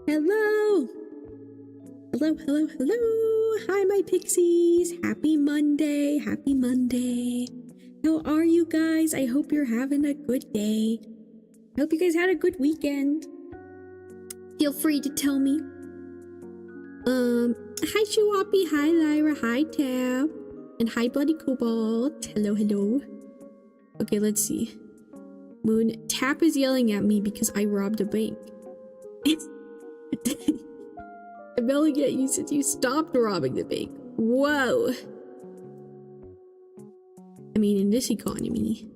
Hello. Hello, hello, hello. Hi, my pixies. Happy Monday. Happy Monday. How are you guys? I hope you're having a good day. I hope you guys had a good weekend. Feel free to tell me. Hi, Shuwapi. Hi, Lyra. Hi, Tab. And hi, Bloody Cobalt. Hello, hello. Okay, let's see. Moon. Tap is yelling at me because I robbed a bank. I'm yelling at you since you stopped robbing the bank. Whoa. I mean, in this economy,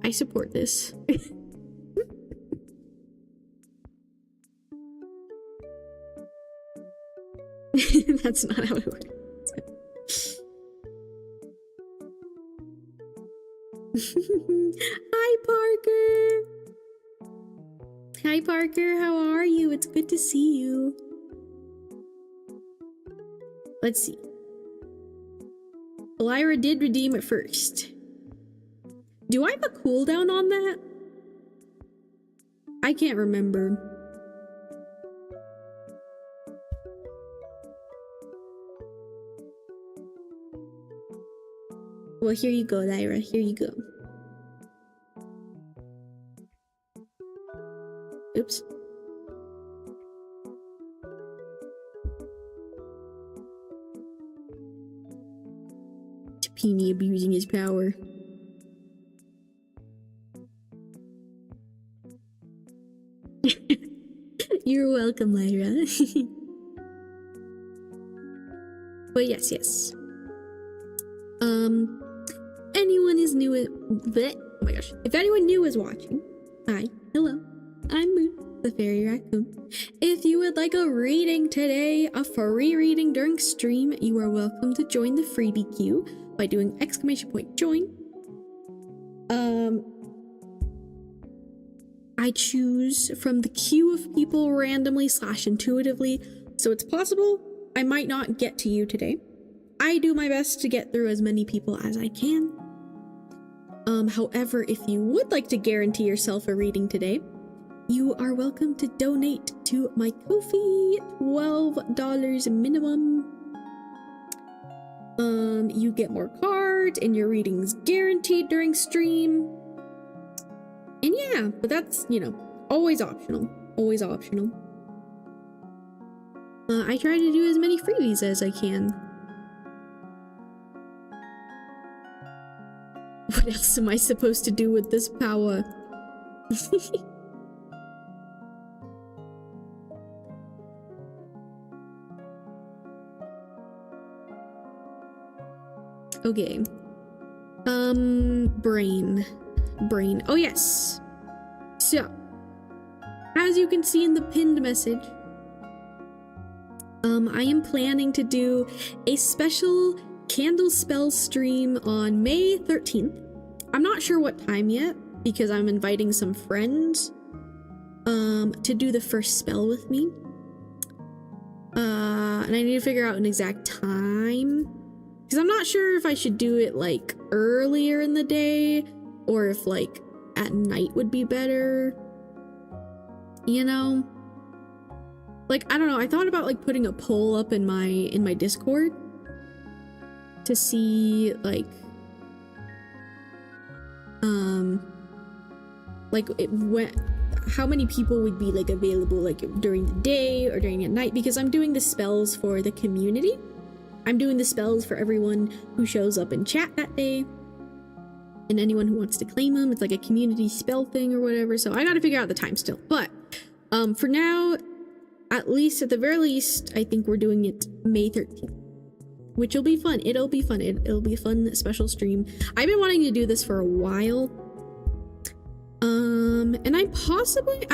I support this. That's not how it works. Hi, Parker. Hi, Parker. How are you? It's good to see you. Let's see. Lyra did redeem it first. Do I have a cooldown on that? I can't remember. Well, here you go, Lyra. Here you go. Oops. Tapini abusing his power. You're welcome, Lyra. But yes, yes. Anyone is new at oh my gosh. If anyone new is watching, hi, hello. I'm Moon, the fairy raccoon. If you would like a reading today, a free reading during stream, you are welcome to join the freebie queue by doing !join. I choose from the queue of people randomly / intuitively, so it's possible I might not get to you today. I do my best to get through as many people as I can. However, if you would like to guarantee yourself a reading today, you are welcome to donate to my Ko-fi, $12 minimum. You get more cards and your readings guaranteed during stream. And yeah, but that's, you know, always optional. Always optional. I try to do as many freebies as I can. What else am I supposed to do with this power? Okay. Brain. Oh yes. So, as you can see in the pinned message, I am planning to do a special candle spell stream on May 13th. I'm not sure what time yet because I'm inviting some friends to do the first spell with me. And I need to figure out an exact time because I'm not sure if I should do it like earlier in the day or if like at night would be better. You know? Like, I don't know, I thought about like putting a poll up in my Discord to see like how many people would be like available like during the day or during the night, because I'm doing the spells for the community. I'm doing the spells for everyone who shows up in chat that day and anyone who wants to claim them. It's like a community spell thing or whatever, so I gotta figure out the time still. But for now, at least, at the very least, I think we're doing it May 13th, which will be fun. It'll be fun. It'll be a fun special stream. I've been wanting to do this for a while. And I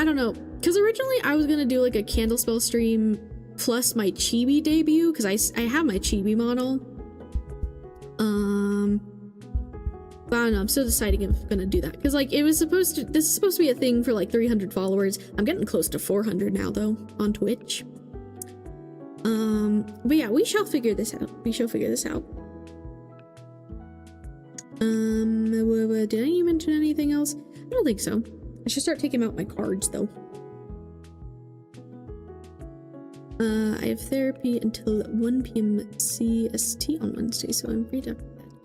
don't know, because originally I was gonna do like a candle spell stream plus my chibi debut, because I have my chibi model. But I don't know, I'm still deciding if I'm gonna do that, because like this is supposed to be a thing for like 300 followers. I'm getting close to 400 now though on Twitch. But yeah, we shall figure this out. Did I mention anything else? I don't think so. I should start taking out my cards though. I have therapy until 1 p.m. CST on Wednesday, so I'm free to...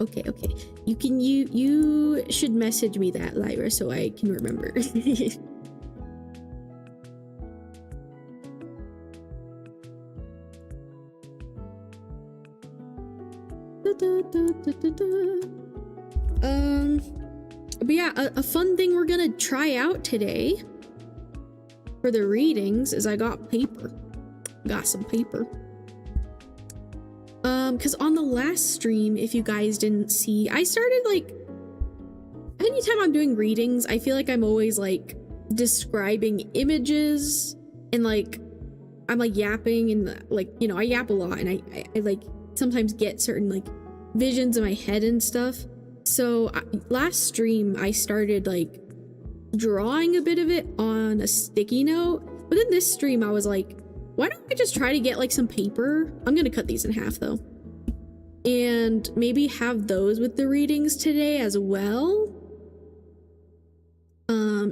Okay, okay. You should message me that, Lyra, so I can remember. But yeah, a fun thing we're gonna try out today for the readings is I got paper. Got some paper. Because on the last stream, if you guys didn't see, I started like, anytime I'm doing readings, I feel like I'm always like describing images and like, I'm like yapping and like, you know, I yap a lot and I like sometimes get certain like visions in my head and stuff. So last stream, I started like drawing a bit of it on a sticky note, but then this stream, I was like, why don't I just try to get like some paper? I'm gonna cut these in half though. And maybe have those with the readings today as well.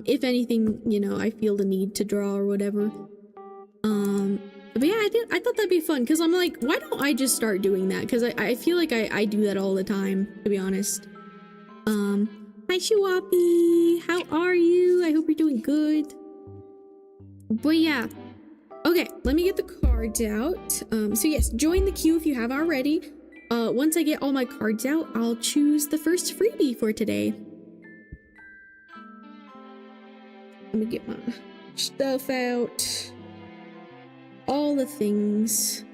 If anything, you know, I feel the need to draw or whatever. But yeah, I thought that'd be fun because I'm like, why don't I just start doing that? Because I feel like I do that all the time, to be honest. Hi Shiwapi, how are you? I hope you're doing good. But yeah. Okay, let me get the cards out. So yes, join the queue if you have already. Once I get all my cards out, I'll choose the first freebie for today. Let me get my stuff out. All the things.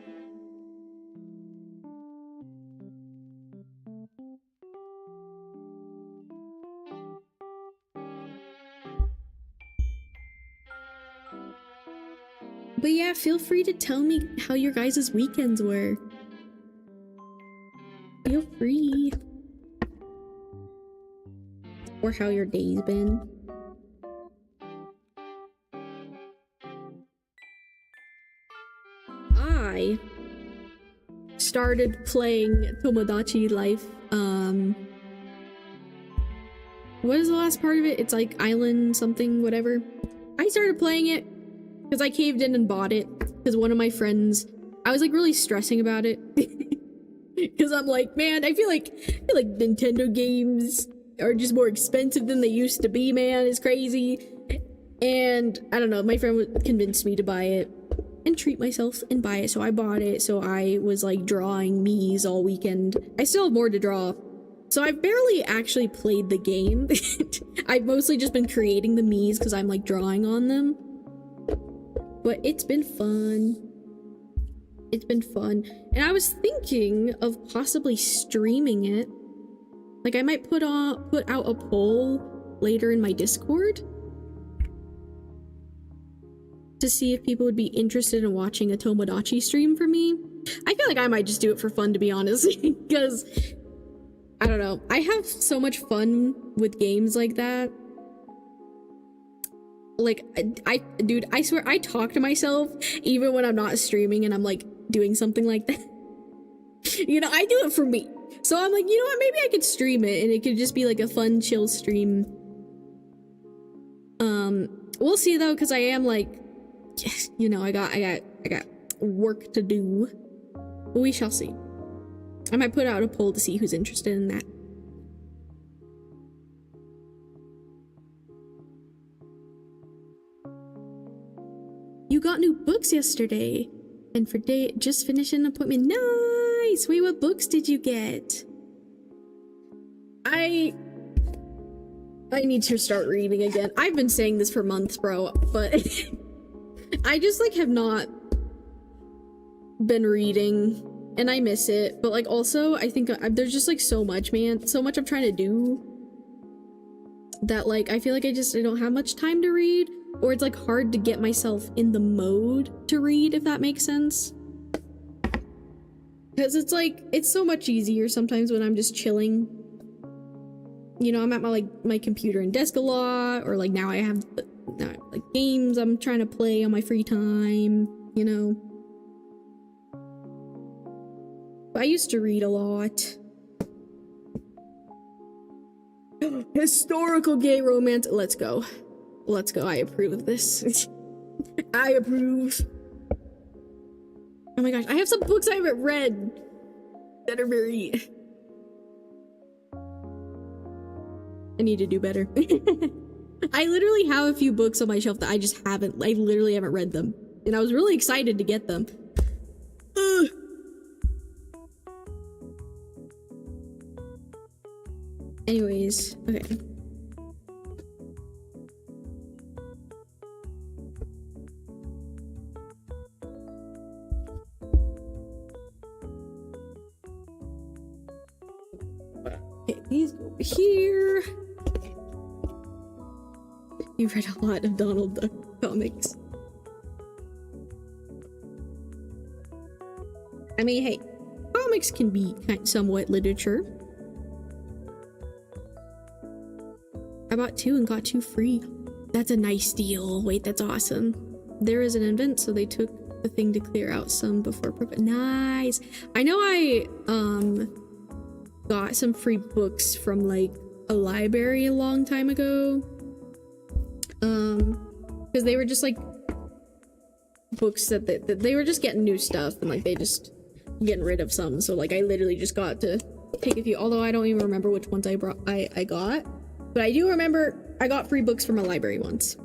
But yeah, feel free to tell me how your guys' weekends were. Feel free. Or how your day's been. I started playing Tomodachi Life. What is the last part of it? It's like island something, whatever. I started playing it because I caved in and bought it because one of my friends, I was like really stressing about it because I'm like, man, I feel like Nintendo games are just more expensive than they used to be, man. It's crazy. And I don't know, my friend convinced me to buy it and treat myself and buy it, so I bought it. So I was like drawing Miis all weekend. I still have more to draw. So I've barely actually played the game. I've mostly just been creating the Miis because I'm like drawing on them. But it's been fun. It's been fun. And I was thinking of possibly streaming it. Like I might put out a poll later in my Discord to see if people would be interested in watching a Tomodachi stream for me. I feel like I might just do it for fun, to be honest, because I don't know. I have so much fun with games like that. Like, dude, I swear I talk to myself even when I'm not streaming and I'm like doing something like that. You know, I do it for me. So I'm like, you know what? Maybe I could stream it and it could just be like a fun, chill stream. We'll see though, because I am like, you know, I got work to do. We shall see. I might put out a poll to see who's interested in that. You got new books yesterday. And for day, just finished an appointment. Nice! Wait, what books did you get? I need to start reading again. I've been saying this for months, bro, but I just like have not been reading and I miss it. But like also I think there's just like so much, man, so much I'm trying to do that like I feel like I don't have much time to read, or it's like hard to get myself in the mode to read, if that makes sense. Because it's like it's so much easier sometimes when I'm just chilling. You know, I'm at my computer and desk a lot, or like now I have like games I'm trying to play on my free time, you know. But I used to read a lot. Historical gay romance. Let's go. Let's go. I approve of this. I approve. Oh my gosh, I have some books I haven't read that are very... I need to do better. I literally have a few books on my shelf that I literally haven't read them. And I was really excited to get them. Ugh. Anyways, okay. Okay, these go over here. You've read a lot of Donald Duck comics. I mean, hey, comics can be somewhat literature. I bought 2 and got 2 free. That's a nice deal. Wait, that's awesome. There is an event, so they took the thing to clear out some before. Nice. I know I got some free books from like a library a long time ago. Because they were just like books that they were just getting new stuff and like they just getting rid of some. So like I literally just got to take a few. Although I don't even remember which ones I got. But I do remember I got free books from a library once.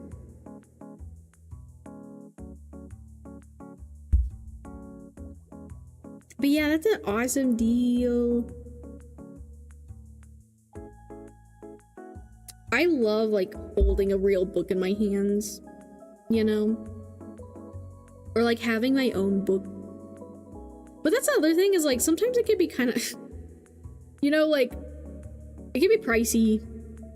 But yeah, that's an awesome deal. I love like holding a real book in my hands, you know? Or like having my own book. But that's the other thing is like sometimes it can be kind of, you know, like it can be pricey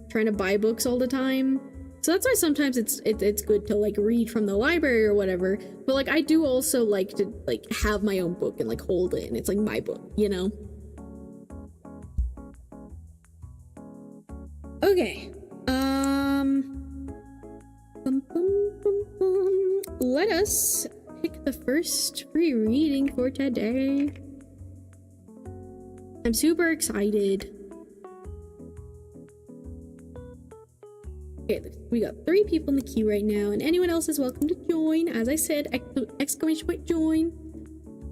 trying to buy books all the time. So that's why sometimes it's good to like read from the library or whatever. But like I do also like to like have my own book and like hold it and it's like my book, you know? Okay. Let us pick the first free reading for today. I'm super excited. Okay, we got 3 people in the queue right now, and anyone else is welcome to join. As I said, exclamation point join.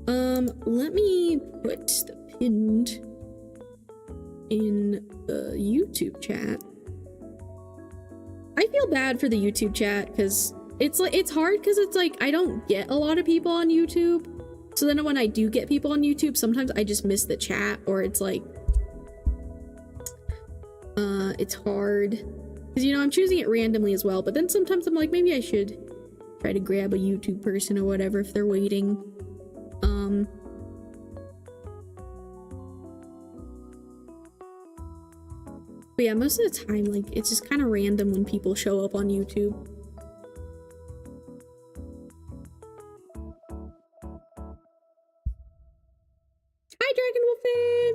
Let me put the pinned in the YouTube chat. I feel bad for the YouTube chat because it's like it's hard because it's like I don't get a lot of people on YouTube. So then when I do get people on YouTube, sometimes I just miss the chat or it's like it's hard. Because you know, I'm choosing it randomly as well, but then sometimes I'm like maybe I should try to grab a YouTube person or whatever if they're waiting. But yeah, most of the time, like, it's just kind of random when people show up on YouTube. Hi, Dragon Wolfin!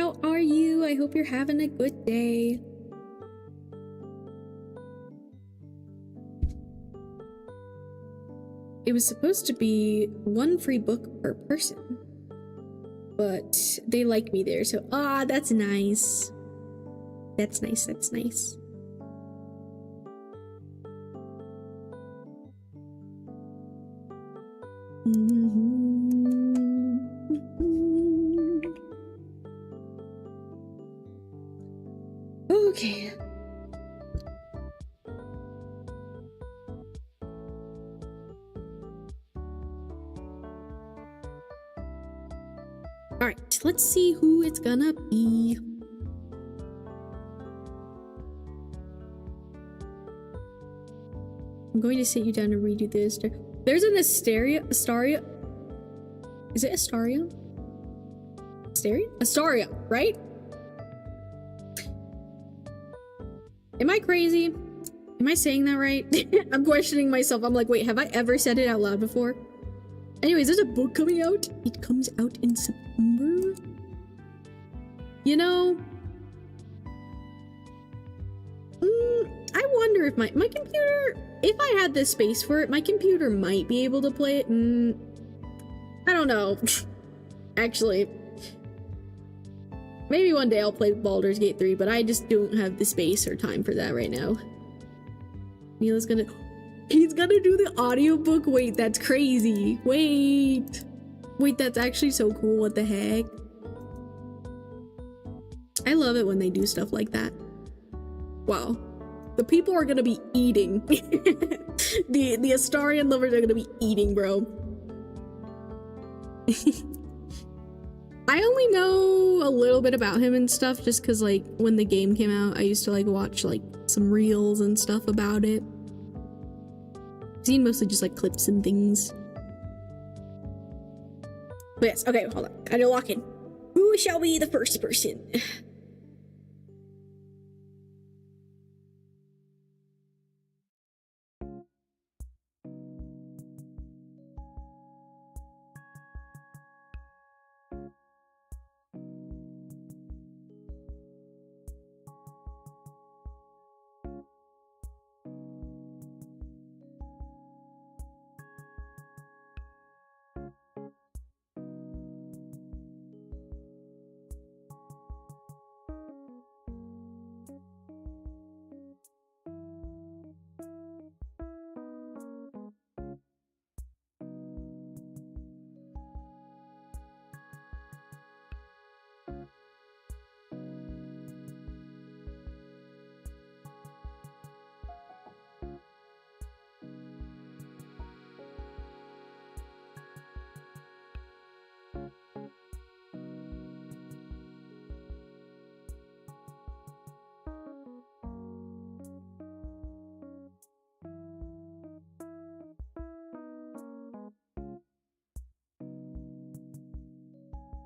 How are you? I hope you're having a good day. It was supposed to be 1 free book per person. But they like me there, so that's nice. That's nice, that's nice. Okay. All right, let's see who it's gonna be. I'm going to sit you down and redo this. There's an Astaria. Is it Astaria? Astaria, right? Am I crazy? Am I saying that right? I'm questioning myself. I'm like, wait, have I ever said it out loud before? Anyways, there's a book coming out. It comes out in September. You know, I wonder if my computer, if I had the space for it, my computer might be able to play it. I don't know. Actually, maybe one day I'll play Baldur's Gate 3, but I just don't have the space or time for that right now. He's gonna do the audiobook. Wait, that's crazy. Wait. Wait, that's actually so cool. What the heck? I love it when they do stuff like that. Wow. The people are gonna be eating. the Astarian lovers are gonna be eating, bro. I only know a little bit about him and stuff just because, like, when the game came out, I used to, like, watch, like, some reels and stuff about it. I've seen mostly just, like, clips and things. But yes, okay, hold on. Gotta lock in. Who shall be the first person?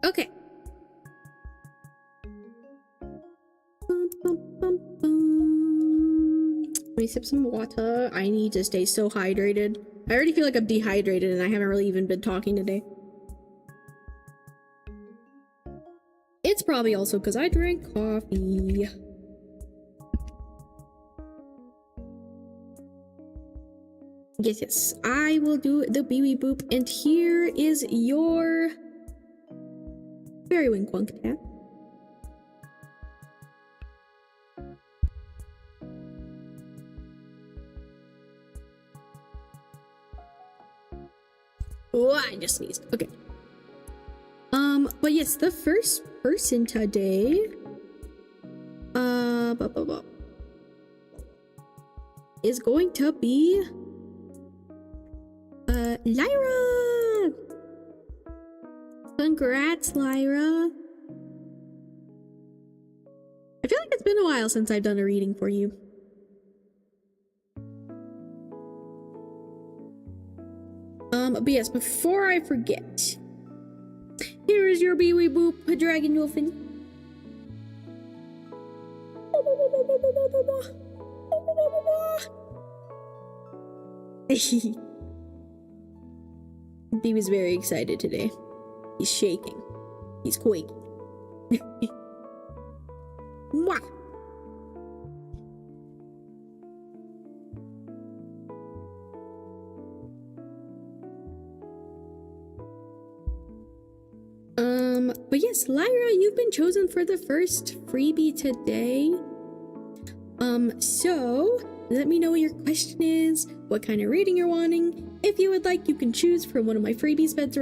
Okay. Let me sip some water. I need to stay so hydrated. I already feel like I'm dehydrated and I haven't really even been talking today. It's probably also because I drank coffee. Yes, I will do the BB boop, and here is your very wing quunk tab. Oh, I just sneezed. Okay. But yes, the first person today, is going to be, Lyra! Congrats, Lyra. I feel like it's been a while since I've done a reading for you. But yes, before I forget, here is your Bee-Wee Boop Dragon Wolfen. Bee was very excited today. He's shaking. He's quaking. Mwah! But yes, Lyra, you've been chosen for the first freebie today. So let me know what your question is, what kind of reading you're wanting. If you would like, you can choose from one of my freebie spreads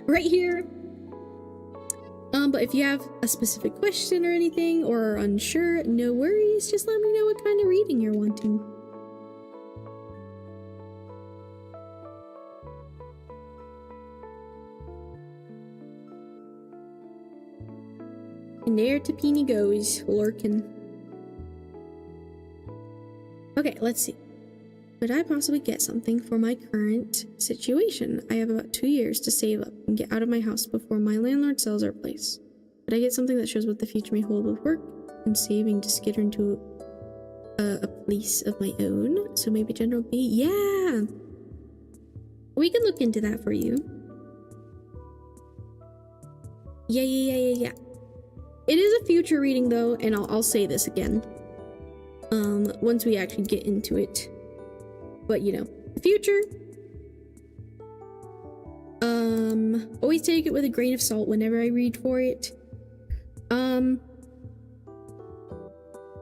right here. But if you have a specific question or anything, or are unsure, no worries, just let me know what kind of reading you're wanting. And there Tapini goes, lurking. Okay, let's see. Could I possibly get something for my current situation? I have about 2 years to save up and get out of my house before my landlord sells our place. Could I get something that shows what the future may hold with work and saving to get her into a place of my own? So maybe General B? Yeah! We can look into that for you. Yeah. It is a future reading though, and I'll say this again. Once we actually get into it. But you know, the future. Always take it with a grain of salt whenever I read for it.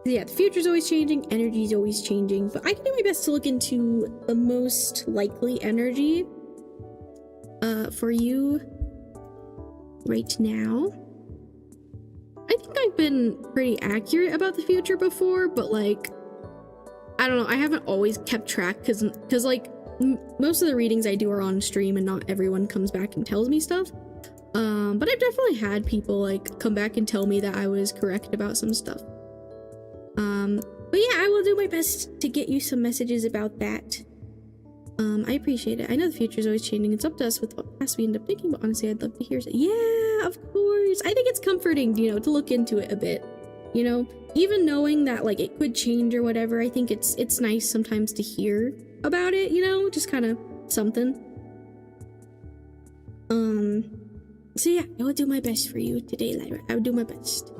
Yeah, the future's always changing, energy's always changing, but I can do my best to look into the most likely energy. for you right now. I think I've been pretty accurate about the future before, but like, I don't know, I haven't always kept track because like most of the readings I do are on stream and not everyone comes back and tells me stuff. But I've definitely had people like come back and tell me that I was correct about some stuff. But yeah, I will do my best to get you some messages about that. I appreciate it. I know the future is always changing. It's up to us with what past we end up thinking, but honestly, I'd love to hear it. Yeah, of course. I think it's comforting, you know, to look into it a bit. You know, even knowing that like it could change or whatever, I think it's nice sometimes to hear about it, you know, just kind of something. So yeah, I will do my best for you today, Lyra. I will do my best.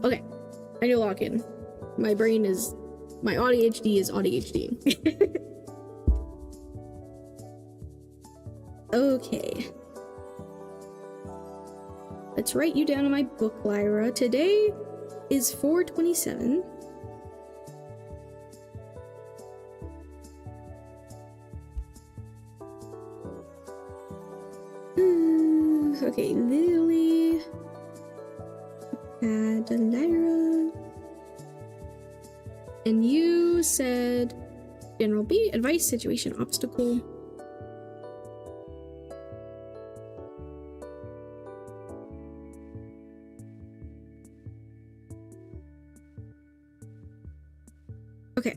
Okay, I need to lock in. My ADHD is ADHD. Okay. Let's write you down in my book, Lyra. Today is 4/27. Okay, Lily. And Lyra. And you said General B, advice, situation, obstacle. Okay.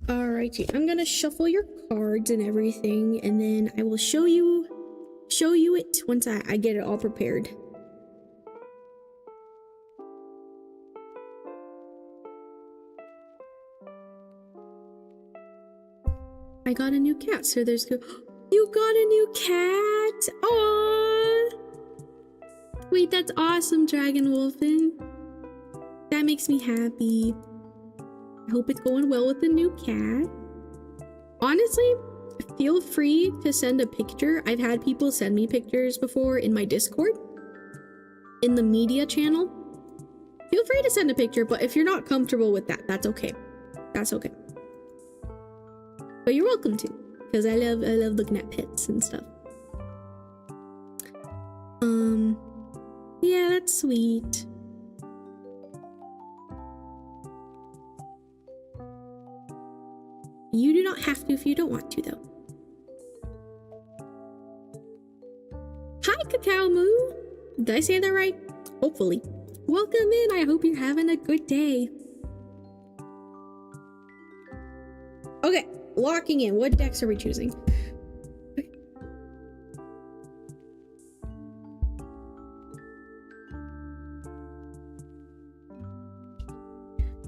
Alrighty, I'm gonna shuffle your cards and everything, and then I will show you it once I get it all prepared. I got a new cat, so there's go. You got a new cat! Aww! Wait, that's awesome, Dragon Wolfen. That makes me happy. I hope it's going well with the new cat. Honestly, feel free to send a picture. I've had people send me pictures before in my Discord, in the media channel. Feel free to send a picture, but if you're not comfortable with that, that's okay. That's okay. But you're welcome to, because I love looking at pets and stuff. Yeah, that's sweet. You do not have to if you don't want to, though. Hi, Cacao Moo. Did I say that right? Hopefully. Welcome in. I hope you're having a good day. Okay, locking in. What decks are we choosing? Okay.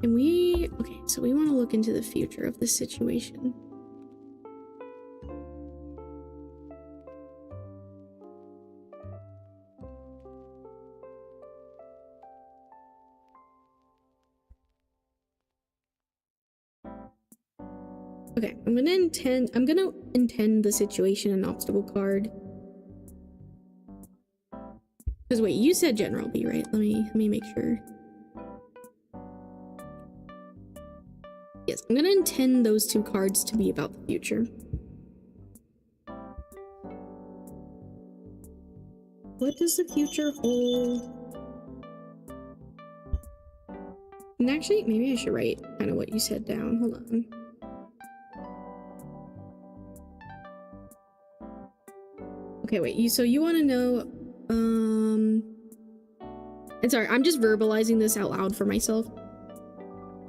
And okay, so we want to look into the future of the situation. Okay, I'm gonna intend the situation an obstacle card. Because wait, you said General B, right? Let me make sure. Yes, I'm gonna intend those two cards to be about the future. What does the future hold? And actually, maybe I should write kind of what you said down. Hold on. Okay, wait, so you want to know, and sorry, I'm just verbalizing this out loud for myself.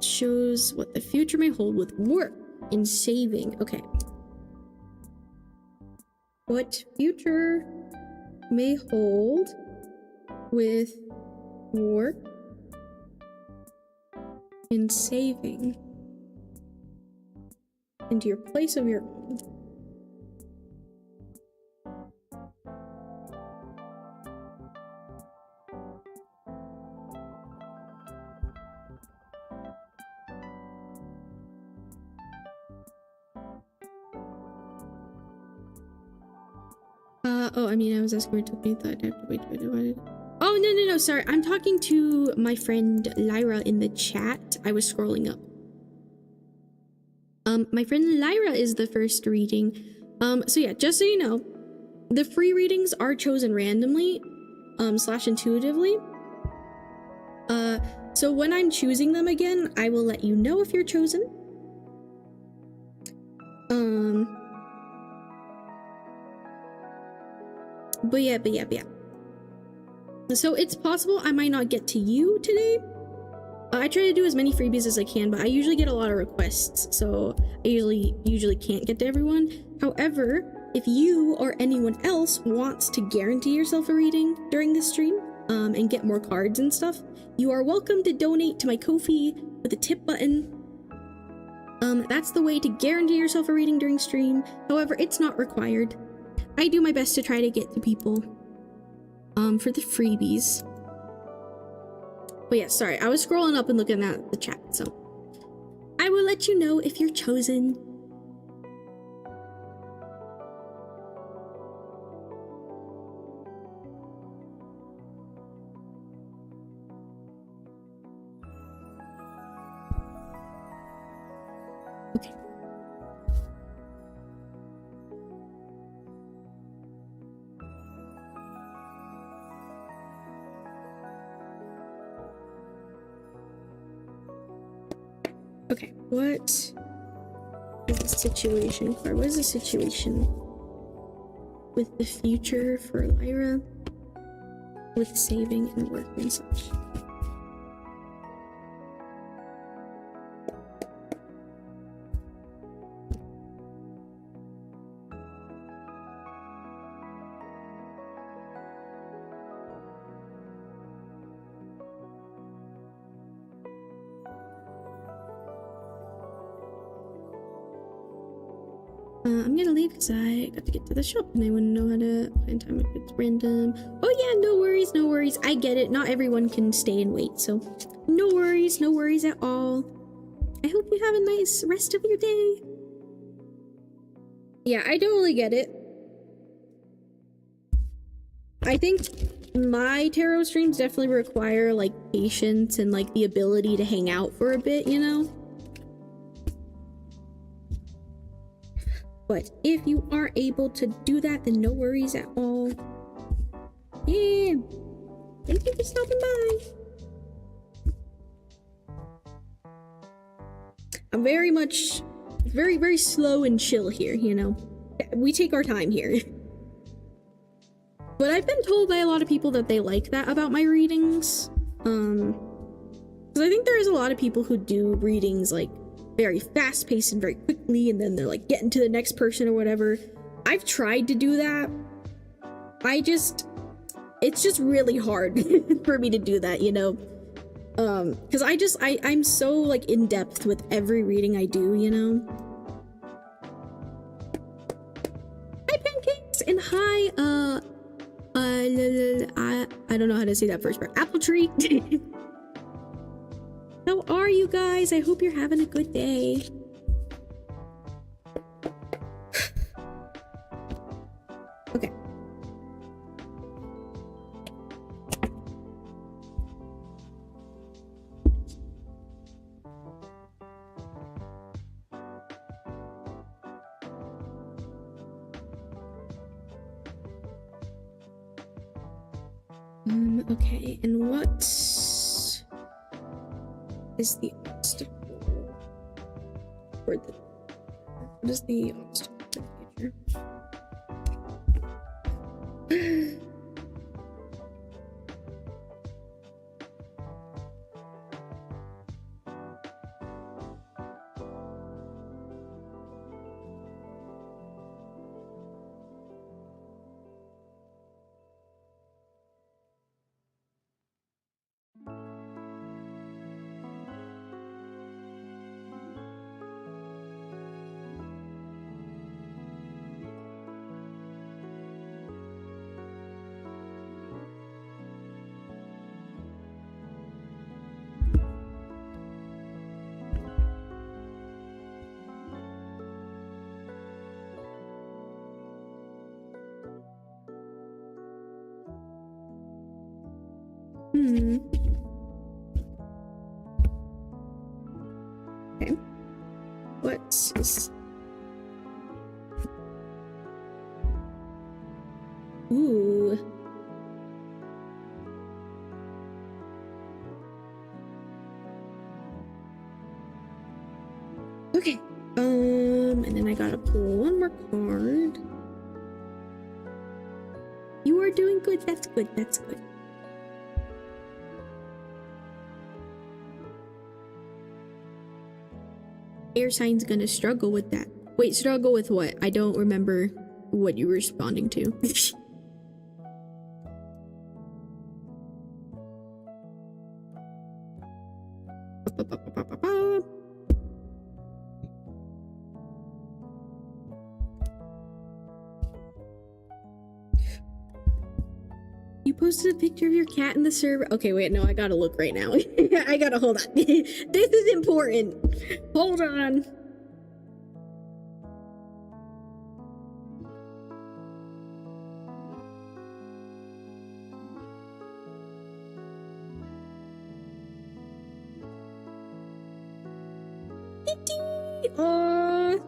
Shows what the future may hold with work and saving. Okay. What future may hold with work and saving into your place of your own. Oh, I mean, I was asking where it took me. Thought I'd have to wait. Oh, no, sorry. I'm talking to my friend Lyra in the chat. I was scrolling up. My friend Lyra is the first reading. So yeah, just so you know, the free readings are chosen randomly, slash intuitively. So when I'm choosing them again, I will let you know if you're chosen. But yeah. So it's possible I might not get to you today. I try to do as many freebies as I can, but I usually get a lot of requests, so I usually can't get to everyone. However, if you or anyone else wants to guarantee yourself a reading during this stream, and get more cards and stuff, you are welcome to donate to my Ko-fi with a tip button. That's the way to guarantee yourself a reading during stream. However, it's not required. I do my best to try to get to people, for the freebies. But yeah, sorry, I was scrolling up and looking at the chat, so I will let you know if you're chosen. Okay. Okay, what is the situation card? What is the situation with the future for Lyra with saving and work and such? I'm gonna leave because I got to get to the shop and I wouldn't know how to find time if it's random. Oh yeah, no worries. I get it. Not everyone can stay and wait, so no worries at all. I hope you have a nice rest of your day. Yeah, I totally get it. I think my tarot streams definitely require like patience and like the ability to hang out for a bit, you know? But if you are able to do that, then no worries at all. Yeah. Thank you for stopping by. I'm very slow and chill here, you know? We take our time here. But I've been told by a lot of people that they like that about my readings. Because I think there is a lot of people who do readings like very fast paced and very quickly, and then they're like getting to the next person or whatever. I've tried to do that. It's just really hard for me to do that, you know? Because I'm so like in depth with every reading I do, you know? Hi Pancakes and hi, I don't know how to say that first part. Apple Tree. How are you guys? I hope you're having a good day. Okay. Okay, and what is the obstacle for the... What is the obstacle for the future? Okay. What Yes. Ooh. Okay. And then I gotta pull one more card. You are doing good. That's good. That's good. Air sign's gonna struggle with that. Wait, struggle with what? I don't remember what you were responding to. You posted a picture of your cat in the server. Okay, wait, no, I gotta look right now. I gotta hold on. This is important. Hold on. Aww.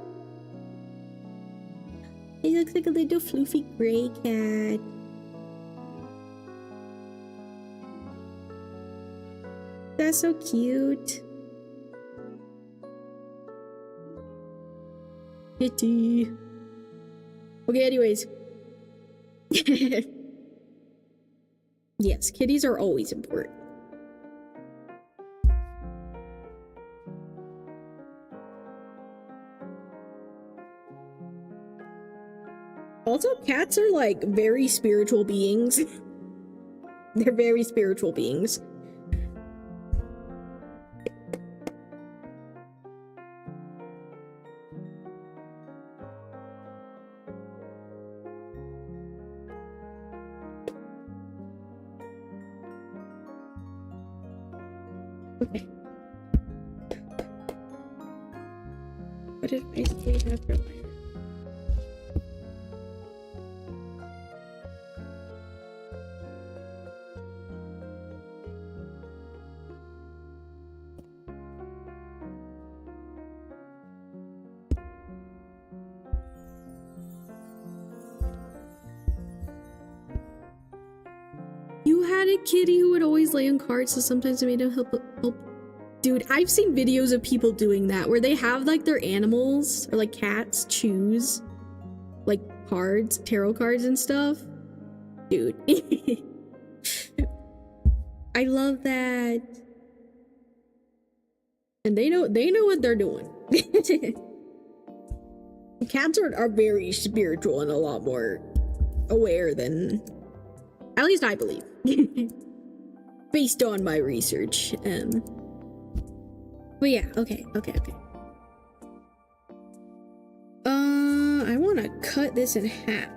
He looks like a little floofy gray cat. That's so cute. Kitty. Okay, anyways. Yes, kitties are always important. Also, cats are like very spiritual beings. They're very spiritual beings. Okay. What if I stayed after life? You had a kitty who would always lay on cards, so sometimes it made him help. Dude, I've seen videos of people doing that where they have like their animals or like cats choose like cards, tarot cards and stuff. Dude. I love that. And they know what they're doing. Cats are very spiritual and a lot more aware than, at least I believe. Based on my research. But yeah, okay. I want to cut this in half.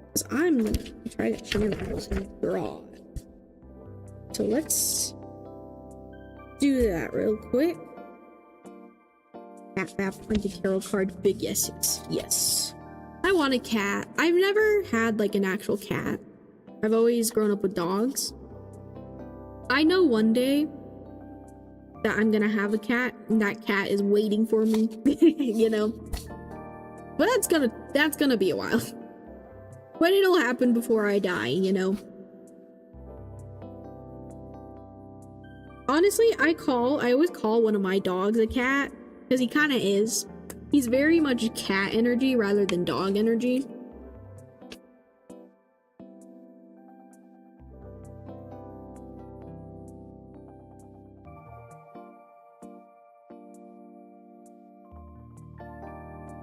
Because I'm going to try to turn this and draw. So let's do that real quick. Tap on the tarot card. Big yes. Yes. I want a cat. I've never had like an actual cat. I've always grown up with dogs. I know one day that I'm gonna have a cat and that cat is waiting for me, you know? But that's gonna be a while. But it'll happen before I die, you know? Honestly, I always call one of my dogs a cat, because he kind of is. He's very much cat energy rather than dog energy.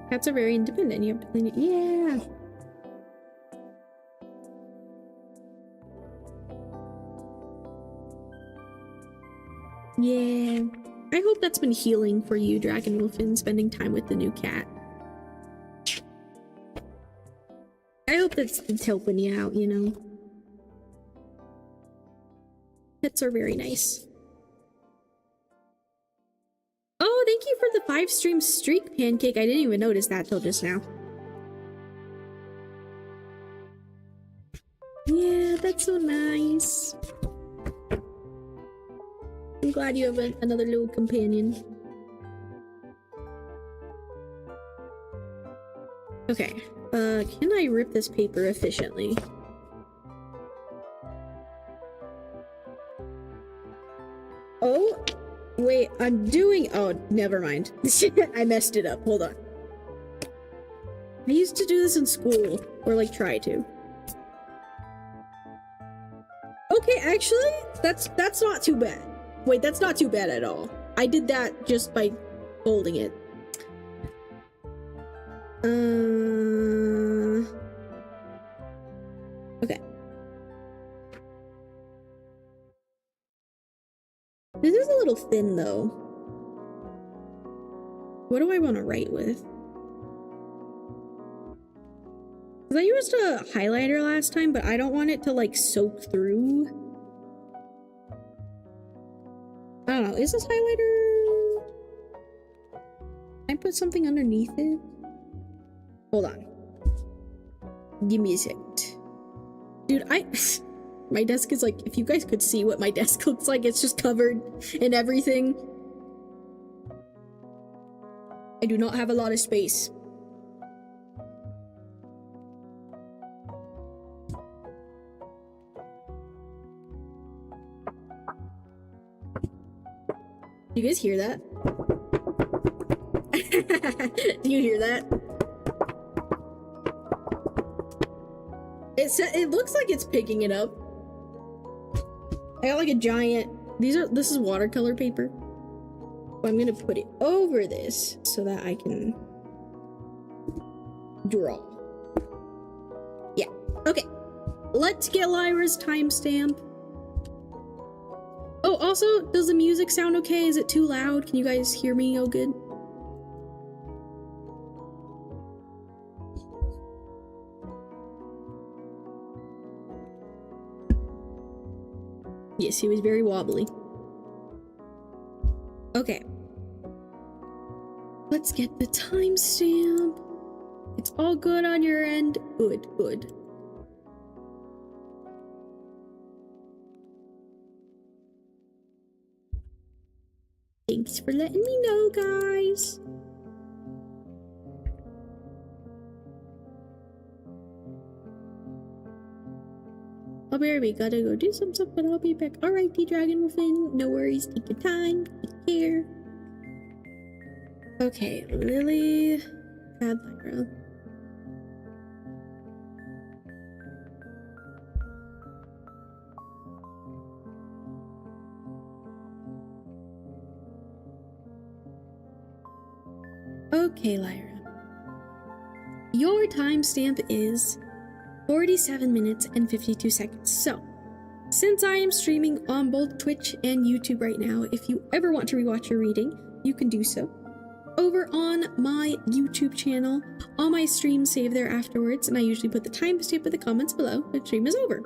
Cats are very independent. You have to clean it. Yeah. Yeah. I hope that's been healing for you, Dragon Wolfin, spending time with the new cat. I hope it's helping you out, you know? Pets are very nice. Oh, thank you for the 5-stream streak, Pancake. I didn't even notice that till just now. Yeah, that's so nice. I'm glad you have another little companion. Okay, can I rip this paper efficiently? Oh, wait, oh, never mind. I messed it up, hold on. I used to do this in school, or like try to. Okay, actually, that's not too bad. Wait, that's not too bad at all. I did that just by holding it. Okay. This is a little thin though. What do I want to write with? Because I used a highlighter last time, but I don't want it to like soak through. I don't know, is this highlighter? Can I put something underneath it? Hold on. Give me a sec. Dude, my desk is like, if you guys could see what my desk looks like, it's just covered in everything. I do not have a lot of space. Do you guys hear that? Do you hear that? It looks like it's picking it up. I got like a giant, this is watercolor paper. But I'm gonna put it over this so that I can draw. Yeah, okay. Let's get Lyra's timestamp. Oh, also, does the music sound okay? Is it too loud? Can you guys hear me? Oh, good. Yes, he was very wobbly. Okay. Let's get the timestamp. It's all good on your end. Good, good. Thanks for letting me know, guys. I'll be right back. Gotta go do some stuff, but I'll be back. Alrighty, Dragon Wolfin. No worries. Take your time. Take care. Okay, Lily. Bad Lyra. Okay, Lyra. Your timestamp is 47 minutes and 52 seconds. So, since I am streaming on both Twitch and YouTube right now, if you ever want to rewatch your reading, you can do so over on my YouTube channel. All my streams save there afterwards, and I usually put the timestamp in the comments below when the stream is over.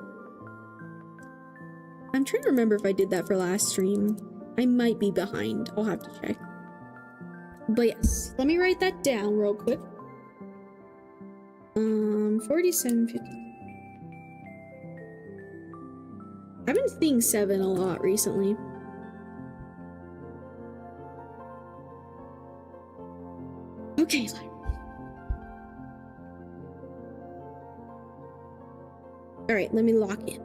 I'm trying to remember if I did that for last stream. I might be behind. I'll have to check. But yes, let me write that down real quick. 47:50. I've been seeing 7 a lot recently. Okay, alright, let me lock in.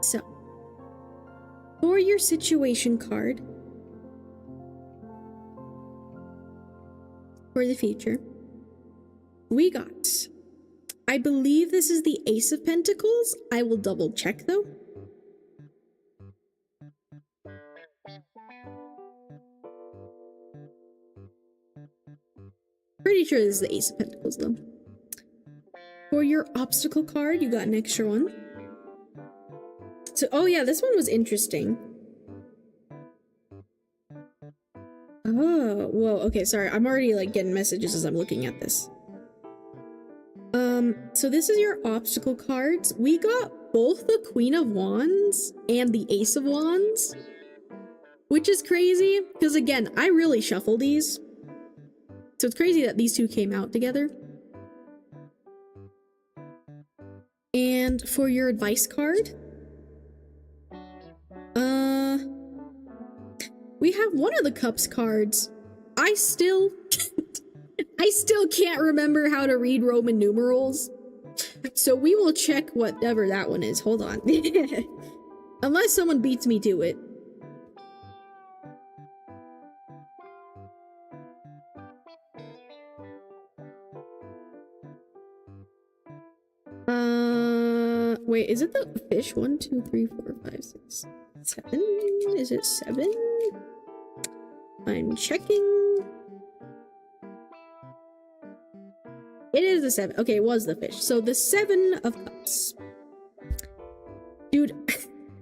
So, for your situation card for the future, we got, I believe this is the Ace of Pentacles. I will double check though. Pretty sure this is the Ace of Pentacles though. For your obstacle card, you got an extra one. So, oh yeah, this one was interesting. Oh, whoa, okay, sorry. I'm already like getting messages as I'm looking at this. So this is your obstacle cards. We got both the Queen of Wands and the Ace of Wands, which is crazy because again, I really shuffle these. So it's crazy that these two came out together. And for your advice card, we have one of the Cups cards. I still can't remember how to read Roman numerals. So we will check whatever that one is. Hold on. Unless someone beats me to it. Wait, is it the fish? 1, 2, 3, 4, 5, 6, 7? Is it 7? I'm checking. It is the 7. Okay, it was the fish. So the 7 of cups. Dude,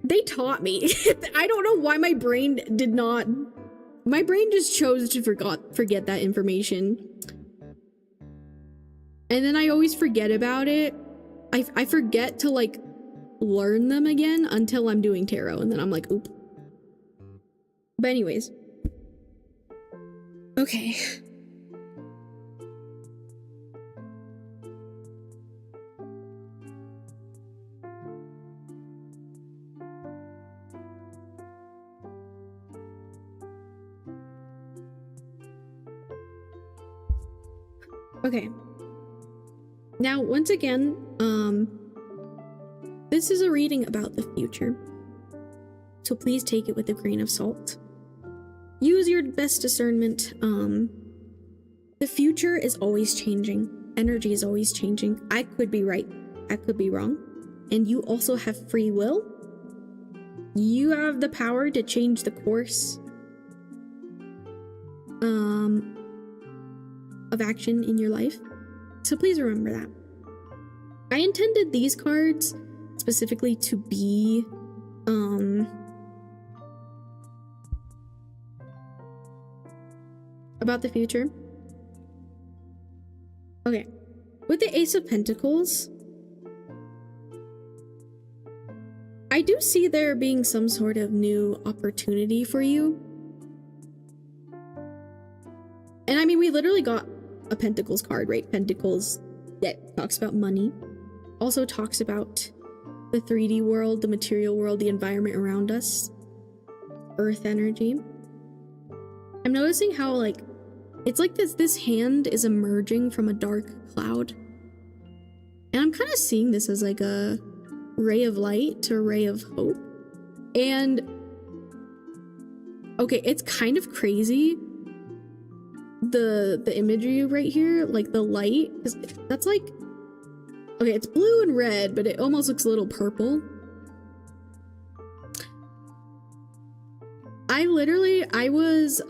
they taught me. I don't know why my brain did not. My brain just chose to forget that information. And then I always forget about it. I forget to like learn them again until I'm doing tarot, and then I'm like, oop. But anyways. Okay. Okay. Now, once again, this is a reading about the future. So please take it with a grain of salt. Use your best discernment. The future is always changing. Energy is always changing. I could be right. I could be wrong. And you also have free will. You have the power to change the course of action in your life. So please remember that. I intended these cards specifically to be about the future. Okay. With the Ace of Pentacles, I do see there being some sort of new opportunity for you. And I mean, we literally got a Pentacles card, right? Pentacles that talks about money. Also talks about the 3D world, the material world, the environment around us. Earth energy. I'm noticing how, like, it's like this hand is emerging from a dark cloud. And I'm kind of seeing this as like a ray of light to a ray of hope. And okay, it's kind of crazy. The imagery right here, like the light, that's like, okay, it's blue and red, but it almost looks a little purple. I was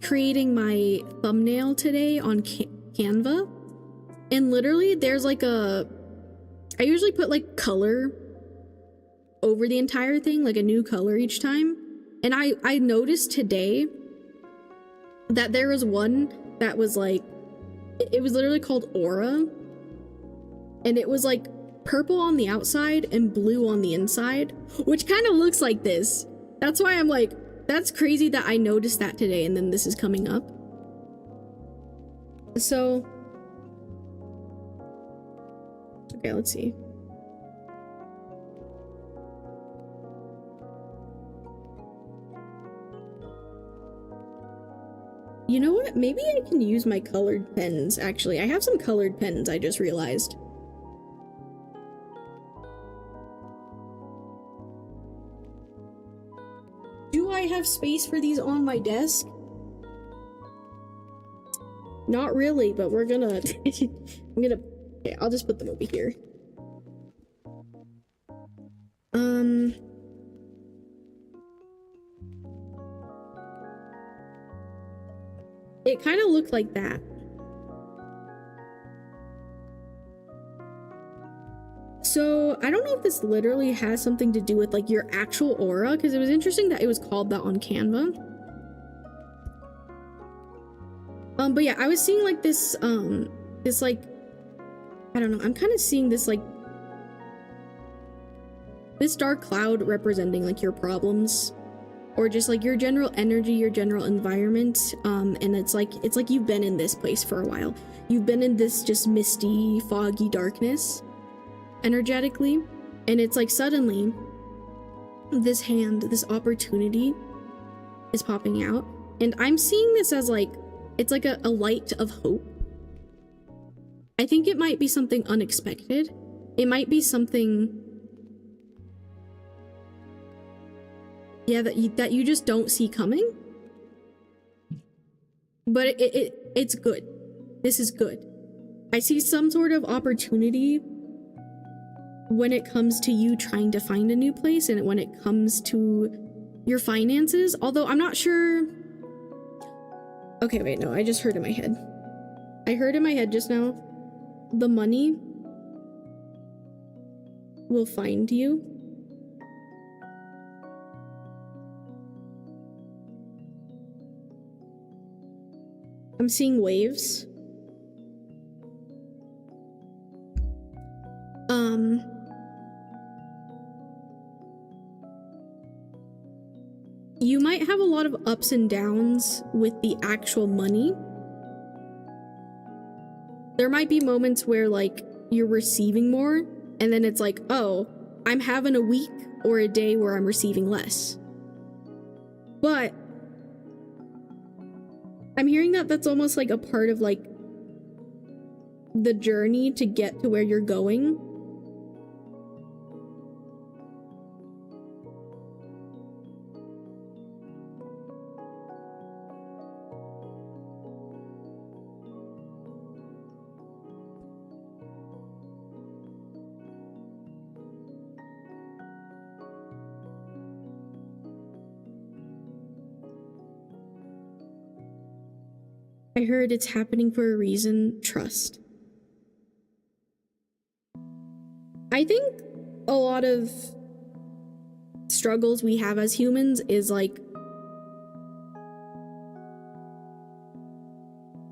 creating my thumbnail today on Canva, and literally there's like I usually put like color over the entire thing, like a new color each time. And I noticed today that there was one that was like, it was literally called Aura, and it was like purple on the outside and blue on the inside, which kind of looks like this. That's why I'm like, that's crazy that I noticed that today and then this is coming up. So, okay, let's see. You know what? Maybe I can use my colored pens, actually. I have some colored pens, I just realized. Do I have space for these on my desk? Not really, but we're gonna... Okay, I'll just put them over here. It kind of looked like that. So, I don't know if this literally has something to do with like your actual aura, because it was interesting that it was called that on Canva. But yeah, I was seeing like this like, I don't know, I'm kind of seeing this like, this dark cloud representing like your problems, or just like your general energy, your general environment. And it's like you've been in this place for a while. You've been in this just misty, foggy darkness energetically, and it's like suddenly this hand, this opportunity is popping out, And I'm seeing this as like, it's like a light of hope. I think it might be something unexpected. It might be something, yeah, that you just don't see coming. But it's good. This is good. I see some sort of opportunity when it comes to you trying to find a new place and when it comes to your finances. Although I'm not sure. Okay, wait, no, I just heard in my head. I heard in my head just now, the money will find you. I'm seeing waves. You might have a lot of ups and downs with the actual money. There might be moments where like you're receiving more and then it's like, oh, I'm having a week or a day where I'm receiving less. But I'm hearing that that's almost like a part of like the journey to get to where you're going. I heard it's happening for a reason. Trust. I think a lot of struggles we have as humans is like,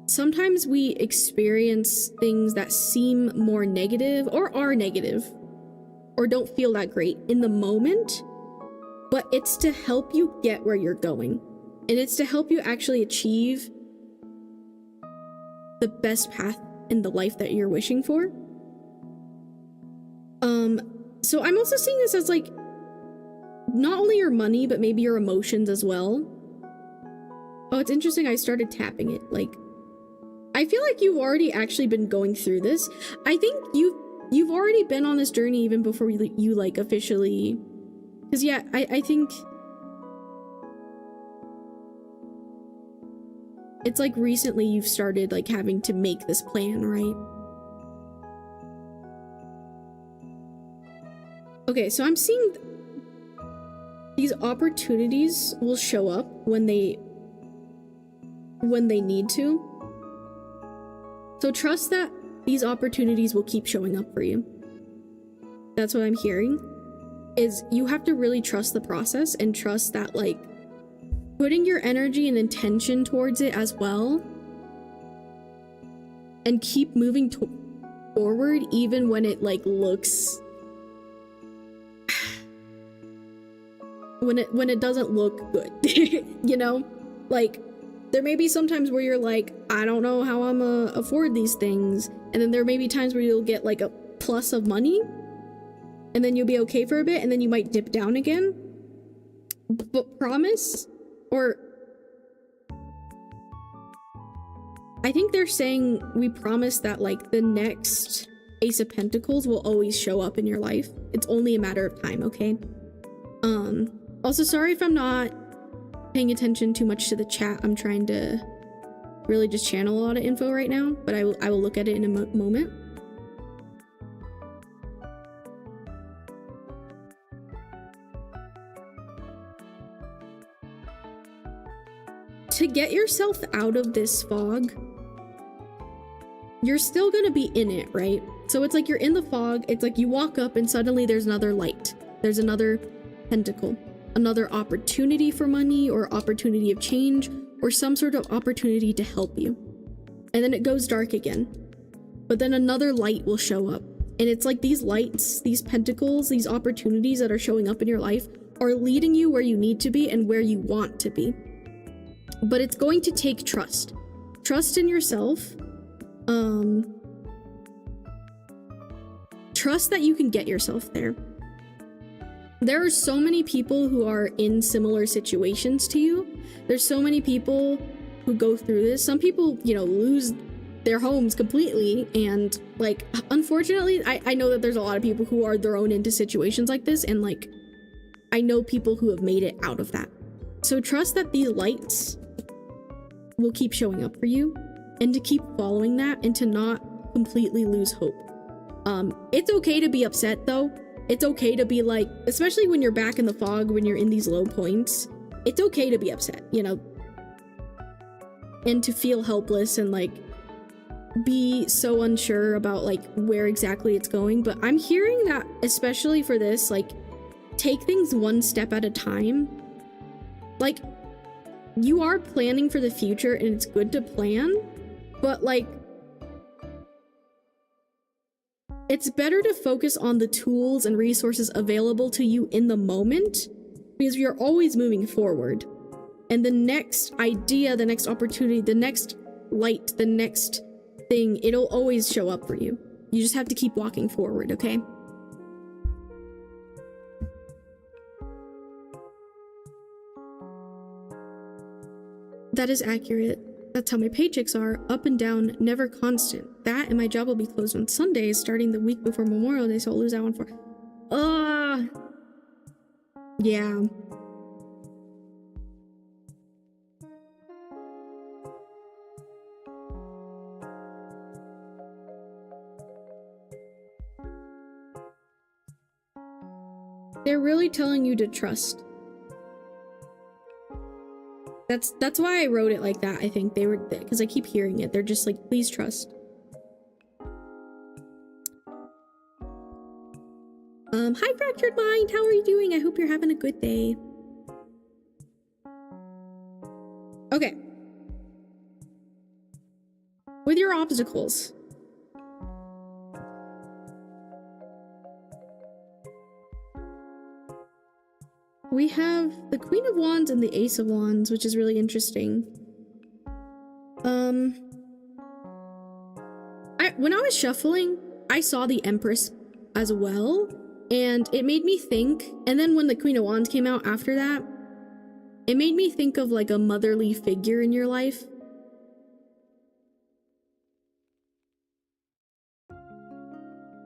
sometimes we experience things that seem more negative or are negative or don't feel that great in the moment, but it's to help you get where you're going. And it's to help you actually achieve the best path in the life that you're wishing for. So I'm also seeing this as like, not only your money, but maybe your emotions as well. Oh, it's interesting. I started tapping it. Like, I feel like you've already actually been going through this. I think you've already been on this journey even before you like officially, because yeah, I think it's like recently you've started like having to make this plan, right? Okay, so I'm seeing these opportunities will show up when they need to. So trust that these opportunities will keep showing up for you. That's what I'm hearing, is you have to really trust the process and trust that like putting your energy and intention towards it as well, and keep moving forward even when it like looks when it doesn't look good. You know, like there may be some times where you're like, I don't know how I'm gonna afford these things, and then there may be times where you'll get like a plus of money and then you'll be okay for a bit and then you might dip down again. But promise, or I think they're saying we promise that like the next Ace of Pentacles will always show up in your life. It's only a matter of time, okay? Also, sorry if I'm not paying attention too much to the chat. I'm trying to really just channel a lot of info right now, but I will look at it in a moment. To get yourself out of this fog, you're still gonna be in it, right? So it's like you're in the fog, it's like you walk up and suddenly there's another light. There's another pentacle, another opportunity for money or opportunity of change or some sort of opportunity to help you. And then it goes dark again. But then another light will show up. And it's like these lights, these pentacles, these opportunities that are showing up in your life are leading you where you need to be and where you want to be. But it's going to take trust. Trust in yourself. Trust that you can get yourself there. there are so many people who are in similar situations to you. There's so many people who go through this. Some people, you know, lose their homes completely, and like, unfortunately, I know that there's a lot of people who are thrown into situations like this, and like, I know people who have made it out of that. So trust that these lights will keep showing up for you, and to keep following that, and to not completely lose hope. It's okay to be upset though. It's okay to be like, especially when you're back in the fog, when you're in these low points, it's okay to be upset, you know, and to feel helpless and like be so unsure about like where exactly it's going. But I'm hearing that, especially for this, like, take things one step at a time. Like, you are planning for the future and it's good to plan, but like, it's better to focus on the tools and resources available to you in the moment, because you're always moving forward. And the next idea, the next opportunity, the next light, the next thing, it'll always show up for you. You just have to keep walking forward, okay? That is accurate. That's how my paychecks are, up and down, never constant. That and my job will be closed on Sundays starting the week before Memorial Day, so I'll lose that one for... Yeah. They're really telling you to trust. That's why I wrote it like that, I think. They were, because I keep hearing it. They're just like, please trust. Hi Fractured Mind, how are you doing? I hope you're having a good day. Okay. With your obstacles. We have the Queen of Wands and the Ace of Wands, which is really interesting. When I was shuffling, I saw the Empress as well, and it made me think, and then when the Queen of Wands came out after that, it made me think of like a motherly figure in your life.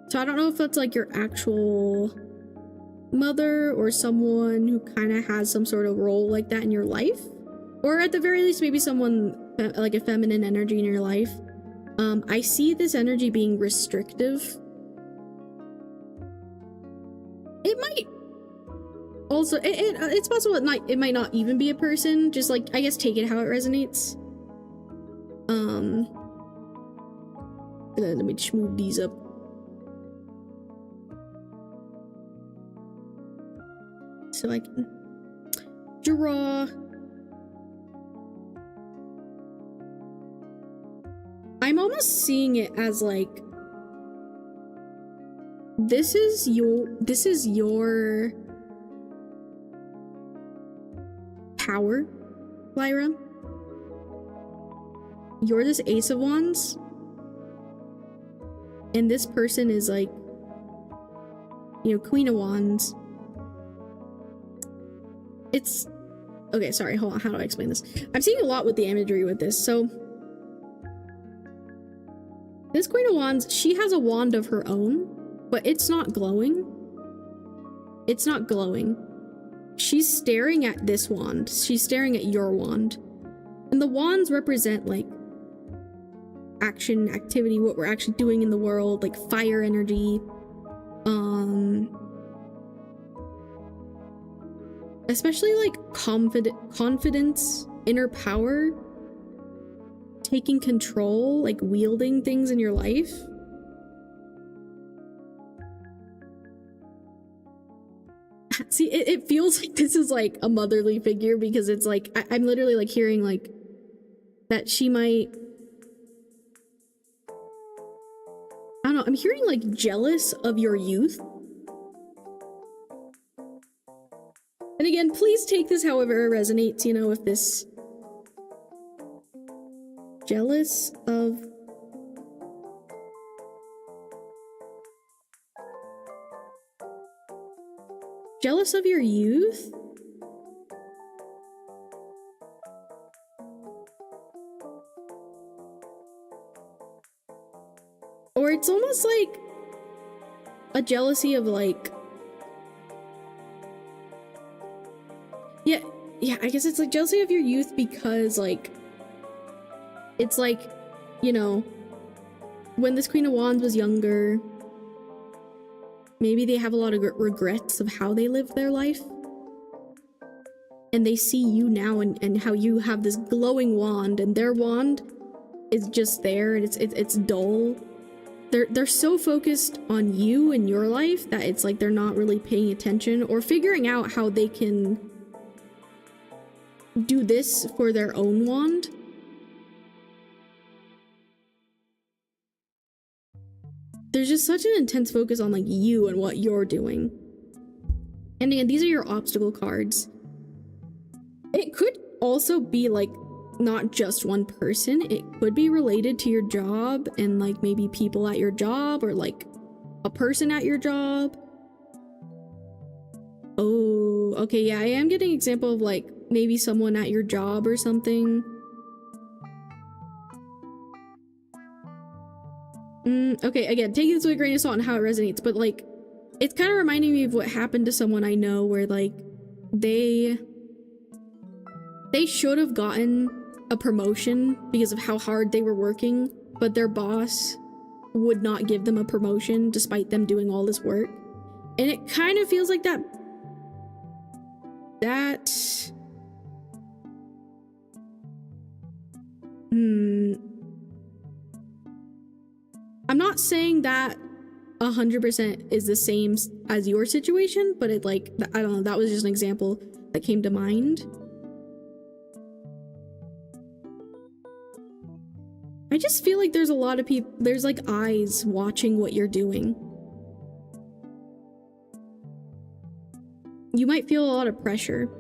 So I don't know if that's like your actual mother or someone who kind of has some sort of role like that in your life, or at the very least maybe someone like a feminine energy in your life. I see this energy being restrictive. It might also it's possible it might not even be a person, just like, I guess, take it how it resonates. Let me just move these up. So I can draw. I'm almost seeing it as like, this is your power, Lyra. You're this Ace of Wands, and this person is like, you know, Queen of Wands. It's okay, sorry, hold on, how do I explain this? I'm seeing a lot with the imagery with this. So this Queen of Wands, she has a wand of her own, but it's not glowing. It's not glowing. She's staring at this wand. She's staring at your wand. And the wands represent like action, activity, what we're actually doing in the world, like fire energy. Especially like confidence, inner power, taking control, like wielding things in your life. See, it feels like this is like a motherly figure, because it's like, I'm literally like hearing like that she might, I don't know, I'm hearing like jealous of your youth. And again, please take this however it resonates, you know, if this jealous of Jealous of your youth? Or it's almost like a jealousy of like, yeah, I guess it's like jealousy of your youth because like, it's like, you know, when this Queen of Wands was younger, maybe they have a lot of regrets of how they lived their life. And they see you now and how you have this glowing wand and their wand is just there and it's dull. They're so focused on you and your life that it's like they're not really paying attention or figuring out how they can do this for their own wand. There's just such an intense focus on like you and what you're doing. And again, these are your obstacle cards. It could also be like not just one person. It could be related to your job and like maybe people at your job or like a person at your job. Oh, okay, yeah, I am getting an example of like maybe someone at your job or something. Okay, again, take this with a grain of salt and how it resonates, but like it's kind of reminding me of what happened to someone I know where like they should have gotten a promotion because of how hard they were working, but their boss would not give them a promotion despite them doing all this work. And it kind of feels like that I'm not saying that 100% is the same as your situation, but it like, I don't know, that was just an example that came to mind. I just feel like there's a lot of people, there's like eyes watching what you're doing. You might feel a lot of pressure.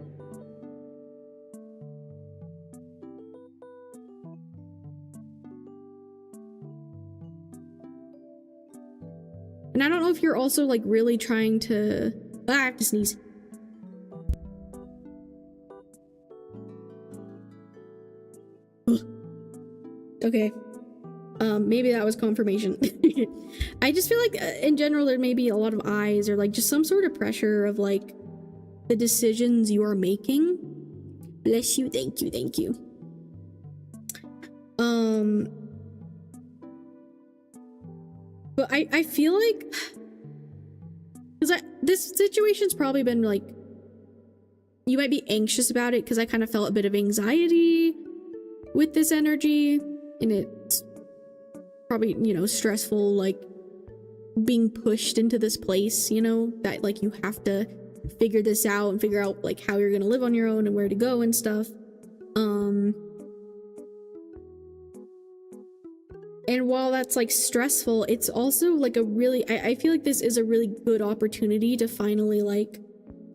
And I don't know if you're also like really trying to, I have to sneeze. Okay. Maybe that was confirmation. I just feel like in general there may be a lot of eyes or like just some sort of pressure of like the decisions you are making. Bless you, thank you, thank you. But I feel like, because this situation's probably been like, you might be anxious about it because I kind of felt a bit of anxiety with this energy, and it's probably, you know, stressful, like being pushed into this place, you know, that like you have to figure this out and figure out like how you're gonna live on your own and where to go and stuff. And while that's like stressful, it's also like a really, I feel like this is a really good opportunity to finally like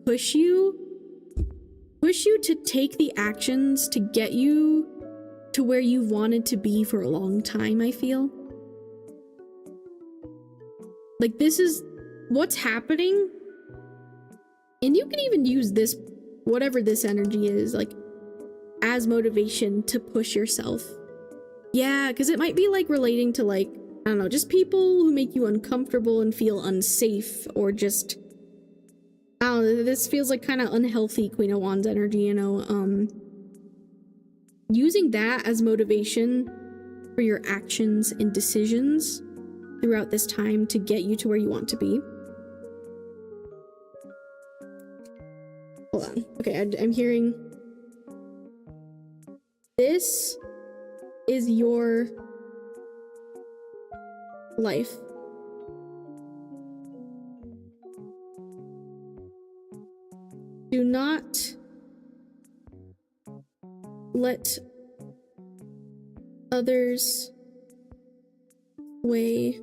push you to take the actions to get you to where you've wanted to be for a long time, I feel. Like this is what's happening. And you can even use this, whatever this energy is, like as motivation to push yourself. Yeah, because it might be like relating to like, I don't know, just people who make you uncomfortable and feel unsafe, or just, I don't know, this feels like kind of unhealthy Queen of Wands energy, you know, using that as motivation for your actions and decisions throughout this time to get you to where you want to be. Hold on. Okay, I'm hearing this is your life. Do not let others sway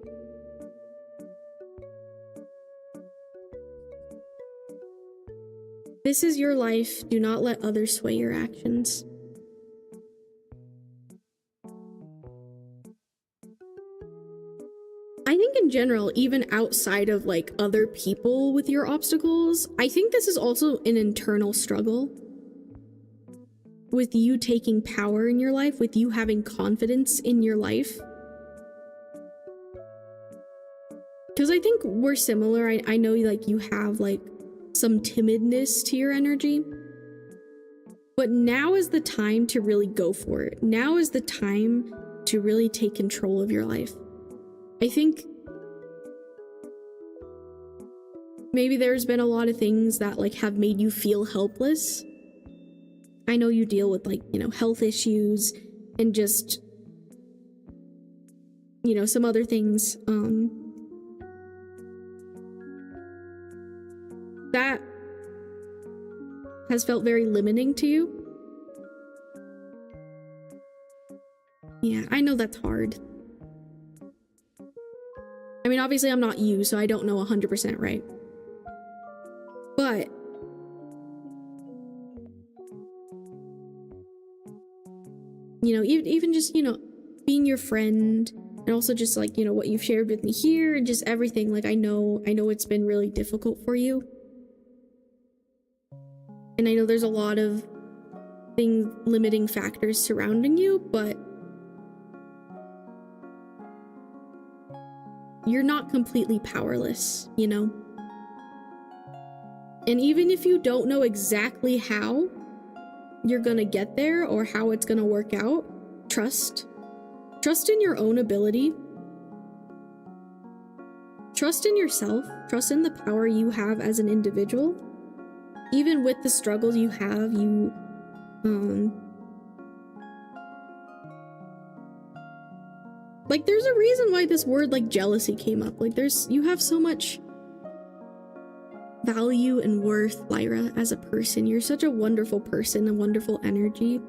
this is your life. Do not let others sway your actions. I think in general, even outside of like other people with your obstacles, I think this is also an internal struggle with you taking power in your life, with you having confidence in your life. Because I think we're similar. I know like you have like some timidness to your energy, but now is the time to really go for it. Now is the time to really take control of your life. I think maybe there's been a lot of things that like have made you feel helpless. I know you deal with like, you know, health issues and just, you know, some other things that has felt very limiting to you. Yeah, I know that's hard. I mean, obviously I'm not you, so I don't know 100% right. But you know, even just, you know, being your friend, and also just like, you know, what you've shared with me here and just everything, like I know it's been really difficult for you. And I know there's a lot of limiting factors surrounding you, but you're not completely powerless, you know? And even if you don't know exactly how you're gonna get there or how it's gonna work out, trust in your own ability. Trust in yourself. Trust in the power you have as an individual. Even with the struggles you have, like there's a reason why this word like jealousy came up. Like you have so much value and worth, Lyra, as a person. You're such a wonderful person, a wonderful energy.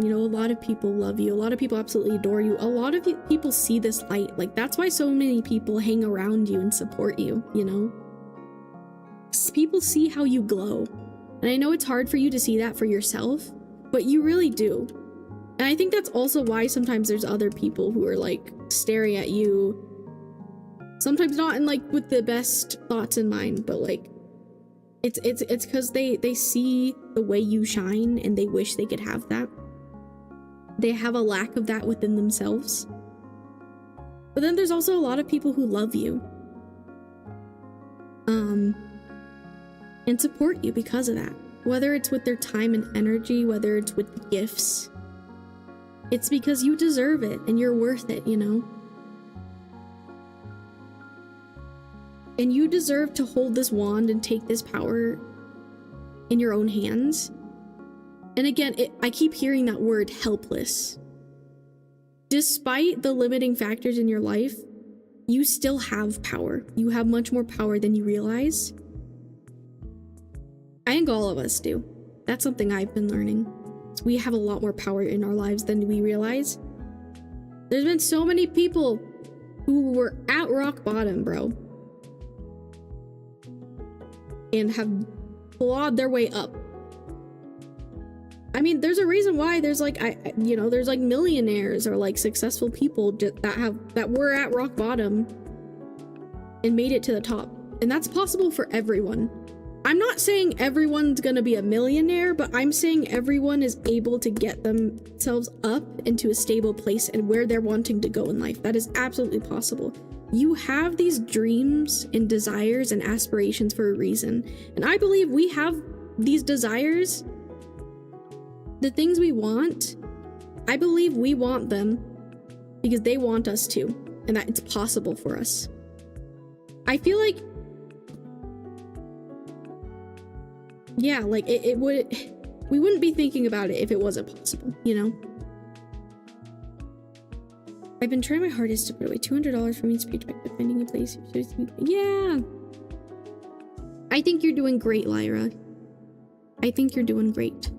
You know, a lot of people love you. A lot of people absolutely adore you. A lot of people see this light. Like that's why so many people hang around you and support you, you know? People see how you glow. And I know it's hard for you to see that for yourself, but you really do. And I think that's also why sometimes there's other people who are like staring at you. Sometimes not in like with the best thoughts in mind, but like it's because they see the way you shine and they wish they could have that. They have a lack of that within themselves. But then there's also a lot of people who love you. And support you because of that. Whether it's with their time and energy, whether it's with gifts. It's because you deserve it and you're worth it, you know? And you deserve to hold this wand and take this power in your own hands. And again, I keep hearing that word, helpless. Despite the limiting factors in your life, you still have power. You have much more power than you realize. I think all of us do. That's something I've been learning. So we have a lot more power in our lives than we realize. There's been so many people who were at rock bottom, bro, and have clawed their way up. I mean, there's a reason why there's like, there's like millionaires or like successful people that were at rock bottom and made it to the top. And that's possible for everyone. I'm not saying everyone's gonna be a millionaire, but I'm saying everyone is able to get themselves up into a stable place and where they're wanting to go in life. That is absolutely possible. You have these dreams and desires and aspirations for a reason. And I believe we have these desires, the things we want, I believe we want them because they want us to, and that it's possible for us. I feel like, yeah, like we wouldn't be thinking about it if it wasn't possible, you know? I've been trying my hardest to put away $200 from each paycheck, but finding a place. Yeah. I think you're doing great, Lyra. I think you're doing great.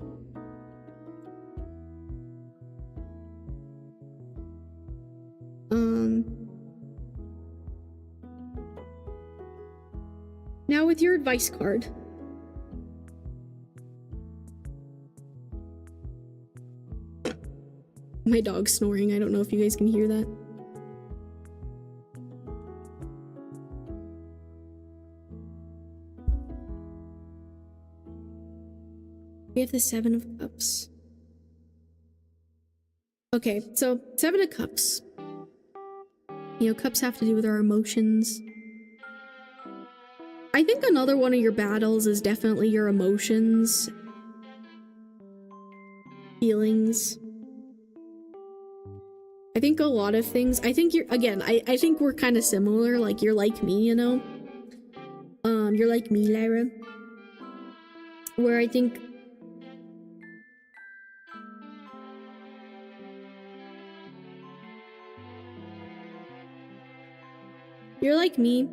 Now with your advice card. My dog's snoring. I don't know if you guys can hear that. We have the Seven of Cups. Okay, so Seven of Cups. You know, cups have to do with our emotions. I think another one of your battles is definitely your emotions. Feelings. I think a lot of things, I think you're, again, I think we're kind of similar, like you're like me, you know? You're like me, Lyra. Where I think you're like me.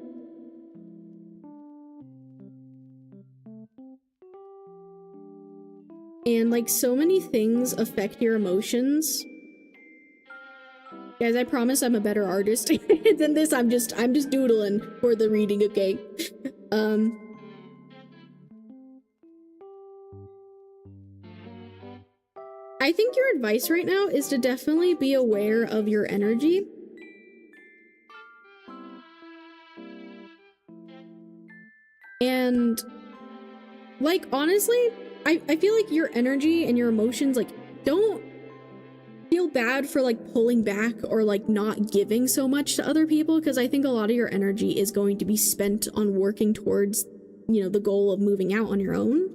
And like so many things affect your emotions. Guys, I promise I'm a better artist than this. I'm just doodling for the reading, okay? I think your advice right now is to definitely be aware of your energy. And like honestly, I feel like your energy and your emotions, like, don't feel bad for like pulling back or like not giving so much to other people, because I think a lot of your energy is going to be spent on working towards, you know, the goal of moving out on your own.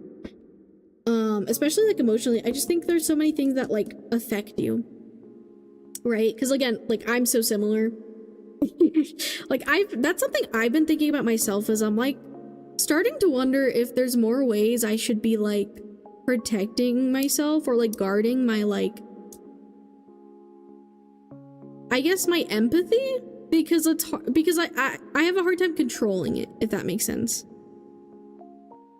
Especially like emotionally. I just think there's so many things that like affect you, right? Because again, like I'm so similar. Like that's something I've been thinking about myself, as I'm like starting to wonder if there's more ways I should be like protecting myself or like guarding my like, I guess, my empathy, because it's hard, because I have a hard time controlling it, if that makes sense.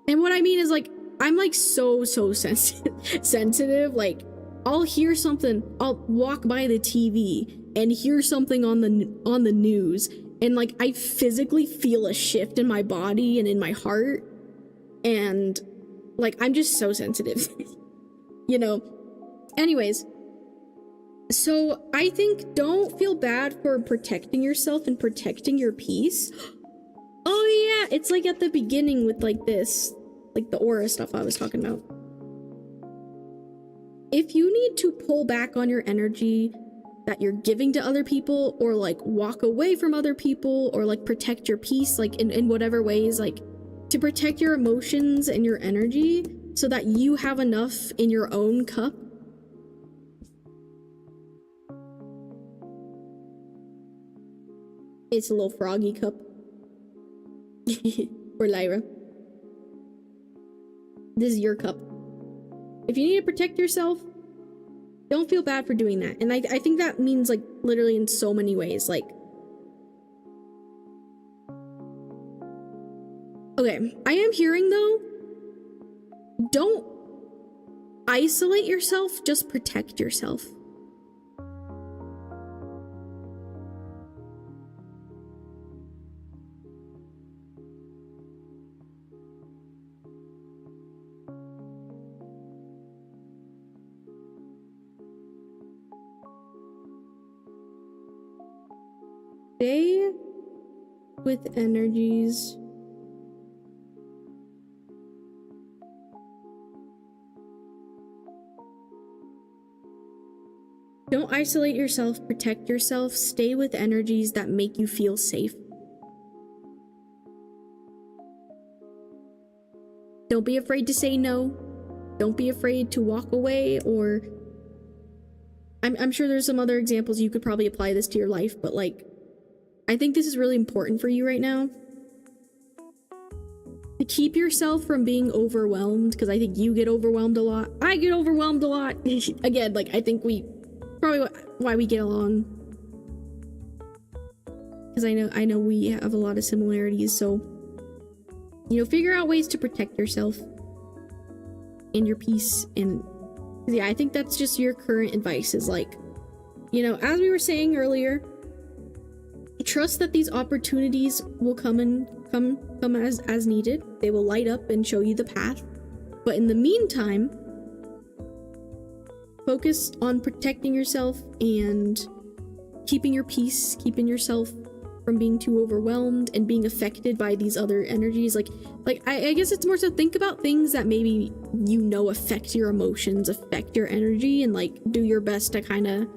And what I mean is like I'm like so sensitive. Like I'll hear something, I'll walk by the TV and hear something on the news, and like I physically feel a shift in my body and in my heart, and like I'm just so sensitive. You know. Anyways, so I think don't feel bad for protecting yourself and protecting your peace. Oh yeah, it's like at the beginning with like this, like the aura stuff I was talking about. If you need to pull back on your energy that you're giving to other people, or like walk away from other people, or like protect your peace, like in whatever ways, like to protect your emotions and your energy so that you have enough in your own cup. It's a little froggy cup. For Lyra. This is your cup. If you need to protect yourself, don't feel bad for doing that. And I think that means like literally in so many ways. Like, okay, I am hearing though, don't isolate yourself, just protect yourself. Stay with energies. Don't isolate yourself, protect yourself, stay with energies that make you feel safe. Don't be afraid to say no. Don't be afraid to walk away, or I'm sure there's some other examples you could probably apply this to your life, but like, I think this is really important for you right now. To keep yourself from being overwhelmed, because I think you get overwhelmed a lot. I get overwhelmed a lot. Again, like I think we probably why we get along, because I know we have a lot of similarities. So, you know, figure out ways to protect yourself and your peace. And yeah, I think that's just your current advice, is like, you know, as we were saying earlier, trust that these opportunities will come as needed. They will light up and show you the path. But in the meantime, focus on protecting yourself and keeping your peace, keeping yourself from being too overwhelmed and being affected by these other energies. Like I guess it's more so think about things that maybe affect your emotions, affect your energy, and like do your best to kind of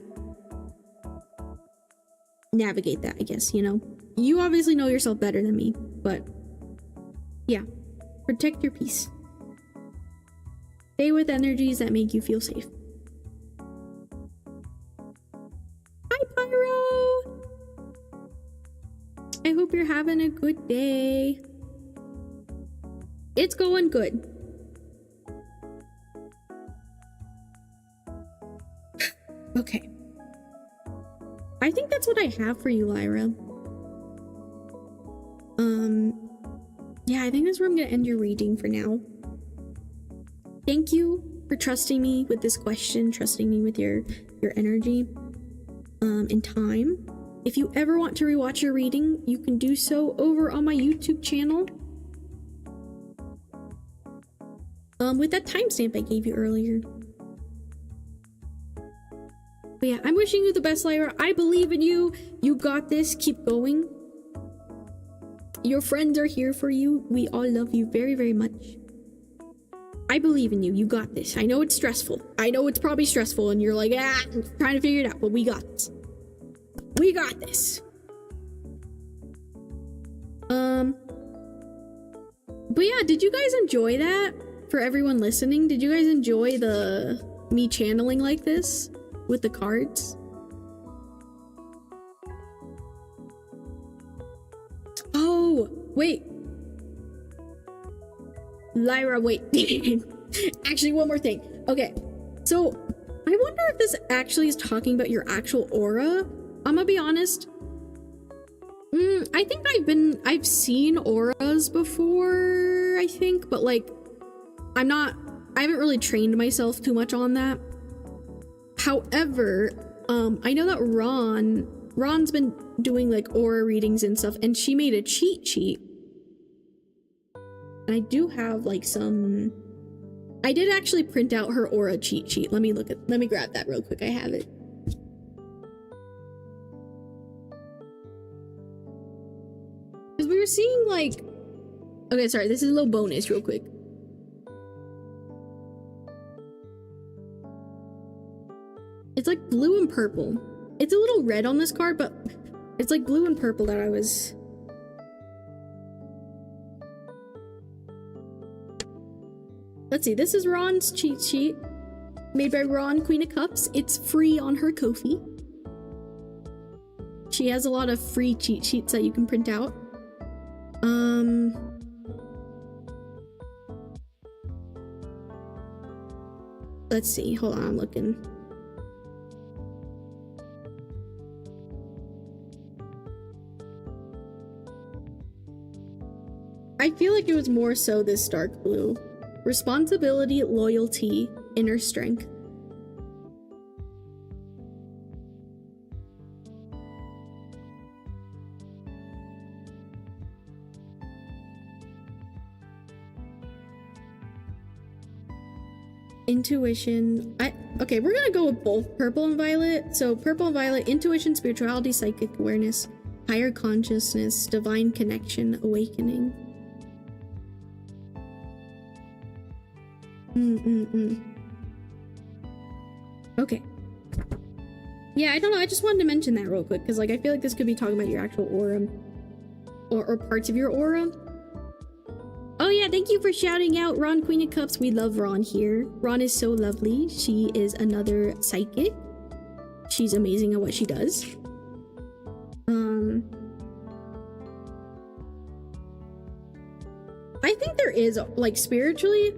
navigate that, I guess, you know? You obviously know yourself better than me, but yeah, protect your peace. Stay with energies that make you feel safe. Hi, Pyro! I hope you're having a good day. It's going good. Okay. I think that's what I have for you, Lyra. Yeah, I think that's where I'm gonna end your reading for now. Thank you for trusting me with this question, trusting me with your energy, and time. If you ever want to rewatch your reading, you can do so over on my YouTube channel. With that timestamp I gave you earlier. But yeah, I'm wishing you the best, Lyra. I believe in you. You got this. Keep going. Your friends are here for you. We all love you very, very much. I believe in you. You got this. I know it's stressful. I know it's probably stressful and you're like, I'm trying to figure it out, but we got this. We got this. But yeah, did you guys enjoy that? For everyone listening, did you guys enjoy me channeling like this with the cards? Oh, wait. Lyra, wait. Actually, one more thing. Okay, so I wonder if this actually is talking about your actual aura. I'm gonna be honest. I think I've seen auras before, I think, but like, I haven't really trained myself too much on that. However, I know that Ron's been doing like aura readings and stuff, and she made a cheat sheet. And I do have like I did actually print out her aura cheat sheet. Let me grab that real quick. I have it. Because we were seeing like, okay, sorry, this is a little bonus real quick. It's like blue and purple. It's a little red on this card, but it's like blue and purple that I was... Let's see, this is Ron's cheat sheet. Made by Ron, Queen of Cups. It's free on her KOFI. She has a lot of free cheat sheets that you can print out. Let's see, hold on, I'm looking. I feel like it was more so this dark blue. Responsibility, loyalty, inner strength. Intuition. Okay, we're gonna go with both purple and violet. So purple and violet, intuition, spirituality, psychic awareness, higher consciousness, divine connection, awakening. Okay. Yeah, I don't know. I just wanted to mention that real quick because, like, I feel like this could be talking about your actual aura or parts of your aura. Oh yeah, thank you for shouting out Ron, Queen of Cups. We love Ron here. Ron is so lovely. She is another psychic. She's amazing at what she does. I think there is, like, spiritually,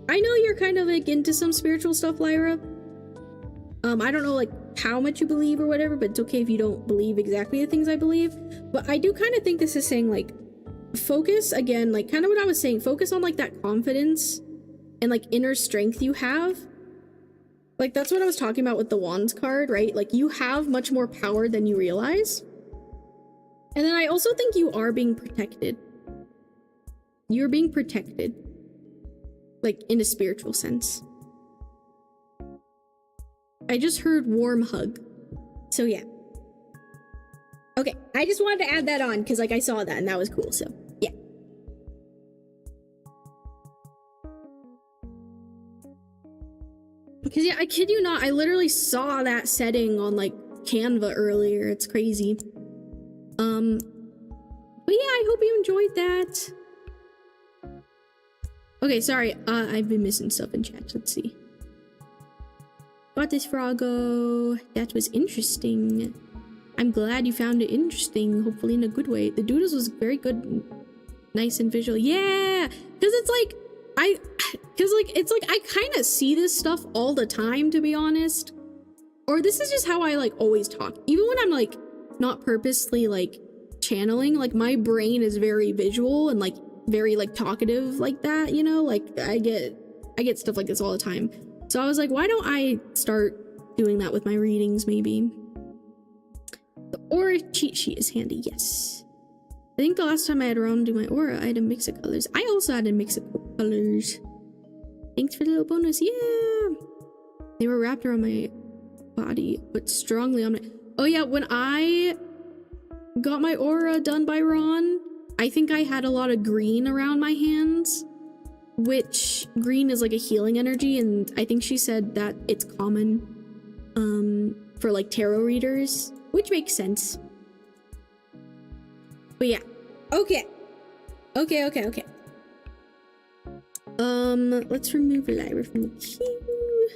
I know you're kind of like into some spiritual stuff, Lyra. I don't know like how much you believe or whatever, but it's okay if you don't believe exactly the things I believe. But I do kind of think this is saying like focus again, like kind of what I was saying, focus on like that confidence and like inner strength you have. Like that's what I was talking about with the Wands card, right? Like you have much more power than you realize. And then I also think you are being protected. You're being protected. Like in a spiritual sense. I just heard warm hug. So yeah. Okay, I just wanted to add that on because like I saw that and that was cool, so yeah. Because yeah, I kid you not, I literally saw that setting on like Canva earlier. It's crazy. But yeah, I hope you enjoyed that. Okay, sorry, I've been missing stuff in chat. Let's see. Got this, Froggo. That was interesting. I'm glad you found it interesting, hopefully in a good way. The doodles was very good, nice and visual. Yeah, because it's like, I kind of see this stuff all the time, to be honest. Or this is just how I like always talk. Even when I'm like not purposely like channeling, like my brain is very visual and like very like talkative like that, you know? Like I get stuff like this all the time. So I was like, why don't I start doing that with my readings maybe? The aura cheat sheet is handy, yes. I think the last time I had Ron do my aura, I had a mix of colors. I also had a mix of colors. Thanks for the little bonus, yeah! They were wrapped around my body, but strongly on my... Oh yeah, when I got my aura done by Ron, I think I had a lot of green around my hands, which green is like a healing energy, and I think she said that it's common for like tarot readers, which makes sense. But yeah, okay. Let's remove Lyra from the queue.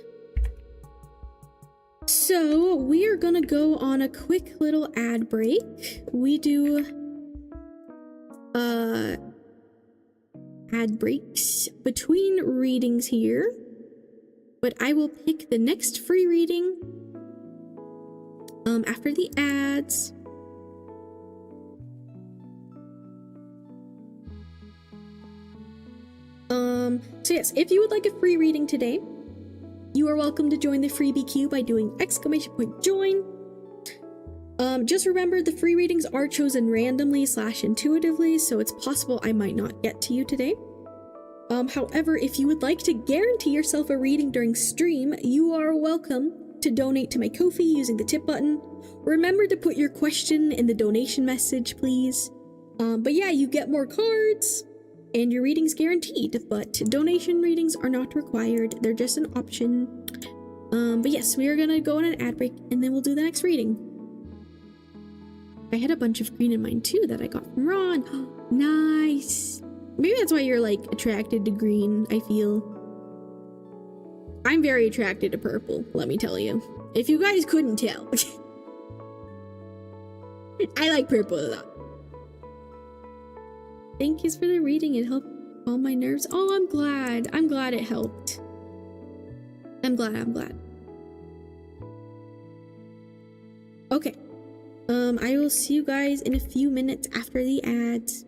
So we are gonna go on a quick little ad break. We do ad breaks between readings here, but I will pick the next free reading after the ads. So yes, if you would like a free reading today, you are welcome to join the freebie queue by doing !join. Just remember the free readings are chosen randomly / intuitively, so it's possible I might not get to you today. However, if you would like to guarantee yourself a reading during stream, you are welcome to donate to my KOFI using the tip button. Remember to put your question in the donation message, please. But yeah, you get more cards and your reading's guaranteed, but donation readings are not required. They're just an option. But yes, we are gonna go on an ad break and then we'll do the next reading. I had a bunch of green in mine too that I got from Ron. Nice. Maybe that's why you're like attracted to green, I feel. I'm very attracted to purple, let me tell you. If you guys couldn't tell. I like purple a lot. Thank you for the reading. It helped calm my nerves. Oh, I'm glad. I'm glad it helped. I'm glad. Okay. I will see you guys in a few minutes after the ads.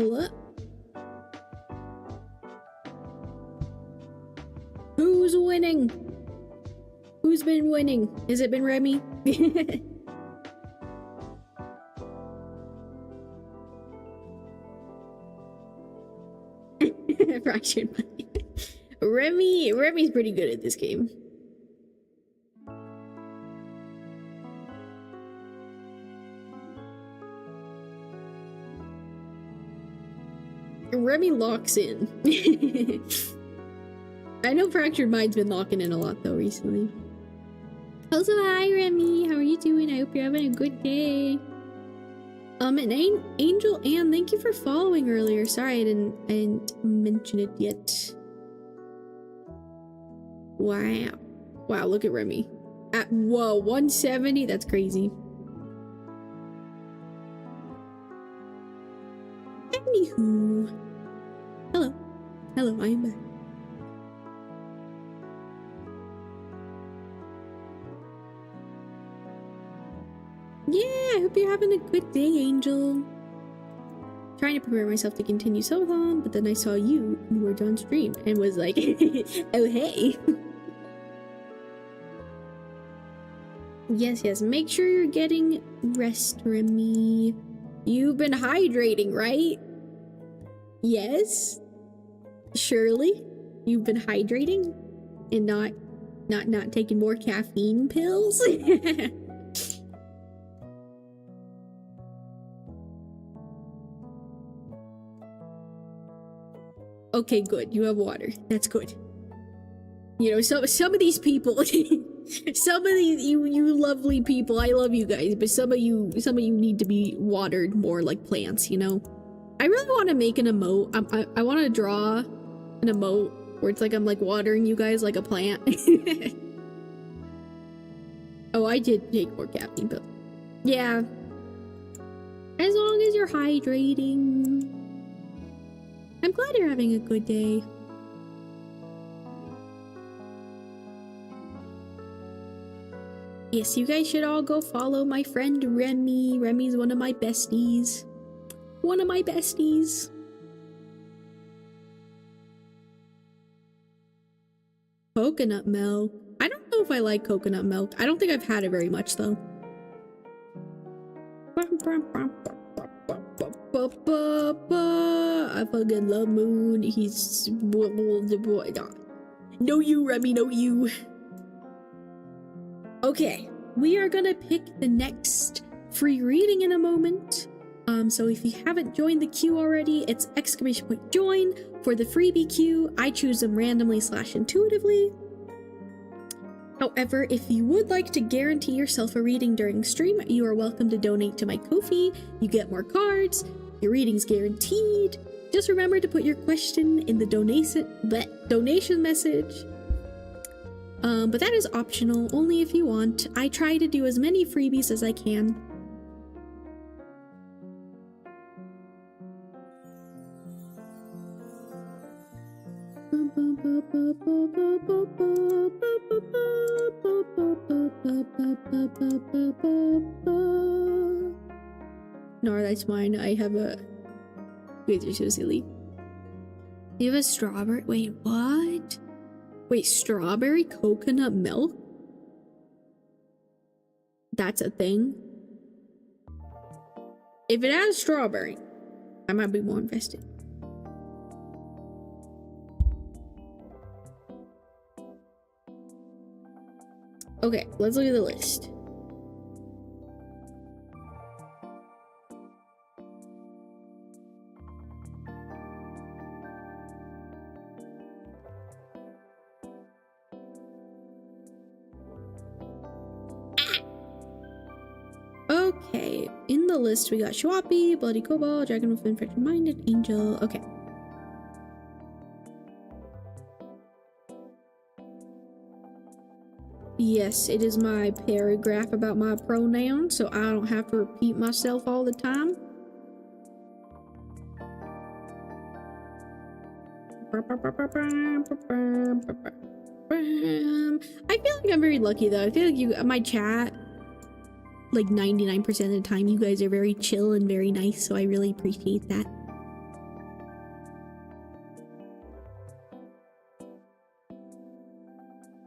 Hello? Who's winning? Who's been winning? Has it been Remy? Fractured money. Remy's pretty good at this game. Remy locks in. I know Fractured Mind's been locking in a lot though recently. Also, hi Remy, how are you doing? I hope you're having a good day. And Angel Ann, thank you for following earlier. Sorry I didn't mention it yet. Wow. Wow, look at Remy. Whoa, 170? That's crazy. Anywho. Hello. Hello, I am back. Yeah, I hope you're having a good day, Angel. Trying to prepare myself to continue subathon, but then I saw you were on stream and was like, oh hey. Yes, make sure you're getting rest, Remy. You've been hydrating, right? Yes? Surely? You've been hydrating? And not taking more caffeine pills? Okay, good. You have water. That's good. You know, some of these people, some of these you lovely people, I love you guys, but some of you need to be watered more like plants, you know? I really want to make an emote. I want to draw an emote where it's like I'm like watering you guys like a plant. Oh, I did take more caffeine pills. Yeah. As long as you're hydrating. I'm glad you're having a good day. Yes, you guys should all go follow my friend Remy. Remy's one of my besties. One of my besties. Coconut milk. I don't know if I like coconut milk. I don't think I've had it very much though. I fucking love Moon. He's no you, Remy, no you. Okay, we are gonna pick the next free reading in a moment. So if you haven't joined the queue already, it's !join for the freebie queue. I choose them randomly / intuitively. However, if you would like to guarantee yourself a reading during stream, you are welcome to donate to my Ko-fi. You get more cards. Your reading's guaranteed. Just remember to put your question in the donation message. But that is optional, only if you want. I try to do as many freebies as I can. No, that's mine. I have a... Wait, you're so silly. You have a strawberry... Wait, what? Wait, strawberry coconut milk? That's a thing? If it has strawberry, I might be more invested. Okay, let's look at the list. Okay, in the list we got Schwappy, Bloody Cobalt, Dragon with Infected Mind, and Angel. Okay. Yes, it is my paragraph about my pronouns, so I don't have to repeat myself all the time. I feel like I'm very lucky though. I feel like my chat, like 99% of the time, you guys are very chill and very nice, so I really appreciate that.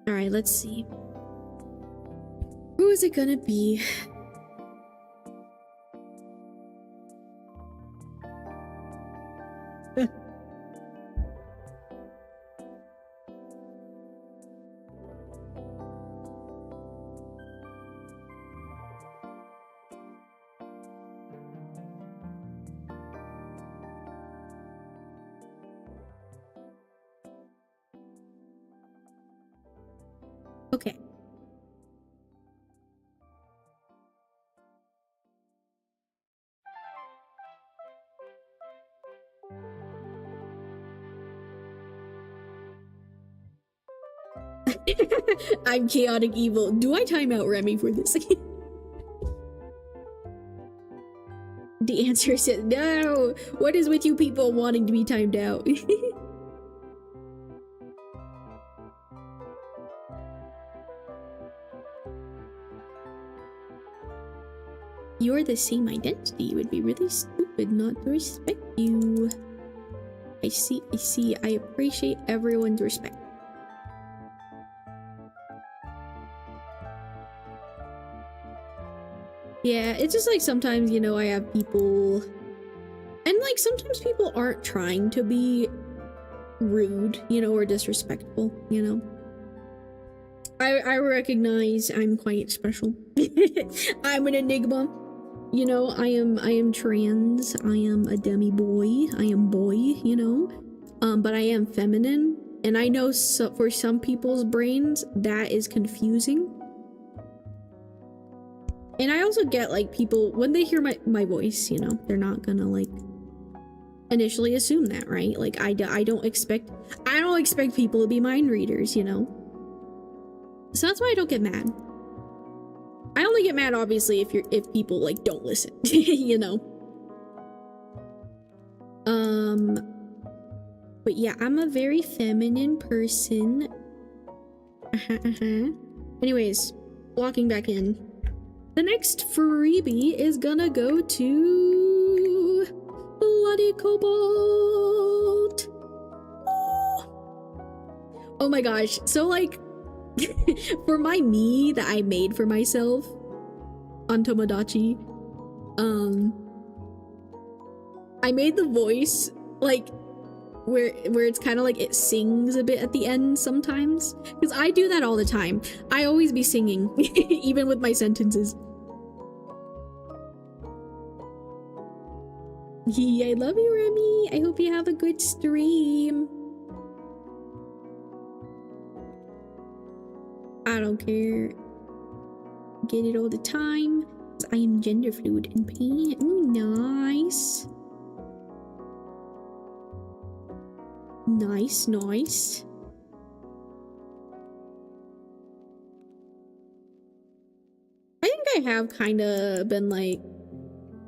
All right, let's see. Who is it gonna be? Okay. I'm chaotic evil. Do I time out Remy for this? The answer is no. What is with you people wanting to be timed out? You're the same identity. It would be really stupid not to respect you. I see. I appreciate everyone's respect. Yeah, it's just like sometimes, you know, I have people, and like sometimes people aren't trying to be rude, you know, or disrespectful, you know. I recognize I'm quite special. I'm an enigma. You know, I am trans, I am a demi boy, I am boy, you know, but I am feminine, and I know for some people's brains that is confusing. And I also get like people, when they hear my voice, you know, they're not gonna like initially assume that, right? Like I don't expect people to be mind readers, you know. So that's why I don't get mad. I only get mad obviously if people like don't listen, you know. But yeah, I'm a very feminine person. Anyways, walking back in. The next freebie is gonna go to Bloody Cobalt. Oh my gosh. So like for my me that I made for myself on Tomodachi, I made the voice like where it's kind of like it sings a bit at the end sometimes, because I do that all the time. I always be singing even with my sentences. Yeah, I love you, Remy. I hope you have a good stream. I don't care. Get it all the time. I am gender fluid and pain. Ooh, nice. Nice. I think I have kind of been like,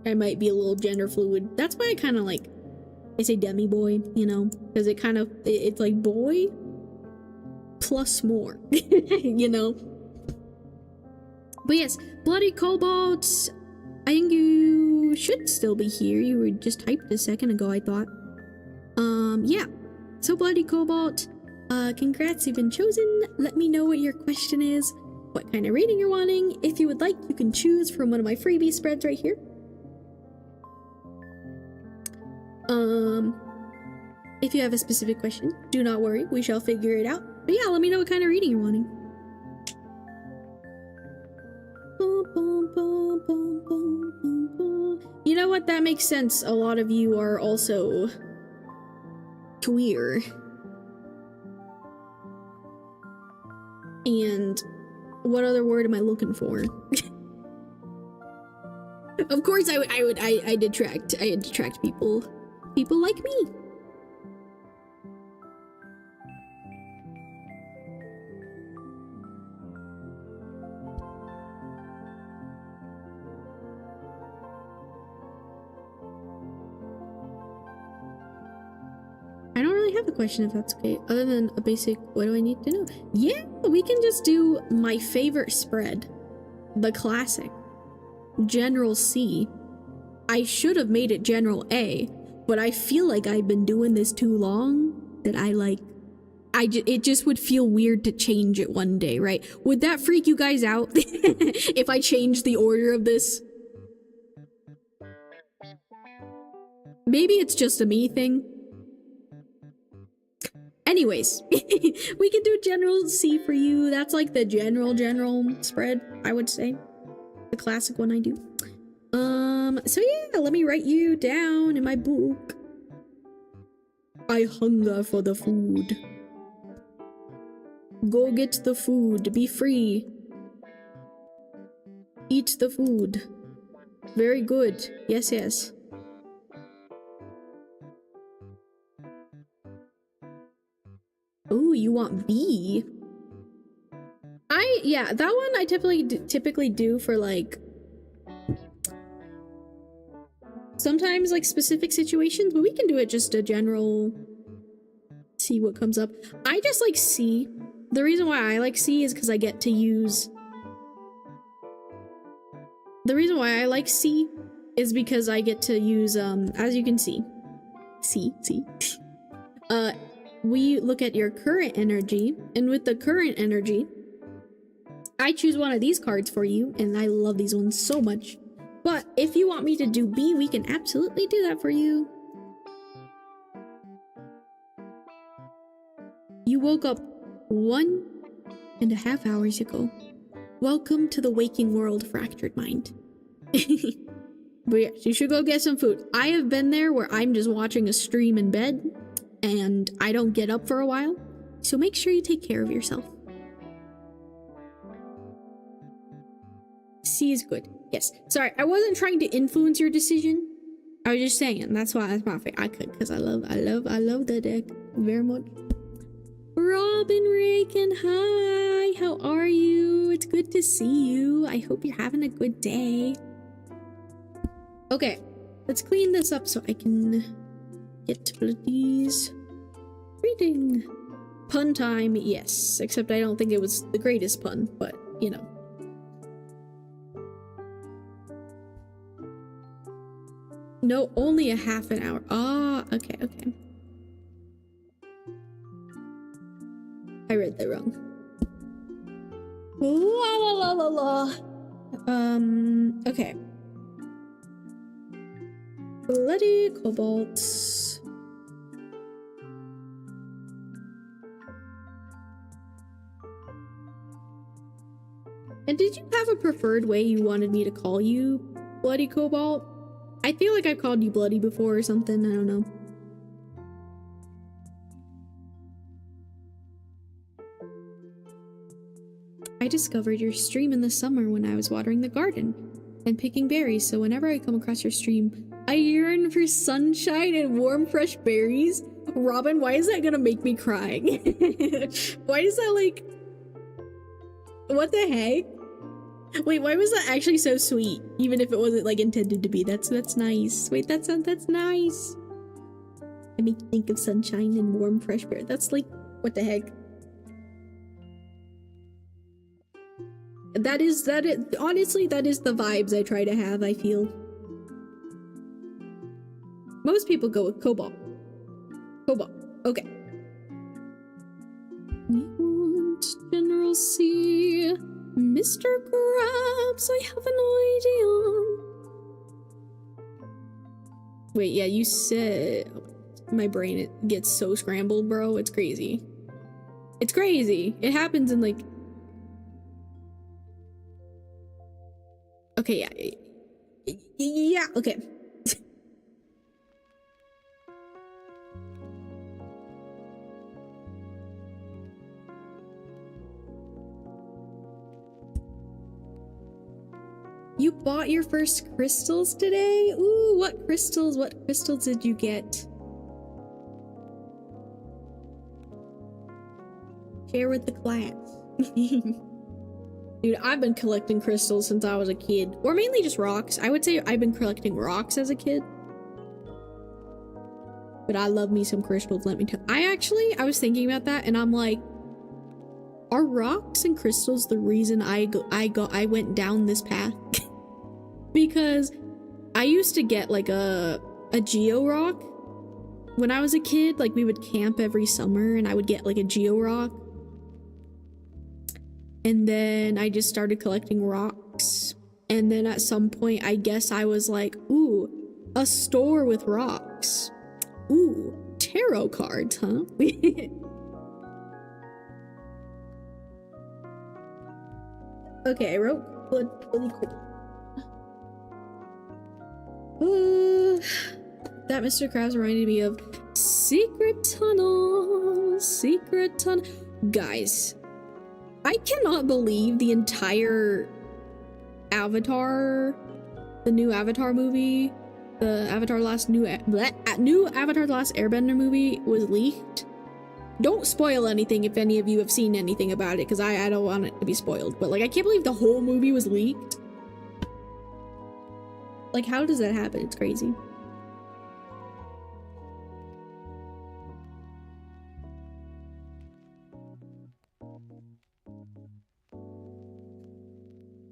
I might be a little gender fluid. That's why I kind of like, I say demi boy, you know, because it kind of, it's like boy plus more, you know. But yes, Bloody Cobalt, I think you should still be here. You were just typed a second ago, I thought. Yeah. So Bloody Cobalt, congrats, you've been chosen. Let me know what your question is, what kind of rating you're wanting. If you would like, you can choose from one of my freebie spreads right here. If you have a specific question, do not worry, we shall figure it out. But yeah, let me know what kind of reading you're wanting. You know what? That makes sense. A lot of you are also queer. And what other word am I looking for? Of course I'd attract people like me. I don't really have a question if that's okay, other than a basic, what do I need to know? Yeah, we can just do my favorite spread, the classic. General C. I should have made it General A, but I feel like I've been doing this too long that I it just would feel weird to change it one day, right? Would that freak you guys out if I changed the order of this? Maybe it's just a me thing. Anyways, we can do general C for you. That's like the general spread, I would say. The classic one I do. So yeah, let me write you down in my book. I hunger for the food. Go get the food. Be free. Eat the food. Very good. Yes, yes. Ooh, you want B? Yeah, that one I typically do for like sometimes like specific situations, but we can do it just a general, see what comes up. I just like C. The reason why I like C is because I get to use, the reason why I like C is because I get to use, as you can see, C, we look at your current energy, and with the current energy, I choose one of these cards for you, and I love these ones so much. But if you want me to do B, we can absolutely do that for you. You woke up 1.5 hours ago. Welcome to the waking world, fractured mind. But yeah, you should go get some food. I have been there where I'm just watching a stream in bed, and I don't get up for a while. So make sure you take care of yourself. C is good. Yes. Sorry, I wasn't trying to influence your decision. I was just saying. That's why that's my favorite. I could, because I love the deck very much. Robin Raken, hi. How are you? It's good to see you. I hope you're having a good day. Okay, let's clean this up so I can get to these. Reading. Pun time, yes. Except I don't think it was the greatest pun, but you know. No, only a half an hour. Ah, okay. I read that wrong. La. Okay. Bloody cobalt. And did you have a preferred way you wanted me to call you, Bloody Cobalt? I feel like I've called you Bloody before or something, I don't know. I discovered your stream in the summer when I was watering the garden and picking berries, so whenever I come across your stream, I yearn for sunshine and warm, fresh berries. Robin, why is that gonna make me cry? Why is that like... What the heck? Wait, why was that actually so sweet? Even if it wasn't like intended to be. That's nice. Wait, that's nice. I make you think of sunshine and warm, fresh berry. That's like, what the heck? Honestly, that is the vibes I try to have, I feel. Most people go with Cobalt. Cobalt, okay. You want General C, Mr. Krabs, I have an idea. Wait, yeah, you said... My brain, it gets so scrambled, bro. It's crazy. It's crazy. It happens in like... Okay, yeah. Yeah, okay. You bought your first crystals today? Ooh, what crystals did you get? Share with the class. Dude, I've been collecting crystals since I was a kid. Or mainly just rocks. I would say I've been collecting rocks as a kid. But I love me some crystals, let me tell you. I was thinking about that and I'm like, are rocks and crystals the reason I went down this path? Because I used to get like a geo rock when I was a kid, like we would camp every summer and I would get like a geo rock. And then I just started collecting rocks. And then at some point, I guess I was like, ooh, a store with rocks. Ooh, tarot cards, huh? Okay, I wrote really quick. That Mr. Krabs reminded me of Secret Tunnel. Secret Tunnel. Guys, I cannot believe the entire Avatar, the new Avatar movie, the Avatar Last new Avatar The Last Airbender movie was leaked. Don't spoil anything if any of you have seen anything about it, because I don't want it to be spoiled. But like, I can't believe the whole movie was leaked. Like, how does that happen? It's crazy.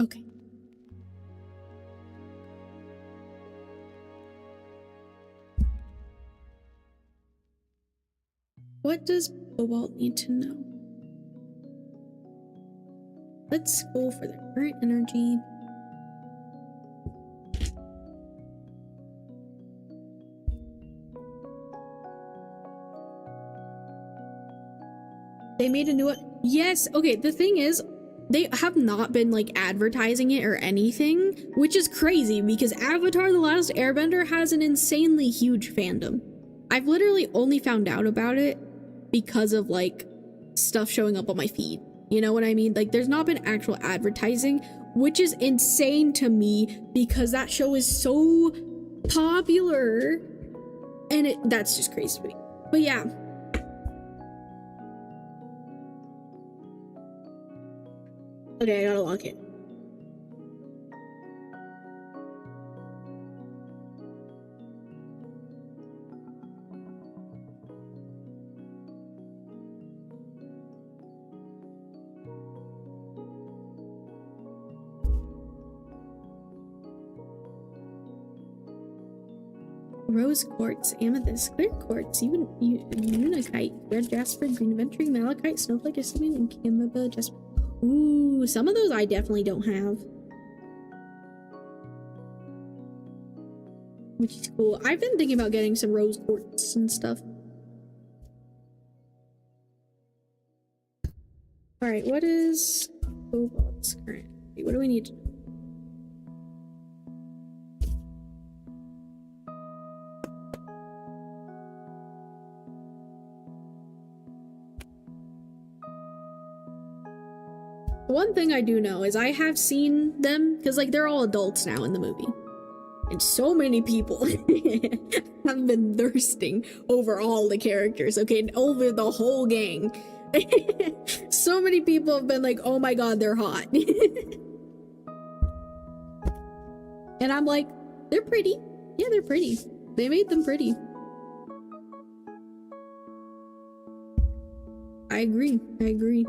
Okay. What does Cobalt need to know? Let's go for the current energy. They made a new one. Yes, okay, the thing is, they have not been like advertising it or anything, which is crazy because Avatar The Last Airbender has an insanely huge fandom. I've literally only found out about it because of like stuff showing up on my feed. You know what I mean? Like, there's not been actual advertising, which is insane to me because that show is so popular, and that's just crazy to me. But yeah. Okay, I gotta lock it. Rose quartz, amethyst, clear quartz, unakite, red jasper, green aventurine, malachite, snowflake, jasmine, and camomile jasper. Ooh, some of those I definitely don't have, which is cool. I've been thinking about getting some rose quartz and stuff. All right, what is Cobalt's current? What do we need to know? One thing I do know is I have seen them, because like they're all adults now in the movie, and so many people have been thirsting over all the characters, okay, and over the whole gang. So many people have been like, oh my god, they're hot. And I'm like, they're pretty. Yeah, they're pretty. They made them pretty. I agree. I agree.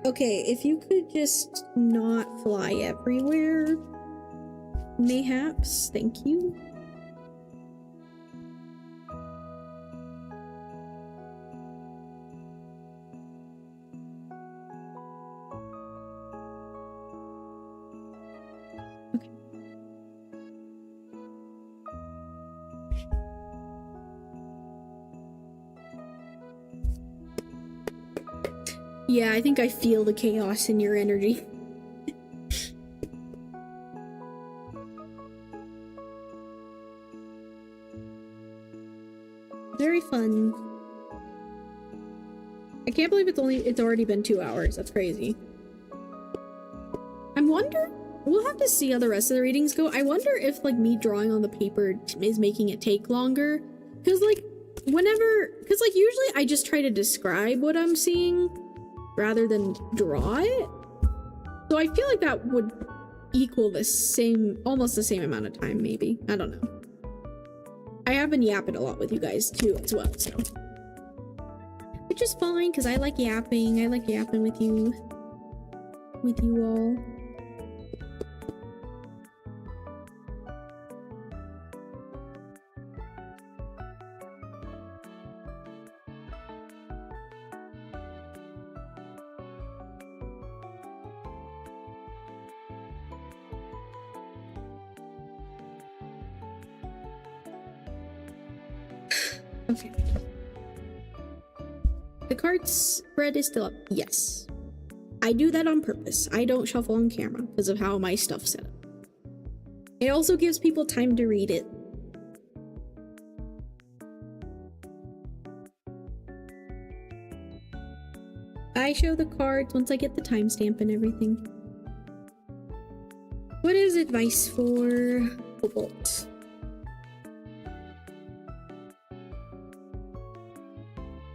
Okay, if you could just not fly everywhere, mayhaps, thank you. Okay. Yeah, I think I feel the chaos in your energy. Very fun. I can't believe it's already been 2 hours. That's crazy. I wonder, we'll have to see how the rest of the readings go. I wonder if like me drawing on the paper is making it take longer, because like because like usually I just try to describe what I'm seeing rather than draw it. So I feel like that would equal the same, almost the same amount of time, maybe. I don't know. I have been yapping a lot with you guys too as well, so. which is fine because I like yapping. I like yapping with you all. Okay. The card spread is still up. Yes. I do that on purpose. I don't shuffle on camera because of how my stuff's set up. It also gives people time to read it. I show the cards once I get the timestamp and everything. What is advice for Cobalt?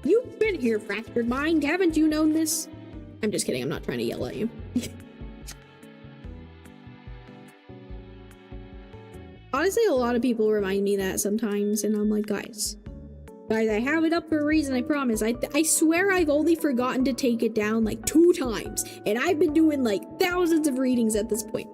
You've been here, Fractured Mind. Haven't you known this? I'm just kidding. I'm not trying to yell at you. Honestly, a lot of people remind me that sometimes, and I'm like, guys, I have it up for a reason, I promise. I swear I've only forgotten to take it down like 2 times, and I've been doing like thousands of readings at this point.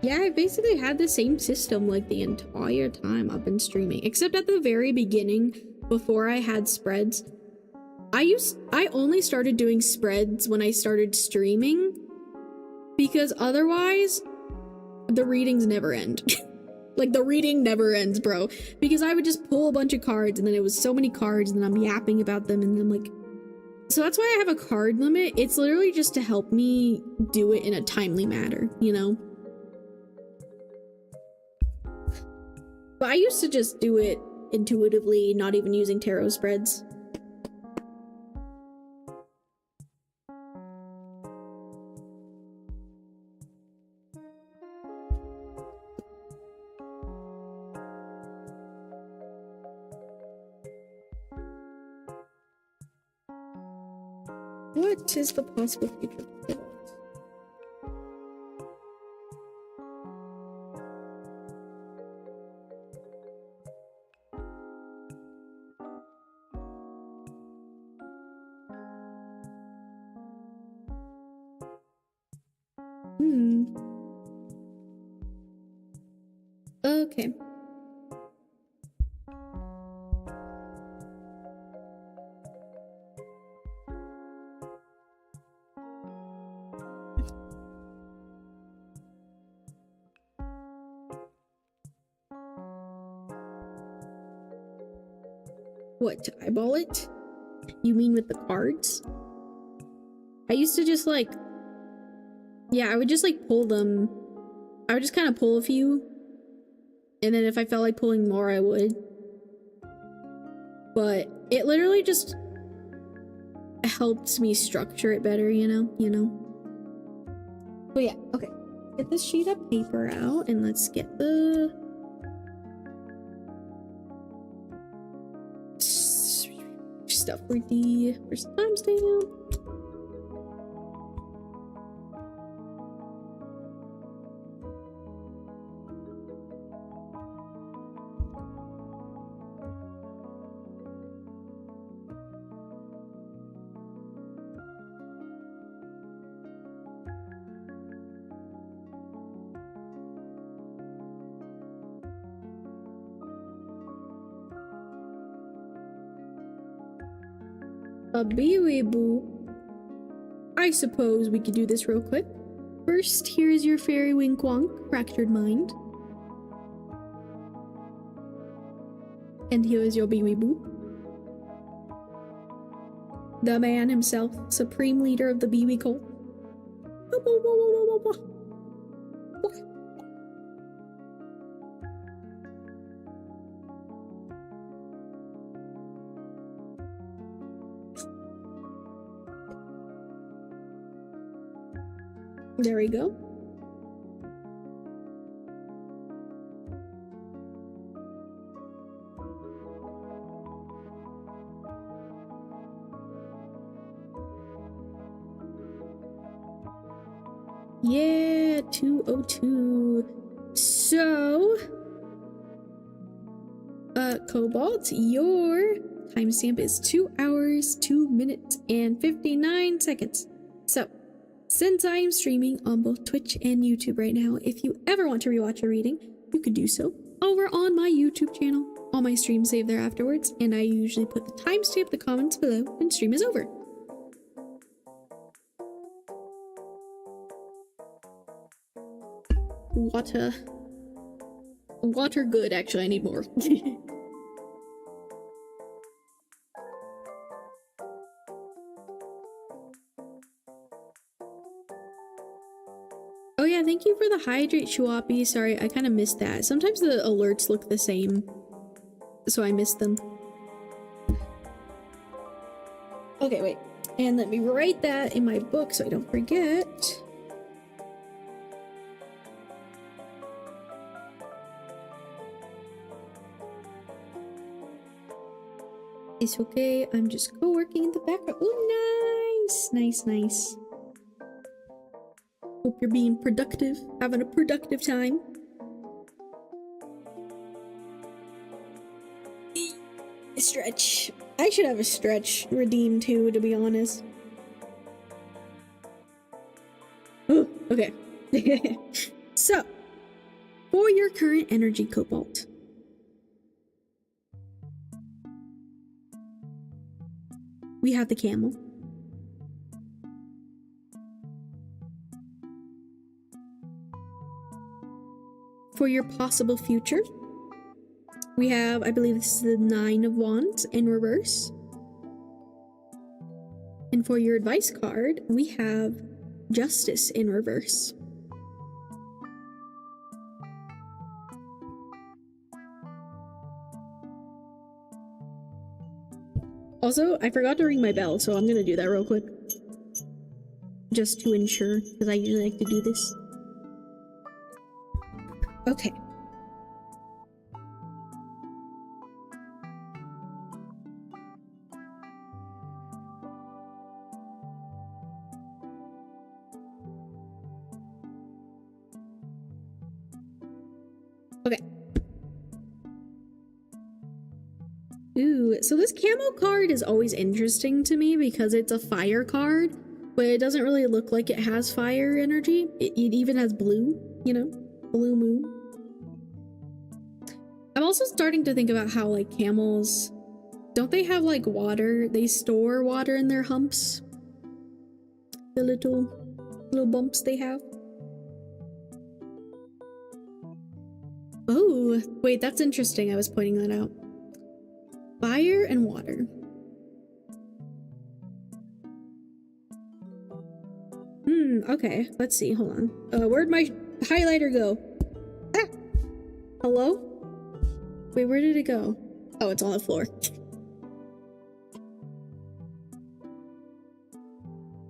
Yeah, I basically had the same system like the entire time I've been streaming, except at the very beginning, before I had spreads. I only started doing spreads when I started streaming, because otherwise, the readings never end. Like, the reading never ends, bro. Because I would just pull a bunch of cards, and then it was so many cards, and then I'm yapping about them, and then I'm like... So that's why I have a card limit. It's literally just to help me do it in a timely manner, you know? But I used to just do it intuitively, not even using tarot spreads. What is the possible future? Okay. What, to eyeball it? You mean with the cards? I used to just like... Yeah, I would just like pull them. I would just kind of pull a few. And then if I felt like pulling more, I would. But it literally just helps me structure it better, you know? But yeah, okay. Get this sheet of paper out and let's get the... stuff for the first timestamp. A bee-wee-boo. I suppose we could do this real quick. First, here's your fairy wink wonk, Fractured Mind. And here is your bee-wee-boo. The man himself, supreme leader of the bee-wee cult. There we go. Yeah, 202. So, Cobalt, your timestamp is 2 hours, 2 minutes, and 59 seconds. So, since I am streaming on both Twitch and YouTube right now, if you ever want to rewatch a reading, you could do so over on my YouTube channel. All my streams save there afterwards, and I usually put the timestamp in the comments below when stream is over. Water good, actually, I need more. Oh yeah, thank you for the hydrate, Shuapi. Sorry, I kind of missed that. Sometimes the alerts look the same, so I missed them. Okay, wait. And let me write that in my book so I don't forget. It's okay, I'm just co-working in the background. Oh, nice! Nice, nice. Hope you're being productive, having a productive time. Stretch. I should have a stretch redeemed too, to be honest. Ooh, okay. So, for your current energy, Cobalt. We have the camel. For your possible future, we have, I believe this is the 9 of Wands in reverse. And for your advice card, we have Justice in reverse. Also, I forgot to ring my bell, so I'm gonna do that real quick. Just to ensure, because I usually like to do this. Okay. Okay. Ooh, so this camo card is always interesting to me because it's a fire card, but it doesn't really look like it has fire energy. It even has blue, you know, blue moon. I'm also starting to think about how, like, camels, don't they have, like, water? They store water in their humps? The little bumps they have? Oh, wait, that's interesting. I was pointing that out. Fire and water. Okay. Let's see. Hold on. Where'd my highlighter go? Ah! Hello? Wait, where did it go? Oh, it's on the floor.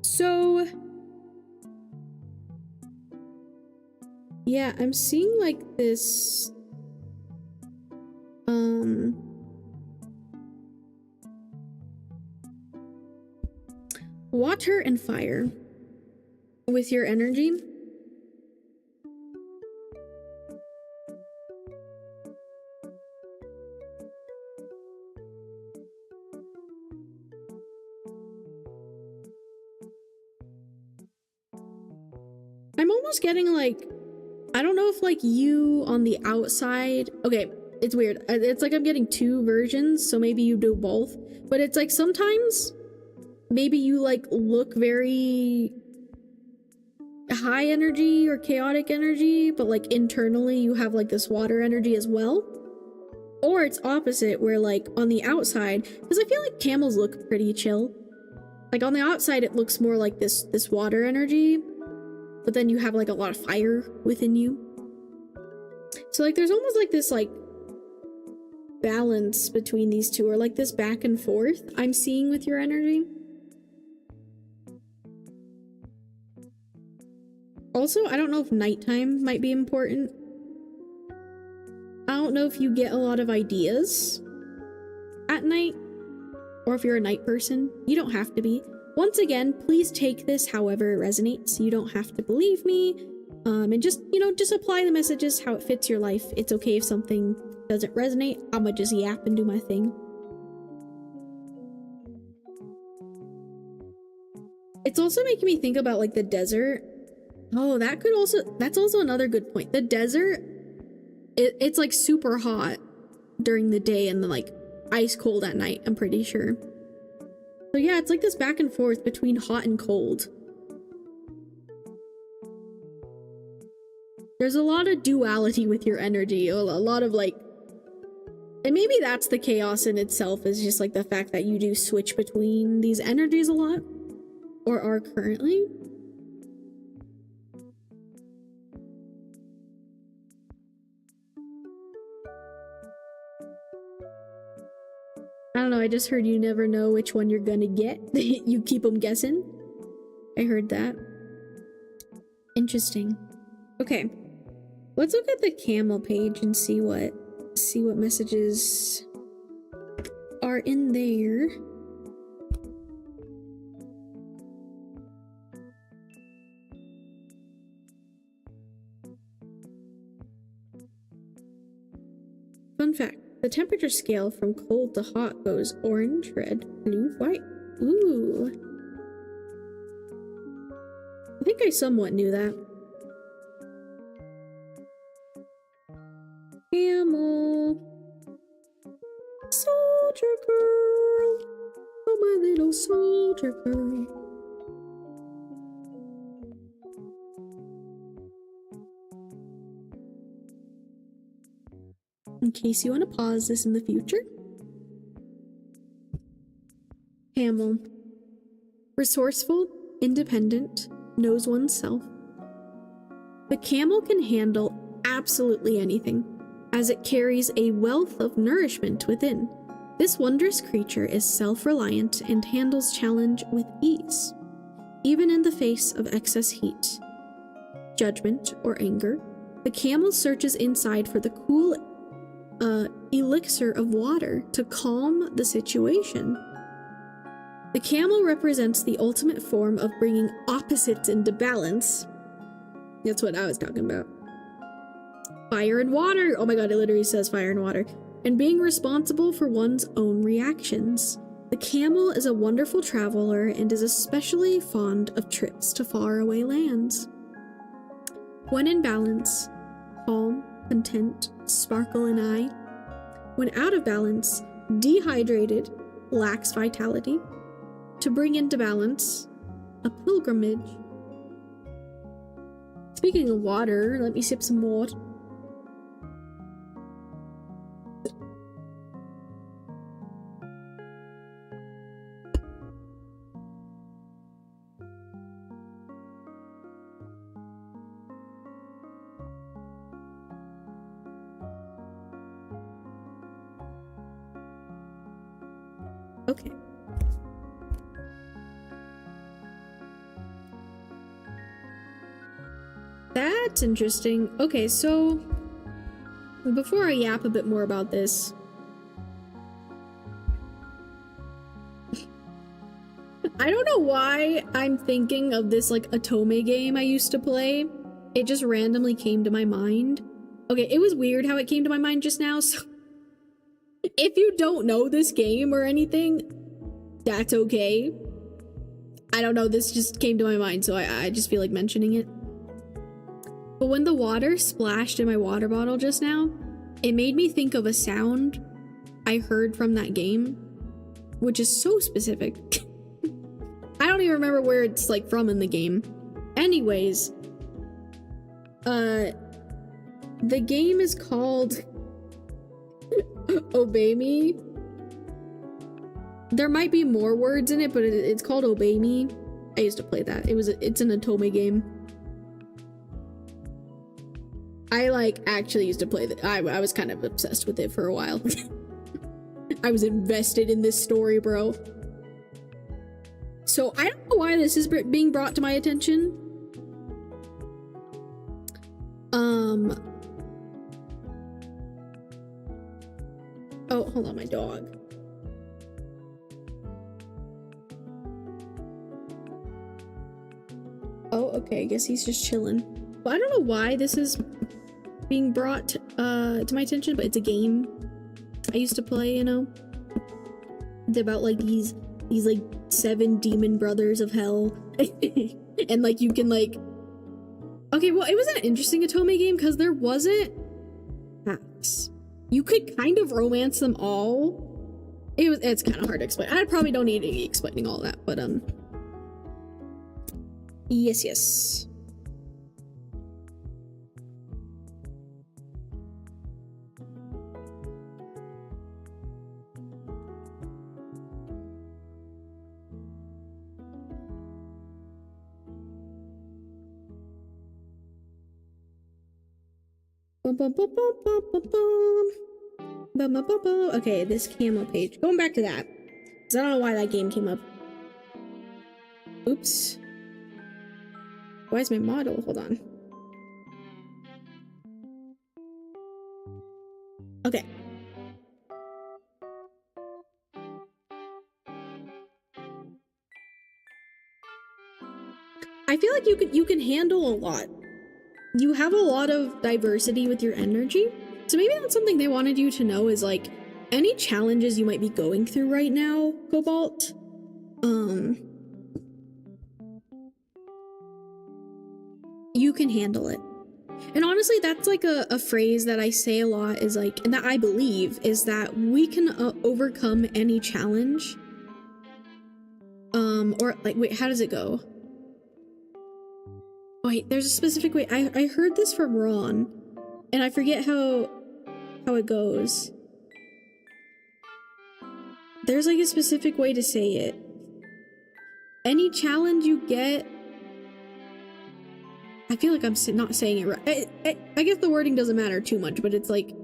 So... yeah, I'm seeing, like, this... water and fire with your energy. I'm almost getting, like, I don't know if, like, you on the outside, okay, it's weird. It's like I'm getting two versions, so maybe you do both, but it's like sometimes maybe you, like, look very high energy or chaotic energy, but, like, internally you have, like, this water energy as well. Or it's opposite, where, like, on the outside, because I feel like camels look pretty chill. Like, on the outside it looks more like this water energy, but then you have, like, a lot of fire within you. So, like, there's almost, like, this, like, balance between these two, or, like, this back and forth I'm seeing with your energy. Also, I don't know if nighttime might be important. I don't know if you get a lot of ideas at night, or if you're a night person. You don't have to be, Once again, please take this however it resonates. You don't have to believe me. And just, you know, just apply the messages how it fits your life. It's okay if something doesn't resonate. I'ma just yap and do my thing. It's also making me think about like the desert. Oh, that's also another good point. The desert, it's like super hot during the day and then like ice cold at night, I'm pretty sure. So yeah, it's like this back and forth between hot and cold. There's a lot of duality with your energy, a lot of like, and maybe that's the chaos in itself, is just like the fact that you do switch between these energies a lot, or are currently. I don't know, I just heard you never know which one you're gonna get. You keep them guessing. I heard that. Interesting. Okay. Let's look at the camel page and see what messages are in there. Fun fact, the temperature scale from cold to hot goes orange, red, blue, white. Ooh. I think I somewhat knew that. Camel. Soldier girl. Oh, my little soldier girl. In case you want to pause this in the future. Camel. Resourceful, independent, knows oneself. The camel can handle absolutely anything, as it carries a wealth of nourishment within. This wondrous creature is self-reliant and handles challenge with ease, even in the face of excess heat, judgment, or anger. The camel searches inside for the cool elixir of water to calm the situation. The camel represents the ultimate form of bringing opposites into balance. That's what I was talking about. Fire and water. Oh my god, it literally says fire and water. And being responsible for one's own reactions. The camel is a wonderful traveler and is especially fond of trips to faraway lands. When in balance, calm, content, sparkle in eye. When out of balance, dehydrated, lacks vitality. To bring into balance, a pilgrimage. Speaking of water, let me sip some water. Okay. That's interesting. Okay, so before I yap a bit more about this, I don't know why I'm thinking of this like Otome game I used to play. It just randomly came to my mind. Okay, it was weird how it came to my mind just now, so if you don't know this game or anything, that's okay. I don't know, this just came to my mind, so I just feel like mentioning it. But when the water splashed in my water bottle just now, it made me think of a sound I heard from that game, which is so specific. I don't even remember where it's like from in the game. Anyways, the game is called Obey Me. There might be more words in it, but it's called Obey Me. I used to play that. It's an Otome game. I like actually used to play that. I was kind of obsessed with it for a while. I was invested in this story, bro. So I don't know why this is being brought to my attention. Oh, hold on, my dog. okay, I guess he's just chilling. Well, I don't know why this is being brought to my attention, but it's a game I used to play, you know? It's about like these like 7 demon brothers of hell. And like you can like, okay, well, it was an interesting Otome game because there wasn't hacks. You could kind of romance them all. It's kind of hard to explain. I probably don't need any explaining all that, but yes. Okay, this camo page. Going back to that, because I don't know why that game came up. Oops. Why is my model? Hold on. Okay. I feel like you can handle a lot. You have a lot of diversity with your energy. So maybe that's something they wanted you to know is like any challenges you might be going through right now, Cobalt. You can handle it. And honestly, that's like a phrase that I say a lot is like, and that I believe is that we can overcome any challenge. Or like, wait, how does it go? Wait, there's a specific way. I heard this from Ron, and I forget how it goes. There's like a specific way to say it. Any challenge you get, I feel like I'm not saying it right. I guess the wording doesn't matter too much, but it's like,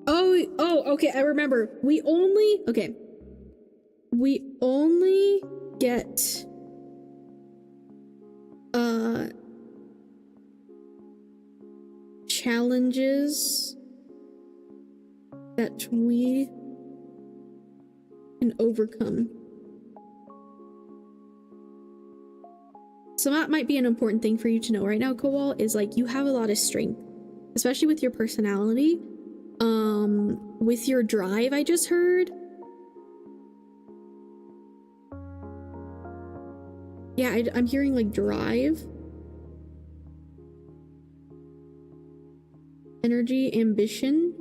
oh, okay, I remember. We only get challenges that we can overcome. So that might be an important thing for you to know right now, Kowal, is like you have a lot of strength, especially with your personality, with your drive. I just heard. Yeah, I'm hearing like drive, energy, ambition.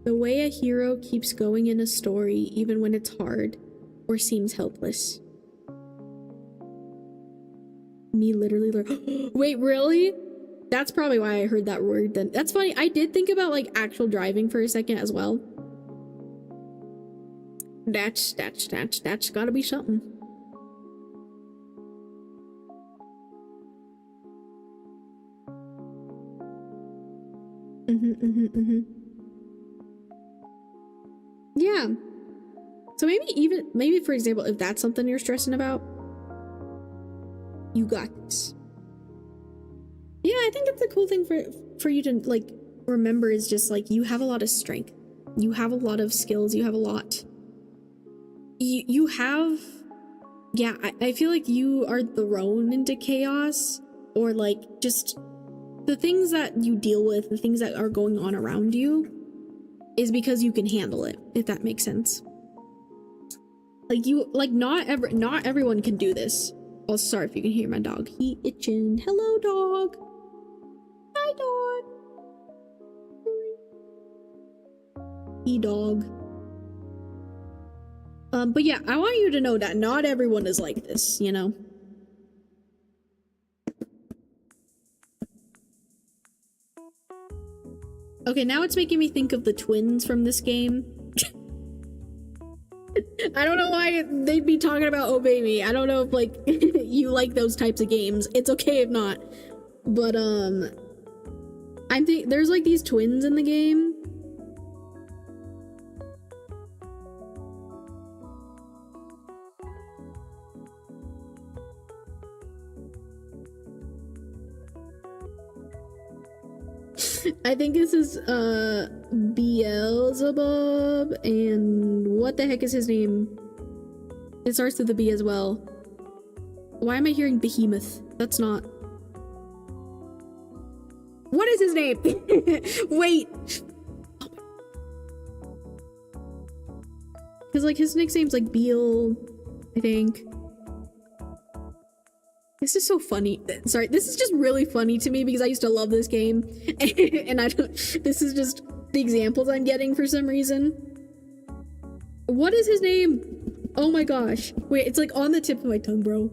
The way a hero keeps going in a story even when it's hard or seems helpless. Me literally wait, really? That's probably why I heard that word then. That's funny. I did think about like actual driving for a second as well. That's gotta be something. Yeah. So maybe for example, if that's something you're stressing about, you got this. Yeah, I think it's a cool thing for you to like remember is just like you have a lot of strength. You have a lot of skills. You have a lot. You have, yeah, I feel like you are thrown into chaos or like just the things that you deal with, the things that are going on around you is because you can handle it, if that makes sense. Like not everyone can do this. Oh, sorry if you can hear my dog. He itching. Hello, dog. Hi, dog. He dog. But yeah, I want you to know that not everyone is like this, you know? Okay, now it's making me think of the twins from this game. I don't know why they'd be talking about Oh Baby. I don't know if, like, you like those types of games. It's okay if not. But, I think there's, like, these twins in the game. I think this is Beelzebub, and what the heck is his name? It starts with a B as well. Why am I hearing Behemoth? That's not. What is his name? Wait. Because like his nickname's like Beel, I think. This is so funny. Sorry, this is just really funny to me because I used to love this game. And I don't, this is just the examples I'm getting for some reason. What is his name? Oh my gosh. Wait, it's like on the tip of my tongue, bro.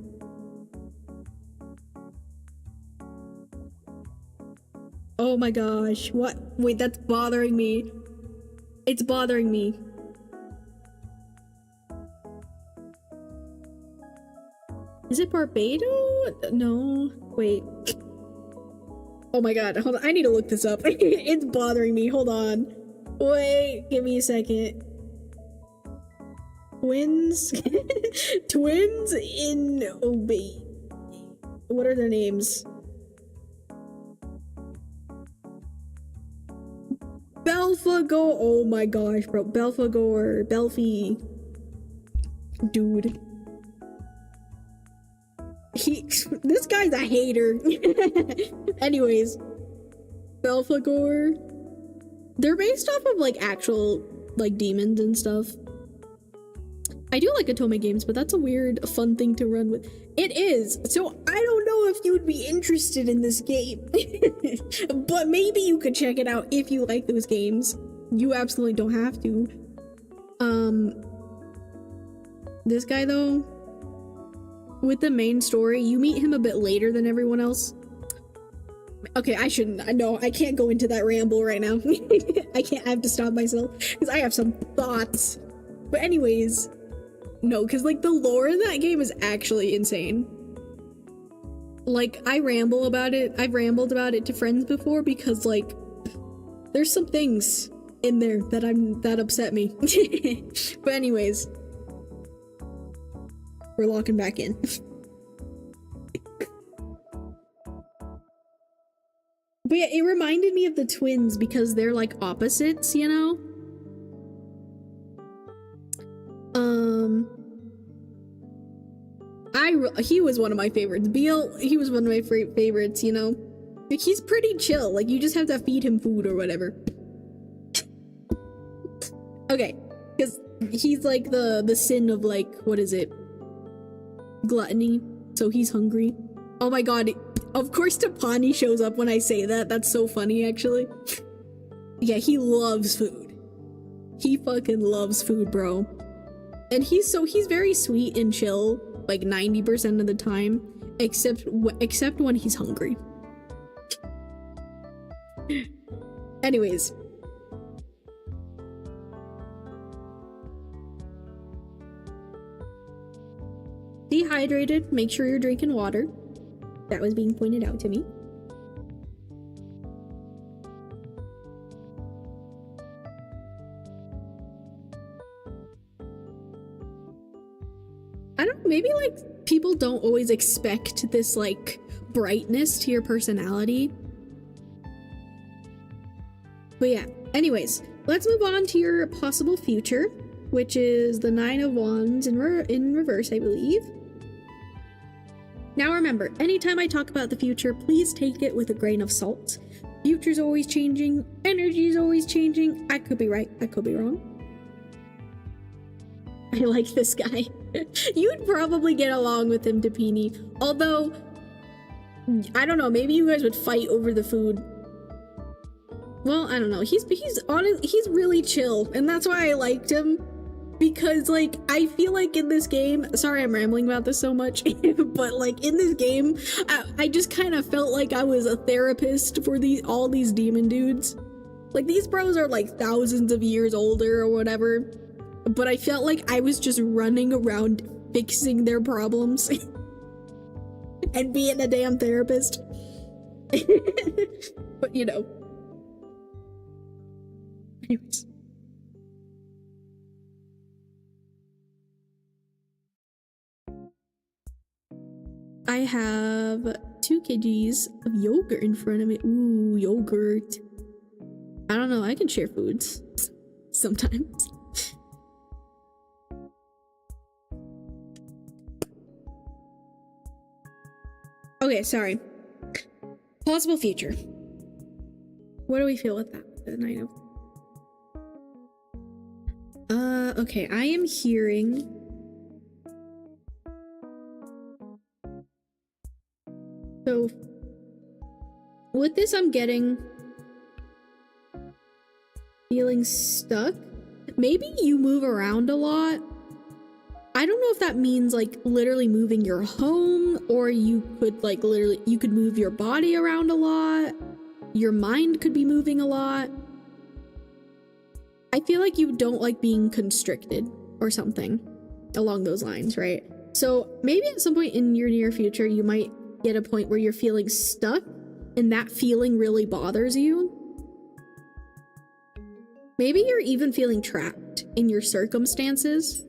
Oh my gosh. What? Wait, that's bothering me. It's bothering me. Is it Barbados? No. Wait. Oh my god. Hold on. I need to look this up. It's bothering me. Hold on. Wait. Give me a second. Twins? Twins in Obey. What are their names? Belphegor. Oh my gosh, bro. Belphegor. Belphy. Dude. This guy's a hater. Anyways, Belphegor. They're based off of like actual like demons and stuff. I do like Otome games, but that's a weird, fun thing to run with. It is. So I don't know if you'd be interested in this game, but maybe you could check it out if you like those games. You absolutely don't have to. This guy though. With the main story, you meet him a bit later than everyone else. Okay, I shouldn't. No, I can't go into that ramble right now. I have to stop myself because I have some thoughts. But anyways, no, because like the lore in that game is actually insane. Like I ramble about it. I've rambled about it to friends before because like there's some things in there that upset me. But anyways. We're locking back in. But yeah, it reminded me of the twins because they're like opposites, you know? He was one of my favorites. Beal, he was one of my favorites, you know? Like, he's pretty chill. Like, you just have to feed him food or whatever. Okay, because he's like the sin of like, what is it? Gluttony, so he's hungry. Oh my god, of course Tapani shows up when I say that. That's so funny, actually. Yeah, he loves food. He fucking loves food, bro. And he's very sweet and chill, like 90% of the time, except when he's hungry. Anyways. Dehydrated, make sure you're drinking water. That was being pointed out to me. I don't know, maybe like people don't always expect this like brightness to your personality. But yeah, anyways, let's move on to your possible future, which is the 9 of Wands in reverse, I believe. Now remember, anytime I talk about the future, please take it with a grain of salt. Future's always changing, energy's always changing. I could be right, I could be wrong. I like this guy. You'd probably get along with him, Tapini. Although, I don't know, maybe you guys would fight over the food. Well, I don't know. He's really chill, and that's why I liked him. Because, like, I feel like in this game, sorry I'm rambling about this so much, but, like, in this game, I just kind of felt like I was a therapist for all these demon dudes. Like, these bros are like thousands of years older or whatever, but I felt like I was just running around fixing their problems and being a damn therapist. But, you know. Anyways. I have 2 kgs of yogurt in front of me. Ooh, yogurt. I don't know, I can share foods sometimes. Okay, sorry. Possible future. What do we feel with that? The 9 of... okay, I am hearing... So, with this I'm getting... feeling stuck. Maybe you move around a lot. I don't know if that means like literally moving your home, or you could like literally, you could move your body around a lot. Your mind could be moving a lot. I feel like you don't like being constricted or something along those lines, right? So maybe at some point in your near future, you might get a point where you're feeling stuck and that feeling really bothers you. Maybe you're even feeling trapped in your circumstances,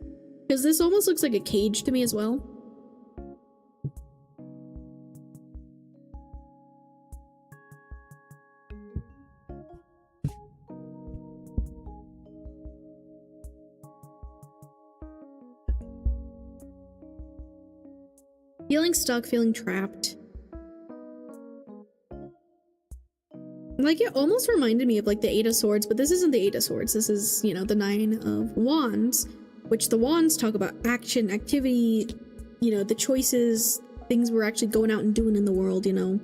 because this almost looks like a cage to me as well. Feeling stuck, feeling trapped. Like, it almost reminded me of like the 8 of Swords, but this isn't the 8 of Swords. This is, you know, the 9 of Wands, which the Wands talk about action, activity, you know, the choices, things we're actually going out and doing in the world, you know.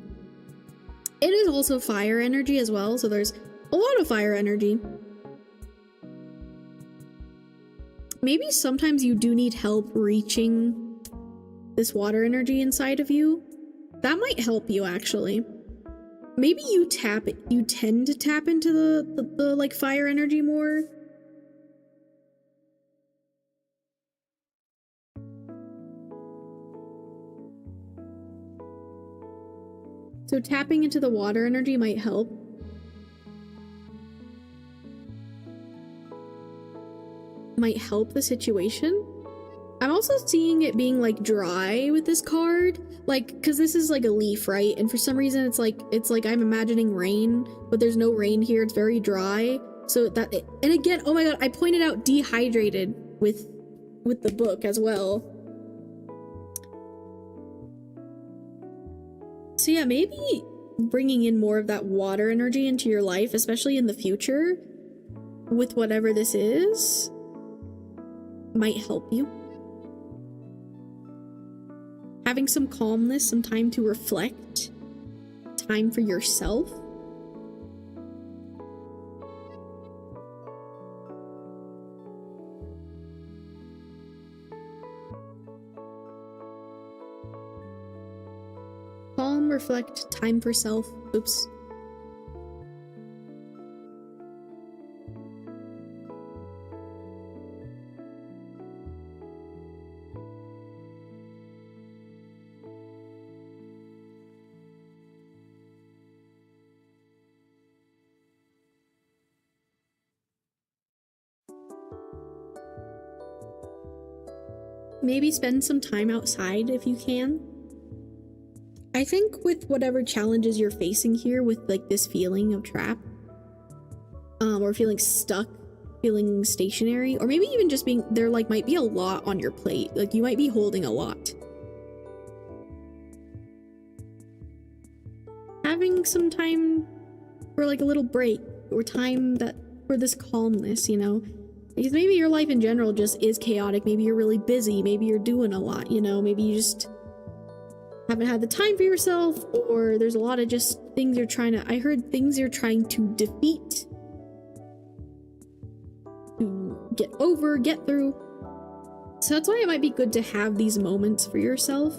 It is also fire energy as well, so there's a lot of fire energy. Maybe sometimes you do need help reaching this water energy inside of you. That might help you, actually. Maybe you tend to tap into the like fire energy more. So tapping into the water energy might help. Might help the situation. I'm also seeing it being like dry with this card, like, because this is like a leaf, right? And for some reason it's like I'm imagining rain, but there's no rain here. It's very dry. So that, and again, oh my god, I pointed out dehydrated with the book as well. So yeah, maybe bringing in more of that water energy into your life, especially in the future with whatever this is, might help you. Having some calmness, some time to reflect, time for yourself. Calm, reflect, time for self. Oops. Maybe spend some time outside if you can. I think with whatever challenges you're facing here with like this feeling of trap, or feeling stuck, feeling stationary, or maybe even just being there, like might be a lot on your plate. Like you might be holding a lot. Having some time for like a little break or time that for this calmness, you know? Because maybe your life in general just is chaotic. Maybe you're really busy. Maybe you're doing a lot, you know? Maybe you just haven't had the time for yourself, or there's a lot of just things you're trying to... I heard things you're trying to defeat, to get over, get through. So that's why it might be good to have these moments for yourself,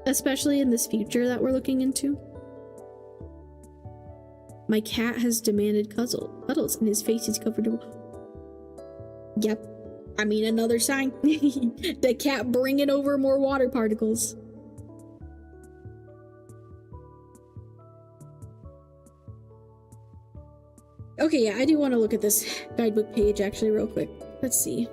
especially in this future that we're looking into. My cat has demanded cuddles and his face is covered in... Yep. I mean, another sign. The cat bringing over more water particles. Okay, yeah, I do want to look at this guidebook page actually real quick. Let's see.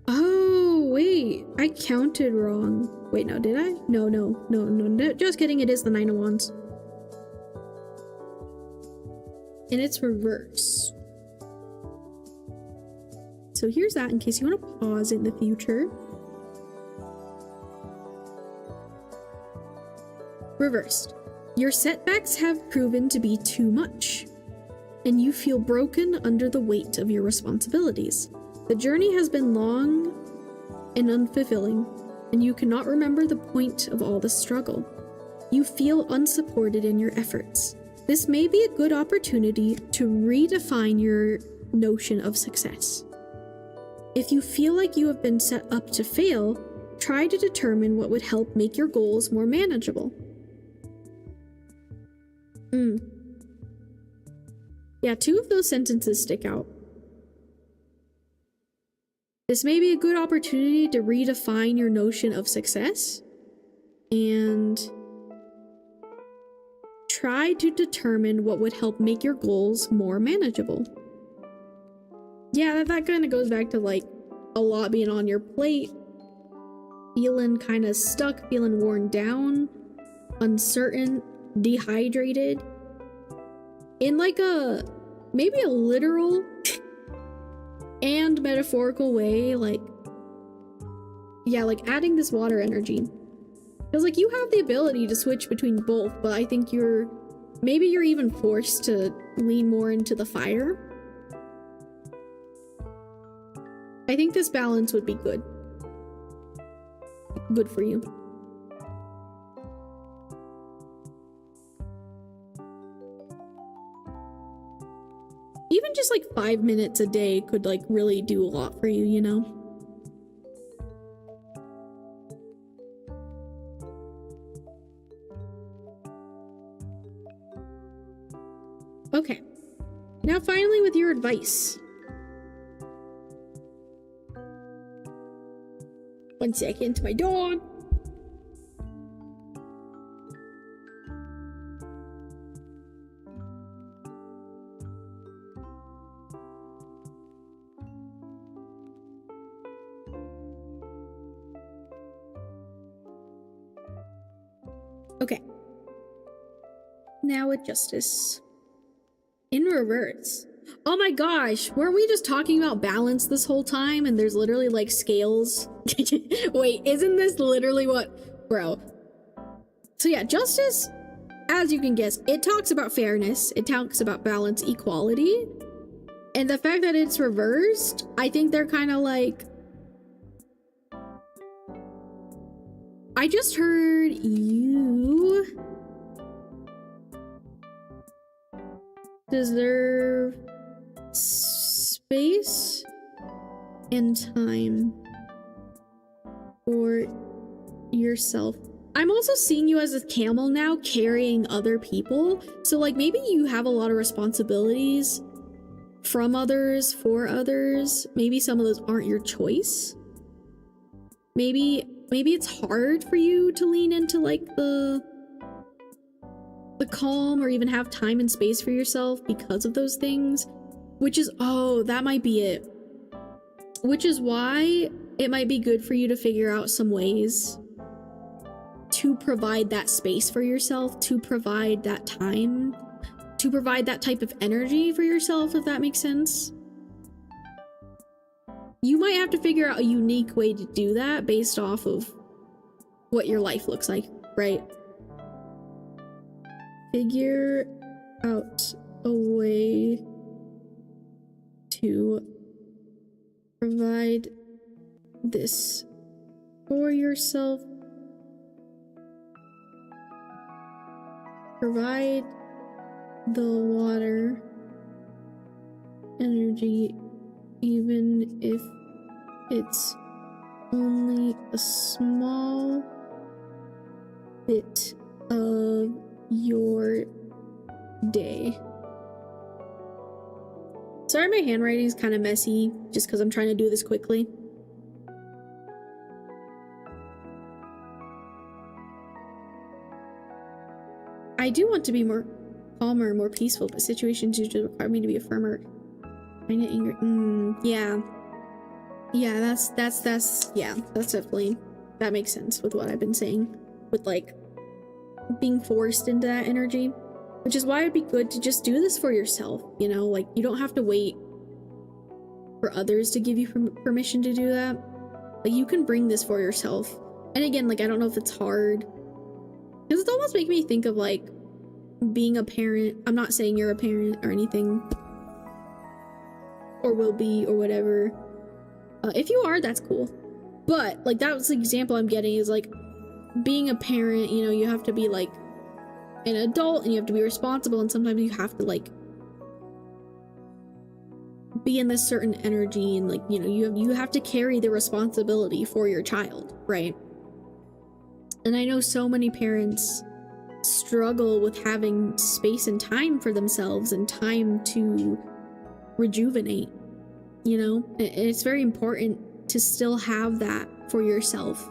Oh, wait, I counted wrong. Wait, no, did I? No, just kidding, it is the Nine of Wands. And it's reverse. So here's that in case you want to pause in the future. Reversed. Your setbacks have proven to be too much, and you feel broken under the weight of your responsibilities. The journey has been long and unfulfilling, and you cannot remember the point of all the struggle. You feel unsupported in your efforts. This may be a good opportunity to redefine your notion of success. If you feel like you have been set up to fail, try to determine what would help make your goals more manageable. Yeah, two of those sentences stick out. This may be a good opportunity to redefine your notion of success and try to determine what would help make your goals more manageable. Yeah, that kind of goes back to like a lot being on your plate, feeling kind of stuck, feeling worn down, uncertain, dehydrated. In like a, maybe a literal and metaphorical way, like, yeah, like adding this water energy. Because like you have the ability to switch between both, but I think maybe you're even forced to lean more into the fire. I think this balance would be good. Good for you. Even just like 5 minutes a day could like really do a lot for you, you know? Okay. Now finally with your advice. 1 second, my dog. Okay. Now with justice. In reverse. Oh my gosh, weren't we just talking about balance this whole time and there's literally like scales? Wait, isn't this literally what... Bro. So yeah, justice, as you can guess, it talks about fairness, it talks about balance, equality, and the fact that it's reversed, I think they're kind of like... I just heard you deserve space and time for yourself. I'm also seeing you as a camel now, carrying other people. So like maybe you have a lot of responsibilities from others, for others. Maybe some of those aren't your choice. Maybe it's hard for you to lean into like the calm or even have time and space for yourself because of those things, which is, oh, that might be it. Which is why it might be good for you to figure out some ways to provide that space for yourself, to provide that time, to provide that type of energy for yourself, if that makes sense. You might have to figure out a unique way to do that based off of what your life looks like, right? Figure out a way to provide this for yourself. Provide the water energy even if it's only a small bit of your day. Sorry, my handwriting is kind of messy just because I'm trying to do this quickly. I do want to be more calmer, more peaceful, but situations usually require me to be a firmer. I get angry. Yeah. Yeah, that's definitely, that makes sense with what I've been saying. With like being forced into that energy, which is why it'd be good to just do this for yourself, you know, like you don't have to wait for others to give you permission to do that. Like you can bring this for yourself. And again, like I don't know if it's hard, because it's almost making me think of like being a parent. I'm not saying you're a parent or anything, or will be, or whatever. If you are, that's cool. But like that was the example I'm getting, is like being a parent, you know, you have to be like an adult and you have to be responsible, and sometimes you have to like be in this certain energy, and like, you know, you have to carry the responsibility for your child, right? And I know so many parents struggle with having space and time for themselves and time to rejuvenate, you know? And it's very important to still have that for yourself,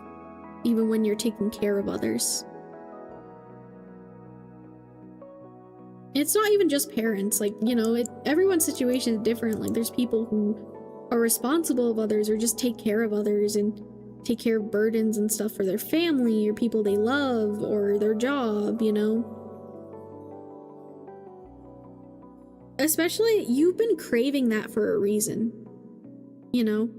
even when you're taking care of others. It's not even just parents, like, you know, everyone's situation is different. Like there's people who are responsible of others, or just take care of others and take care of burdens and stuff for their family or people they love or their job, you know. Especially, you've been craving that for a reason, you know.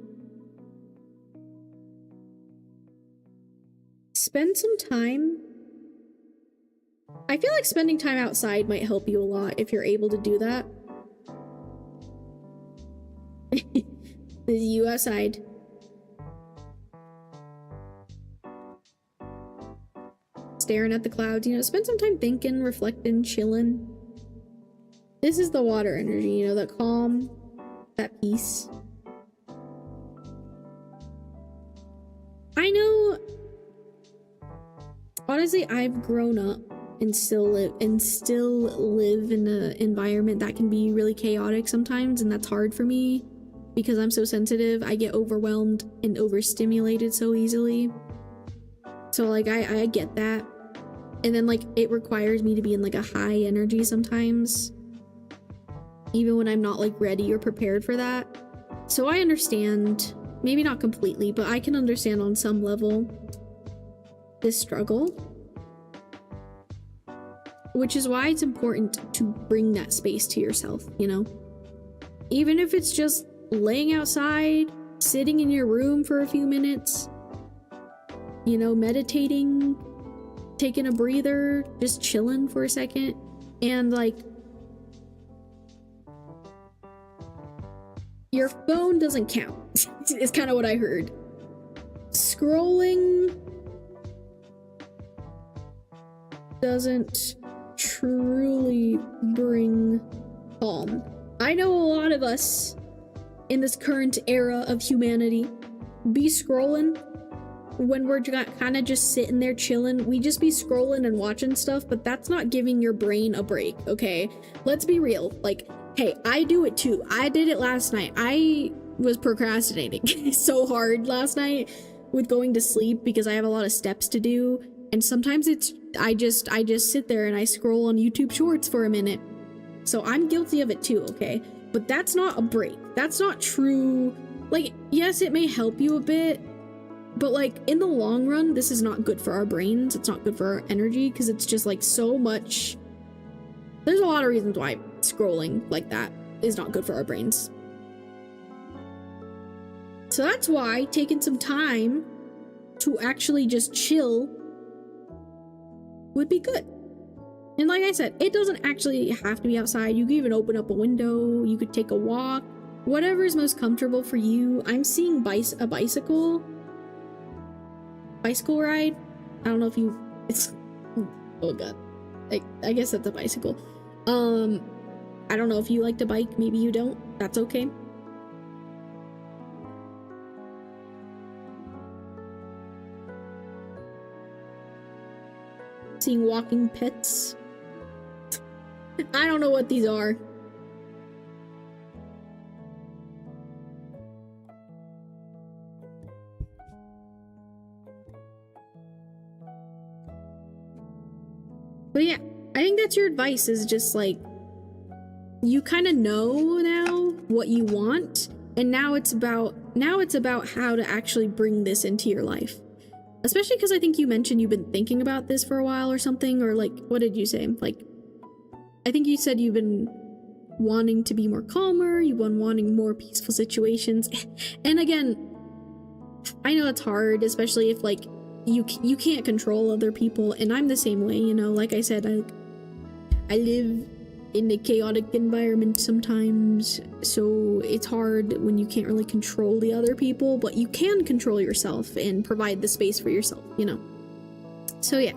Spend some time. I feel like spending time outside might help you a lot if you're able to do that. You outside. Staring at the clouds, you know, spend some time thinking, reflecting, chilling. This is the water energy, you know, that calm, that peace. I know, honestly, I've grown up and still live in an environment that can be really chaotic sometimes, and that's hard for me because I'm so sensitive. I get overwhelmed and overstimulated so easily. So like I get that. And then like it requires me to be in like a high energy sometimes, even when I'm not like ready or prepared for that. So I understand, maybe not completely, but I can understand on some level this struggle, which is why it's important to bring that space to yourself, you know? Even if it's just laying outside, sitting in your room for a few minutes, you know, meditating, taking a breather, just chilling for a second. And like, your phone doesn't count. It's kind of what I heard. Scrolling doesn't truly bring calm. I know a lot of us in this current era of humanity be scrolling when we're kind of just sitting there chilling. We just be scrolling and watching stuff, but that's not giving your brain a break, okay? Let's be real. Like, hey, I do it too. I did it last night. I was procrastinating so hard last night with going to sleep because I have a lot of steps to do, and sometimes it's I just sit there and I scroll on YouTube Shorts for a minute. So I'm guilty of it too, okay? But that's not a break. That's not true. Like, yes, it may help you a bit, but like in the long run, this is not good for our brains. It's not good for our energy, because it's just like so much. There's a lot of reasons why scrolling like that is not good for our brains. So that's why taking some time to actually just chill would be good. And like I said, it doesn't actually have to be outside. You can even open up a window, you could take a walk, whatever is most comfortable for you. I'm seeing a bicycle ride. I don't know if it's oh god, I guess that's a bicycle. I don't know if you like to bike, maybe you don't, that's okay. seeing walking pets. I don't know what these are. But yeah, I think that's your advice, is just like, you kind of know now what you want, and now it's about how to actually bring this into your life. Especially because I think you mentioned you've been thinking about this for a while or something, or like, what did you say? Like, I think you said you've been wanting to be more calmer, you've been wanting more peaceful situations. And again, I know it's hard, especially if like you can't control other people, and I'm the same way, you know. Like I said, I live in a chaotic environment sometimes, so it's hard when you can't really control the other people, but you can control yourself and provide the space for yourself, you know. So yeah,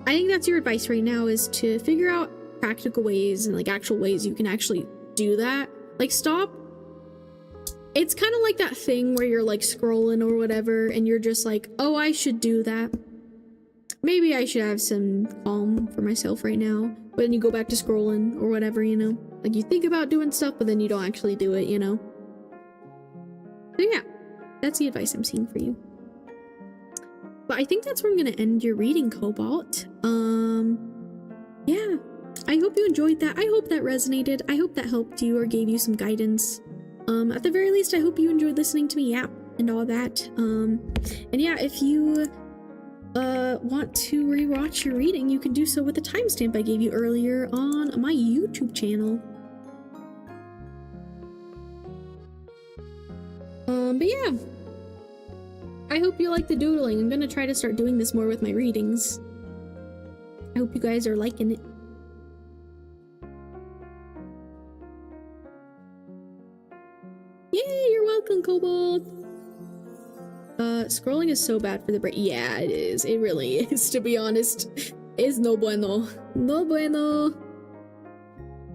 I think that's your advice right now, is to figure out practical ways and like actual ways you can actually do that. Like, stop. It's kind of like that thing where you're like scrolling or whatever, and you're just like, oh, I should do that. Maybe I should have some calm for myself right now. But then you go back to scrolling or whatever, you know? Like, you think about doing stuff, but then you don't actually do it, you know? So yeah, that's the advice I'm seeing for you. But I think that's where I'm gonna end your reading, Cobalt. Yeah, I hope you enjoyed that. I hope that resonated. I hope that helped you or gave you some guidance. At the very least, I hope you enjoyed listening to me yap and all that. And yeah, if you want to rewatch your reading, you can do so with the timestamp I gave you earlier on my YouTube channel. But yeah, I hope you like the doodling. I'm gonna try to start doing this more with my readings. I hope you guys are liking it. Yay, you're welcome, Cobalt. Scrolling is so bad for the brain. Yeah, it is. It really is, to be honest. It's no bueno. No bueno.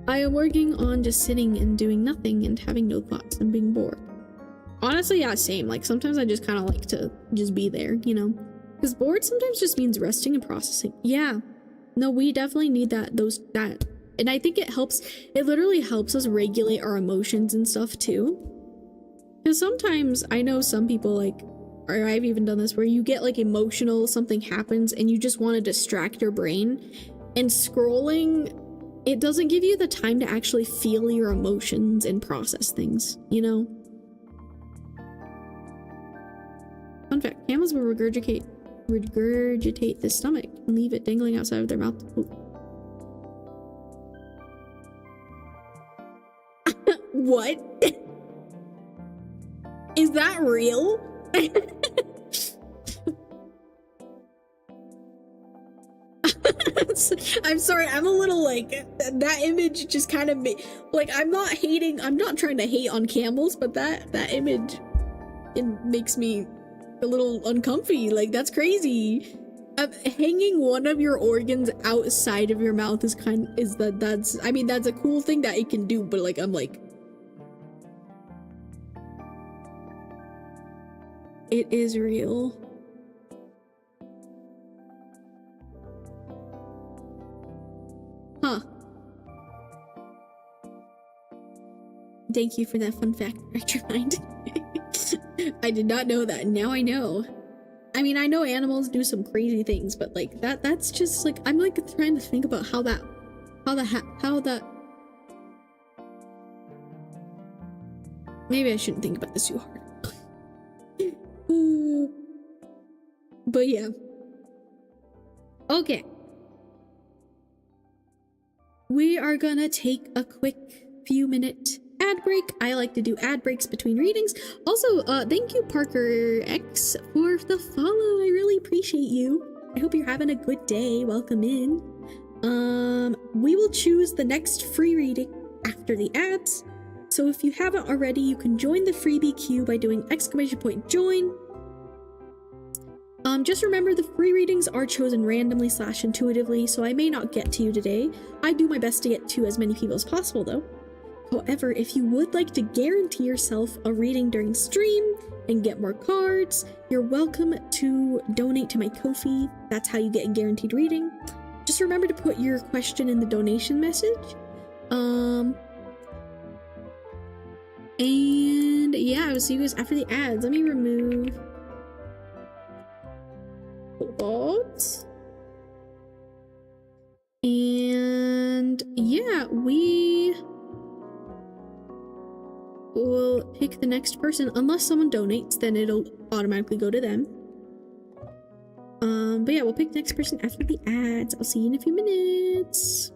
I am working on just sitting and doing nothing and having no thoughts and being bored. Honestly, yeah, same. Like, sometimes I just kind of like to just be there, you know? Because bored sometimes just means resting and processing. Yeah. No, we definitely need that. And I think it helps. It literally helps us regulate our emotions and stuff, too. Because sometimes I know some people, like, or I've even done this, where you get like emotional, something happens and you just want to distract your brain, and scrolling, it doesn't give you the time to actually feel your emotions and process things, you know? Fun fact, camels will regurgitate the stomach and leave it dangling outside of their mouth to poop. What? Is that real? I'm sorry, I'm a little like, that image just kind of like, I'm not trying to hate on camels, but that image, it makes me a little uncomfy. Like, that's crazy. Hanging one of your organs outside of your mouth is I mean, that's a cool thing that it can do, but like, I'm like, it is real. Huh. Thank you for that fun fact, Director Mind. I did not know that. Now I know. I mean, I know animals do some crazy things, but like that's just like, I'm like trying to think about how that maybe I shouldn't think about this too hard. But yeah. Okay. We are gonna take a quick few minute ad break. I like to do ad breaks between readings. Also, thank you, Parker X, for the follow. I really appreciate you. I hope you're having a good day. Welcome in. We will choose the next free reading after the ads. So if you haven't already, you can join the freebie queue by doing !join. Just remember, the free readings are chosen randomly / intuitively, so I may not get to you today. I do my best to get to as many people as possible, though. However, if you would like to guarantee yourself a reading during stream, and get more cards. You're welcome to donate to my Ko-fi. That's how you get a guaranteed reading. Just remember to put your question in the donation message. And yeah, I will see you guys after the ads. Let me remove Cobalt. And yeah, we will pick the next person. Unless someone donates, then it'll automatically go to them. But yeah, we'll pick the next person after the ads. I'll see you in a few minutes.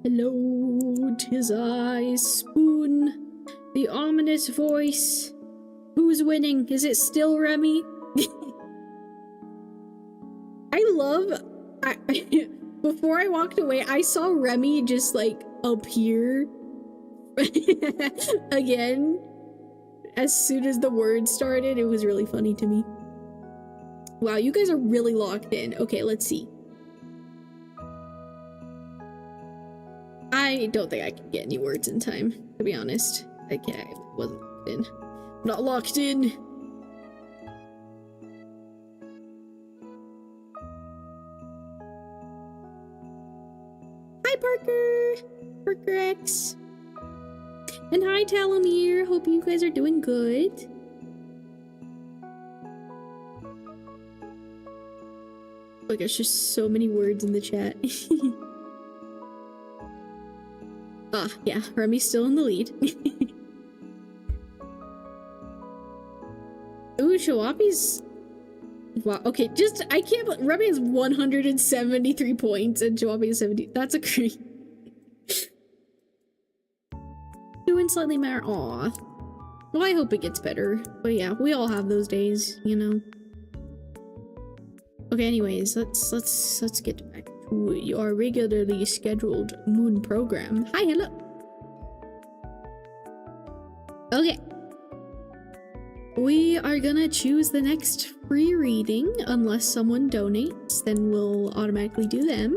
hello, 'tis I, Spoon, the ominous voice. Who's winning? Is it still Remy? Before I walked away, I saw Remy just like appear again as soon as the word started. It was really funny to me. Wow, you guys are really locked in. Okay, let's see. I don't think I can get any words in time, to be honest. I wasn't locked in. I'm not locked in. Hi, Parker X. And hi, Talomir. Hope you guys are doing good. Like, there's just so many words in the chat. Ah, yeah, Remy's still in the lead. Ooh, Shawapi's... Wow, okay, I can't believe... Remy has 173 points and Shawapi has 70. That's a great... Doing slightly better. Aw. Well, I hope it gets better. But yeah, we all have those days, you know. Okay, anyways, let's get back to your regularly scheduled moon program. Hi, hello. Okay. We are gonna choose the next free reading unless someone donates, then we'll automatically do them.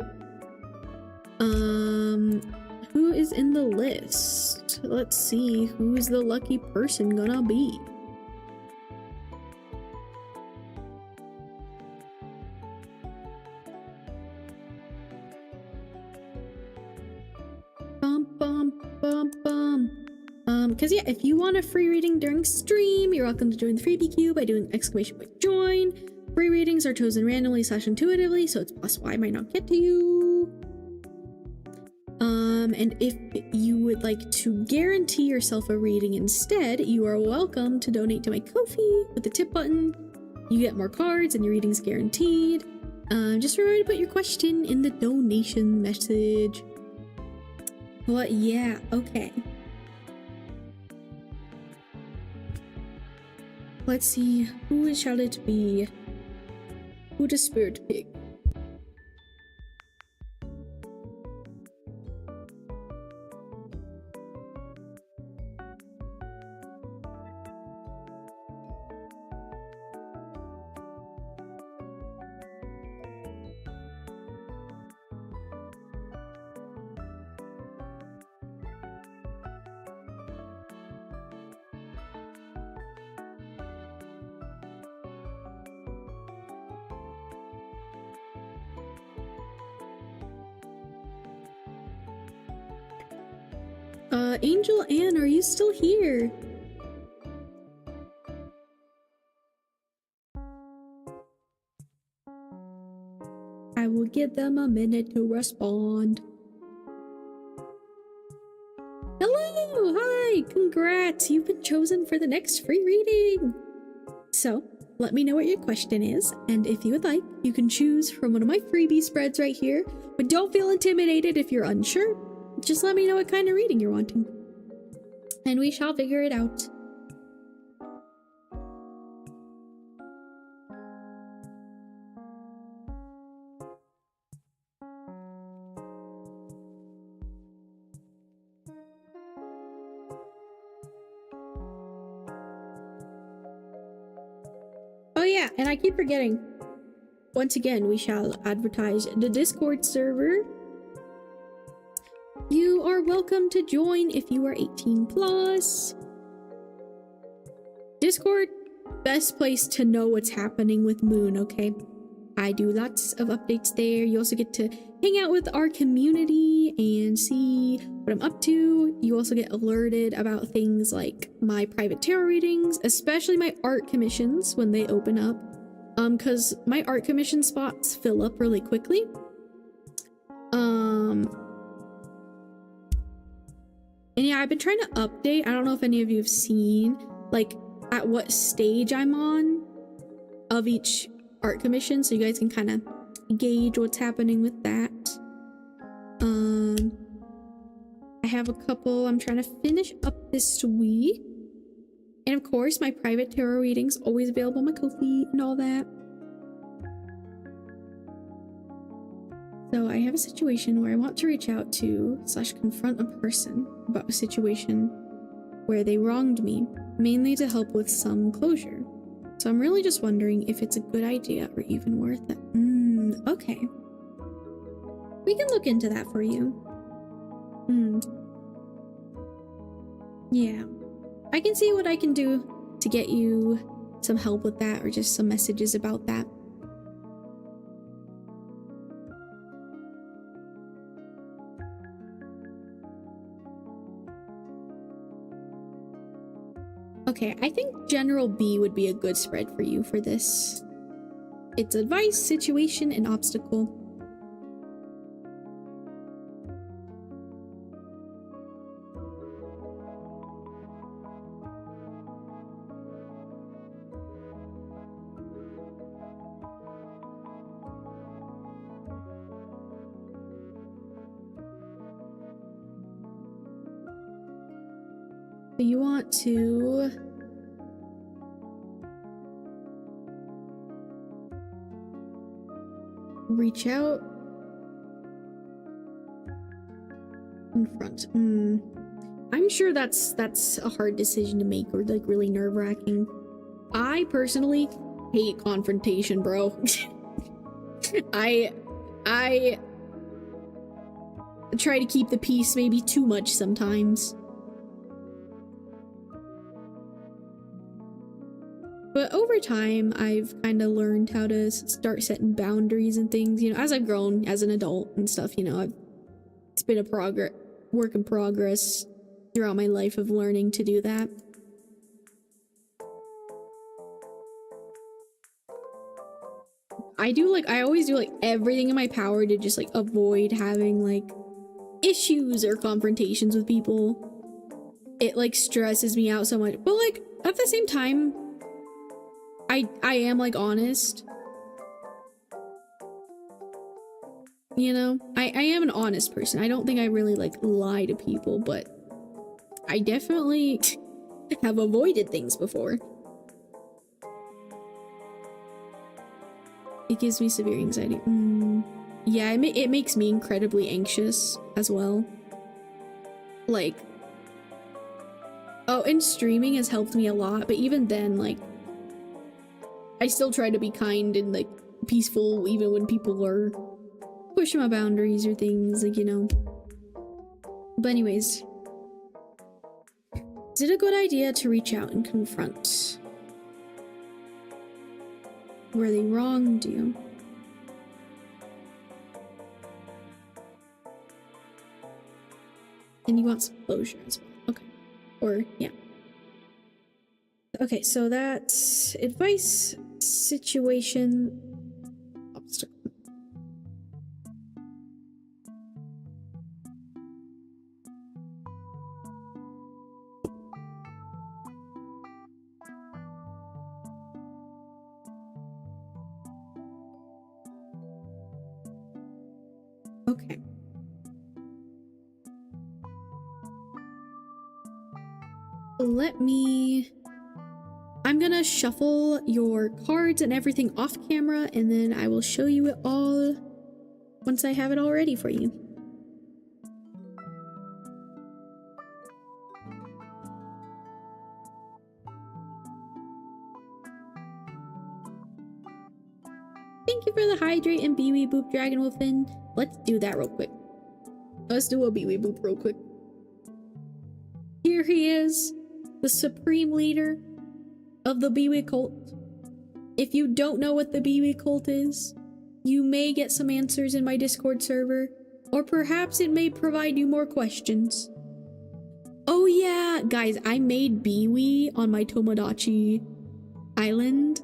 Who is in the list? Let's see, who's the lucky person gonna be? Because yeah, if you want a free reading during stream, you're welcome to join the freebie queue by doing !join. Free readings are chosen randomly / intuitively, so it's possible I might not get to you. And if you would like to guarantee yourself a reading instead, you are welcome to donate to my KOFI with the tip button. You get more cards and your reading's guaranteed. Just remember to put your question in the donation message. But yeah, okay. Let's see, who shall it be? Who does Spirit pick? Angel Ann, are you still here? I will give them a minute to respond. Hello! Hi! Congrats! You've been chosen for the next free reading! So, let me know what your question is, and if you would like, you can choose from one of my freebie spreads right here, but don't feel intimidated if you're unsure. Just let me know what kind of reading you're wanting, and we shall figure it out. Oh yeah, and I keep forgetting. Once again, we shall advertise the Discord server. You are welcome to join if you are 18 plus. Discord, best place to know what's happening with Moon, okay? I do lots of updates there. You also get to hang out with our community and see what I'm up to. You also get alerted about things like my private tarot readings, especially my art commissions when they open up. Because my art commission spots fill up really quickly. And yeah, I've been trying to update. I don't know if any of you have seen, like, at what stage I'm on of each art commission, so you guys can kind of gauge what's happening with that. have a couple I'm trying to finish up this week. And of course, my private tarot readings always available on my Ko-fi and all that. So I have a situation where I want to reach out to / confront a person about a situation where they wronged me, mainly to help with some closure. So I'm really just wondering if it's a good idea or even worth it. Okay. We can look into that for you. Yeah. I can see what I can do to get you some help with that, or just some messages about that. Okay, I think General B would be a good spread for you for this. It's advice, situation, and obstacle. You want to reach out, confront. I'm sure that's a hard decision to make, or like really nerve-wracking. I personally hate confrontation, bro. I try to keep the peace maybe too much sometimes. But over time, I've kind of learned how to start setting boundaries and things, you know, as I've grown as an adult and stuff, you know, it's been a work in progress throughout my life of learning to do that. I always do like everything in my power to just like avoid having like issues or confrontations with people. It like stresses me out so much, but like at the same time, I am like honest, you know. I am an honest person. I don't think I really like lie to people, but I definitely have avoided things before. It gives me severe anxiety. Yeah, it makes me incredibly anxious as well. Like, oh, and streaming has helped me a lot, but even then, like, I still try to be kind and like peaceful even when people are pushing my boundaries or things, like, you know. But anyways, is it a good idea to reach out and confront where they wronged you? And you want some closure as well. Okay. Or, yeah. Okay, so that's advice, situation, obstacle. Okay. I'm gonna shuffle your cards and everything off camera, and then I will show you it all once I have it all ready for you. Thank you for the hydrate and Bee Wee Boop Dragon Wolfin. Let's do that real quick. Let's do a Bee Wee Boop real quick. Here he is, the supreme leader of the Bee Wee cult. If you don't know what the Bee Wee cult is, you may get some answers in my Discord server, or perhaps it may provide you more questions. Oh yeah, guys, I made Bee Wee on my Tomodachi island.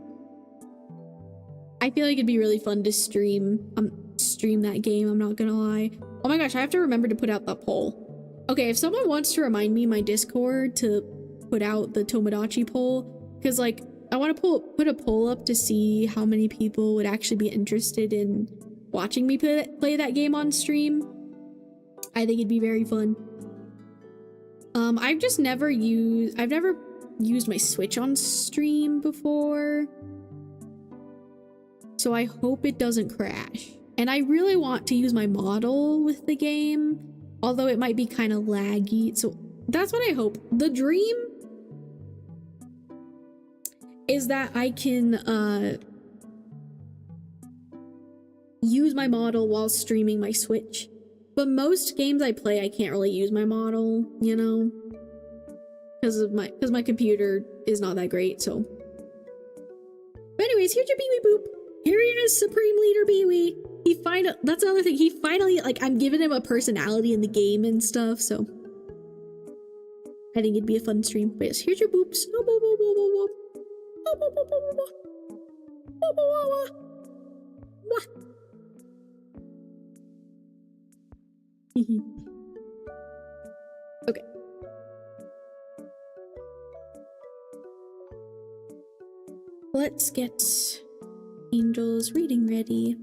I feel like it'd be really fun to stream that game, I'm not gonna lie. Oh my gosh, I have to remember to put out that poll. Okay, if someone wants to remind me in my Discord to put out the Tomodachi poll, because like I want to put a poll up to see how many people would actually be interested in watching me play that game on stream. I think it'd be very fun. I've never used my Switch on stream before. So I hope it doesn't crash. And I really want to use my model with the game, although it might be kind of laggy. So that's what I hope. The dream is that I can use my model while streaming my Switch. But most games I play, I can't really use my model, you know? Because my computer is not that great, so. But anyways, here's your Beewee Boop. Here he is, Supreme Leader Beewee. That's another thing. He finally, like, I'm giving him a personality in the game and stuff, so. I think it'd be a fun stream. But yes, here's your boops. Okay. Let's get Angel's reading ready.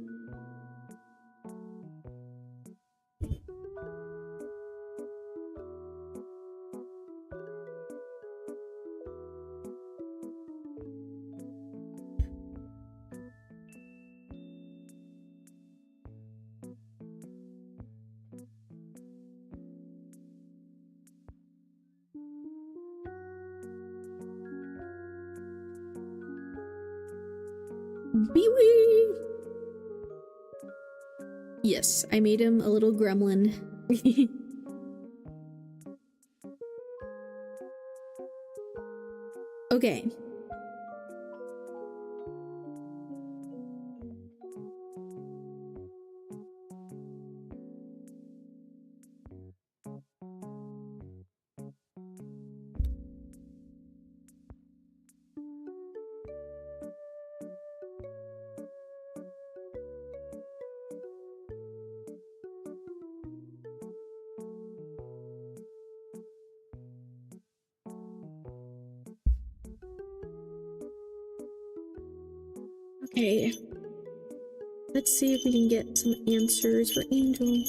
Beewee! Yes, I made him a little gremlin. Okay. Okay. Let's see if we can get some answers for Angel.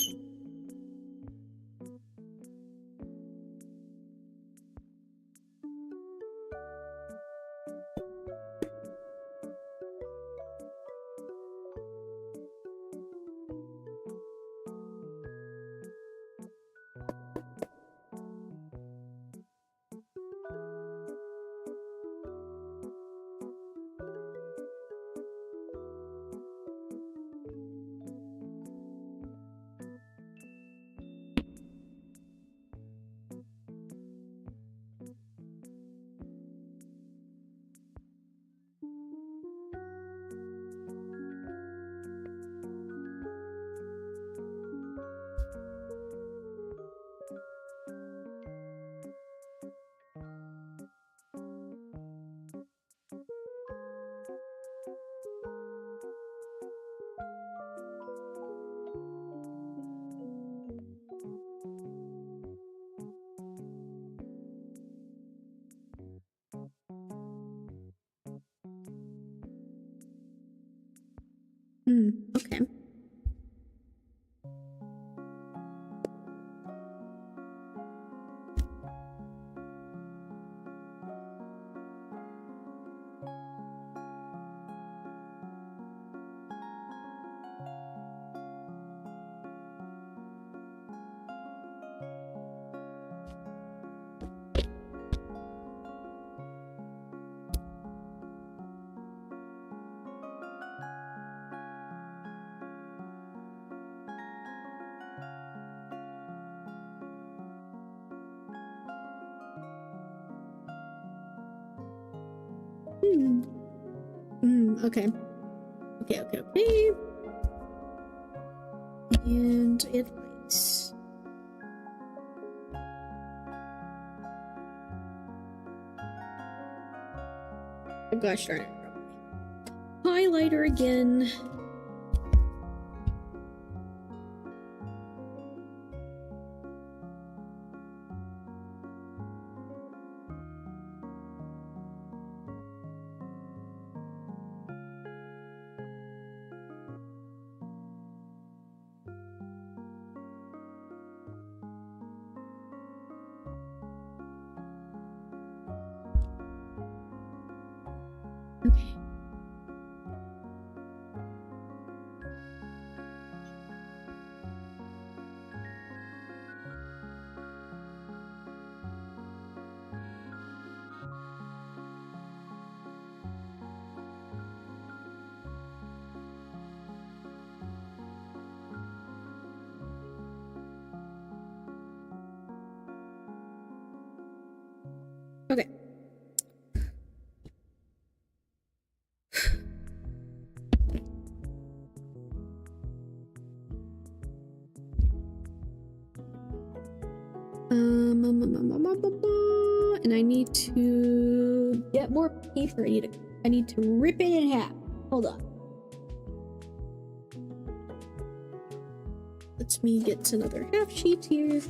Okay. Okay. Okay. And advice. Oh gosh darn it. Highlighter again. And I need to get more paper. I need to rip it in half. Hold on. Let me get another half sheet here.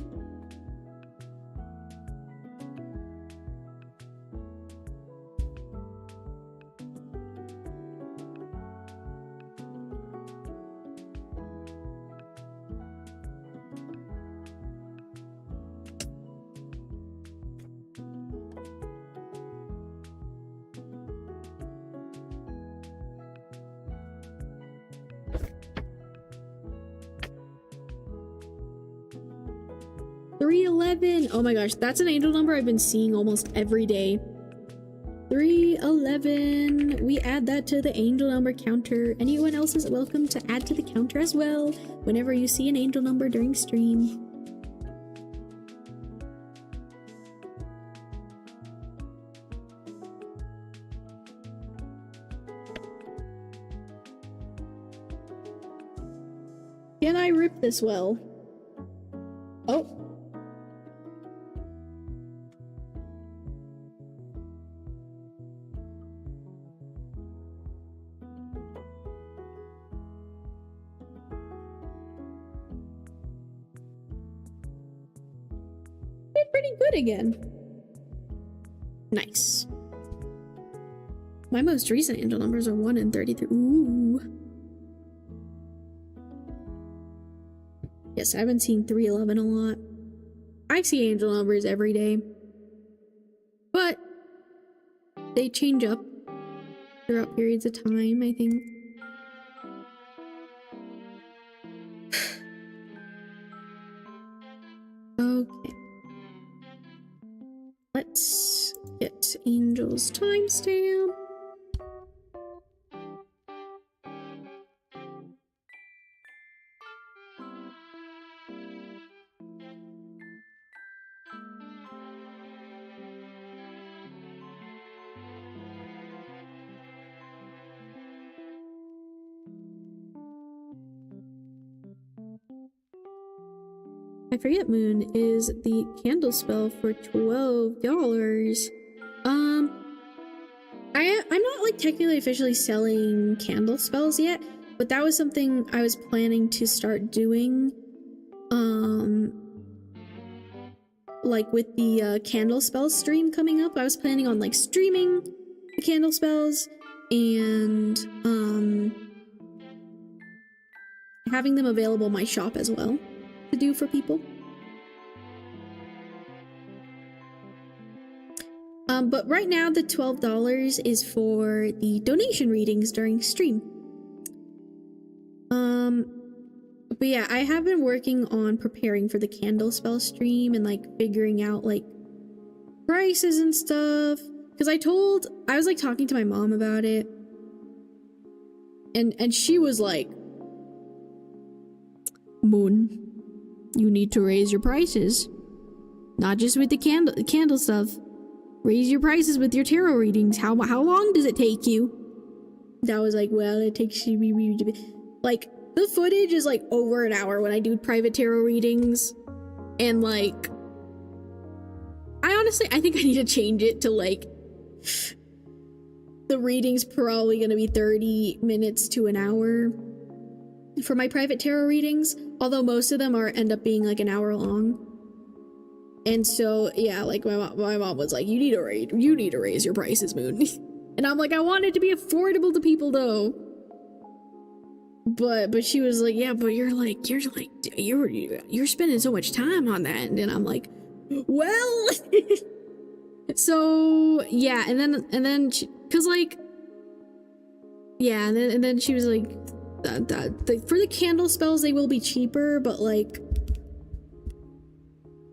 $311. Oh my gosh, that's an angel number I've been seeing almost every day. 311. We add that to the angel number counter. Anyone else is welcome to add to the counter as well whenever you see an angel number during stream. Can I rip this well? Oh. Did pretty good again. Nice. My most recent angel numbers are 1 and 33. Ooh. Yes, I've been seeing 311 a lot. I see angel numbers every day. But they change up throughout periods of time, I think. Okay. Let's get Angel's timestamp. I forget moon is the candle spell for $12. I'm not like technically officially selling candle spells yet, but that was something I was planning to start doing. Like with the candle spells stream coming up, I was planning on like streaming the candle spells and having them available in my shop as well to do for people. But right now the $12 is for the donation readings during stream. But yeah, I have been working on preparing for the candle spell stream and like figuring out like prices and stuff. Because I was like talking to my mom about it. And she was like, Moon, you need to raise your prices. Not just with the candle stuff. Raise your prices with your tarot readings. How long does it take you? That was like, well, it takes like the footage is like over an hour when I do private tarot readings. And like I think I need to change it to like the reading's probably gonna be 30 minutes to an hour for my private tarot readings, although most of them end up being like an hour long. And so yeah, like my mom was like, you need to raise your prices, Moon. And I'm like, I want it to be affordable to people though. But she was like, yeah, but you're spending so much time on that. And I'm like, well. So yeah, and then cause like yeah, and then she was like, for the candle spells they will be cheaper, but like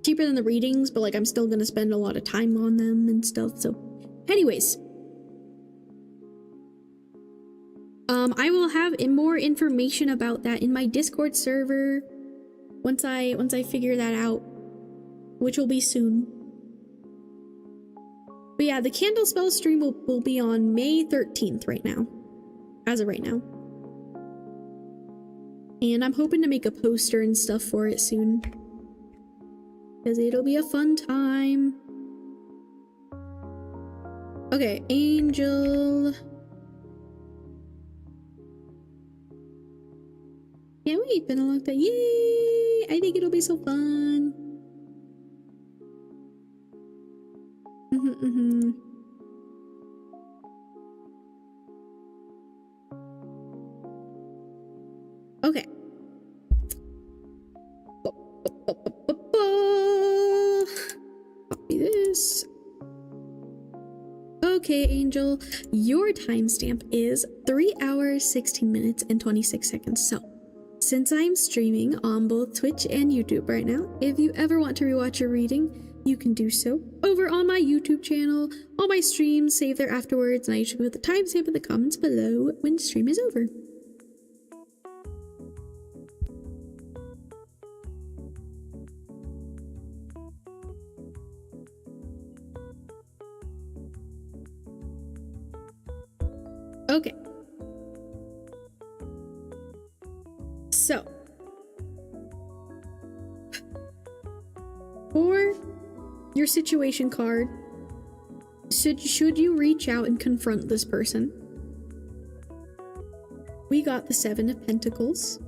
cheaper than the readings, but like I'm still gonna spend a lot of time on them and stuff. So anyways, I will have more information about that in my Discord server once I figure that out, which will be soon. But yeah, the candle spell stream will be on May 13th right now, as of right now. And I'm hoping to make a poster and stuff for it soon. because it'll be a fun time. Okay, Angel. Can't wait, been a long time. Yay! I think it'll be so fun. Okay. Copy this. Okay, Angel, your timestamp is 3 hours, 16 minutes, and 26 seconds. So, since I'm streaming on both Twitch and YouTube right now, if you ever want to rewatch your reading, you can do so over on my YouTube channel. All my streams save there afterwards, and I usually put the timestamp in the comments below when the stream is over. Okay. So, for your situation card, should you reach out and confront this person? We got the 7 of Pentacles.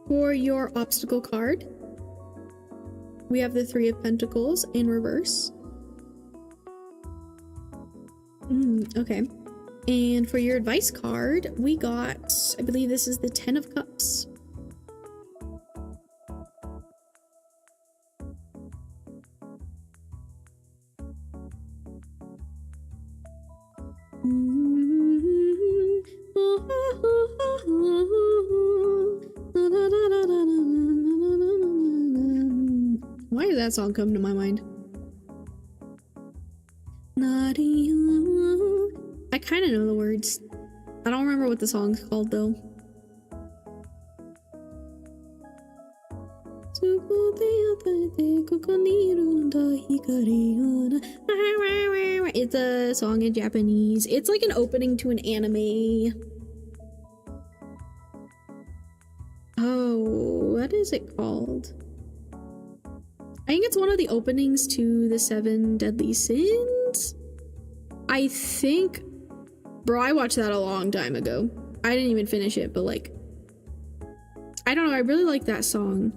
For your obstacle card, we have the 3 of Pentacles in reverse. Okay. And for your advice card, we got, I believe this is the 10 of Cups. Why did that song come to my mind? I kind of know the words. I don't remember what the song's called though. It's a song in Japanese. It's like an opening to an anime. Oh, what is it called? I think it's one of the openings to the 7 Deadly Sins. I think, bro, I watched that a long time ago. I didn't even finish it, but like, I don't know, I really like that song.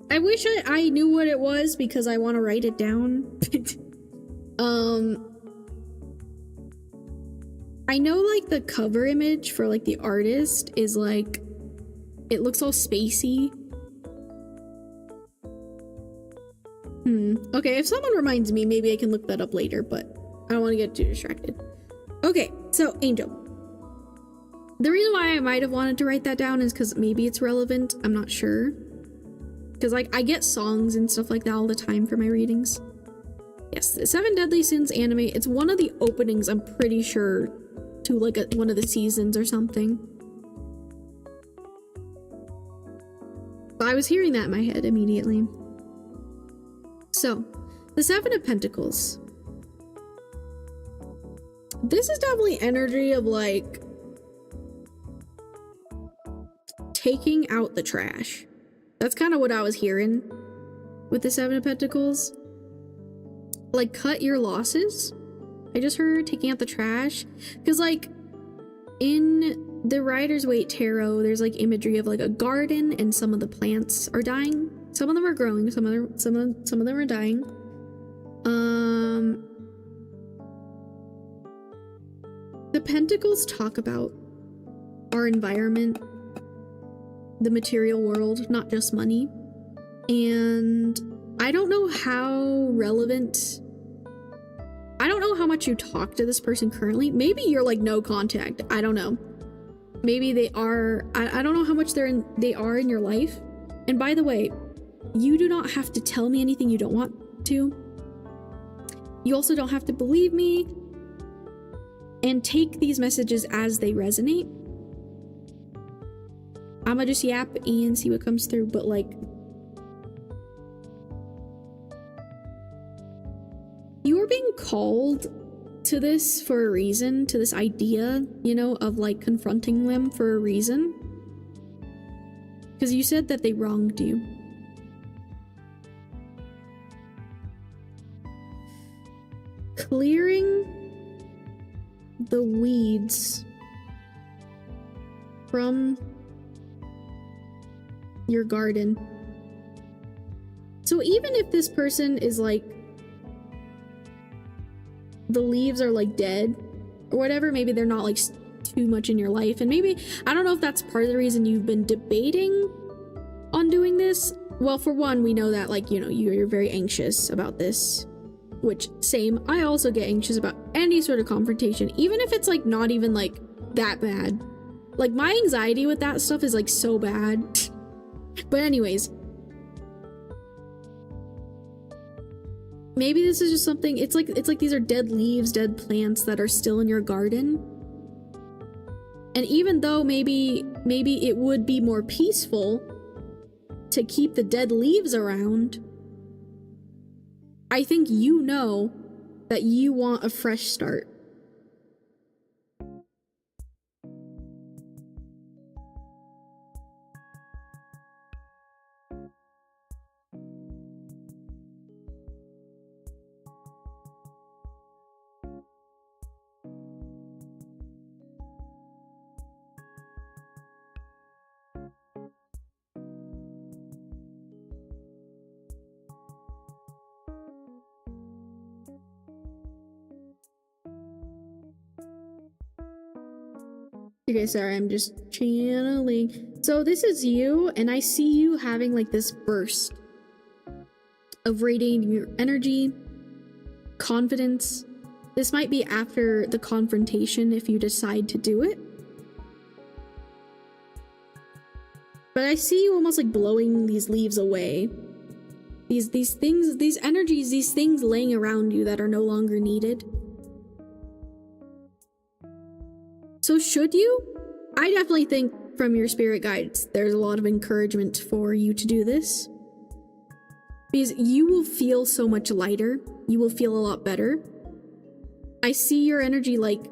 I wish I knew what it was because I want to write it down. I know like the cover image for like the artist is like, it looks all spacey. Okay, if someone reminds me, maybe I can look that up later, but I don't want to get too distracted. Okay, so Angel. The reason why I might have wanted to write that down is because maybe it's relevant. I'm not sure. Because like I get songs and stuff like that all the time for my readings. Yes, the 7 Deadly Sins anime. It's one of the openings, I'm pretty sure, to like one of the seasons or something. But I was hearing that in my head immediately. So, the 7 of Pentacles. This is definitely energy of like taking out the trash. That's kind of what I was hearing with the 7 of Pentacles. Like, cut your losses. I just heard taking out the trash. Because, like, in the Rider's Waite Tarot, there's, like, imagery of, like, a garden, and some of the plants are dying. Some of them are growing, some of them are dying. The Pentacles talk about our environment, the material world, not just money. And I don't know how relevant, I don't know how much you talk to this person currently. Maybe you're like no contact. I don't know. Maybe they are, I don't know how much they are in your life. And by the way, you do not have to tell me anything you don't want to. You also don't have to believe me. And take these messages as they resonate. I'ma just yap and see what comes through, but like, You are being called to this for a reason, to this idea, you know, of like confronting them for a reason. Because you said that they wronged you. Clearing the weeds from your garden. So even if this person is like, the leaves are like dead or whatever, maybe they're not like too much in your life, and maybe, I don't know if that's part of the reason you've been debating on doing this. Well, for one, we know that, like, you know, you're very anxious about this, which, same, I also get anxious about any sort of confrontation, even if it's like not even like that bad. Like, my anxiety with that stuff is like so bad. But anyways, maybe this is just something, it's like these are dead leaves, dead plants that are still in your garden. And even though maybe it would be more peaceful to keep the dead leaves around, I think you know that you want a fresh start. Okay, sorry, I'm just channeling. So this is you, and I see you having like this burst of radiating your energy, confidence. This might be after the confrontation if you decide to do it. But I see you almost like blowing these leaves away. These things, these energies, these things laying around you that are no longer needed. So should you? I definitely think from your spirit guides, there's a lot of encouragement for you to do this. Because you will feel so much lighter. You will feel a lot better. I see your energy like,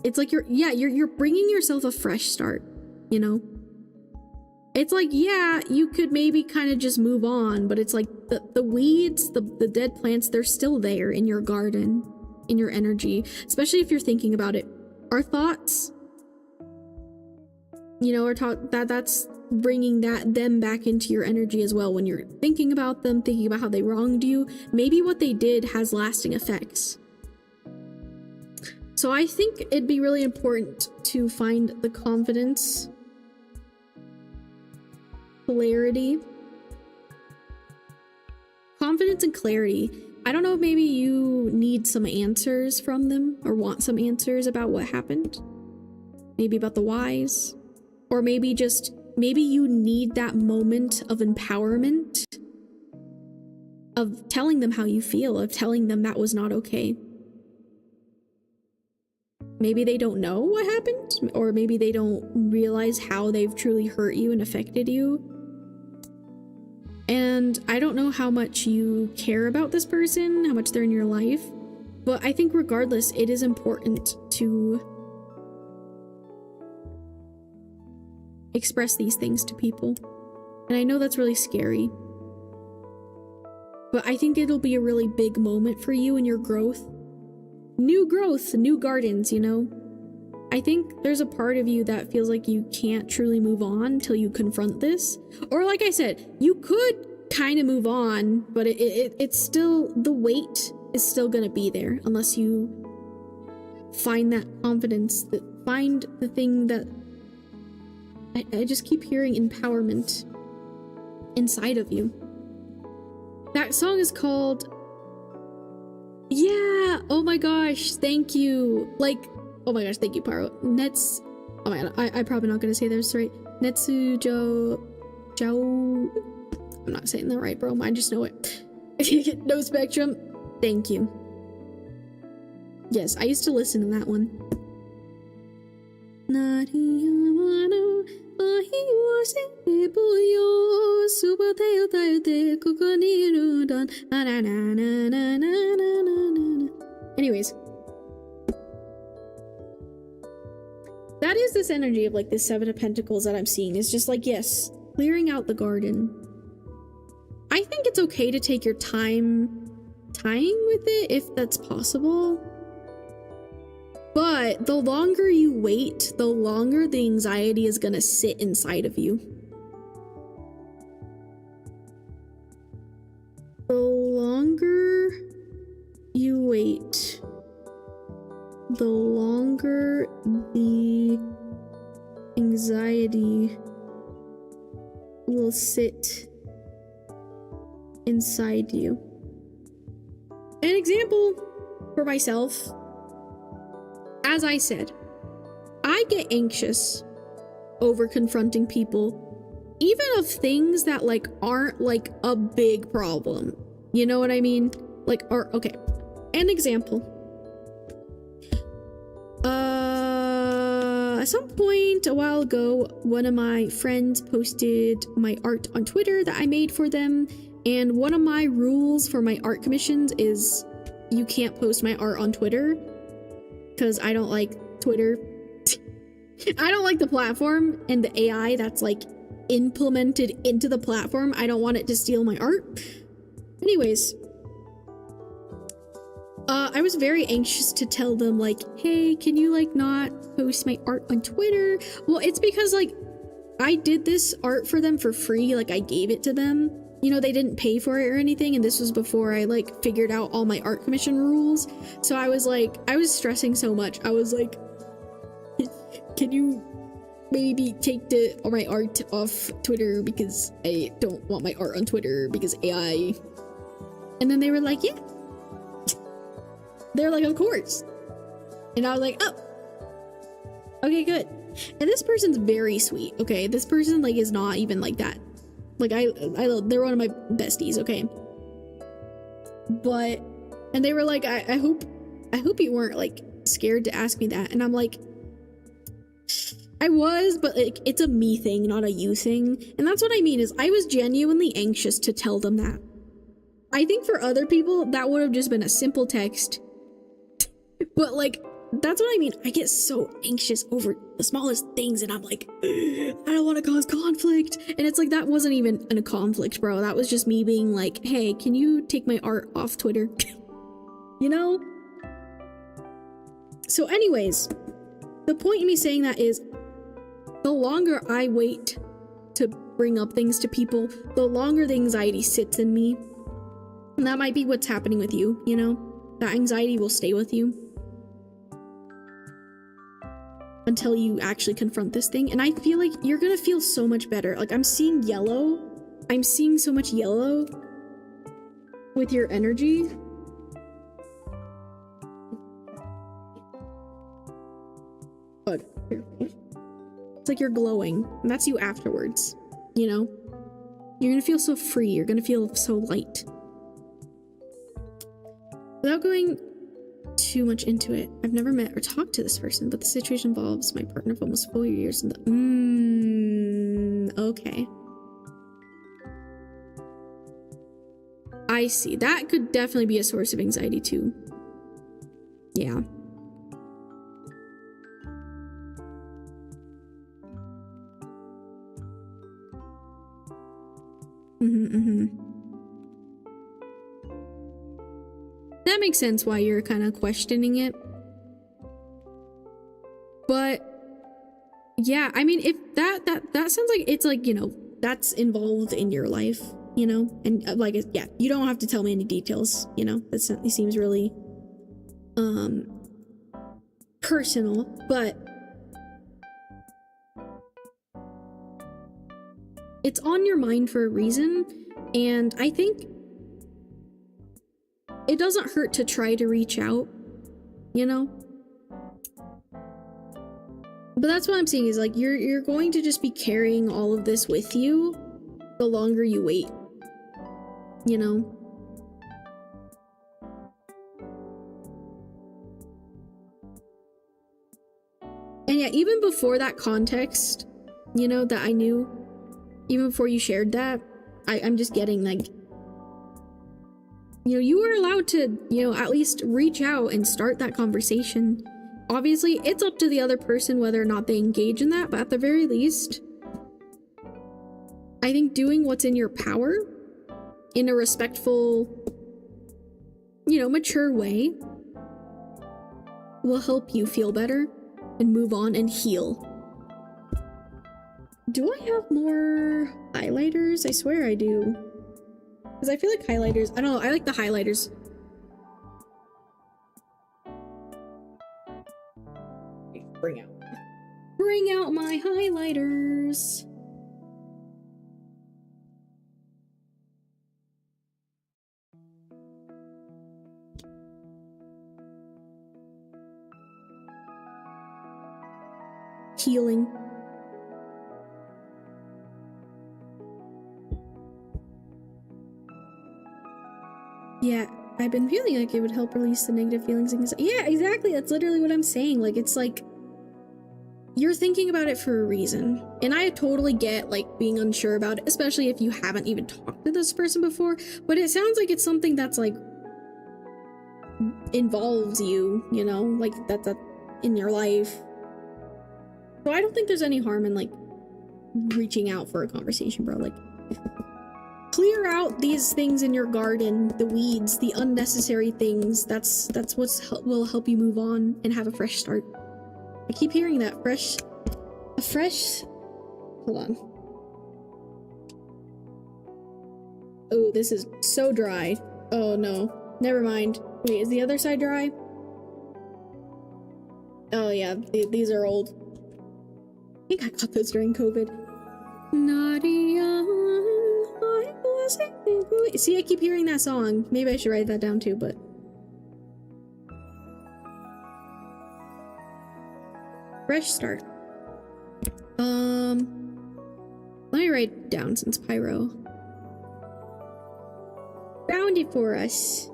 it's like you're bringing yourself a fresh start, you know? It's like, yeah, you could maybe kind of just move on, but it's like the weeds, the dead plants, they're still there in your garden, in your energy, especially if you're thinking about it. Our thoughts, you know, that's bringing them back into your energy as well. When you're thinking about them, thinking about how they wronged you, maybe what they did has lasting effects. So I think it'd be really important to find the confidence, clarity, confidence and clarity. I don't know if maybe you need some answers from them or want some answers about what happened. Maybe about the whys. Or maybe you need that moment of empowerment, of telling them how you feel, of telling them that was not okay. Maybe they don't know what happened, or maybe they don't realize how they've truly hurt you and affected you. And I don't know how much you care about this person, how much they're in your life, but I think regardless, it is important to express these things to people. And I know that's really scary, but I think it'll be a really big moment for you in your growth. New gardens, you know? I think there's a part of you that feels like you can't truly move on until you confront this. Or like I said, you could kind of move on, but it's still, the weight is still gonna be there unless you find that confidence, find the thing that I just keep hearing empowerment inside of you. That song is called, yeah, oh my gosh, thank you. Like, oh my gosh, thank you, Paro. Oh my god, I'm probably not gonna say this right. Joe. I'm not saying that right, bro. I just know it. No Spectrum. Thank you. Yes, I used to listen to that one. Anyways, that is this energy of like this Seven of Pentacles that I'm seeing. It's just like, yes, clearing out the garden. I think it's okay to take your time tying with it if that's possible. But the longer you wait, the longer the anxiety is gonna sit inside of you. The longer you wait, the longer the anxiety will sit inside you. An example for myself, as I said, I get anxious over confronting people, even of things that like aren't like a big problem. You know what I mean? Like, or okay, an example. At some point a while ago, one of my friends posted my art on Twitter that I made for them, and one of my rules for my art commissions is you can't post my art on Twitter because I don't like Twitter. I don't like the platform and the AI that's like implemented into the platform. I don't want it to steal my art. Anyways, I was very anxious to tell them like, hey, can you like not post my art on Twitter? Well, it's because like I did this art for them for free. Like I gave it to them. You know, they didn't pay for it or anything. And this was before I like figured out all my art commission rules. So I was like, I was stressing so much. I was like, can you maybe take my art off Twitter because I don't want my art on Twitter because AI. And then they were like, yeah. They're like, of course. And I was like, oh, okay, good. And this person's very sweet. Okay, this person like is not even like that. Like they're one of my besties. Okay, but and they were like, I hope you weren't like scared to ask me that. And I'm like, I was, but like it's a me thing, not a you thing. And that's what I mean is I was genuinely anxious to tell them that. I think for other people that would have just been a simple text. But like, that's what I mean. I get so anxious over the smallest things and I'm like, I don't want to cause conflict. And it's like, that wasn't even a conflict, bro. That was just me being like, hey, can you take my art off Twitter? You know? So anyways, the point in me saying that is the longer I wait to bring up things to people, the longer the anxiety sits in me. And that might be what's happening with you, you know? That anxiety will stay with you until you actually confront this thing. And I feel like you're gonna feel so much better. Like I'm seeing yellow. I'm seeing so much yellow with your energy. But it's like you're glowing, and that's you afterwards, you know? You're gonna feel so free. You're gonna feel so light. Without going too much into it, I've never met or talked to this person, but the situation involves my partner of almost 4 years in the okay. I see. That could definitely be a source of anxiety too. Yeah. That makes sense why you're kind of questioning it. But yeah, I mean, if that sounds like it's like, you know, that's involved in your life, you know, and like, yeah, you don't have to tell me any details, you know, that seems really personal, but it's on your mind for a reason. And I think it doesn't hurt to try to reach out, you know? But that's what I'm saying is like, you're going to just be carrying all of this with you the longer you wait, you know? And yeah, even before that context, you know, that I knew, even before you shared that, I'm just getting like, you know, you are allowed to, you know, at least reach out and start that conversation. Obviously, it's up to the other person whether or not they engage in that, but at the very least, I think doing what's in your power in a respectful, you know, mature way will help you feel better and move on and heal. Do I have more highlighters? I swear I do. Because I feel like highlighters, I don't know, I like the highlighters. Bring out my highlighters. Healing. Yeah, I've been feeling like it would help release the negative feelings and yeah, exactly. That's literally what I'm saying. Like, it's like you're thinking about it for a reason. And I totally get like being unsure about it, especially if you haven't even talked to this person before. But it sounds like it's something that's like involves you, you know, like that's in your life. So I don't think there's any harm in like reaching out for a conversation, bro. Like, clear out these things in your garden, the weeds, the unnecessary things. That's what will help you move on and have a fresh start. I keep hearing that. Hold on. Oh, this is so dry. Oh no, never mind. Wait, is the other side dry? Oh yeah, these are old. I think I got those during COVID. Nadia, I was a boy. See, I keep hearing that song. Maybe I should write that down too, but fresh start. Let me write it down since Pyro found it for us.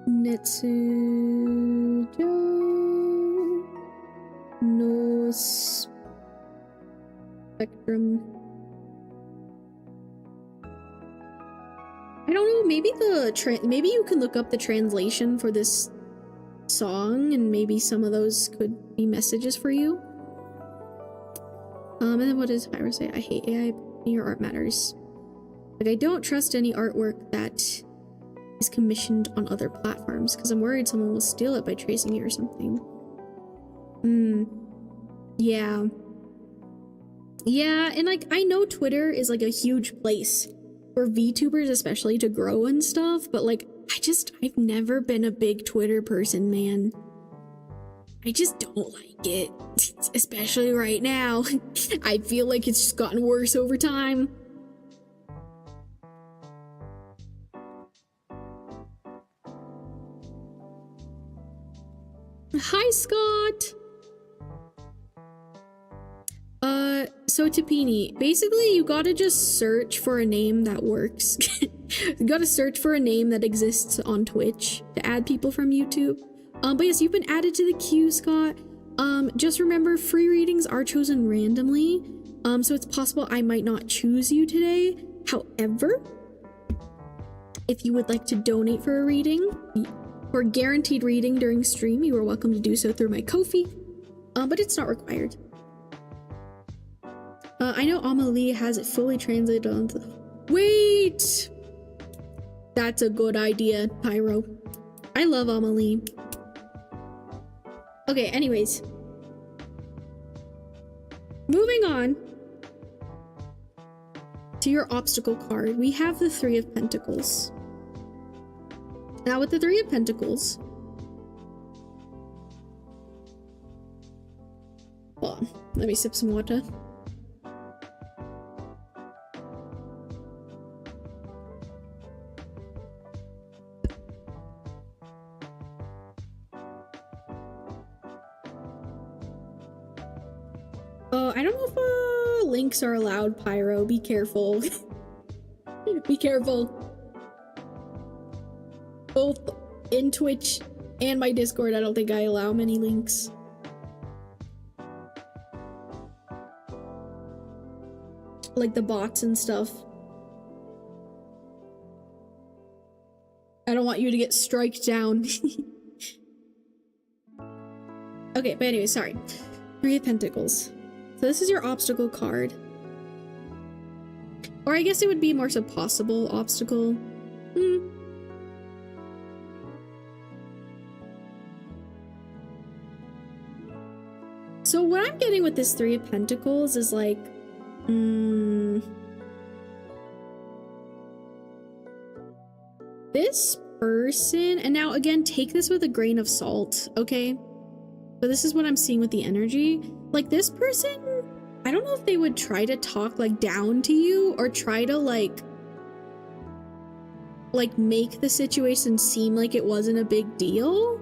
Netsujo no spectrum. I don't know, maybe maybe you can look up the translation for this song and maybe some of those could be messages for you. And then what does Pyro say? I hate AI, your art matters. Like, I don't trust any artwork that is commissioned on other platforms because I'm worried someone will steal it by tracing it or something. Yeah. Yeah, and like, I know Twitter is like a huge place for VTubers especially to grow and stuff, but like, I've never been a big Twitter person, man. I just don't like it, especially right now. I feel like it's just gotten worse over time. Hi, Scott! So Tapini, basically you gotta just search for a name that works. You gotta search for a name that exists on Twitch to add people from YouTube. But yes, you've been added to the queue, Scott. Just remember, free readings are chosen randomly. So it's possible I might not choose you today. However, if you would like to donate for a reading, for guaranteed reading during stream, you are welcome to do so through my Ko-fi. But it's not required. I know Amelie has it fully translated onto the... Wait! That's a good idea, Pyro. I love Amelie. Okay, anyways. Moving on to your obstacle card. We have the Three of Pentacles. Now with the Three of Pentacles... Hold on, let me sip some water. I don't know if links are allowed, Pyro. Be careful. Be careful. Both in Twitch and my Discord, I don't think I allow many links. Like the bots and stuff. I don't want you to get striked down. Okay, but anyway, sorry. Three of Pentacles. So this is your obstacle card. Or I guess it would be more so possible obstacle. So what I'm getting with this Three of Pentacles is like, this person, and now again, take this with a grain of salt, okay? But this is what I'm seeing with the energy. Like this person, I don't know if they would try to talk like down to you or try to like make the situation seem like it wasn't a big deal.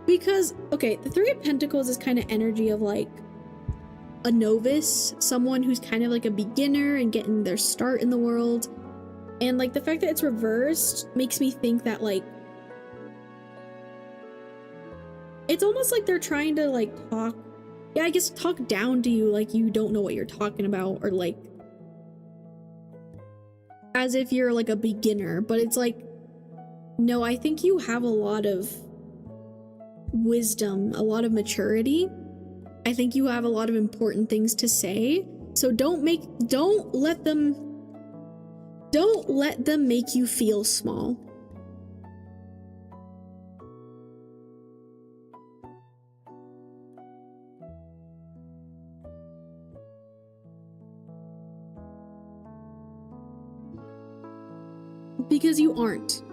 Because, okay, the Three of Pentacles is kind of energy of like a novice, someone who's kind of like a beginner and getting their start in the world. And like the fact that it's reversed makes me think that like it's almost like they're trying to like talk, yeah, I guess talk down to you like you don't know what you're talking about, or like as if you're like a beginner. But it's like, no, I think you have a lot of wisdom, a lot of maturity. I think you have a lot of important things to say. So don't let them make you feel small. Because you aren't.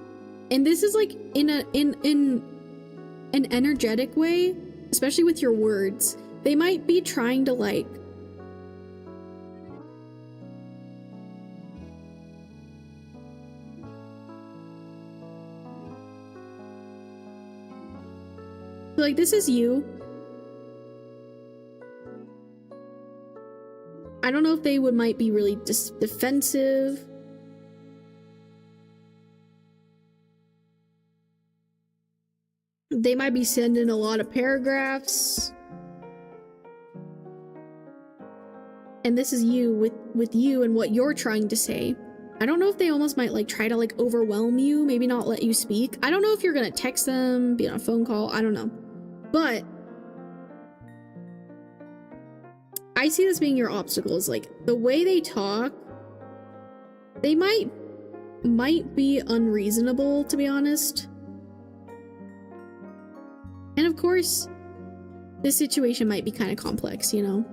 And this is like in an energetic way, especially with your words. They might be trying to like this is you. I don't know if they might be really defensive. They might be sending a lot of paragraphs. And this is you with you and what you're trying to say. I don't know if they almost might like try to like overwhelm you, maybe not let you speak. I don't know if you're gonna text them, be on a phone call, I don't know. But I see this being your obstacles. Like the way they talk, they might be unreasonable, to be honest. And of course, this situation might be kind of complex, you know?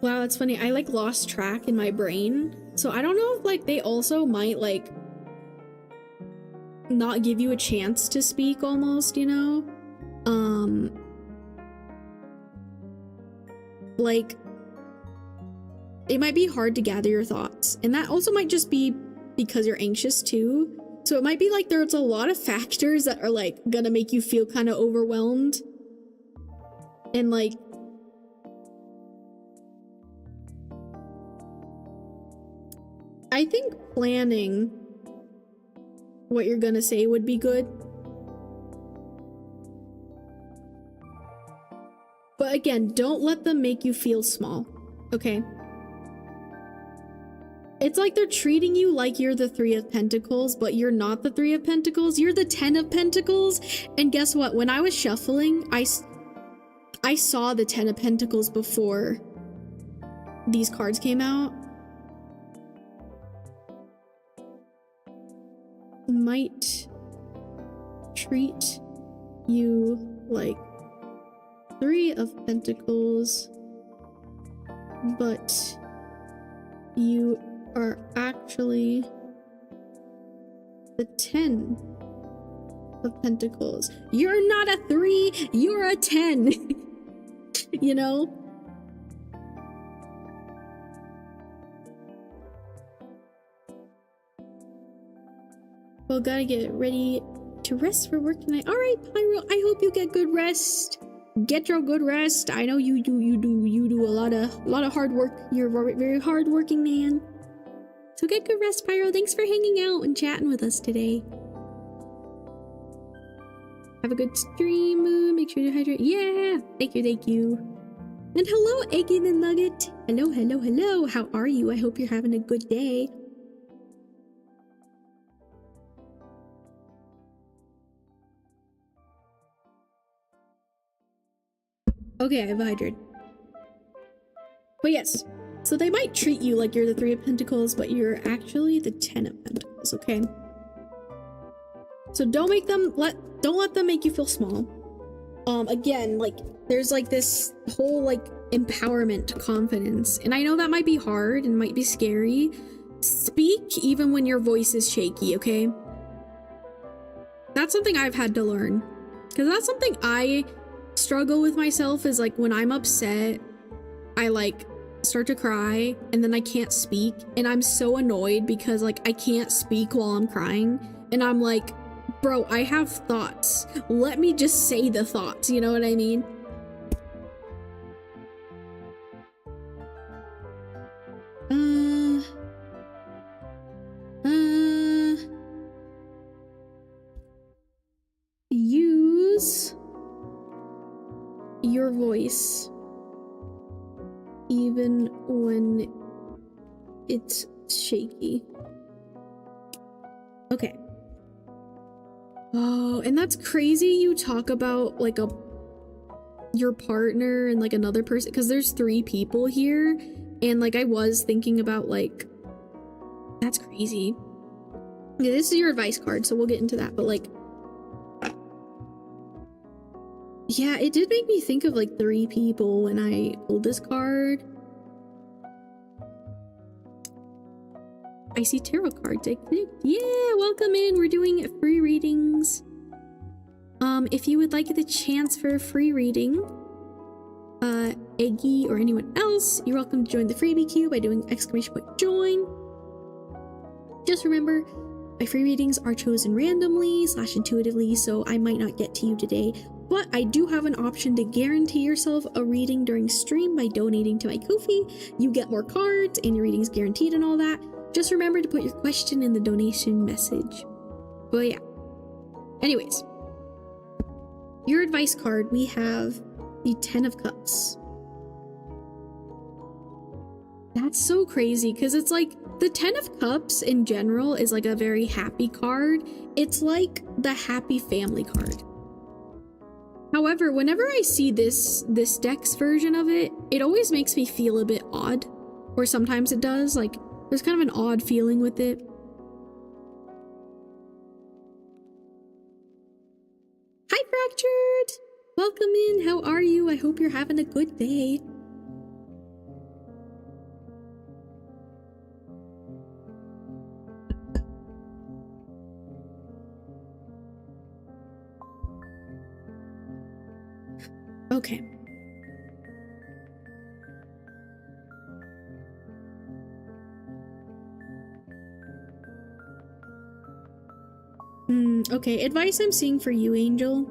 Wow, that's funny. I like lost track in my brain. So I don't know if like they also might like not give you a chance to speak almost, you know? Like it might be hard to gather your thoughts, and that also might just be because you're anxious too. So it might be like there's a lot of factors that are like gonna make you feel kind of overwhelmed. And like I think planning what you're gonna say would be good. But again, don't let them make you feel small, okay? It's like they're treating you like you're the Three of Pentacles, but you're not the Three of Pentacles. You're the 10 of Pentacles. And guess what? When I was shuffling, I saw the 10 of Pentacles before these cards came out. Might treat you like Three of Pentacles, but you are actually the 10 of Pentacles. You're not a 3, you're a 10. You know? Well, gotta get ready to rest for work tonight. All right, Pyro, I hope you get good rest. Get your good rest. I know you do a lot of hard work. You're a very hard working man. So get good rest, Pyro. Thanks for hanging out and chatting with us today. Have a good stream, Moon. Make sure to hydrate. Yeah! Thank you, thank you. And hello, Eggin and Nugget. Hello, hello, hello. How are you? I hope you're having a good day. Okay, I've hydrated. But yes, so they might treat you like you're the Three of Pentacles, but you're actually the Ten of Pentacles, okay? So don't let them make you feel small. Again, like there's like this whole like empowerment confidence, and I know that might be hard and might be scary. Speak even when your voice is shaky, okay? That's something I've had to learn, because that's something I struggle with myself, is like when I'm upset, I like start to cry and then I can't speak, and I'm so annoyed because like I can't speak while I'm crying, and I'm like, bro, I have thoughts. Let me just say the thoughts, you know what I mean? Use your voice even when it's shaky. Okay. Oh, and that's crazy you talk about like your partner and like another person, because there's 3 people here, and like I was thinking about like, that's crazy. Yeah, this is your advice card, so we'll get into that, but like, yeah, it did make me think of like 3 people when I pulled this card. I see tarot cards. Yeah, welcome in. We're doing free readings. If you would like the chance for a free reading, Eggy or anyone else, you're welcome to join the freebie queue by doing !join. Just remember, my free readings are chosen randomly / intuitively, so I might not get to you today, but I do have an option to guarantee yourself a reading during stream by donating to my KOFI. You get more cards and your reading's guaranteed and all that. Just remember to put your question in the donation message. Well, yeah. Anyways, your advice card, we have the 10 of Cups. That's so crazy, because it's like the 10 of Cups in general is like a very happy card. It's like the happy family card. However, whenever I see this deck's version of it, it always makes me feel a bit odd. Or sometimes it does, like there's kind of an odd feeling with it. Hi, Fractured! Welcome in, how are you? I hope you're having a good day. Okay. Okay, advice I'm seeing for you, Angel.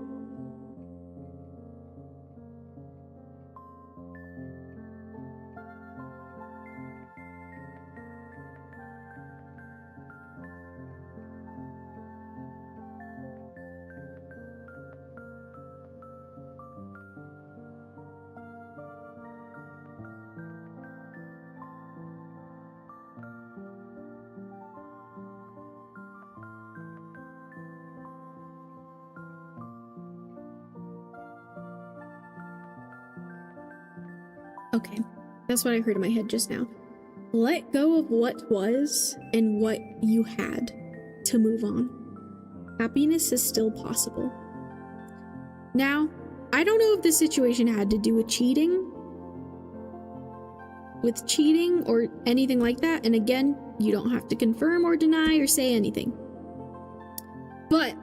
Okay, that's what I heard in my head just now. Let go of what was and what you had to move on. Happiness is still possible. Now, I don't know if this situation had to do with cheating or anything like that. And again, you don't have to confirm or deny or say anything. But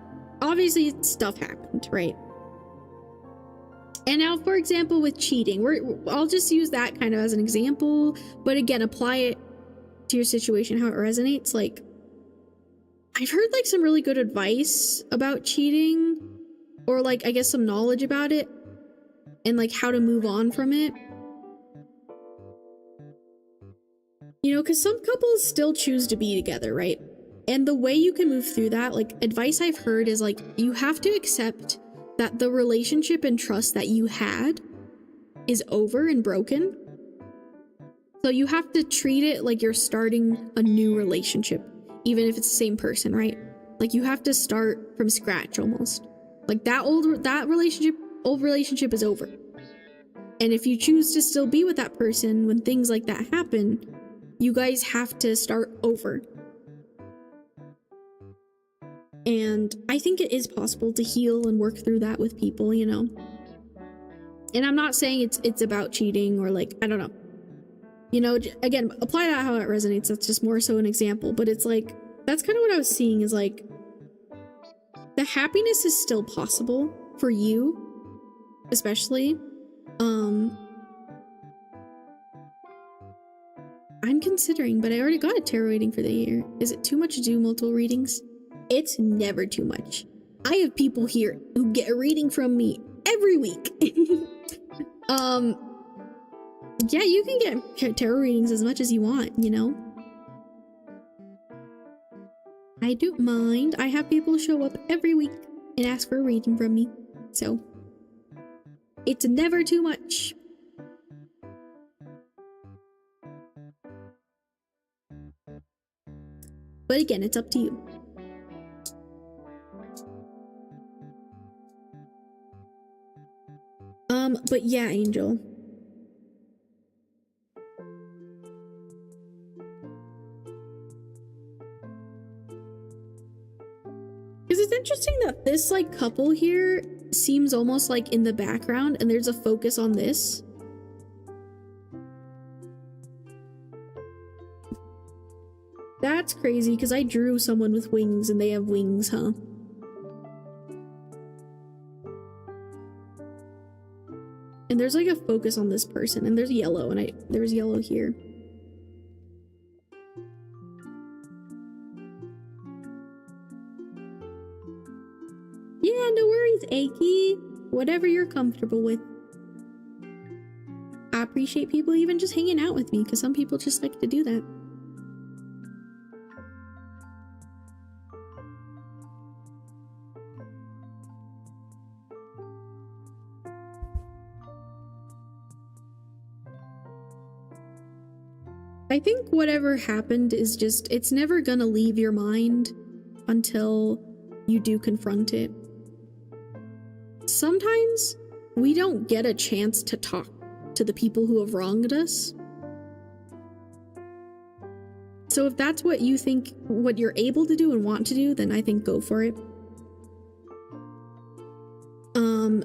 obviously stuff happened, right? And now, for example, with cheating, I'll just use that kind of as an example, but again, apply it to your situation, how it resonates. Like, I've heard like some really good advice about cheating, or like, I guess some knowledge about it, and like how to move on from it. You know, because some couples still choose to be together, right? And the way you can move through that, like, advice I've heard is, like, you have to accept that the relationship and trust that you had is over and broken. So you have to treat it like you're starting a new relationship, even if it's the same person, right? Like, you have to start from scratch almost. Like, old relationship is over. And if you choose to still be with that person when things like that happen, you guys have to start over. And I think it is possible to heal and work through that with people, you know? And I'm not saying it's about cheating or, like, I don't know. You know, again, apply that how it resonates. That's just more so an example. But it's like, that's kind of what I was seeing is, like, the happiness is still possible for you, especially. I'm considering, but I already got a tarot reading for the year. Is it too much to do multiple readings? It's never too much. I have people here who get a reading from me every week. Yeah, you can get tarot readings as much as you want, you know? I don't mind. I have people show up every week and ask for a reading from me. So, it's never too much. But again, it's up to you. But yeah, Angel. Because it's interesting that this, like, couple here seems almost like in the background and there's a focus on this. That's crazy because I drew someone with wings and they have wings, huh? And there's like a focus on this person and there's yellow and there's yellow here. Yeah, no worries, Aki. Whatever you're comfortable with. I appreciate people even just hanging out with me because some people just like to do that. I think whatever happened is just, it's never gonna leave your mind until you do confront it. Sometimes we don't get a chance to talk to the people who have wronged us. So if that's what you think, what you're able to do and want to do, then I think go for it.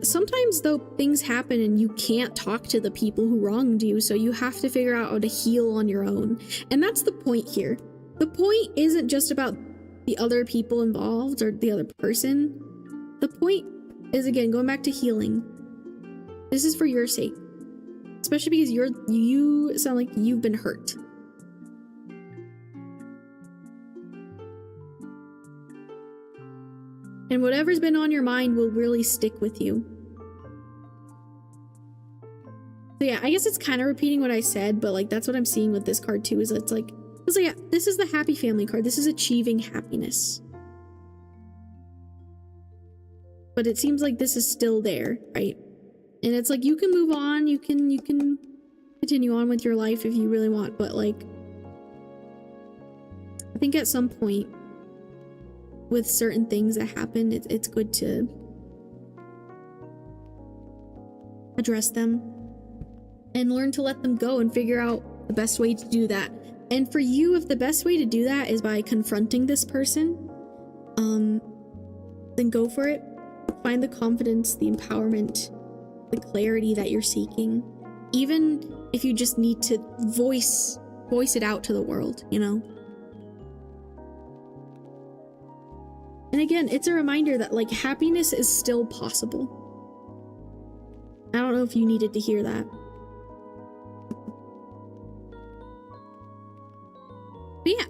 Sometimes though things happen and you can't talk to the people who wronged you, so you have to figure out how to heal on your own. And that's the point here. The point isn't just about the other people involved or the other person. The point is, again, going back to healing. This is for your sake. Especially because you sound like you've been hurt. And whatever's been on your mind will really stick with you. So yeah, I guess it's kind of repeating what I said, but like that's what I'm seeing with this card too, is it's like yeah, this is the happy family card. This is achieving happiness. But it seems like this is still there, right? And it's like you can move on, you can continue on with your life if you really want, but like I think at some point with certain things that happen, it's good to address them and learn to let them go and figure out the best way to do that. And for you, if the best way to do that is by confronting this person, then go for it. Find the confidence, the empowerment, the clarity that you're seeking. Even if you just need to voice it out to the world, you know? And again, it's a reminder that like happiness is still possible. I don't know if you needed to hear that. But yeah.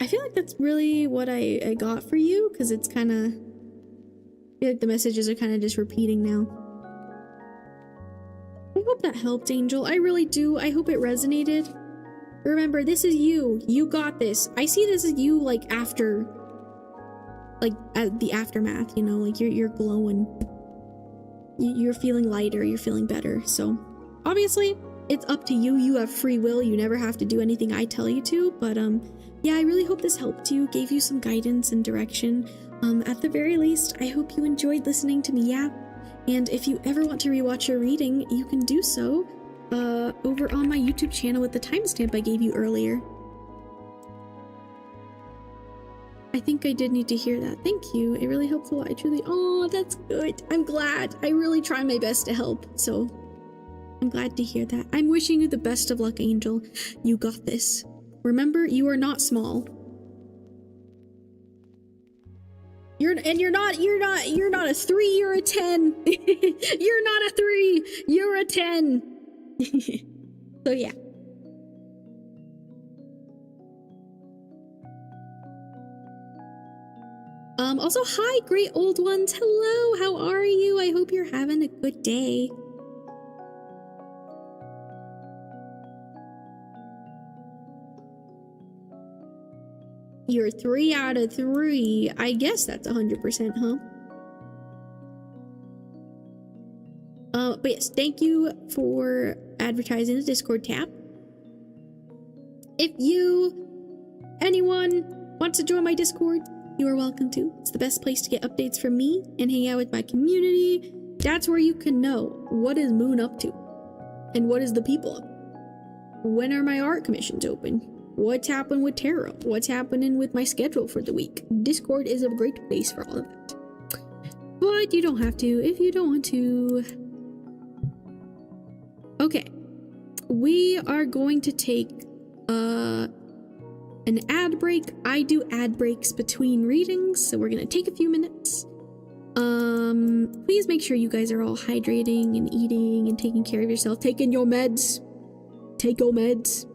I feel like that's really what I got for you, because it's kind of, I feel like the messages are kind of just repeating now. I hope that helped, Angel. I really do. I hope it resonated. Remember, this is you. You got this. I see this as you, like, after, like, at the aftermath, you know, like, you're glowing. You're feeling lighter. You're feeling better. So, obviously, it's up to you. You have free will. You never have to do anything I tell you to. But, yeah, I really hope this helped you, gave you some guidance and direction. At the very least, I hope you enjoyed listening to me yap. And if you ever want to rewatch your reading, you can do so over on my YouTube channel with the timestamp I gave you earlier. I think I did need to hear that. Thank you. It really helps a lot. I truly... Oh, that's good. I'm glad. I really try my best to help, so I'm glad to hear that. I'm wishing you the best of luck, Angel. You got this. Remember, you are not small. You're not a 3, you're a 10. You're not a 3, you're a 10. So yeah. Also, hi, great old ones. Hello, how are you? I hope you're having a good day. You're 3 out of 3. I guess that's 100%, huh? But yes, thank you for advertising the Discord tab. If anyone wants to join my Discord, you are welcome to. It's the best place to get updates from me and hang out with my community. That's where you can know what is Moon up to and what is the people up. When are my art commissions open? What's happening with tarot? What's happening with my schedule for the week? Discord is a great place for all of that. But you don't have to if you don't want to. Okay. We are going to take an ad break. I do ad breaks between readings, so we're gonna take a few minutes. Please make sure you guys are all hydrating and eating and taking care of yourself. Taking your meds. Take your meds.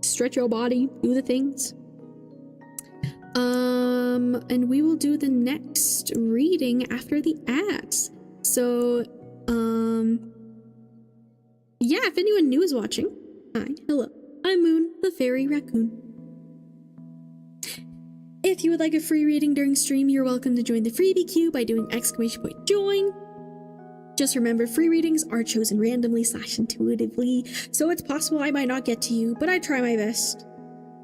Stretch your body, do the things. And we will do the next reading after the ads. So, yeah, if anyone new is watching, hi, hello, I'm Moon, the fairy raccoon. If you would like a free reading during stream, you're welcome to join the freebie queue by doing !join. Just remember, free readings are chosen randomly / intuitively, so it's possible I might not get to you, but I try my best.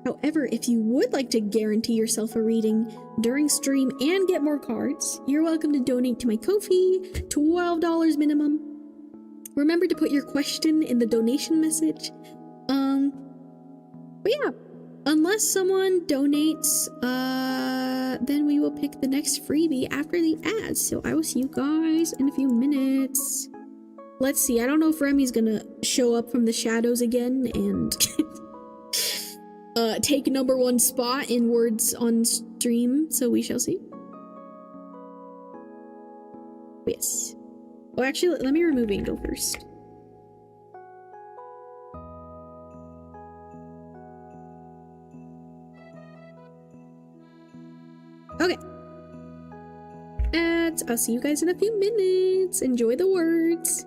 However, if you would like to guarantee yourself a reading during stream and get more cards, you're welcome to donate to my Ko-fi, $12 minimum. Remember to put your question in the donation message. But yeah, unless someone donates, then we will pick the next freebie after the ads. So I will see you guys in a few minutes. Let's see. I don't know if Remy's gonna show up from the shadows again and take #1 spot in words on stream. So we shall see. Yes. Oh, actually, let me remove Angel first. Okay. And I'll see you guys in a few minutes. Enjoy the words.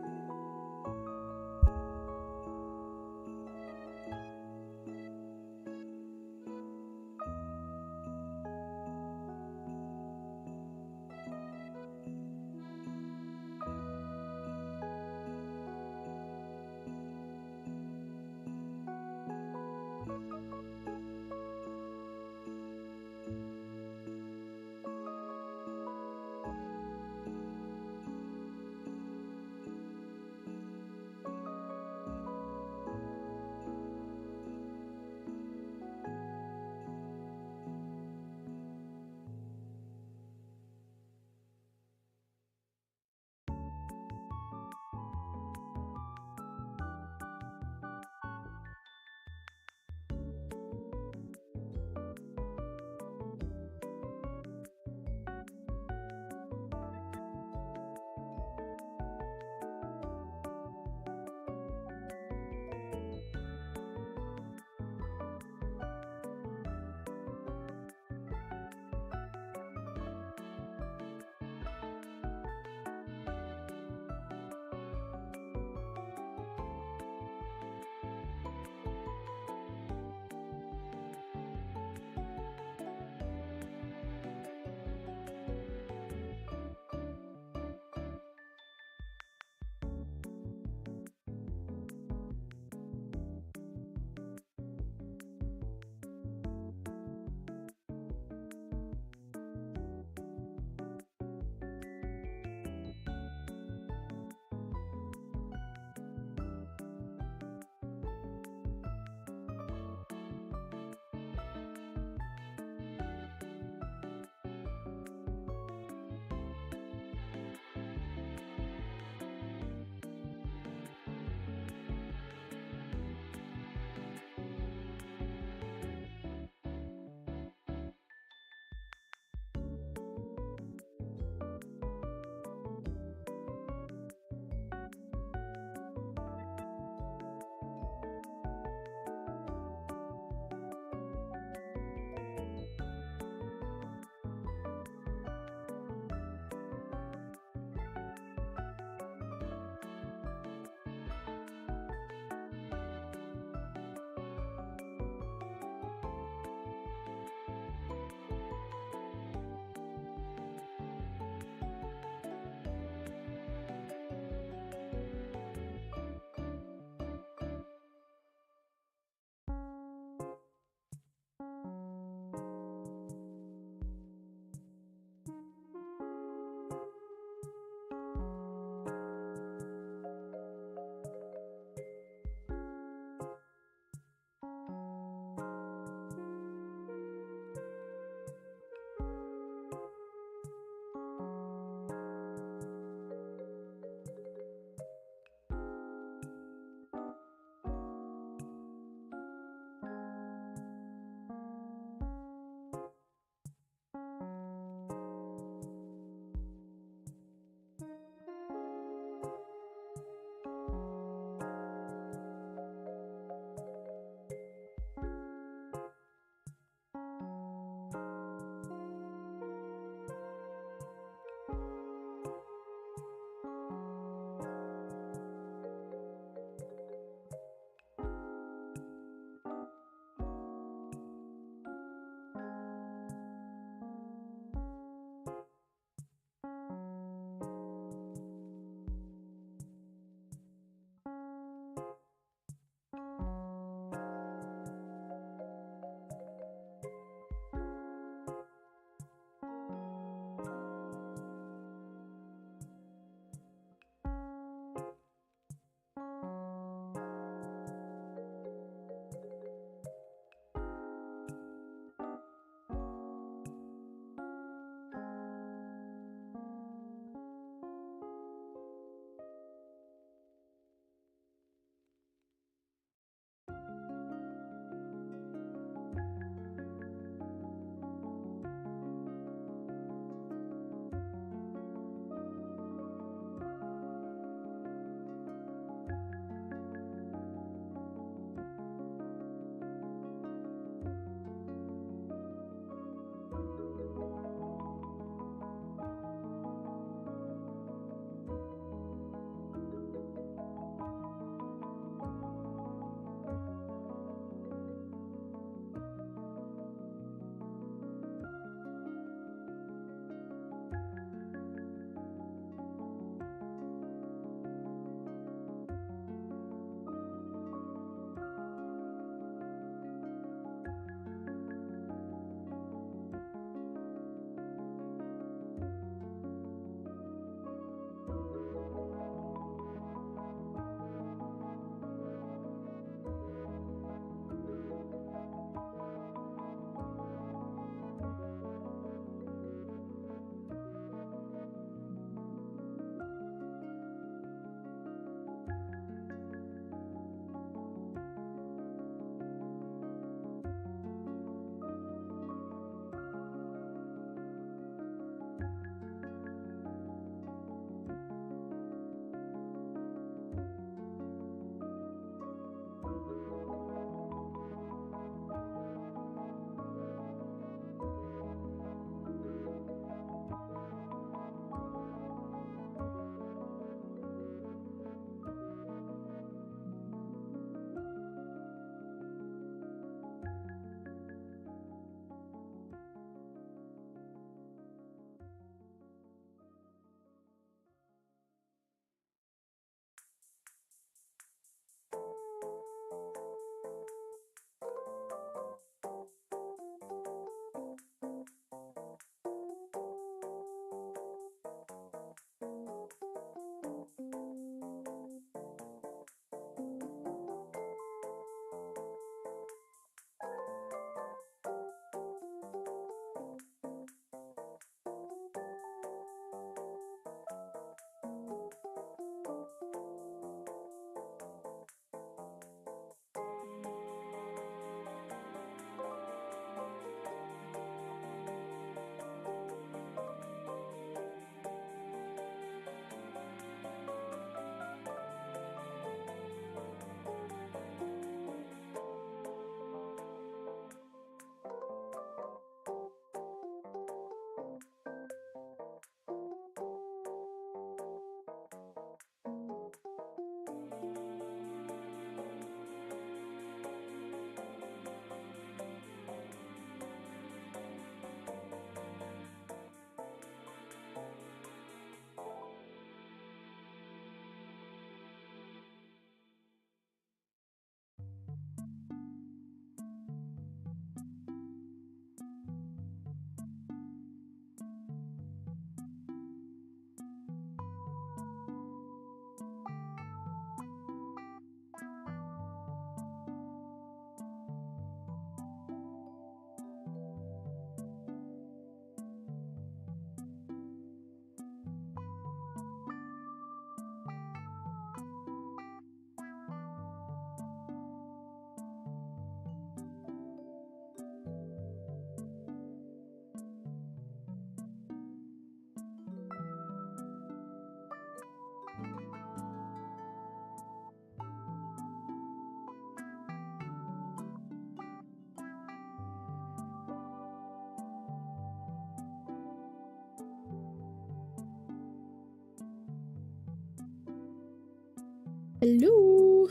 Hello.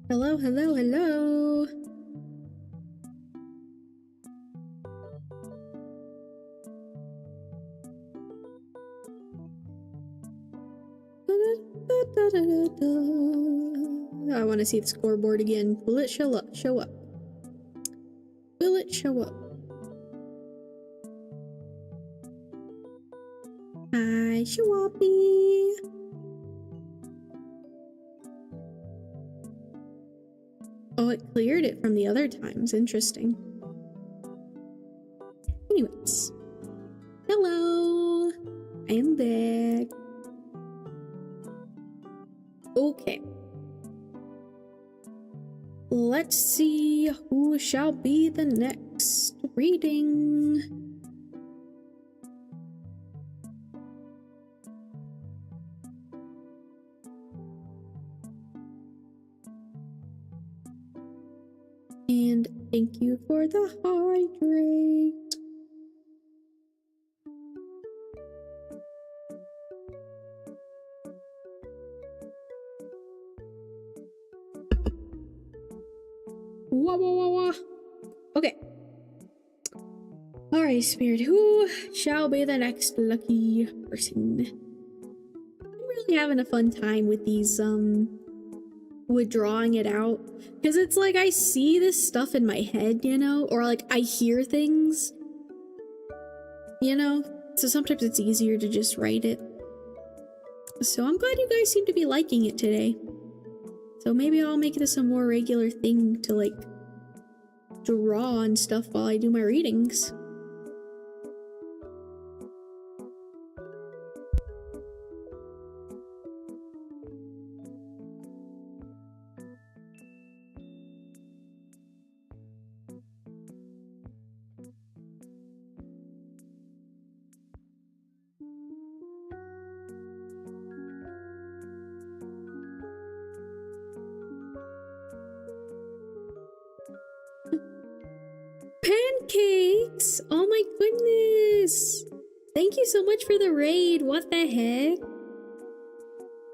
Hello, hello, hello. I want to see the scoreboard again. Will it show up? Show up. Will it show up? Hi, Shawapi. Oh, it cleared it from the other times. Interesting. Anyways. Hello. I am back. Okay. Let's see who shall be the next reading. And thank you for the hydrate. Wah, wah, wah, wah. Okay. Alright, Spirit, who shall be the next lucky person? I'm really having a fun time with these, with drawing it out. Because it's like I see this stuff in my head, you know? Or like I hear things, you know? So sometimes it's easier to just write it. So I'm glad you guys seem to be liking it today. So maybe I'll make this a more regular thing to like draw and stuff while I do my readings. Pancakes! Oh my goodness! Thank you so much for the raid. What the heck?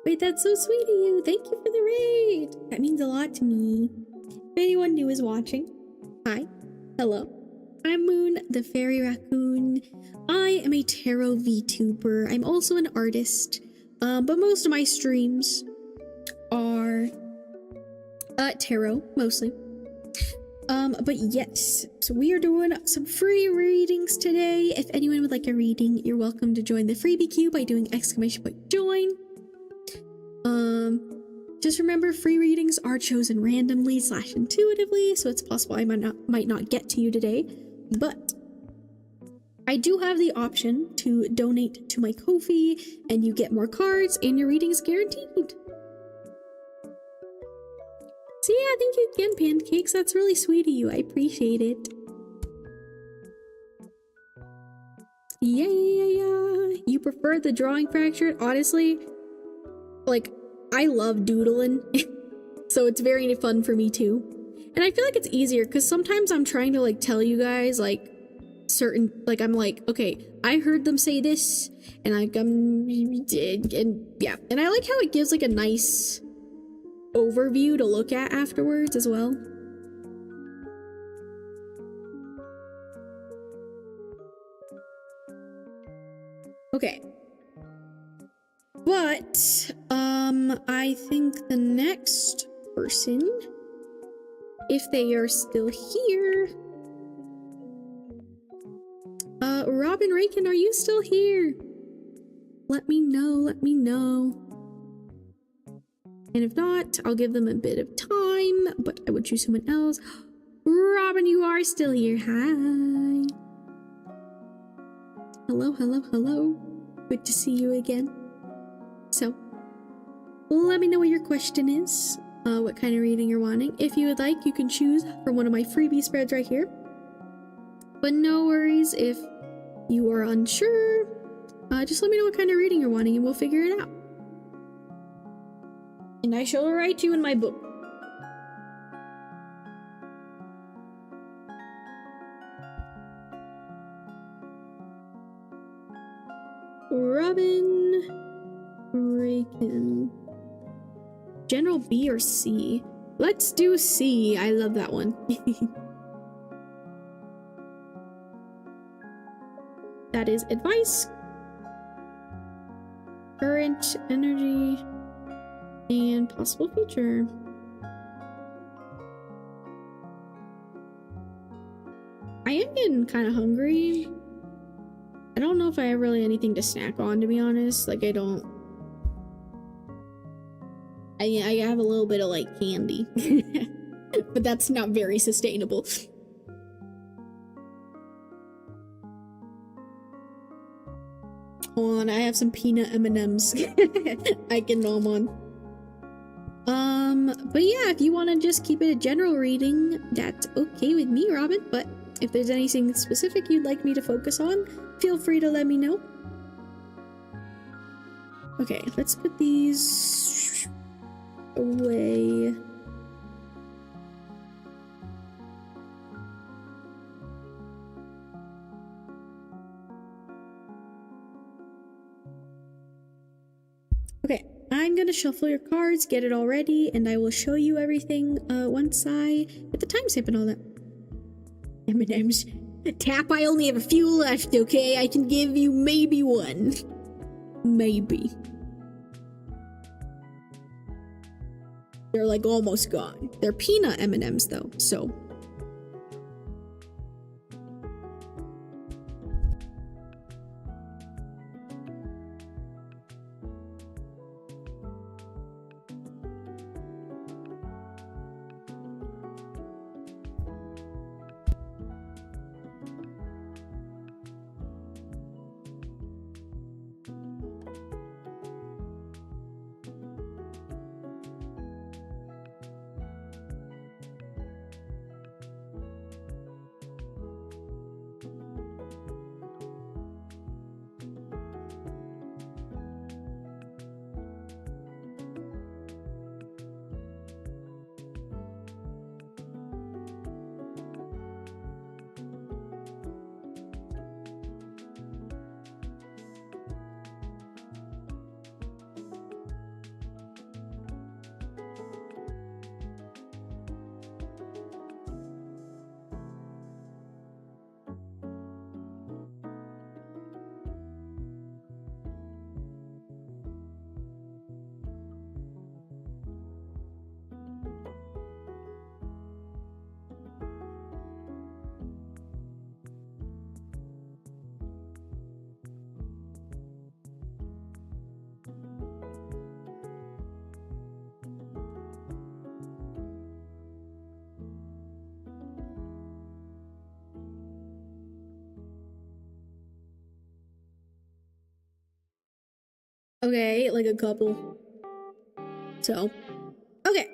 Wait, that's so sweet of you. Thank you for the raid. That means a lot to me. If anyone new is watching, hi. Hello. I'm Moon, the fairy raccoon. I am a tarot VTuber. I'm also an artist. But most of my streams are tarot, mostly. But yes, so we are doing some free readings today. If anyone would like a reading, you're welcome to join the freebie queue by doing !join. Just remember, free readings are chosen randomly / intuitively, so it's possible I might not get to you today, but I do have the option to donate to my KOFI, and you get more cards, and your reading is guaranteed. So yeah, thank you again, Pancakes. That's really sweet of you. I appreciate it. Yeah. You prefer the drawing fractured? Honestly, like, I love doodling. So it's very fun for me too. And I feel like it's easier because sometimes I'm trying to like tell you guys like certain, like I'm like, okay, I heard them say this and like and yeah. And I like how it gives like a nice overview to look at afterwards as well. Okay. But I think the next person, if they are still here, Robin Rakin, are you still here? Let me know. And if not, I'll give them a bit of time, but I would choose someone else. Robin, you are still here. Hi. Hello. Good to see you again. So, let me know what your question is, what kind of reading you're wanting. If you would like, you can choose from one of my freebie spreads right here. But no worries if you are unsure. Just let me know what kind of reading you're wanting and we'll figure it out. And I shall write you in my book. Robin. freaking general B or C. Let's do C. I love that one. That is advice, current, energy, and possible future. I am getting kind of hungry. I don't know if I have really anything to snack on, to be honest. Like, I don't. I have a little bit of like candy, but that's not very sustainable. Hold on, I have some peanut M&Ms. I can nom on. But yeah, if you want to just keep it a general reading, that's okay with me, Robin. But if there's anything specific you'd like me to focus on, feel free to let me know. Okay, let's put these away. Okay, I'm gonna shuffle your cards, get it all ready, and I will show you everything once I get the timestamp and all that. M&M's. Tap, I only have a few left, okay? I can give you maybe one. Maybe. They're like almost gone. They're peanut M&Ms though, so. Okay, like a couple. So, okay.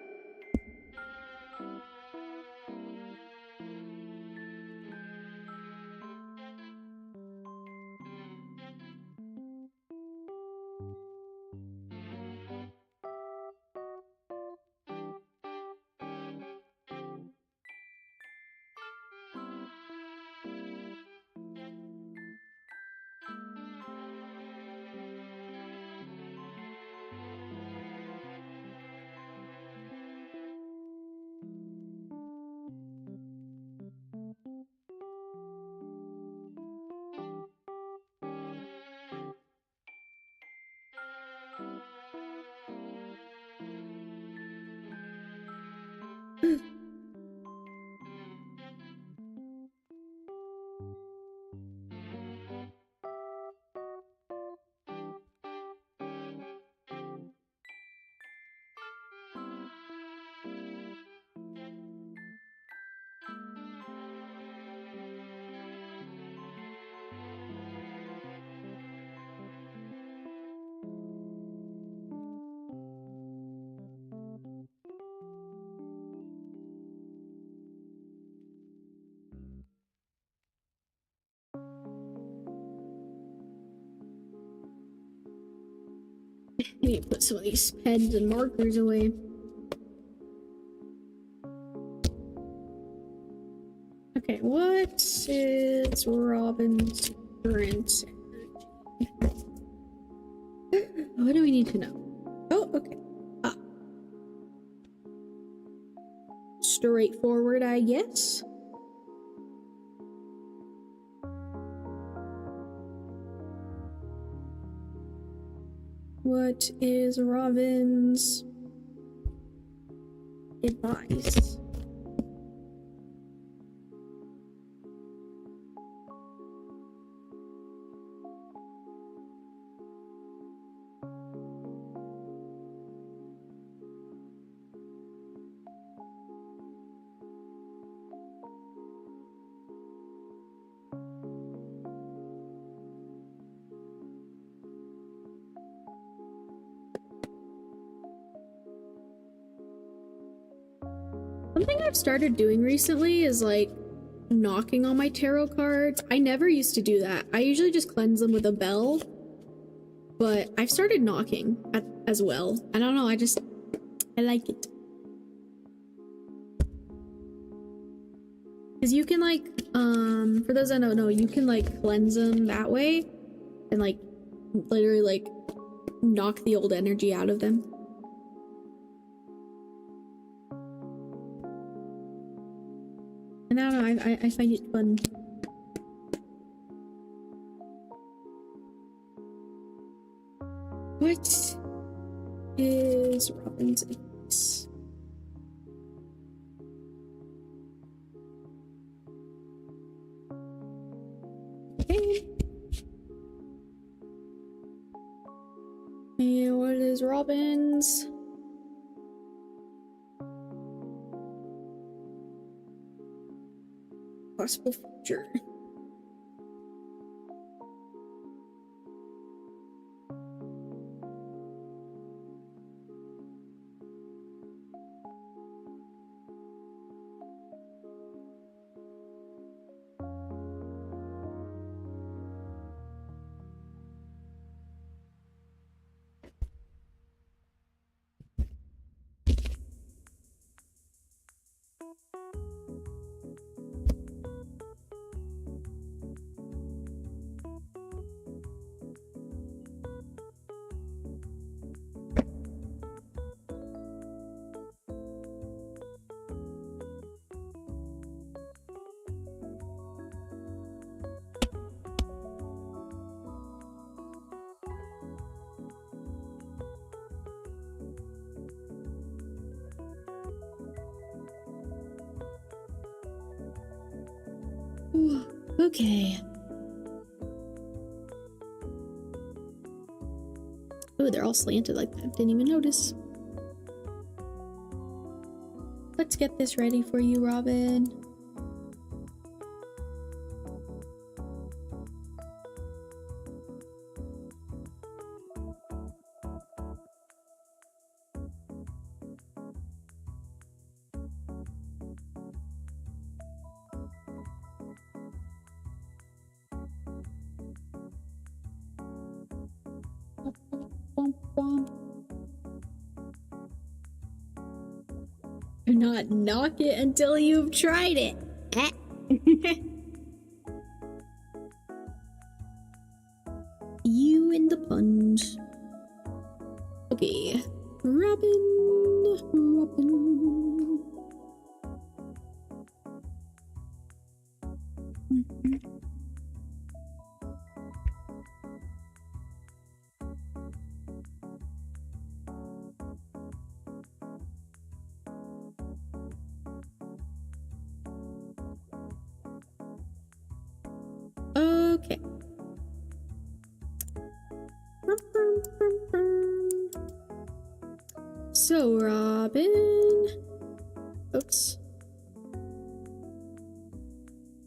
I need to put some of these pens and markers away. Okay, what is Robin's current energy? What do we need to know? Oh, okay. Ah. Straightforward, I guess. What is Robin's advice? Something I've started doing recently is like knocking on my tarot cards. I never used to do that. I usually just cleanse them with a bell, but I've started knocking as well. I don't know, I like it. Because you can like, for those that don't know, you can like cleanse them that way and like literally like knock the old energy out of them. And I don't know, I find it fun. What is Robin's advice? Okay. And what is Robin's? Possible future. Okay. Oh, they're all slanted like that. Didn't even notice. Let's get this ready for you, Robin. Do not knock it until you've tried it. You and the punch. Okay. Robin. Okay. So, Robin. Oops.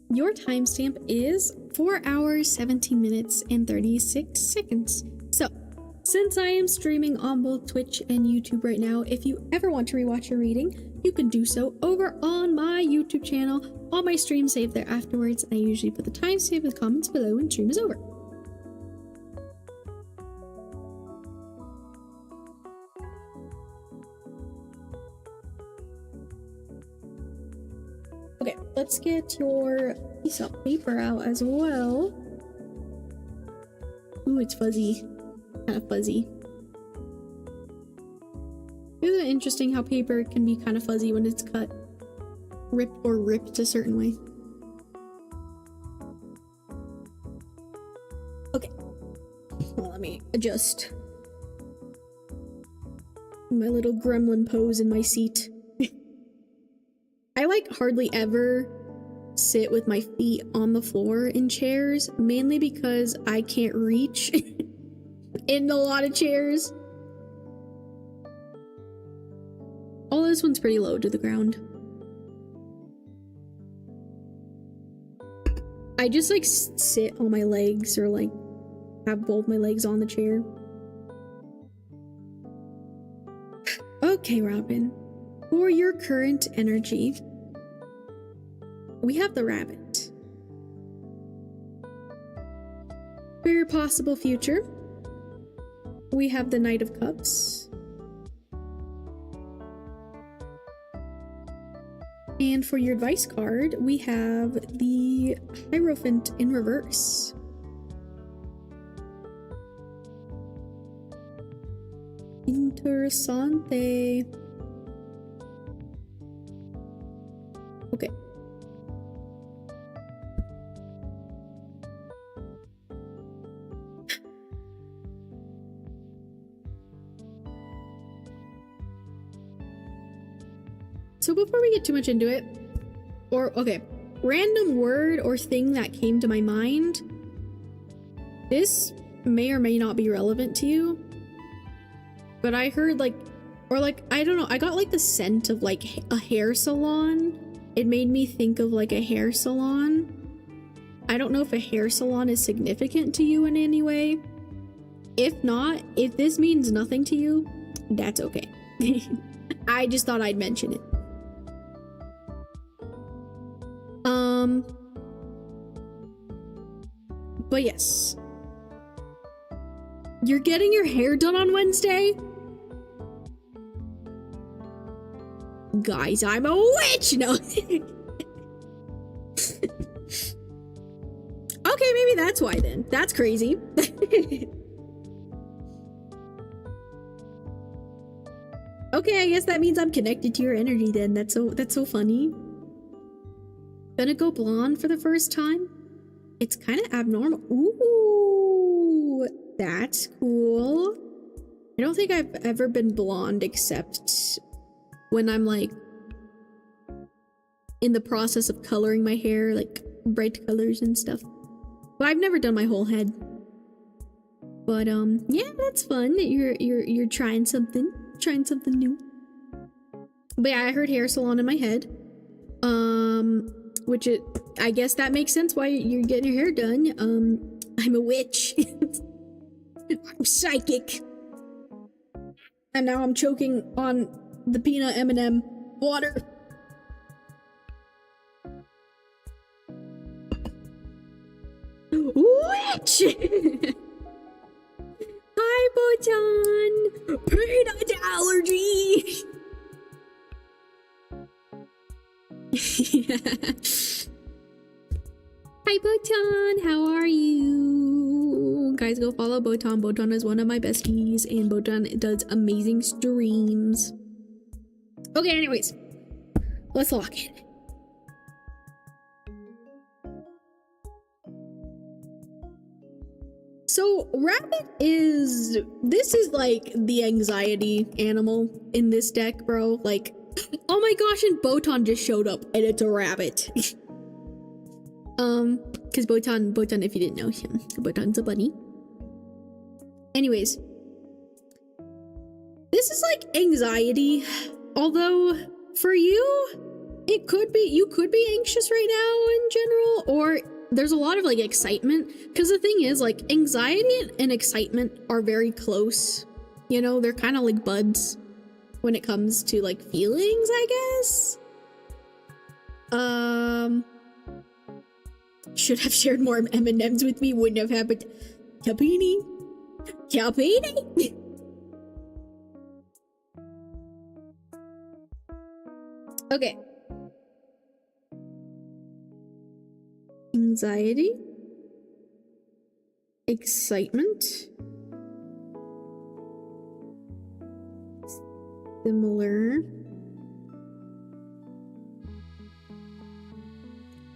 Your timestamp is 4 hours, 17 minutes, and 36 seconds. So, since I am streaming on both Twitch and YouTube right now, if you ever want to rewatch your reading, you can do so over on my YouTube channel. All my streams save there afterwards, and I usually put the timestamp in the comments below when stream is over. Okay, let's get your piece of paper out as well. Ooh, it's fuzzy. Kind of fuzzy. interesting how paper can be kind of fuzzy when it's cut. Ripped a certain way. Okay. Well, let me adjust my little gremlin pose in my seat. I like hardly ever sit with my feet on the floor in chairs, mainly because I can't reach in a lot of chairs. Oh, this one's pretty low to the ground. I just like sit on my legs or like have both my legs on the chair. Okay, Robin. For your current energy, we have the rabbit. For your possible future, we have the Knight of Cups. And for your advice card, we have the Hierophant in reverse. Interessante. Okay. So before we get too much into it, random word or thing that came to my mind. This may or may not be relevant to you, but I heard I don't know, I got like the scent of like a hair salon. It made me think of like a hair salon. I don't know if a hair salon is significant to you in any way. If not, if this means nothing to you, that's okay. I just thought I'd mention it. But yes. You're getting your hair done on Wednesday? Guys, I'm a witch! No. Okay, maybe that's why then. That's crazy. Okay, I guess that means I'm connected to your energy then. That's so funny. Gonna go blonde for the first time? It's kind of abnormal. Ooh, that's cool. I don't think I've ever been blonde except when I'm like in the process of coloring my hair, like bright colors and stuff. But I've never done my whole head. But yeah, that's fun. You're trying something new. But yeah, I heard hair salon in my head. Which I guess that makes sense why you're getting your hair done. I'm a witch. I'm psychic. And now I'm choking on the peanut M&M water. Witch! Hi, Botan! Peanut allergy! Hi, Botan! How are you? Guys, go follow Botan. Botan is one of my besties, and Botan does amazing streams. Okay, anyways. Let's lock in. So, rabbit is... This is, like, the anxiety animal in this deck, bro. Like, oh my gosh, and Botan just showed up, and it's a rabbit. Because Botan, if you didn't know him, Botan's a bunny. Anyways. This is, like, anxiety. Although, for you, you could be anxious right now in general, or there's a lot of, like, excitement. Because the thing is, like, anxiety and excitement are very close. You know, they're kind of like buds when it comes to, like, feelings, I guess. Should have shared more M&Ms with me, wouldn't have happened. Capini? Capini? Okay. Anxiety. Excitement. similar.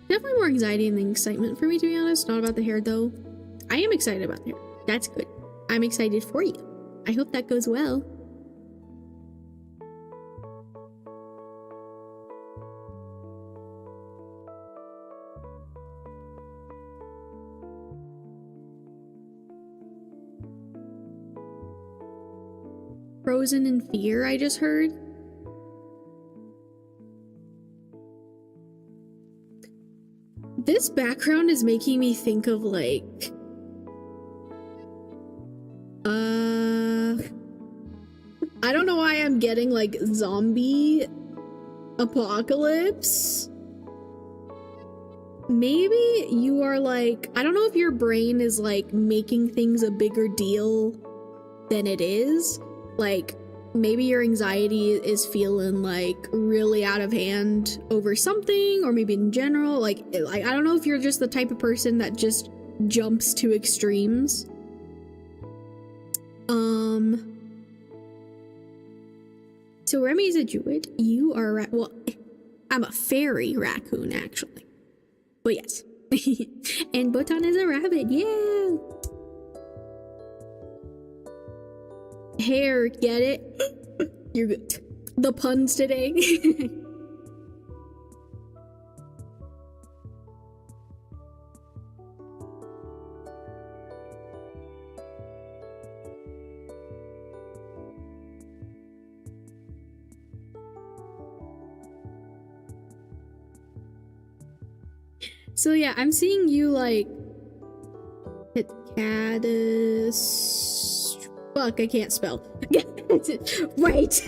Definitely more anxiety than excitement for me, to be honest. Not about the hair, though. I am excited about the hair. That's good. I'm excited for you. I hope that goes well. Frozen in fear, I just heard. This background is making me think of like I don't know why I'm getting like zombie apocalypse. Maybe you are like, I don't know if your brain is like making things a bigger deal than it is. Like maybe your anxiety is feeling like really out of hand over something, or maybe in general, like I don't know if you're just the type of person that just jumps to extremes. So Remy's a druid. You are well, I'm a fairy raccoon actually. But yes. And Botan is a rabbit. Yeah. Hair, get it? You're good. The puns today. So yeah, I'm seeing you like hit caddis. Fuck, I can't spell. Right.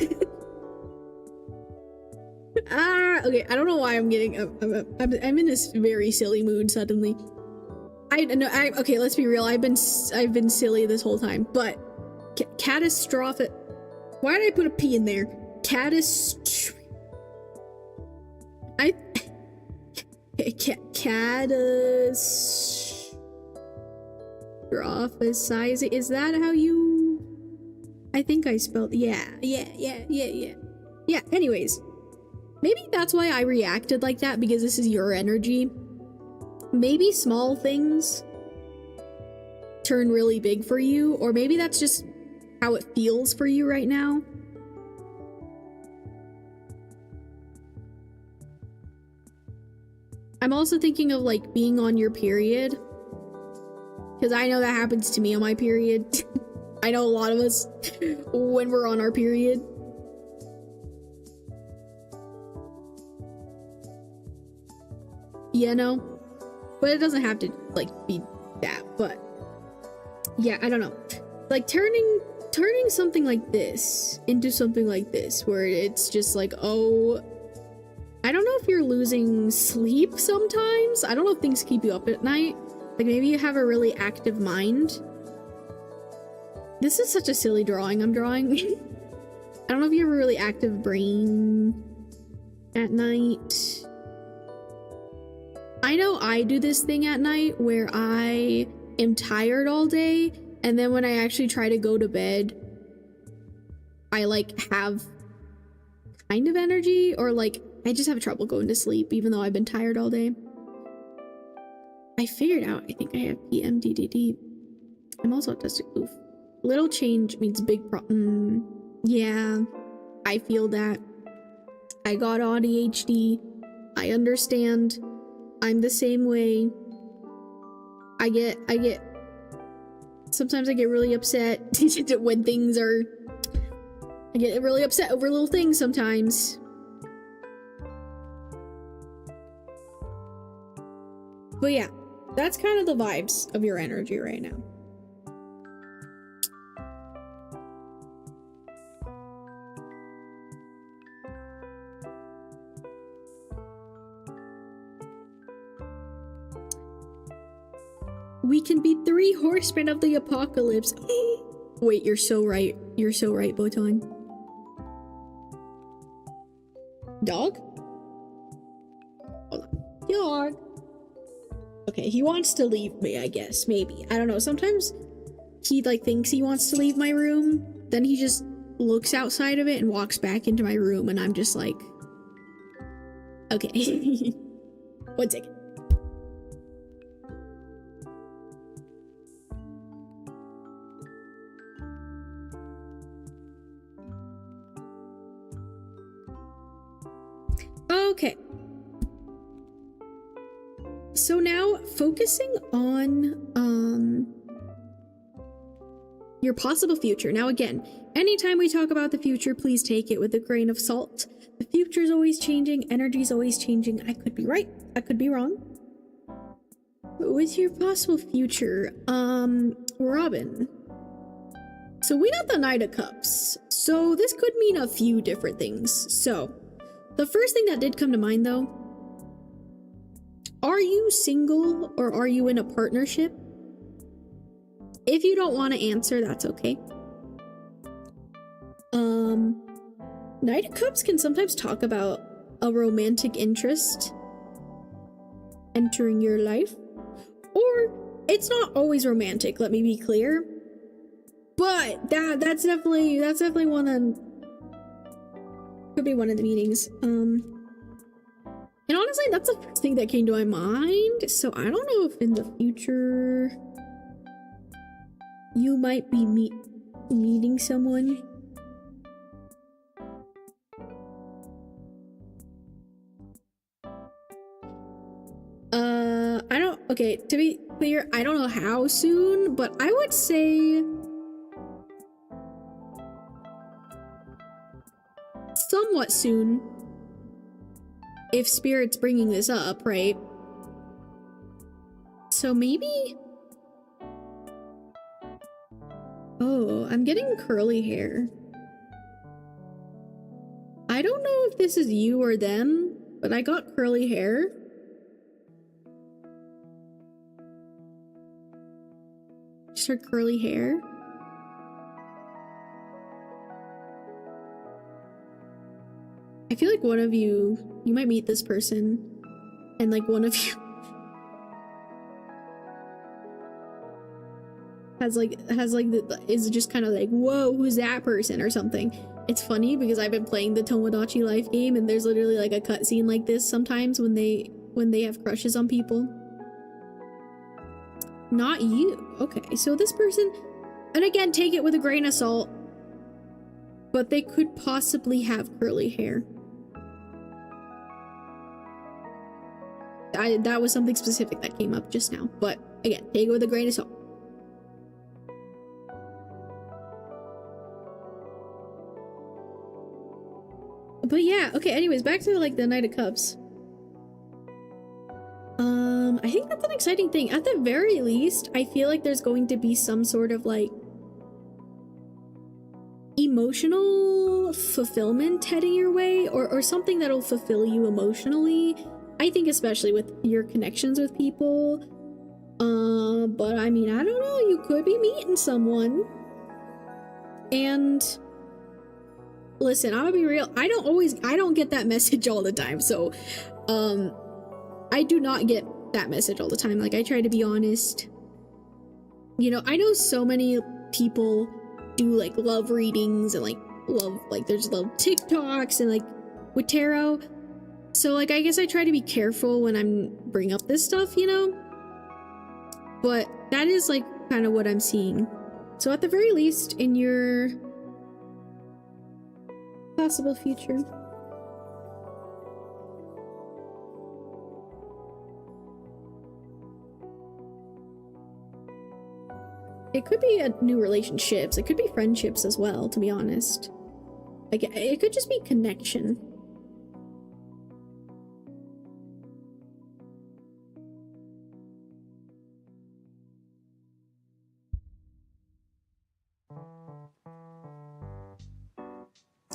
Okay, I don't know why I'm getting I'm in this very silly mood suddenly. Okay, let's be real. I've been silly this whole time, but catastrophic. Why did I put a P in there? Catastrophizing. Is that how you? I think I spelled. Yeah. Anyways, maybe that's why I reacted like that, because this is your energy. Maybe small things turn really big for you, or maybe that's just how it feels for you right now. I'm also thinking of like being on your period, because I know that happens to me on my period. I know a lot of us when we're on our period. You know? But it doesn't have to like be that, but yeah, I don't know. Like turning something like this into something like this, where it's just like, oh, I don't know if you're losing sleep sometimes. I don't know if things keep you up at night. Like maybe you have a really active mind. This is such a silly drawing I'm drawing. I don't know if you have a really active brain at night. I know I do this thing at night where I am tired all day, and then when I actually try to go to bed, I like have kind of energy, or like I just have trouble going to sleep even though I've been tired all day. I figured out, I think I have PMDD. I'm also autistic. Oof. Little change means big problem. Yeah, I feel that. I got ADHD. I understand. I'm the same way. Sometimes I get really upset when things are, I get really upset over little things sometimes. But yeah, that's kind of the vibes of your energy right now. We can be 3 horsemen of the apocalypse. Wait, you're so right. You're so right, Botan. Dog? Hold on. Dog. Okay, he wants to leave me, I guess. Maybe. I don't know. Sometimes he like thinks he wants to leave my room. Then he just looks outside of it and walks back into my room, and I'm just like, okay. 1 second. Okay. So now focusing on your possible future. Now again, anytime we talk about the future, please take it with a grain of salt. The future is always changing, energy is always changing. I could be right, I could be wrong. But with your possible future, Robin. So we got the Knight of Cups. So this could mean a few different things. So the first thing that did come to mind though, are you single or are you in a partnership? If you don't want to answer, that's okay. Knight of Cups can sometimes talk about a romantic interest entering your life. Or it's not always romantic, let me be clear. But that's definitely one that could be one of the meanings. And honestly, that's the first thing that came to my mind. So I don't know if in the future you might be meeting someone. Okay, to be clear, I don't know how soon, but I would say somewhat soon. If Spirit's bringing this up, right? So maybe... Oh, I'm getting curly hair. I don't know if this is you or them, but I got curly hair. Just her curly hair. I feel like one of you might meet this person, and like one of you is just kind of like, whoa, who's that person or something. It's funny because I've been playing the Tomodachi Life game, and there's literally like a cutscene like this sometimes when they have crushes on people. Not you. Okay, so this person, and again, take it with a grain of salt, but they could possibly have curly hair. That was something specific that came up just now, but again, take it with a grain of salt. But yeah, okay, anyways, back to like the Knight of Cups. I think that's an exciting thing. At the very least, I feel like there's going to be some sort of like emotional fulfillment heading your way, or something that'll fulfill you emotionally. I think especially with your connections with people. But I mean, I don't know, you could be meeting someone. And listen, I'm gonna be real, I don't get that message all the time. So, I do not get that message all the time. Like, I try to be honest. You know, I know so many people do like love readings and there's love TikToks and like with tarot. So like, I guess I try to be careful when I'm bring up this stuff, you know? But that is like kind of what I'm seeing. So at the very least, in your possible future, it could be new relationships, it could be friendships as well, to be honest. Like, it could just be connection.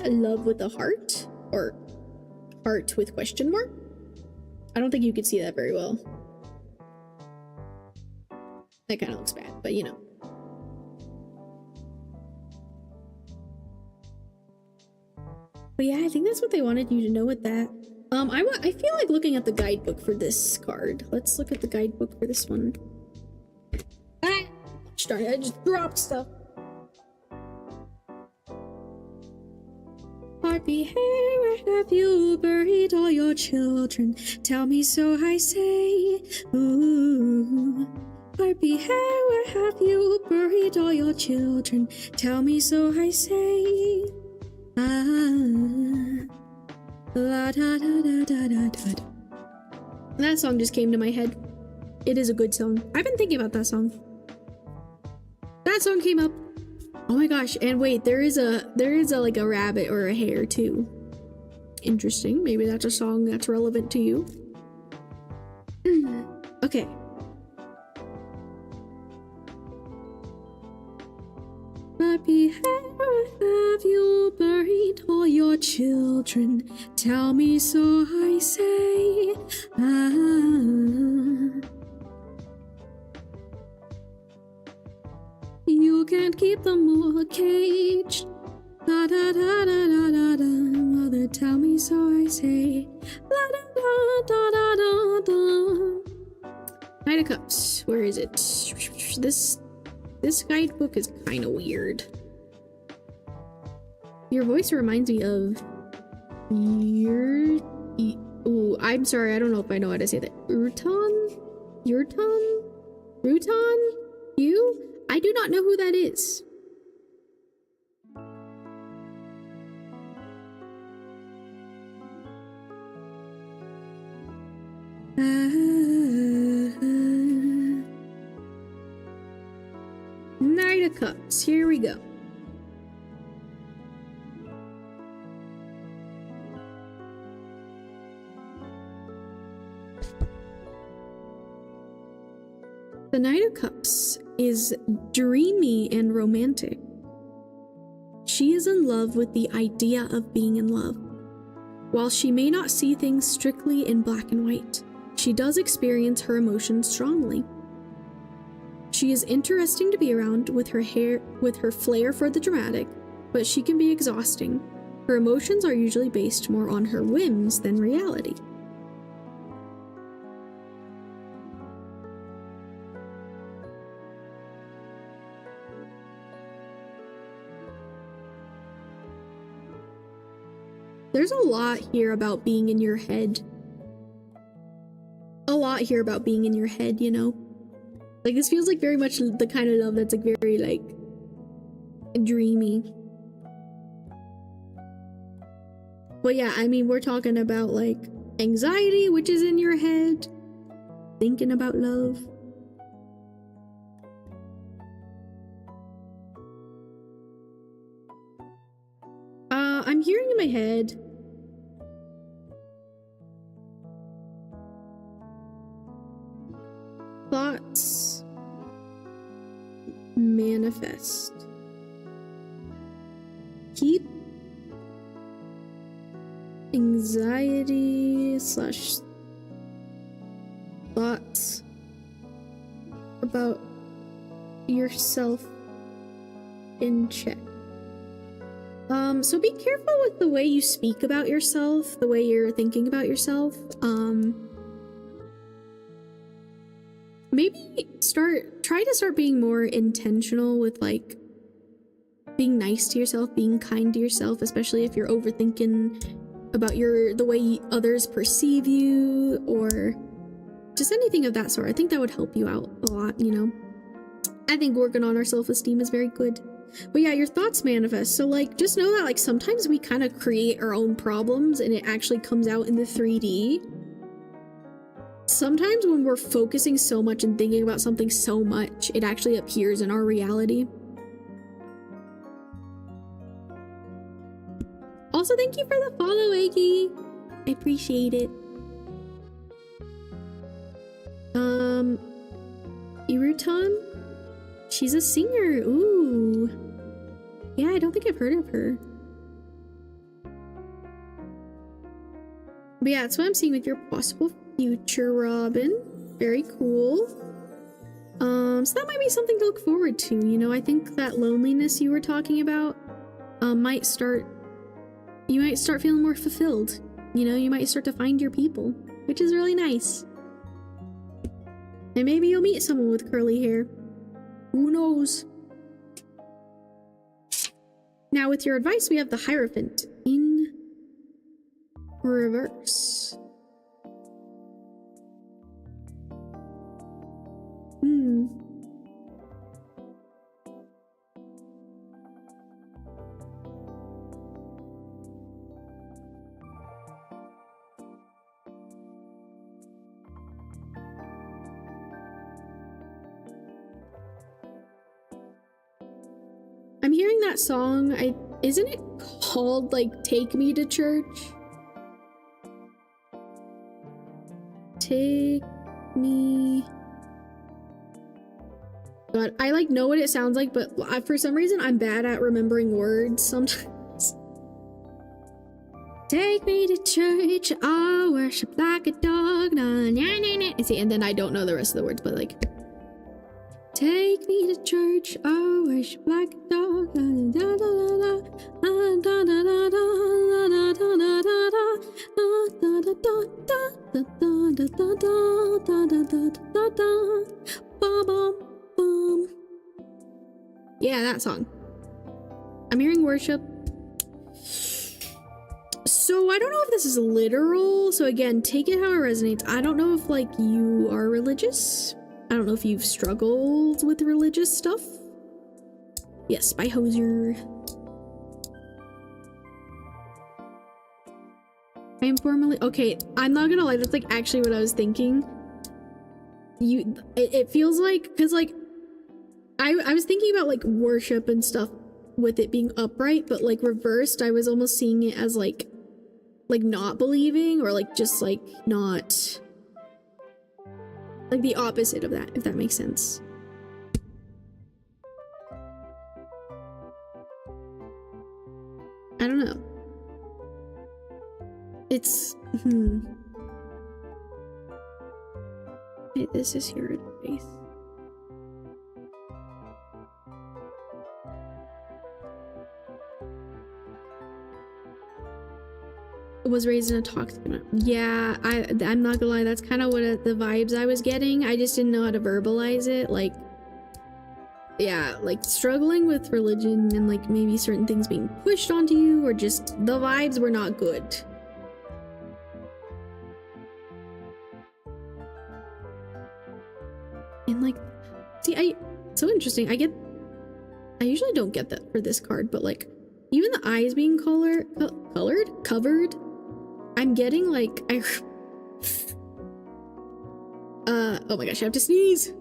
Love with a heart, or heart with question mark. I don't think you could see that very well. That kind of looks bad, but you know. But yeah, I think that's what they wanted you to know with that. I feel like looking at the guidebook for this card. Let's look at the guidebook for this one. Ah! Darn it, I just dropped stuff. Barbie, hey, where have you buried all your children? Tell me so I say. Ooh. Barbie, hey, where have you buried all your children? Tell me so I say. Ah. La da da da da da da. That song just came to my head. It is a good song. I've been thinking about that song. That song came up. Oh my gosh, and wait, there is a like a rabbit or a hare too. Interesting. Maybe that's a song that's relevant to you. Okay. Happy have you buried all your children? Tell me so I say. Ah. You can't keep them all caged. Da da da da da da da. Mother, tell me so I say. La da da da da da da. Knight of Cups. Where is it? This guidebook is kind of weird. Your voice reminds me of ooh, I'm sorry, I don't know if I know how to say that. Rutan? You? I do not know who that is. Knight of Cups, here we go. The Knight of Cups is dreamy and romantic. She is in love with the idea of being in love. While she may not see things strictly in black and white, she does experience her emotions strongly. She is interesting to be around with her flair for the dramatic, but she can be exhausting. Her emotions are usually based more on her whims than reality. There's a lot here about being in your head. A lot here about being in your head, you know? Like, this feels like very much the kind of love that's like very like dreamy. But yeah, I mean, we're talking about like anxiety, which is in your head, thinking about love. I'm hearing in my head thoughts manifest. Keep anxiety / thoughts about yourself in check. So be careful with the way you speak about yourself, the way you're thinking about yourself. Maybe try to start being more intentional with like being nice to yourself, being kind to yourself, especially if you're overthinking about the way others perceive you or just anything of that sort. I think that would help you out a lot, you know? I think working on our self-esteem is very good. But yeah, your thoughts manifest. So like, just know that like sometimes we kind of create our own problems and it actually comes out in the 3D. Sometimes when we're focusing so much and thinking about something so much, it actually appears in our reality. Also, thank you for the follow, Eggy. I appreciate it. Irutan? She's a singer. Ooh. Yeah, I don't think I've heard of her. But yeah, that's what I'm seeing with your possible future, Robin. Very cool. So that might be something to look forward to, you know? I think that loneliness you were talking about you might start feeling more fulfilled. You know, you might start to find your people, which is really nice. And maybe you'll meet someone with curly hair. Who knows? Now, with your advice, we have the Hierophant. In reverse. I'm hearing that song. Isn't it called like Take Me to Church? Take me. God, I like know what it sounds like, but for some reason I'm bad at remembering words sometimes. Take me to church, I'll worship like a dog. Nah, nah, nah, nah. See, and then I don't know the rest of the words, but like, take me to church, I'll worship like a dog. Da, da, da, da, da, da, da, da, da, da, da, da, da, da, da. Yeah, that song. I'm hearing worship. So I don't know if this is literal. So again, take it how it resonates. I don't know if like you are religious. I don't know if you've struggled with religious stuff. Yes, by Hoser. I am formally okay. I'm not gonna lie. That's like actually what I was thinking. It feels like because like I was thinking about like worship and stuff with it being upright, but like reversed. I was almost seeing it as like not believing or like just like not. Like the opposite of that, if that makes sense. I don't know. It's Wait, this is your advice. Was raised in a toxic environment. Yeah, I'm not gonna lie, that's kind of what the vibes I was getting. I just didn't know how to verbalize it. Like, yeah, like struggling with religion and like maybe certain things being pushed onto you, or just the vibes were not good. And like, see, so interesting. I usually don't get that for this card, but like even the eyes being covered. I'm getting like oh my gosh, I have to sneeze.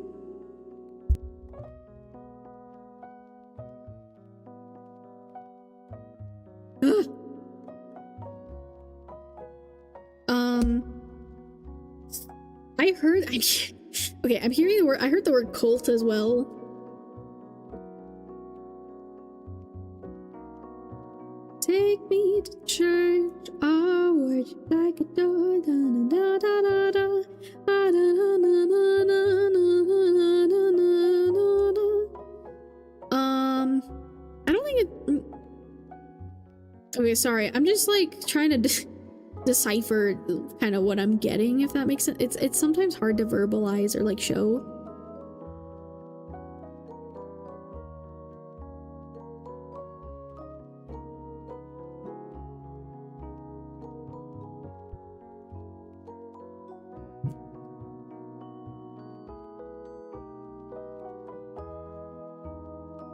Ugh. I heard okay, I'm hearing the word, I heard the word cult as well. Take me to church, I'll worship like a dog. Da, da, da, da, da, da, da, da, da, da, da. I don't think it. Okay, sorry. I'm just like trying to decipher kind of what I'm getting, if that makes sense. It's sometimes hard to verbalize or like show.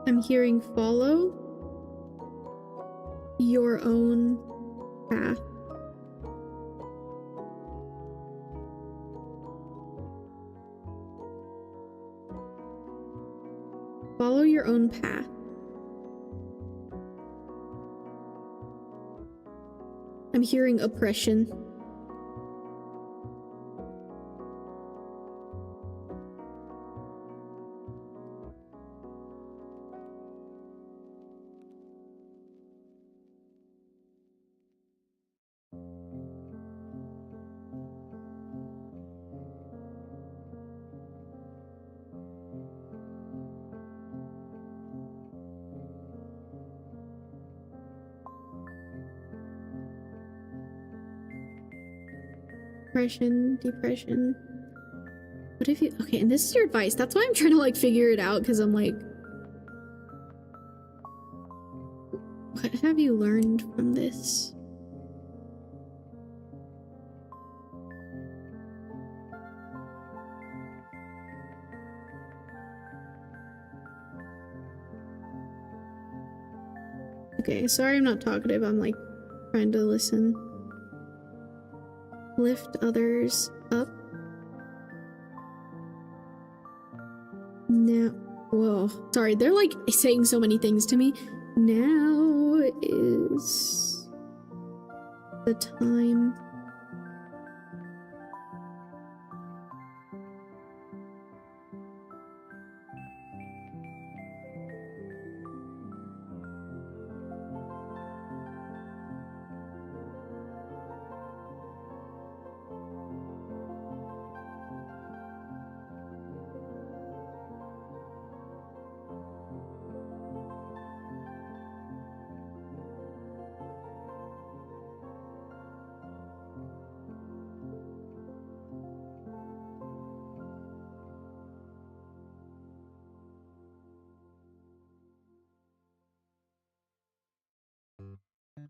I'm hearing follow your own path. Follow your own path. I'm hearing oppression. Depression. What if you, okay, and this is your advice. That's why I'm trying to like figure it out, because I'm like, what have you learned from this? Okay, sorry I'm not talkative. I'm like trying to listen. Lift others up. Now, whoa. Sorry, they're like saying so many things to me. Now is the time.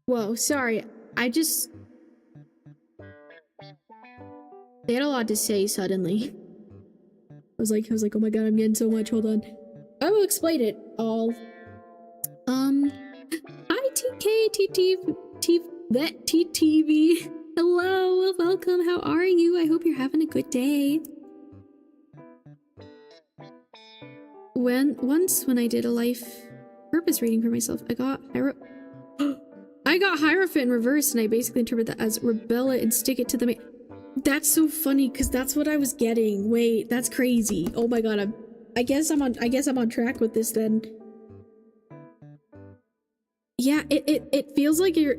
Whoa, sorry. They had a lot to say suddenly. I was like, oh my god, I'm getting so much. Hold on. I will explain it all. Hi TTV. Hello, welcome. How are you? I hope you're having a good day. Once when I did a life purpose reading for myself, I got Hierophant reversed, and I basically interpret that as rebel it and stick it to the That's so funny because that's what I was getting. Wait, that's crazy. Oh my god, I guess I'm on track with this then. Yeah, it feels like you're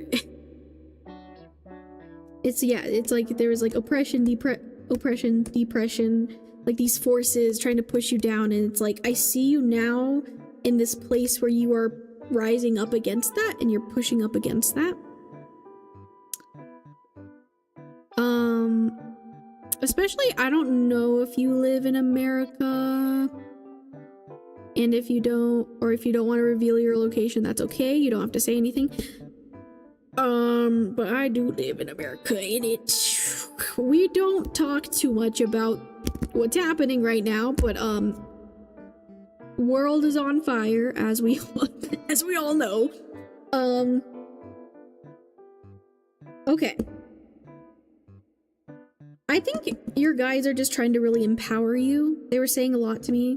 it's like there was like oppression, depression, like these forces trying to push you down, and it's like I see you now in this place where you are rising up against that and you're pushing up against that. Especially, I don't know if you live in America, and if you don't want to reveal your location, that's okay. You don't have to say anything. But I do live in America, and we don't talk too much about what's happening right now, but world is on fire, as we all know. Okay. I think your guys are just trying to really empower you. They were saying a lot to me.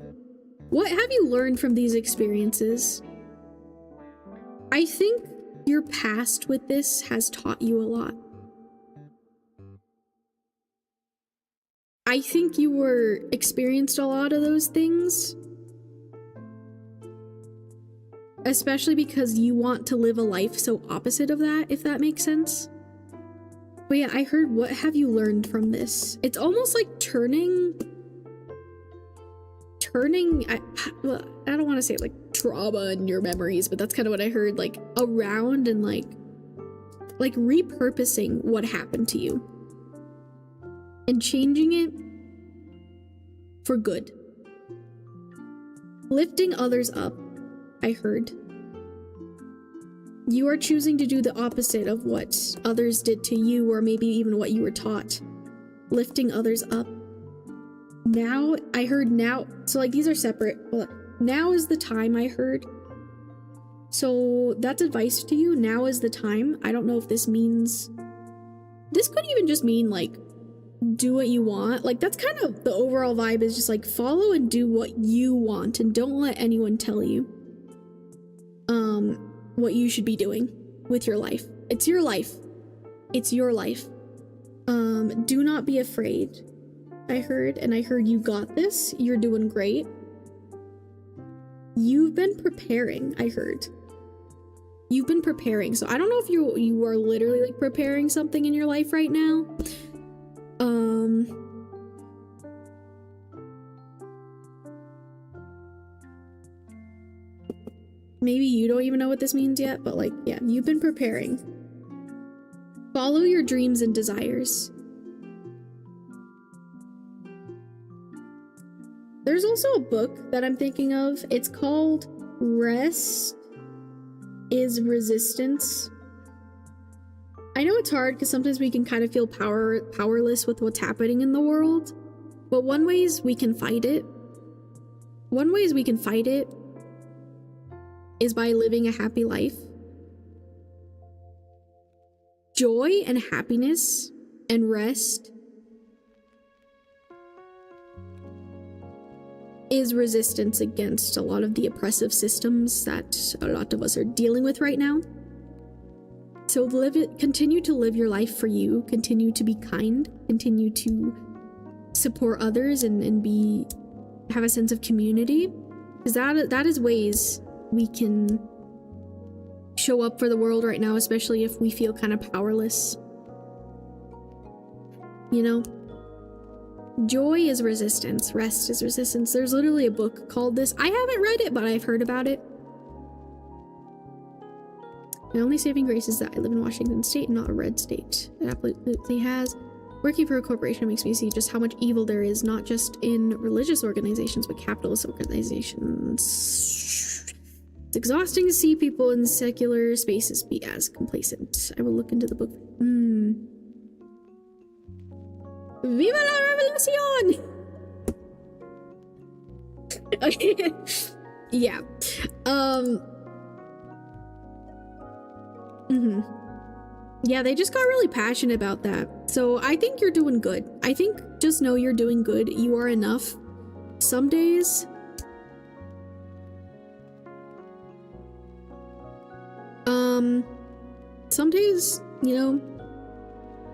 What have you learned from these experiences? I think your past with this has taught you a lot. I think you experienced a lot of those things. Especially because you want to live a life so opposite of that, if that makes sense. But yeah, I heard, what have you learned from this? It's almost like turning, I don't want to say like trauma in your memories, but that's kind of what I heard, like around and like repurposing what happened to you and changing it for good. Lifting others up, I heard. You are choosing to do the opposite of what others did to you, or maybe even what you were taught. Lifting others up. Now, I heard now, so like these are separate. Now is the time, I heard. So that's advice to you. Now is the time. I don't know if this means, this could even just mean like, do what you want. Like that's kind of the overall vibe, is just like follow and do what you want, and don't let anyone tell you what you should be doing with your life. It's your life. It's your life. Do not be afraid, I heard, and I heard you got this. You're doing great. You've been preparing, I heard. You've been preparing. So I don't know if you are literally like preparing something in your life right now. Maybe you don't even know what this means yet, but like, yeah, you've been preparing. Follow your dreams and desires. There's also a book that I'm thinking of. It's called Rest is Resistance. I know it's hard because sometimes we can kind of feel powerless with what's happening in the world, but one way we can fight it is by living a happy life. joy and happiness and rest is resistance against a lot of the oppressive systems that a lot of us are dealing with right now. So continue to live your life for you, continue to be kind, continue to support others and have a sense of community, because that is ways we can show up for the world right now, especially if we feel kind of powerless. You know? Joy is resistance. Rest is resistance. There's literally a book called this. I haven't read it, but I've heard about it. My only saving grace is that I live in Washington State and not a red state. It absolutely has. Working for a corporation makes me see just how much evil there is, not just in religious organizations, but capitalist organizations. It's exhausting to see people in secular spaces be as complacent. I will look into the book. Viva la revolución! Okay. Yeah. Yeah, they just got really passionate about that. So I think you're doing good. I think just know you're doing good. You are enough. Some days you know,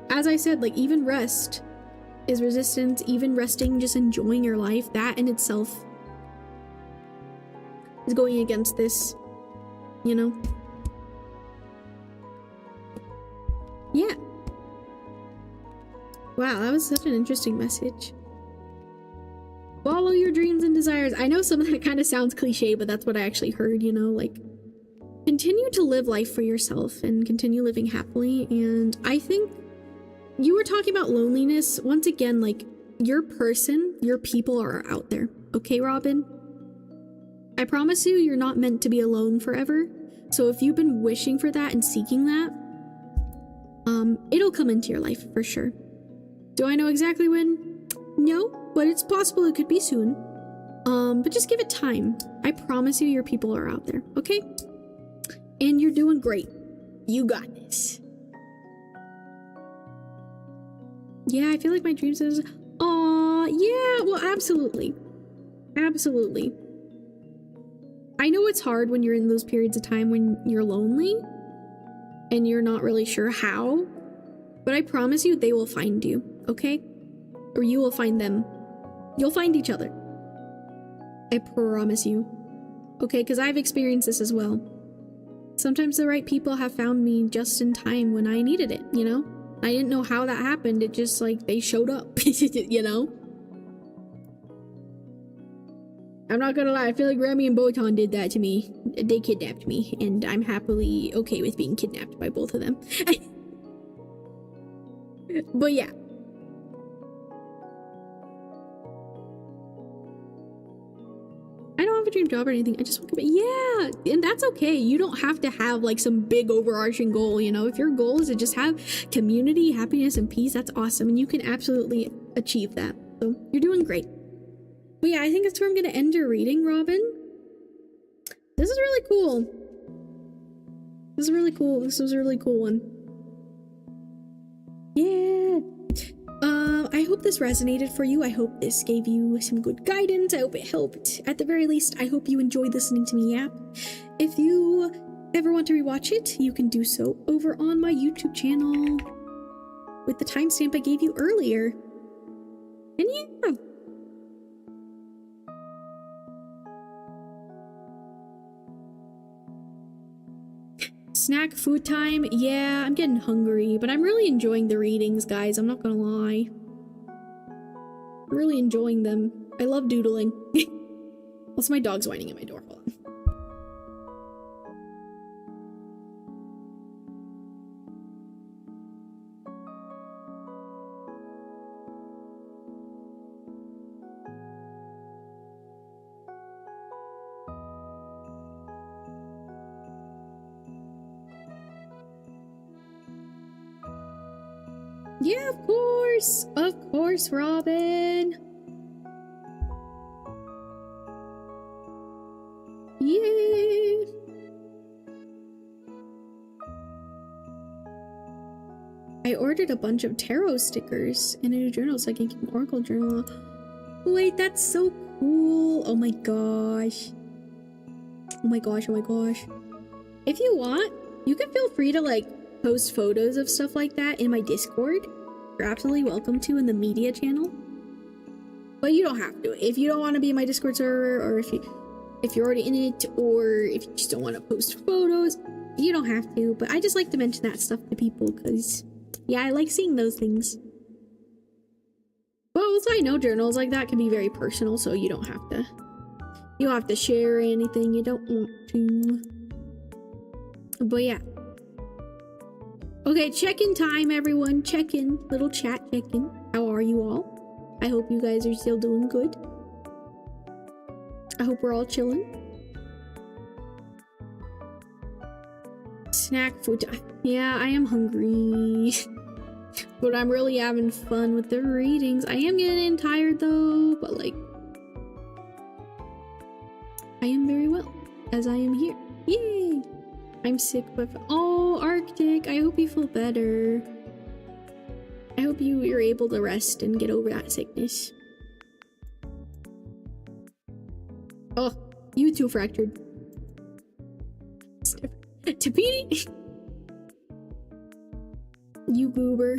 as I said, like, even rest is resistance. Even resting, just enjoying your life, that in itself is going against this, you know? Yeah. Wow, that was such an interesting message. Follow your dreams and desires. I know some of that kind of sounds cliche, but that's what I actually heard, you know, like, continue to live life for yourself and continue living happily. And I think you were talking about loneliness. Once again, like, your people are out there. Okay, Robin? I promise you, you're not meant to be alone forever. So if you've been wishing for that and seeking that, it'll come into your life for sure. Do I know exactly when? No, but it's possible it could be soon. But just give it time. I promise you, your people are out there, okay? And you're doing great. You got this. Yeah, I feel like my dreams is... Aw, yeah, well, absolutely. Absolutely. I know it's hard when you're in those periods of time when you're lonely and you're not really sure how, but I promise you they will find you, okay? Or you will find them. You'll find each other. I promise you. Okay, because I've experienced this as well. Sometimes the right people have found me just in time when I needed it, you know? I didn't know how that happened. It just, like, they showed up, you know? I'm not gonna lie, I feel like Remy and Botan did that to me. They kidnapped me, and I'm happily okay with being kidnapped by both of them. But yeah. I don't have a dream job or anything. I just want to be, yeah, and that's okay. You don't have to have like some big overarching goal, you know? If your goal is to just have community, happiness, and peace, that's awesome, and you can absolutely achieve that. So you're doing great. But yeah, I think that's where I'm gonna end your reading, Robin. This is really cool. This is really cool. This was a really cool one. Yeah. I hope this resonated for you. I hope this gave you some good guidance. I hope it helped. At the very least, I hope you enjoyed listening to me yap. If you ever want to rewatch it, you can do so over on my YouTube channel with the timestamp I gave you earlier. And yeah. Snack food time. Yeah, I'm getting hungry, but I'm really enjoying the readings, guys. I'm not gonna lie. I'm really enjoying them. I love doodling. Also, my dog's whining at my door. Hold on. Yeah, of course, Robin. Yeah. I ordered a bunch of tarot stickers in a new journal so I can keep an oracle journal. Wait, that's so cool. Oh my gosh. Oh my gosh, oh my gosh. If you want, you can feel free to like post photos of stuff like that in my Discord. You're absolutely welcome to in the media channel. But you don't have to. If you don't want to be in my Discord server, or if you're already in it, or if you just don't want to post photos, you don't have to. But I just like to mention that stuff to people because, yeah, I like seeing those things. But also I know journals like that can be very personal, so you don't have to. You don't have to share anything you don't want to. But yeah. Okay, check-in time, everyone. Check-in. Little chat check-in. How are you all? I hope you guys are still doing good. I hope we're all chilling. Snack food. Yeah, I am hungry. But I'm really having fun with the readings. I am getting tired though, but like, I am very well, as I am here. Yay! I'm sick, but oh, Arctic, I hope you feel better. I hope you're able to rest and get over that sickness. Oh, you too fractured. Tapini! You goober.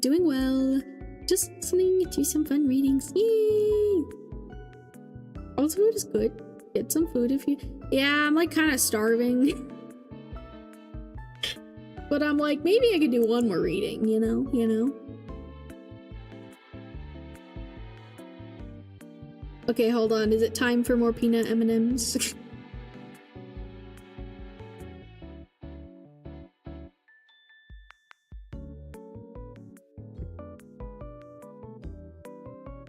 Doing well. Just listening to some fun readings. Yay! All the food is good. Get some food if you... Yeah, I'm like kind of starving. But I'm like, maybe I could do one more reading, you know? Okay, hold on. Is it time for more peanut M&Ms?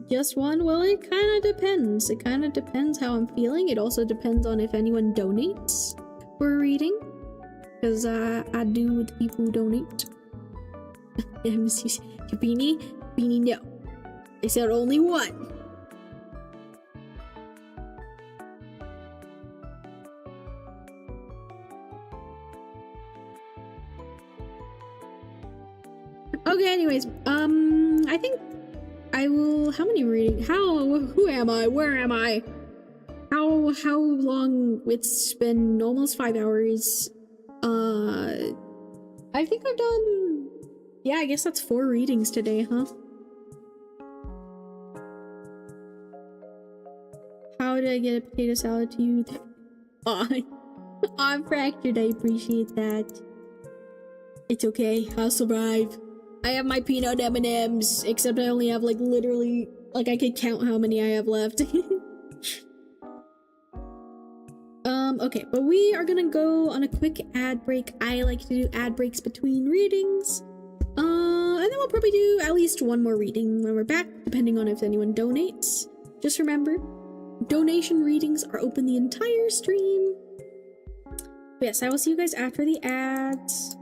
Just one? Well, it kind of depends. It kind of depends how I'm feeling. It also depends on if anyone donates for a reading. Because I do with the people who donate. Beanie? Beanie, no. I said only one. Okay, anyways, I think I will. How many reading? Who am I? Where am I? How long? It's been almost 5 hours. I think I've done. Yeah, I guess that's 4 readings today, huh? How did I get a potato salad to you? I'm fractured. I appreciate that. It's okay. I'll survive. I have my peanut M&Ms, except I only have like literally, like I could count how many I have left. Okay, but we are gonna go on a quick ad break. I like to do ad breaks between readings. And then we'll probably do at least one more reading when we're back, depending on if anyone donates. Just remember, donation readings are open the entire stream. But yes, I will see you guys after the ads.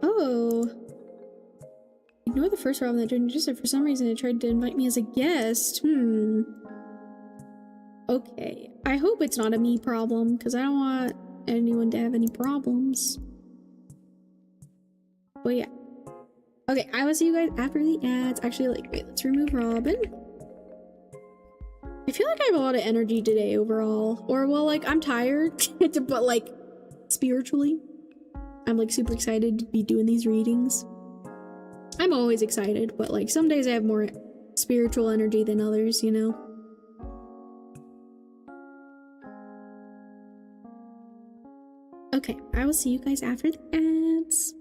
Oh. Ignore the first problem that didn't just for some reason it tried to invite me as a guest. Okay. I hope it's not a me problem, because I don't want anyone to have any problems. But yeah. Okay, I will see you guys after the ads. Actually, like, wait, let's remove Robin. I feel like I have a lot of energy today overall. Or, well, like, I'm tired, but like, spiritually, I'm like super excited to be doing these readings. I'm always excited, but like, some days I have more spiritual energy than others, you know? Okay, I will see you guys after the ads.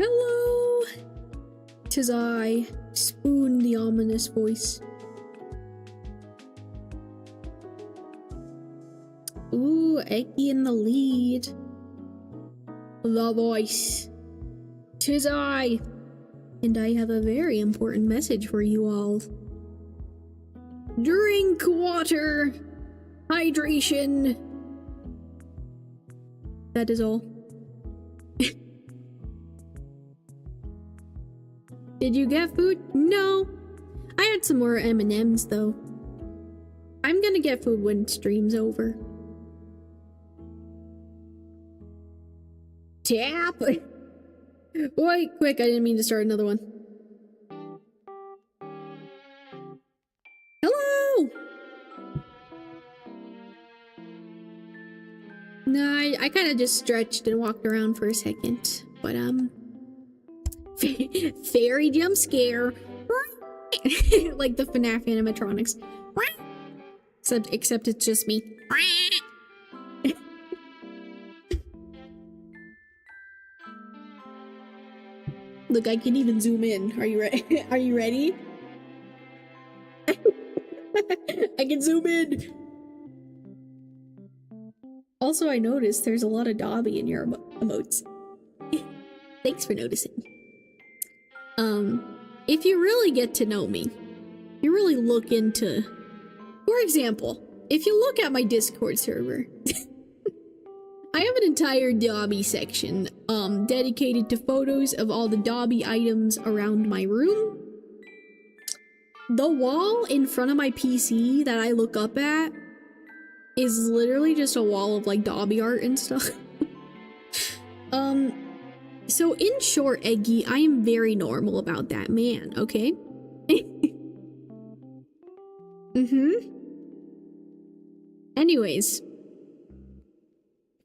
Hello! 'Tis I, Spoon, the ominous voice. Ooh, Eggy in the lead. The voice. 'Tis I. And I have a very important message for you all. Drink water! Hydration! That is all. Did you get food? No. I had some more M&Ms though. I'm gonna get food when stream's over. Tap! Wait, quick, I didn't mean to start another one. Hello! No, I kind of just stretched and walked around for a second, but fairy jump scare. Like the FNAF animatronics. Except it's just me. Look, I can even zoom in. Are you ready? Are you ready? I can zoom in. Also, I noticed there's a lot of Dobby in your emotes. Thanks for noticing. If you really get to know me, you really look into, for example, if you look at my Discord server, I have an entire Dobby section, dedicated to photos of all the Dobby items around my room. The wall in front of my PC that I look up at is literally just a wall of like Dobby art and stuff. So in short, Eggy, I am very normal about that, man, okay? Anyways.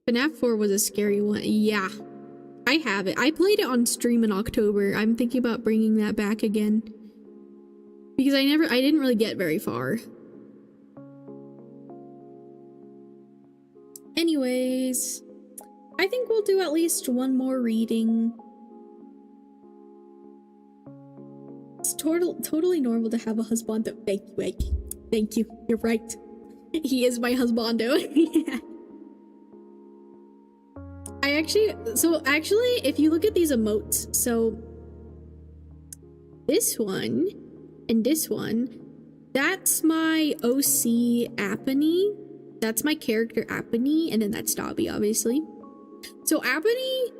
FNAF 4 was a scary one. Yeah. I have it. I played it on stream in October. I'm thinking about bringing that back again. Because I didn't really get very far. Anyways, I think we'll do at least one more reading. It's totally normal to have a husbando. Thank you, Eggy. Thank you. You're right. He is my husbando. Yeah. Actually, if you look at these emotes, so this one and this one, that's my OC Apony. That's my character Apony, and then that's Dobby, obviously. So Apony,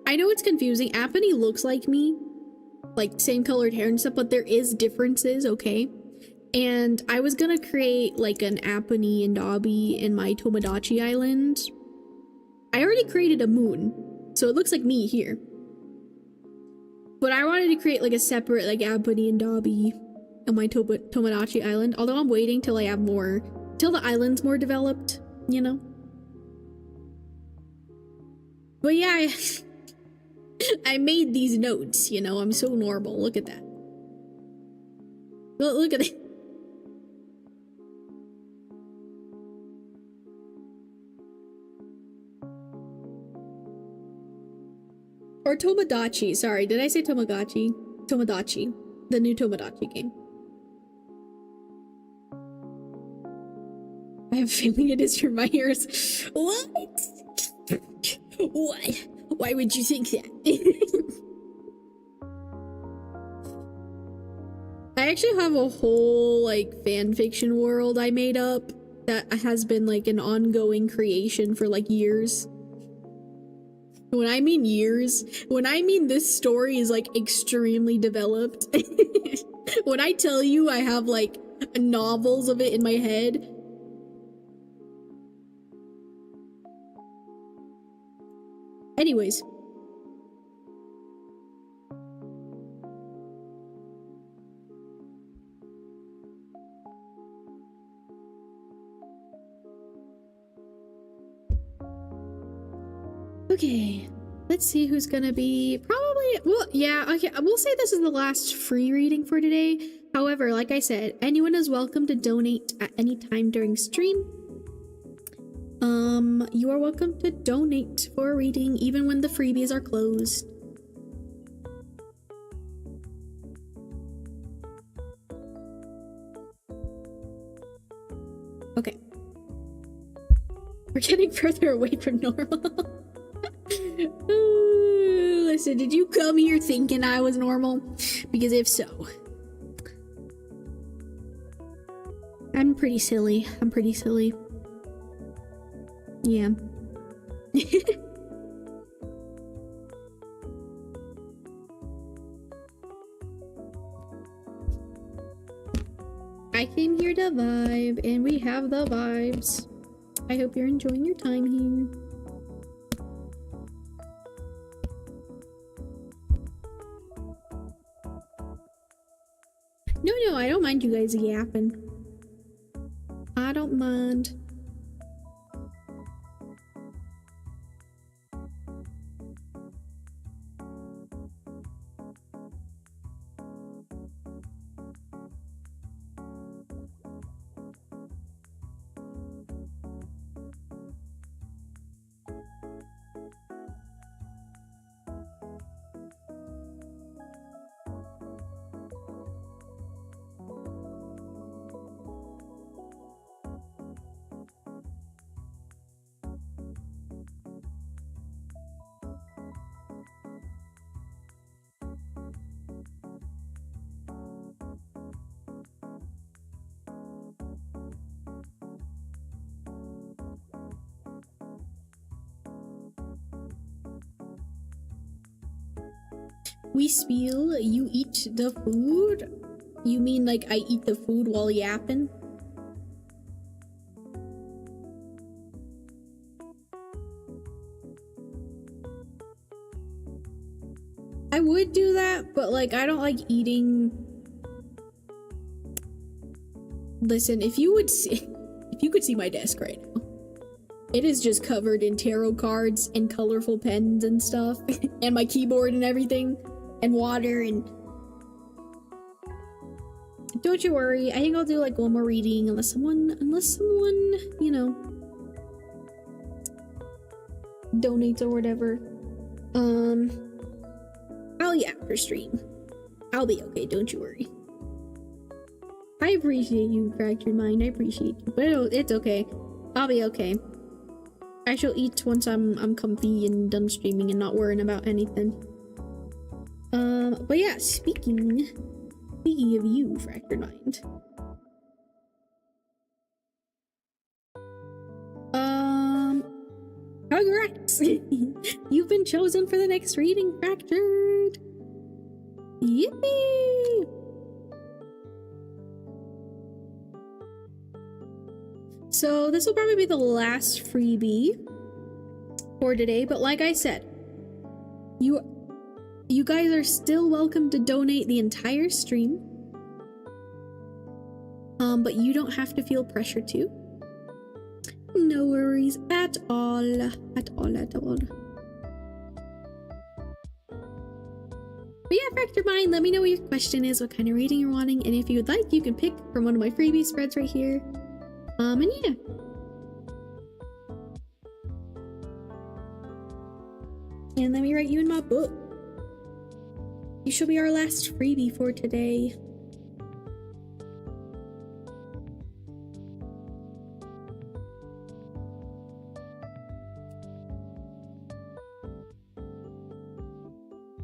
I know it's confusing. Apony looks like me, like same colored hair and stuff, but there is differences, okay? And I was gonna create like an Apony and Dobby in my Tomodachi Island. I already created a moon, so it looks like me here. But I wanted to create like a separate like Apony and Dobby on my Tomodachi Island. Although I'm waiting till I have more, till the island's more developed, you know? But yeah, I made these notes, you know? I'm so normal. Look at that. Look at it. Or Tomodachi, sorry, did I say Tomodachi? Tomodachi, the new Tomodachi game. I have a feeling it is from my ears. What? What? Why would you think that? I actually have a whole, like, fanfiction world I made up that has been, like, an ongoing creation for, like, years. When I mean years, when I mean this story is like extremely developed. When I tell you I have like novels of it in my head. Anyways. Okay, let's see who's gonna be probably, well, yeah, okay, we'll say this is the last free reading for today. However, like I said, anyone is welcome to donate at any time during stream. You are welcome to donate for a reading even when the freebies are closed. We're getting further away from normal. Ooh, listen, did you come here thinking I was normal? Because if so, I'm pretty silly. I'm pretty silly. Yeah. I came here to vibe, and we have the vibes. I hope you're enjoying your time here. No, I don't mind you guys yapping. I don't mind. We spiel, you eat the food? You mean like I eat the food while yapping? I would do that, but like I don't like eating. Listen, if you could see my desk right now. It is just covered in tarot cards and colorful pens and stuff and my keyboard and everything and water and don't you worry, I think I'll do like one more reading unless someone, you know, donates or whatever. I'll after stream. I'll be okay, don't you worry. I appreciate you, Fractured Mind. I appreciate you, but it's okay. I'll be okay. I shall eat once I'm comfy and done streaming and not worrying about anything. But yeah, speaking of you, Fractured Mind. Congrats! You've been chosen for the next reading, Fractured! Yippee! So this will probably be the last freebie for today, but like I said, you guys are still welcome to donate the entire stream. But you don't have to feel pressure to. No worries at all. At all. But yeah, Fractured Mind, let me know what your question is, what kind of reading you're wanting, and if you would like, you can pick from one of my freebie spreads right here. And yeah. And let me write you in my book. You shall be our last freebie for today.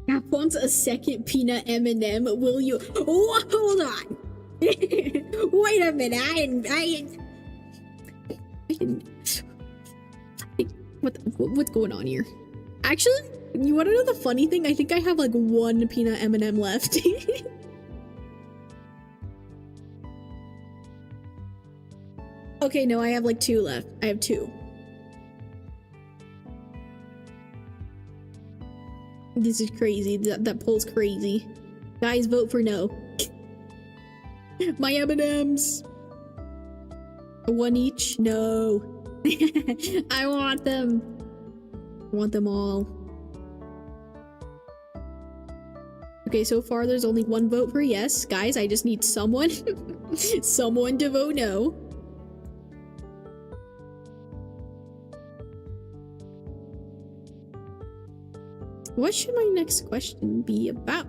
Cap wants a second peanut M&M. Will you? Oh, hold on. Wait a minute. I didn't. What's going on here? Actually, you want to know the funny thing? I think I have like one peanut M&M left. Okay, no, I have like two left. I have two. This is crazy. That poll's crazy. Guys, vote for no. My M&Ms. One each? No. I want them. I want them all. Okay, so far there's only one vote for yes. Guys, I just need someone someone to vote no. What should my next question be about?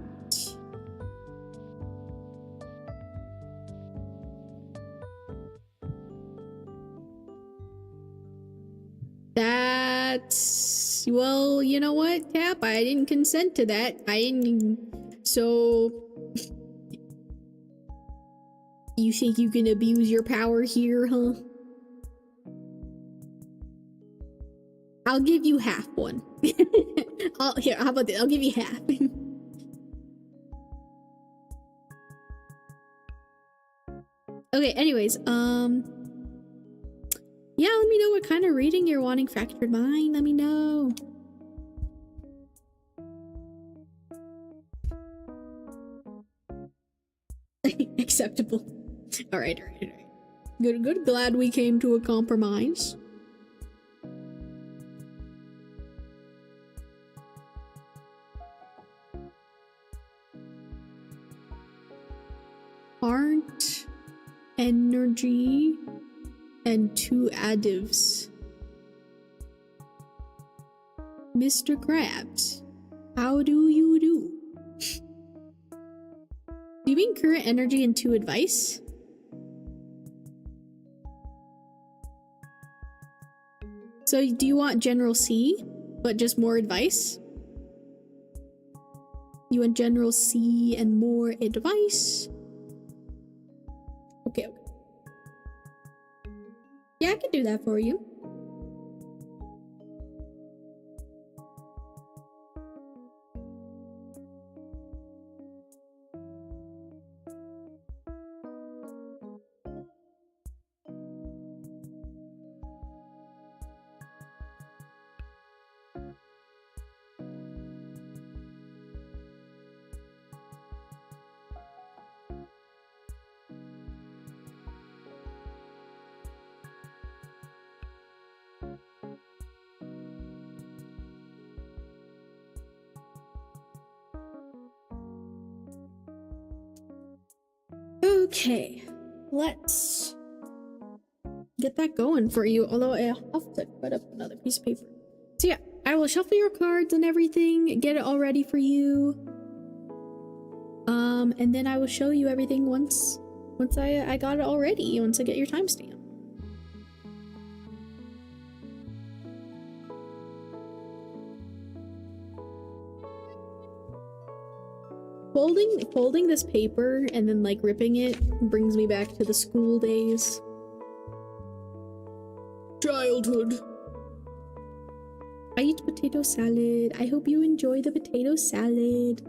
That's... Well, you know what, Tap? I didn't consent to that. I didn't... So... You think you can abuse your power here, huh? I'll give you half one. Here, how about this? I'll give you half. Okay, anyways, yeah, let me know what kind of reading you're wanting. Fractured Mind, let me know. Acceptable. Alright. Good. Glad we came to a compromise. Heart, energy, and 2 additives. Mr. Krabs, how do you do? Do you mean current energy and 2 advice? So do you want General C, but just more advice? You want General C and more advice? Okay. Yeah, I can do that for you. Okay, let's get that going for you, although I'll have to put up another piece of paper. So yeah, I will shuffle your cards and everything, get it all ready for you. And then I will show you everything once I got it all ready, once I get your timestamp. Folding this paper and then like ripping it brings me back to the school days. Childhood. I eat potato salad. I hope you enjoy the potato salad.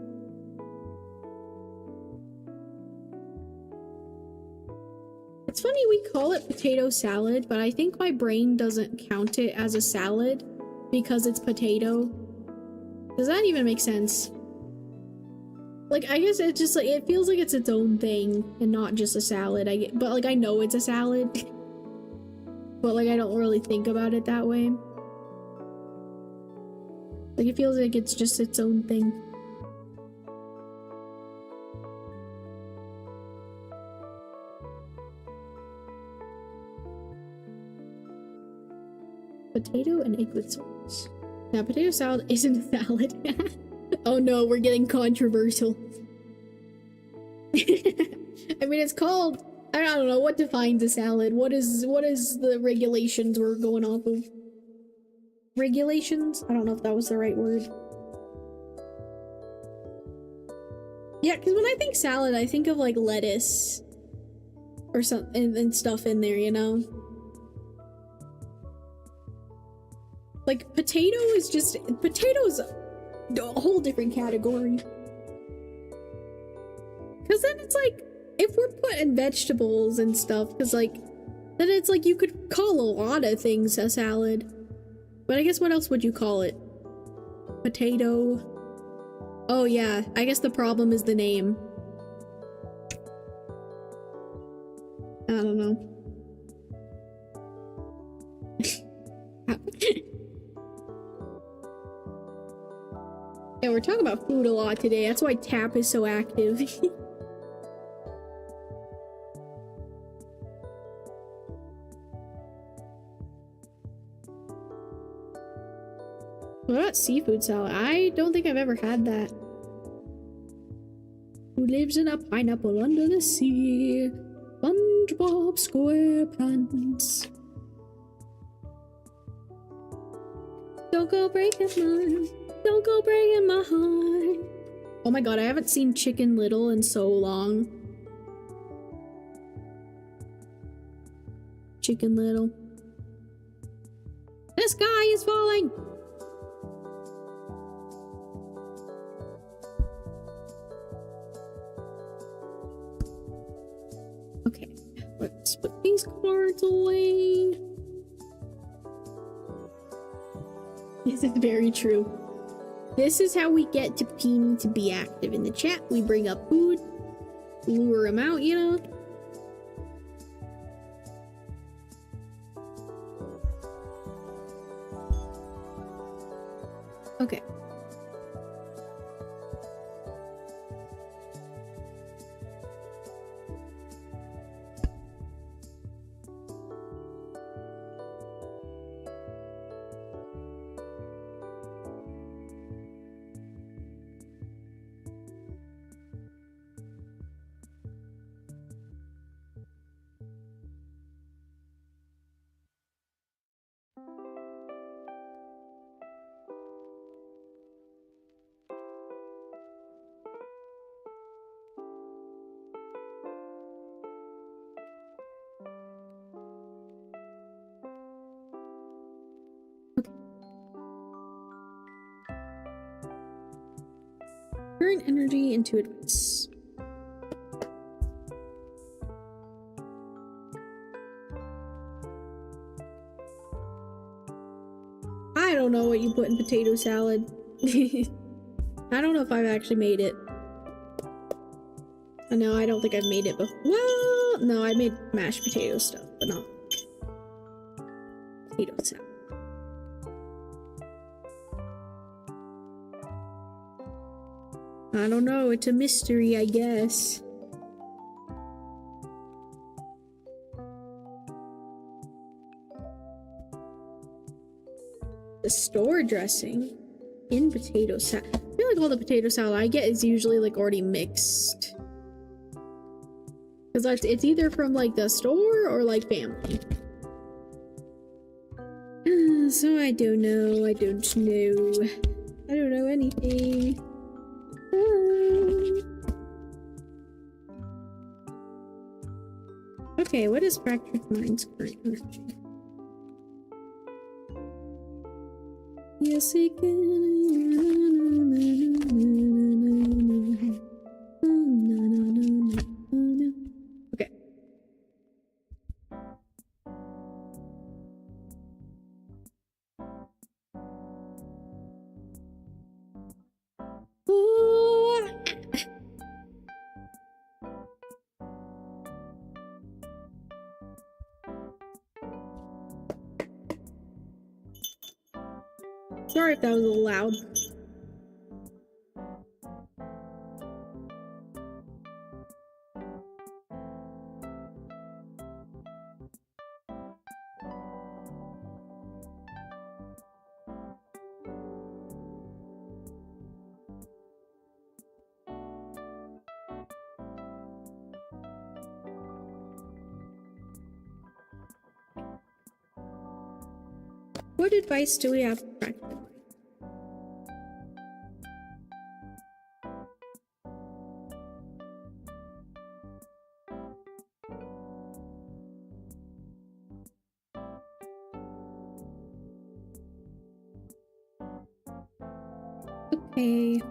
It's funny we call it potato salad, but I think my brain doesn't count it as a salad because it's potato. Does that even make sense? Like, I guess it's just like, it feels like it's its own thing and not just a salad. But like, I know it's a salad, but like, I don't really think about it that way. Like, it feels like it's just its own thing. Potato and egg with sauce. Now, potato salad isn't a salad. Oh no, we're getting controversial. I mean, it's called... I don't know, what defines a salad? What is the regulations we're going off of? Regulations? I don't know if that was the right word. Yeah, because when I think salad, I think of like lettuce or something and stuff in there, you know? Like, potato is just... Potato's a whole different category. Because then it's like, if we're putting vegetables and stuff, because like, then it's like you could call a lot of things a salad. But I guess what else would you call it? Potato. Oh yeah, I guess the problem is the name. I don't know. Yeah, we're talking about food a lot today. That's why Tap is so active. What about seafood salad? I don't think I've ever had that. Who lives in a pineapple under the sea? SpongeBob SquarePants. Don't go breaking mine. Don't go breaking my heart. Oh my god, I haven't seen Chicken Little in so long. Chicken Little. The sky is falling! Okay, let's put these cards away. This is very true. This is how we get to Peony to be active in the chat. We bring up food, lure him out, you know? Okay. Current energy into advice. I don't know what you put in potato salad. I don't know if I've actually made it. No, I don't think I've made it before. Well, no, I made mashed potato stuff, but not potato salad. I don't know, it's a mystery, I guess. The store dressing in potato salad. I feel like all the potato salad I get is usually like already mixed. Because it's either from like the store or like family. So I don't know, I don't know anything. Okay, what is Fractured Mind's current energy? Yes, it okay. Sorry if that was a little loud. What advice do we have for practice? Okay.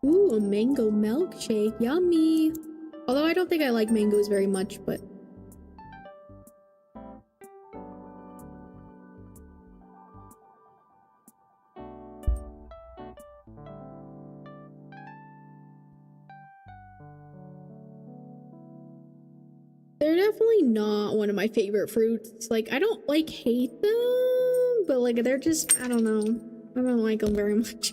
Ooh, a mango milkshake. Yummy. Although I don't think I like mangoes very much, but... they're definitely not one of my favorite fruits. Like, I don't, like, hate them, but, like, they're just, I don't know. I don't like them very much.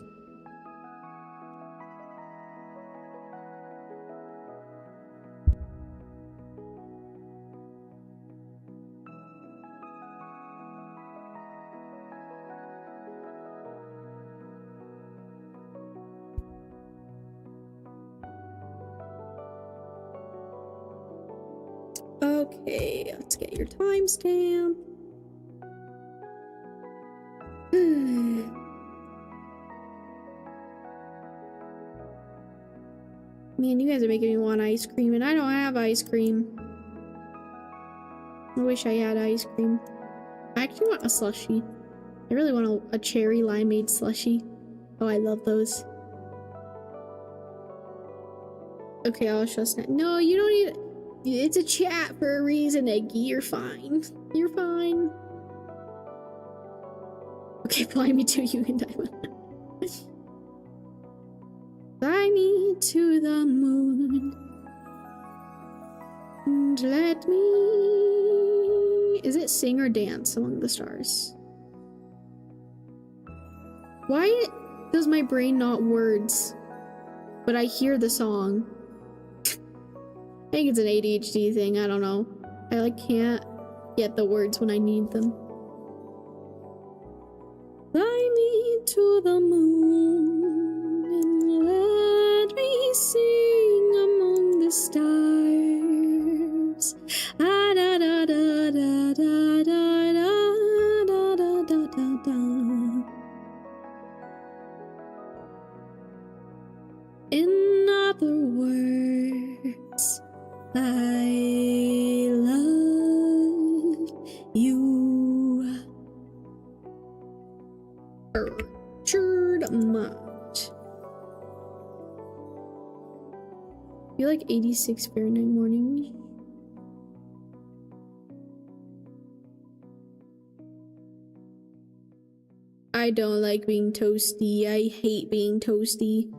Okay, let's get your timestamp. Man, you guys are making me want ice cream, and I don't have ice cream. I wish I had ice cream. I actually want a slushie. I really want a cherry limeade slushie. Oh, I love those. Okay, I'll trust that. No, you don't need... It's a chat for a reason, Eggy. You're fine. You're fine. Okay, fly me to you and Diamond. Fly me to the moon. And let me... Is it sing or dance among the stars? Why does my brain not words? But I hear the song. I think it's an ADHD thing, I don't know. I like can't get the words when I need them. Fly me to the moon and let me sing among the stars. Ah, da, da, da, da, da, da, da, da, da, da, da. In other words, I love you. Richard Mott. You like 86 Fahrenheit morning? I don't like being toasty. I hate being toasty.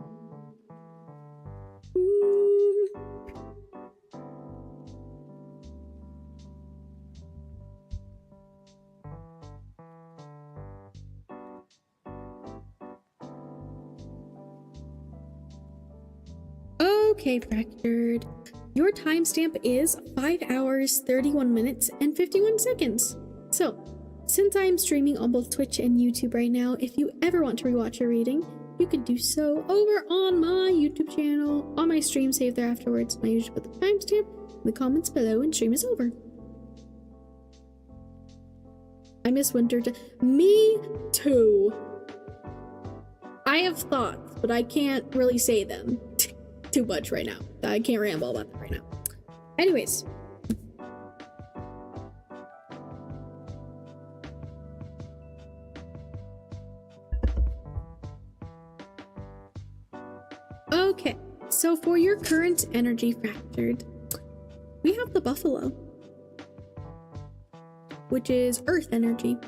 Okay, Fractured. Your timestamp is 5 hours, 31 minutes, and 51 seconds. So, since I'm streaming on both Twitch and YouTube right now, if you ever want to rewatch a reading, you can do so over on my YouTube channel, on my stream save there afterwards. I usually put the timestamp in the comments below and stream is over. I miss winter Me too. I have thoughts, but I can't really say them too much right now. I can't ramble about that right now. Anyways. Okay, so for your current energy Fractured, we have the buffalo, which is earth energy.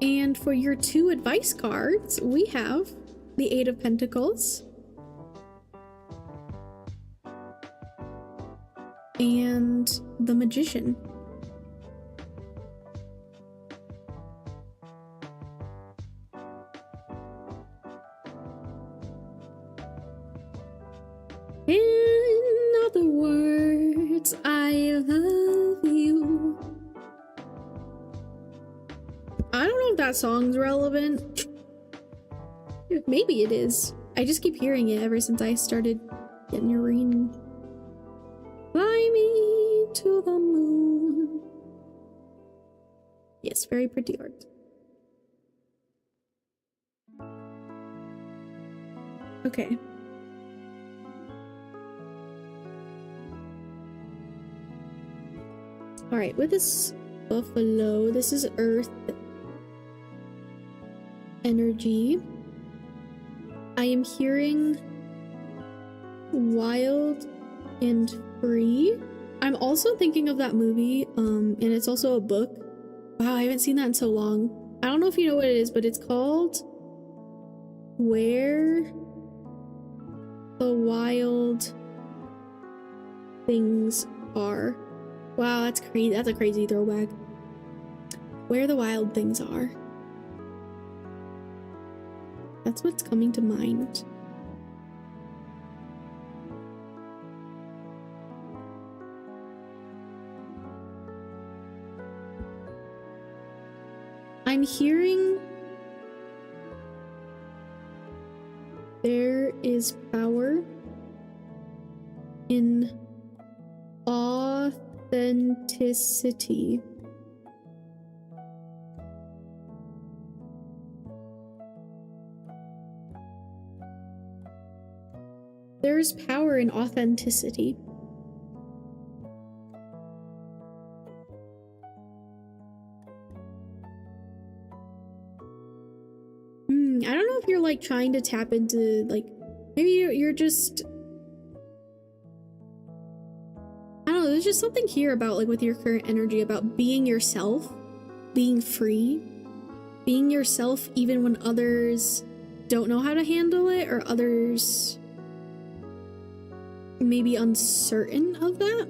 And for your 2 advice cards, we have the 8 of Pentacles and the Magician. In other words, I love you. I don't know if that song's relevant. Maybe it is. I just keep hearing it ever since I started getting your reading. Fly me to the moon. Yes, very pretty art. Okay. Alright, with this buffalo, this is earth energy. I am hearing wild and free. I'm also thinking of that movie, and it's also a book. Wow, I haven't seen that in so long. I don't know if you know what it is, but it's called Where the Wild Things Are. Wow, that's crazy. That's a crazy throwback. Where the Wild Things Are. That's what's coming to mind. I'm hearing there is power in authenticity. There's power in authenticity. I don't know if you're like trying to tap into like, maybe you're just, I don't know, there's just something here about like with your current energy about being yourself, being free, being yourself even when others don't know how to handle it or others may be uncertain of that.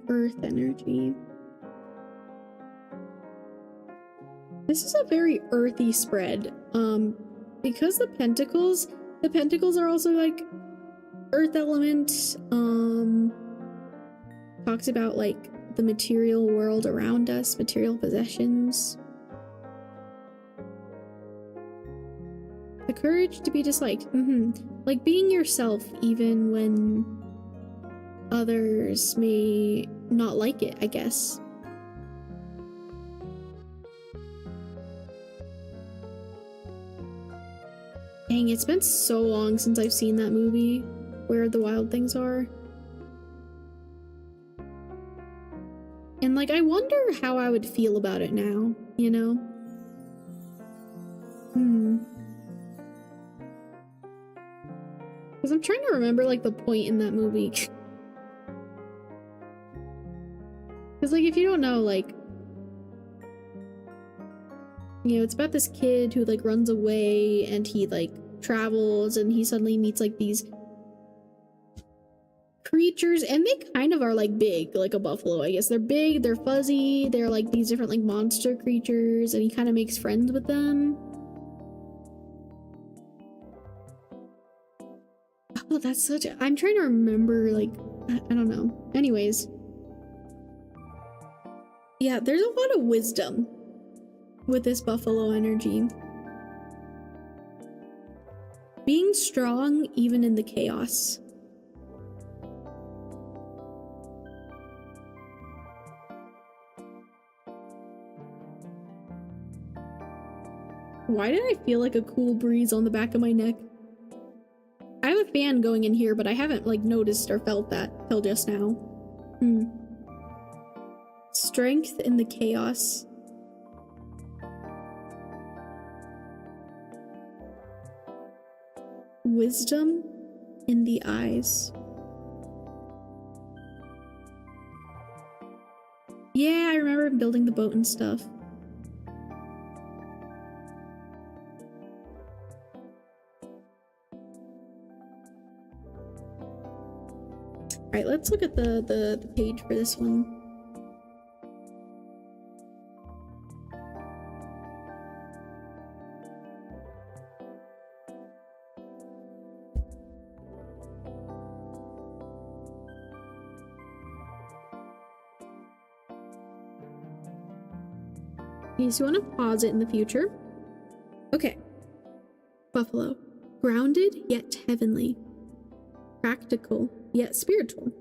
Earth energy. This is a very earthy spread. Because the pentacles are also like earth element. Talks about like the material world around us, material possessions. The courage to be just like, like being yourself even when others may not like it, I guess. Dang, it's been so long since I've seen that movie, Where the Wild Things Are. And like, I wonder how I would feel about it now, you know? Because I'm trying to remember like the point in that movie. Because like, if you don't know, like, you know, it's about this kid who like runs away and he like travels and he suddenly meets like these creatures, and they kind of are like big, like a buffalo, I guess. They're big, they're fuzzy, they're like these different like monster creatures, and he kind of makes friends with them. Oh, that's such a, I'm trying to remember, like, I don't know. Anyways. Yeah, there's a lot of wisdom with this buffalo energy. Being strong even in the chaos. Why did I feel like a cool breeze on the back of my neck? I have a fan going in here, but I haven't like noticed or felt that till just now. Strength in the chaos. Wisdom in the eyes. Yeah, I remember building the boat and stuff. Alright, let's look at the page for this one. Okay, so you want to pause it in the future. Okay. Buffalo. Grounded yet heavenly. Practical yet spiritual.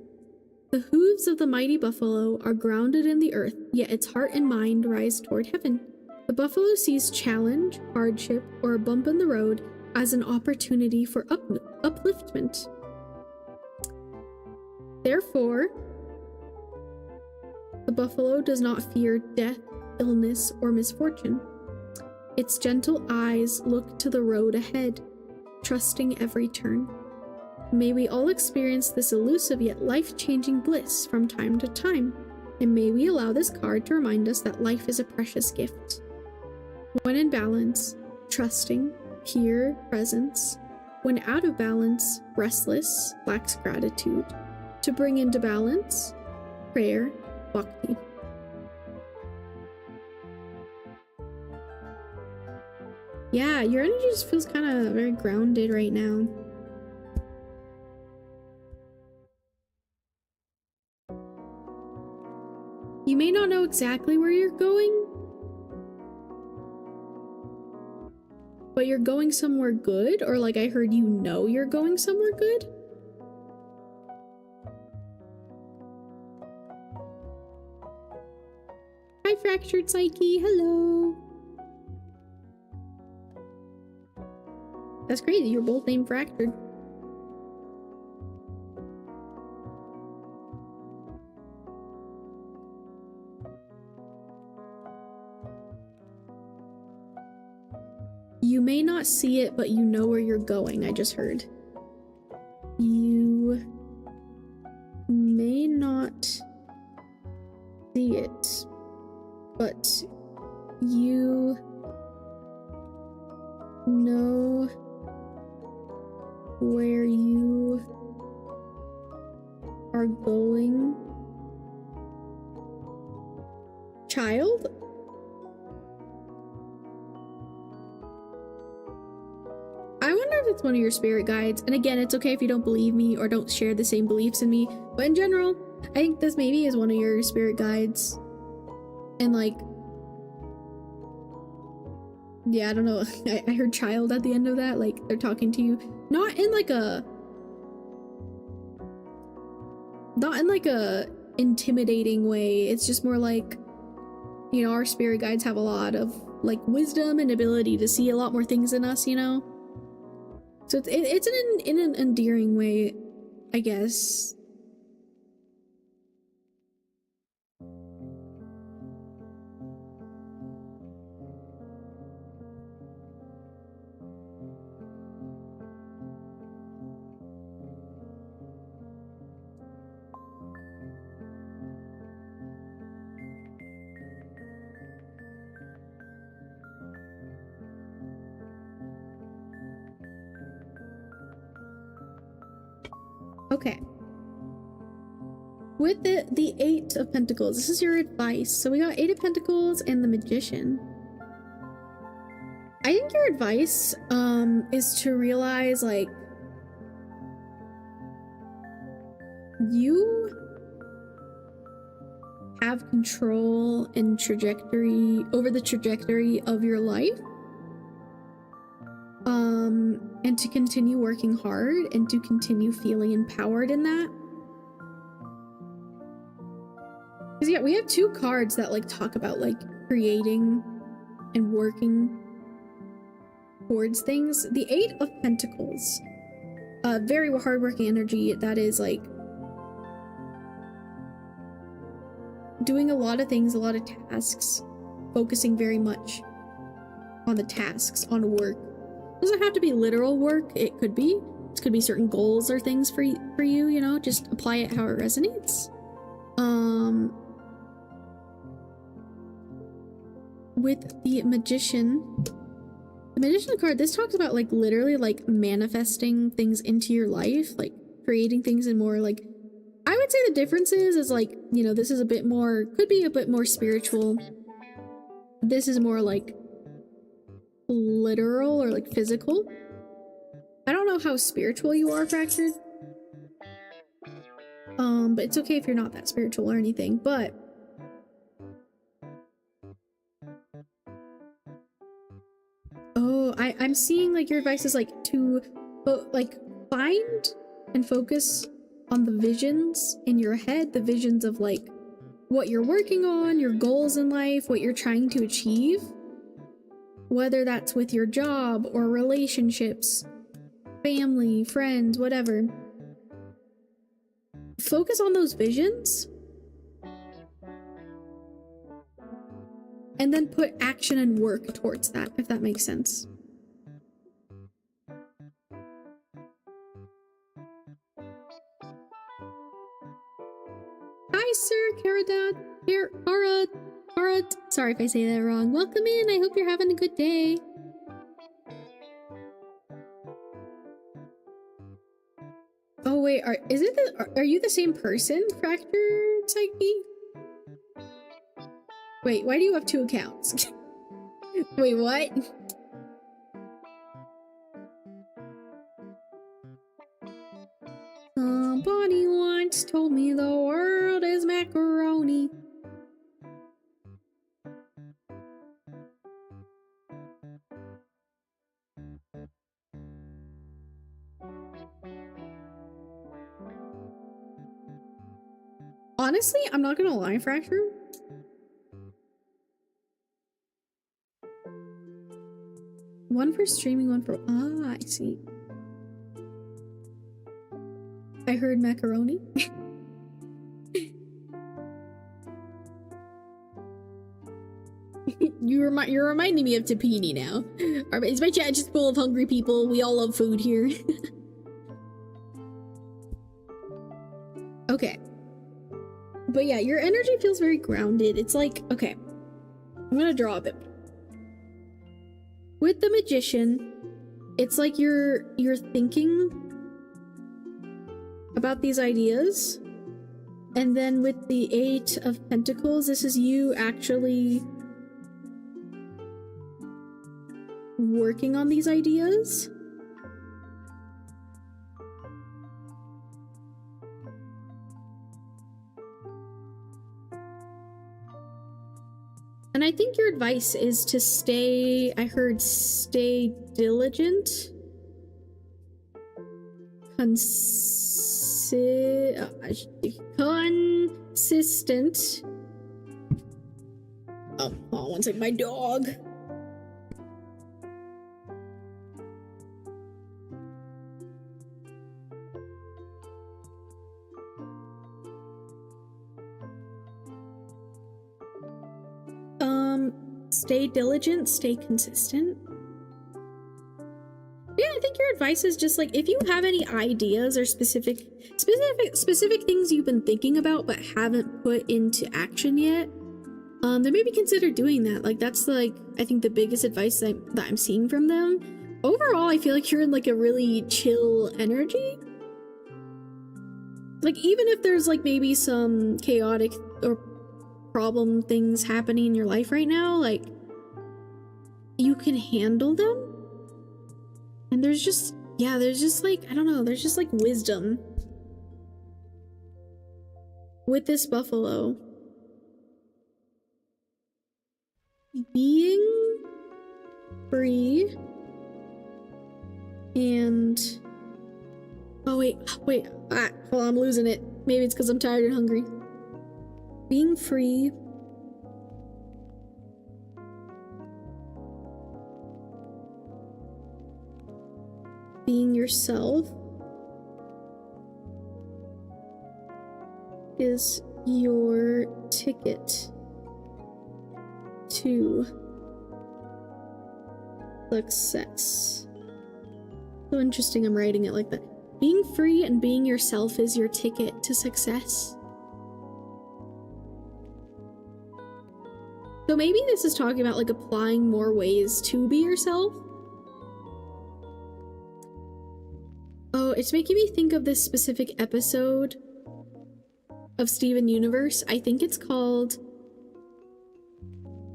The hooves of the mighty buffalo are grounded in the earth, yet its heart and mind rise toward heaven. The buffalo sees challenge, hardship, or a bump in the road as an opportunity for upliftment. Therefore, the buffalo does not fear death, illness, or misfortune. Its gentle eyes look to the road ahead, trusting every turn. May we all experience this elusive yet life-changing bliss from time to time, and may we allow this card to remind us that life is a precious gift. When in balance, trusting, pure presence. When out of balance, restless, lacks gratitude. To bring into balance, prayer, bhakti. Yeah, your energy just feels kind of very grounded right now. You may not know exactly where you're going, but you're going somewhere good, or like I heard you know you're going somewhere good. Hi, Fractured Psyche. Hello. That's crazy. You're both named Fractured. You may not see it, but you know where you're going, I just heard. You may not see it, but you know where you are going. Child? I wonder if it's one of your spirit guides. And again, it's okay if you don't believe me or don't share the same beliefs in me. But in general, I think this maybe is one of your spirit guides. And like, yeah, I don't know. I heard child at the end of that. Like they're talking to you. Not in like a intimidating way. It's just more like, you know, our spirit guides have a lot of like wisdom and ability to see a lot more things than us, you know? So it's in an endearing way, I guess. Okay. With the Eight of Pentacles, this is your advice. So we got Eight of Pentacles and the Magician. I think your advice is to realize like you have control and trajectory over the trajectory of your life. And to continue working hard and to continue feeling empowered in that. Because yeah, we have two cards that like talk about like creating and working towards things. The Eight of Pentacles, very hardworking energy that is like doing a lot of things, a lot of tasks, focusing very much on the tasks, on work. Doesn't have to be literal work. It could be. It could be certain goals or things for you, you know, just apply it how it resonates. With the Magician card, this talks about like literally like manifesting things into your life, like creating things in more like, I would say the difference is like, you know, this is a bit more, could be a bit more spiritual. This is more like literal or like physical. I don't know how spiritual you are, Fractured. But it's okay if you're not that spiritual or anything, but oh, I'm seeing like your advice is like to like find and focus on the visions in your head, the visions of like what you're working on, your goals in life, what you're trying to achieve. Whether that's with your job or relationships, family, friends, whatever. Focus on those visions. And then put action and work towards that, if that makes sense. Hi, Sir Karadad. Arad. Sorry if I say that wrong. Welcome in. I hope you're having a good day. Oh wait, are you the same person, Fractured Psyche? Wait, why do you have two accounts? Wait, what? Somebody once told me the world is macaroni. Honestly, I'm not gonna lie, Fracture. One for streaming, one for... Ah, I see. I heard macaroni. You're reminding me of Tapini now. Is my chat just full of hungry people? We all love food here. Okay. But yeah, your energy feels very grounded. It's like, okay, I'm gonna draw a bit. With the Magician, it's like you're thinking about these ideas. And then with the Eight of Pentacles, this is you actually working on these ideas. And I think your advice is to stay, I heard stay diligent. Consistent. Oh, hold on one second, my dog. Stay diligent, stay consistent. Yeah, I think your advice is just like, if you have any ideas or specific things you've been thinking about but haven't put into action yet, then maybe consider doing that. Like, that's like, I think the biggest advice that I'm seeing from them. Overall, I feel like you're in like a really chill energy. Like, even if there's like maybe some chaotic or problem things happening in your life right now, like, you can handle them. And there's just, yeah, there's just like, I don't know, there's just like wisdom with this buffalo. Being free and, oh wait, hold on, I'm losing it. Maybe it's because I'm tired and hungry. Being free being yourself is your ticket to success. So interesting, I'm writing it like that. Being free and being yourself is your ticket to success. So maybe this is talking about like applying more ways to be yourself. Oh, it's making me think of this specific episode of Steven Universe. I think it's called,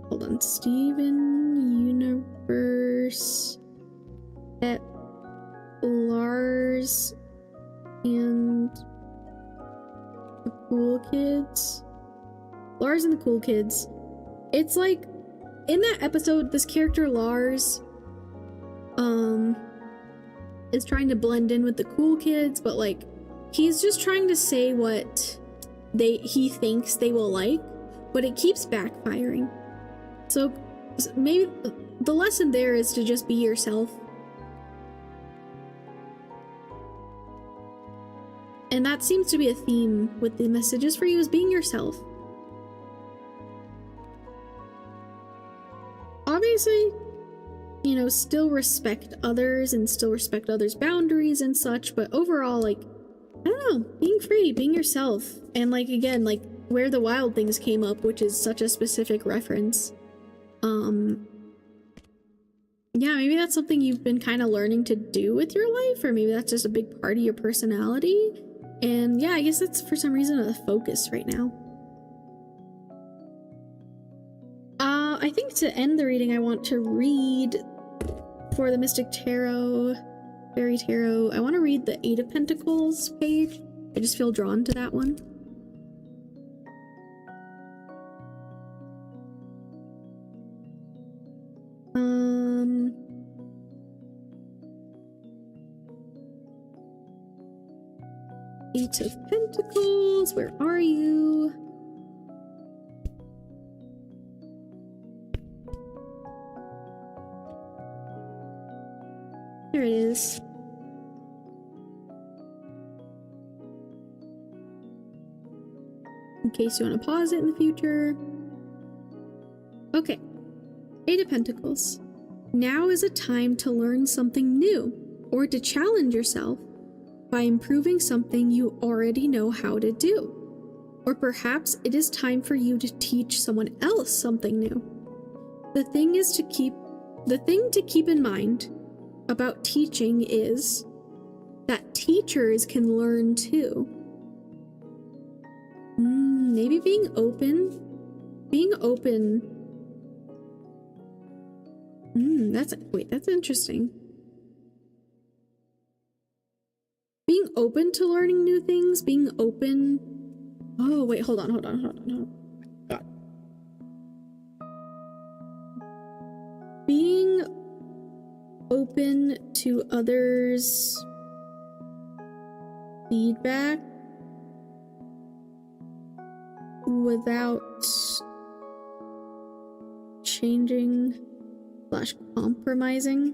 hold on, Steven Universe at Lars and the Cool Kids. Lars and the Cool Kids. It's like, in that episode, this character Lars, is trying to blend in with the cool kids, but like, he's just trying to say what he thinks they will like, but it keeps backfiring. So maybe the lesson there is to just be yourself. And that seems to be a theme with the messages for you, is being yourself. Obviously, you know, still respect others and still respect others' boundaries and such, but overall, like, I don't know, being free, being yourself, and like, again, like, where the wild things came up, which is such a specific reference. Yeah, maybe that's something you've been kind of learning to do with your life, or maybe that's just a big part of your personality. And yeah, I guess that's for some reason the focus right now. I think to end the reading, I want to read for the Mystic Tarot, Fairy Tarot. I want to read the Eight of Pentacles page. I just feel drawn to that one. Eight of Pentacles, where are you? There it is. In case you want to pause it in the future. Okay. Eight of Pentacles. Now is a time to learn something new or to challenge yourself by improving something you already know how to do. Or perhaps it is time for you to teach someone else something new. The thing to keep in mind about teaching is that teachers can learn too. Maybe being open. That's interesting. Being open to learning new things, being open. Oh, wait, hold on. God. Being open to others' feedback without changing / compromising.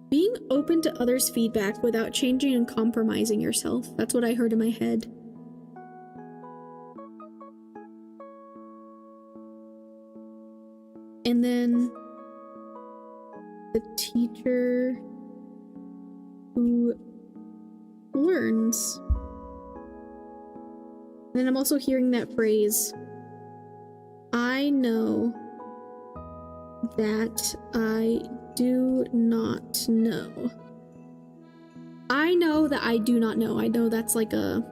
Being open to others' feedback without changing and compromising yourself. That's what I heard in my head. And then the teacher who learns. And then I'm also hearing that phrase, I know that I do not know. I know that I do not know. I know that's like a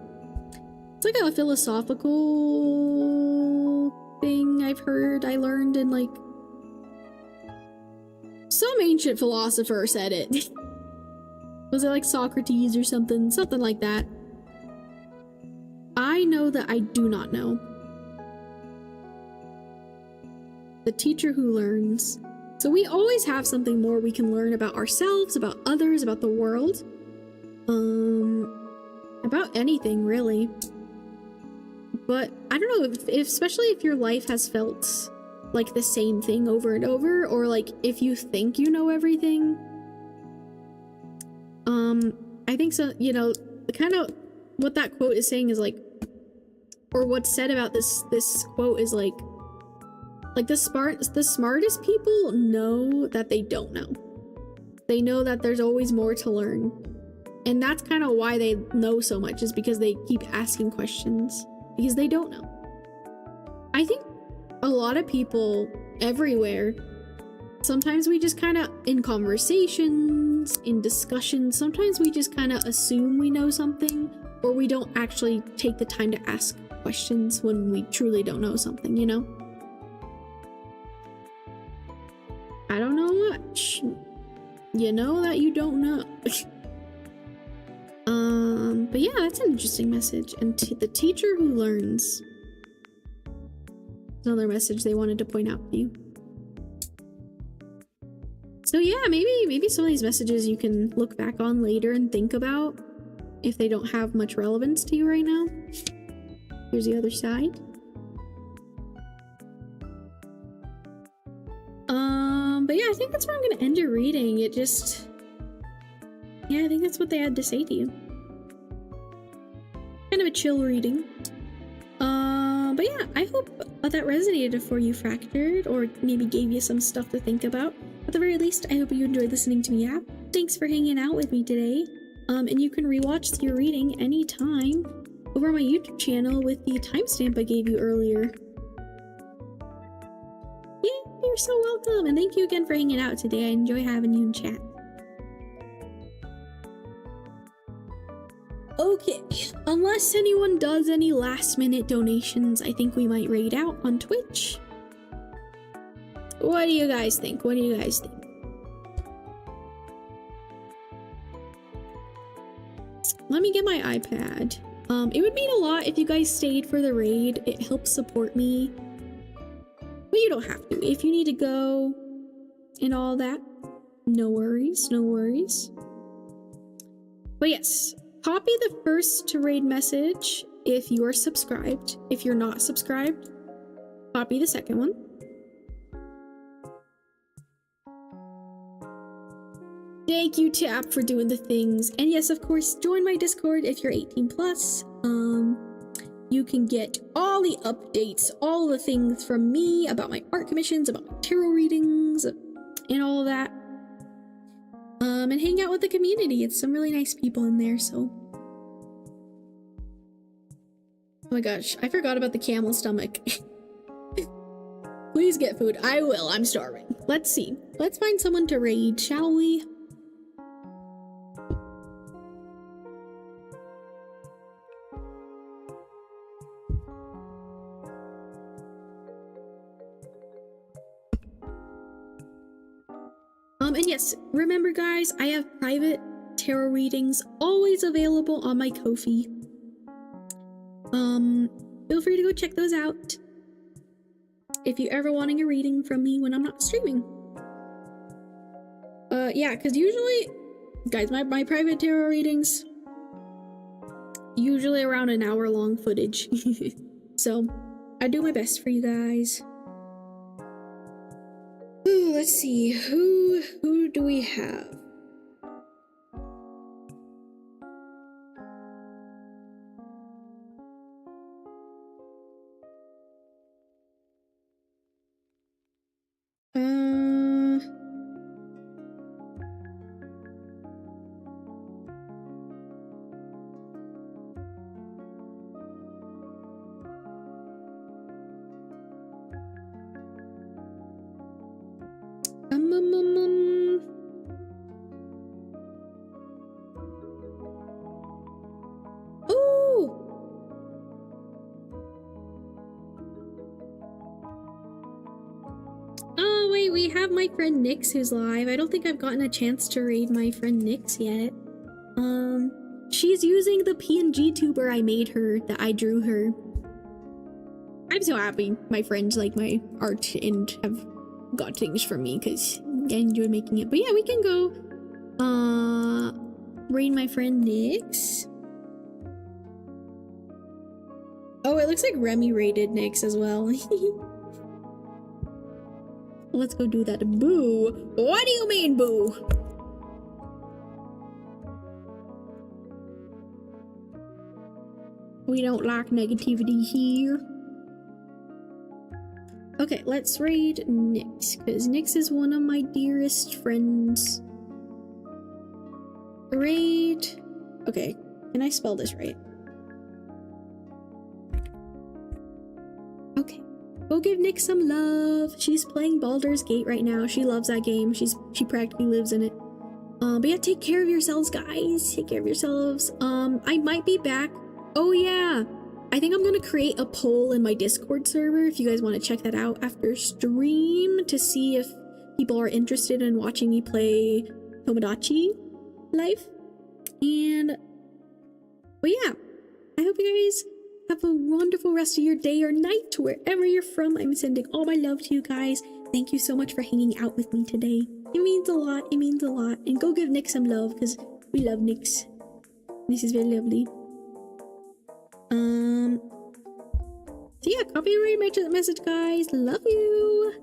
philosophical thing I've heard. I learned in like some ancient philosopher said it. Was it like Socrates or something? Something like that. I know that I do not know. The teacher who learns. So we always have something more we can learn about ourselves, about others, about the world. About anything, really. But I don't know, if especially if your life has felt like the same thing over and over, or like if you think you know everything. I think so, you know, kind of what that quote is saying is like, or what's said about this quote is like the smartest people know that they don't know. They know that there's always more to learn. And that's kind of why they know so much, is because they keep asking questions, because they don't know. I think a lot of people everywhere, sometimes we just kind of, in conversations, in discussions, sometimes we just kind of assume we know something, or we don't actually take the time to ask questions when we truly don't know something, you know? I don't know much. You know that you don't know. But yeah, that's an interesting message. And the teacher who learns. Another message they wanted to point out to you. So yeah, maybe some of these messages you can look back on later and think about if they don't have much relevance to you right now. Here's the other side. But yeah, I think that's where I'm gonna end your reading. I think that's what they had to say to you. Kind of a chill reading. But yeah, I hope that resonated for you, Fractured, or maybe gave you some stuff to think about. At the very least, I hope you enjoyed listening to me out. Thanks for hanging out with me today. And you can rewatch your reading anytime over on my YouTube channel with the timestamp I gave you earlier. Yeah, you're so welcome, and thank you again for hanging out today. I enjoy having you in chat. Okay, unless anyone does any last-minute donations, I think we might raid out on Twitch. What do you guys think? Let me get my iPad. It would mean a lot if you guys stayed for the raid. It helps support me. But you don't have to. If you need to go and all that, No worries, no worries. But yes, copy the first raid message if you are subscribed. If you're not subscribed, copy the second one. Thank you, Tap, for doing the things. And yes, of course, join my Discord if you're 18 plus. You can get all the updates, all the things from me about my art commissions, about my tarot readings, and all of that. And hang out with the community. It's some really nice people in there, so. Oh my gosh, I forgot about the camel stomach. Please get food. I will. I'm starving. Let's see. Let's find someone to raid, shall we? And yes, remember guys, I have private tarot readings always available on my KOFI. Feel free to go check those out if you're ever wanting a reading from me when I'm not streaming. Yeah, because usually, guys, my private tarot readings, usually around an hour long footage. So, I do my best for you guys. Ooh, let's see, who do we have? Oh, wait, we have my friend Nyx who's live. I don't think I've gotten a chance to raid my friend Nyx yet. She's using the PNG tuber I made her, that I drew her. I'm so happy my friends like my art and have got things from me because I enjoy making it. But yeah, we can go raid my friend Nyx. Oh, it looks like Remy raided Nyx as well. Let's go do that. Boo! What do you mean, boo? We don't like negativity here. Okay, let's raid Nyx, because Nyx is one of my dearest friends. Raid. Okay, can I spell this right? Okay. Go give Nyx some love. She's playing Baldur's Gate right now. She loves that game. She practically lives in it. But yeah, take care of yourselves, guys. Take care of yourselves. I might be back. Oh yeah, I think I'm gonna create a poll in my Discord server if you guys want to check that out after stream to see if people are interested in watching me play Tomodachi live. And but yeah, I hope you guys have a wonderful rest of your day or night wherever you're from. I'm sending all my love to you guys. Thank you so much for hanging out with me today. It means a lot. It means a lot. And go give Nyx some love because we love Nyx. This is very lovely. So yeah, copyright my message, guys. Love you.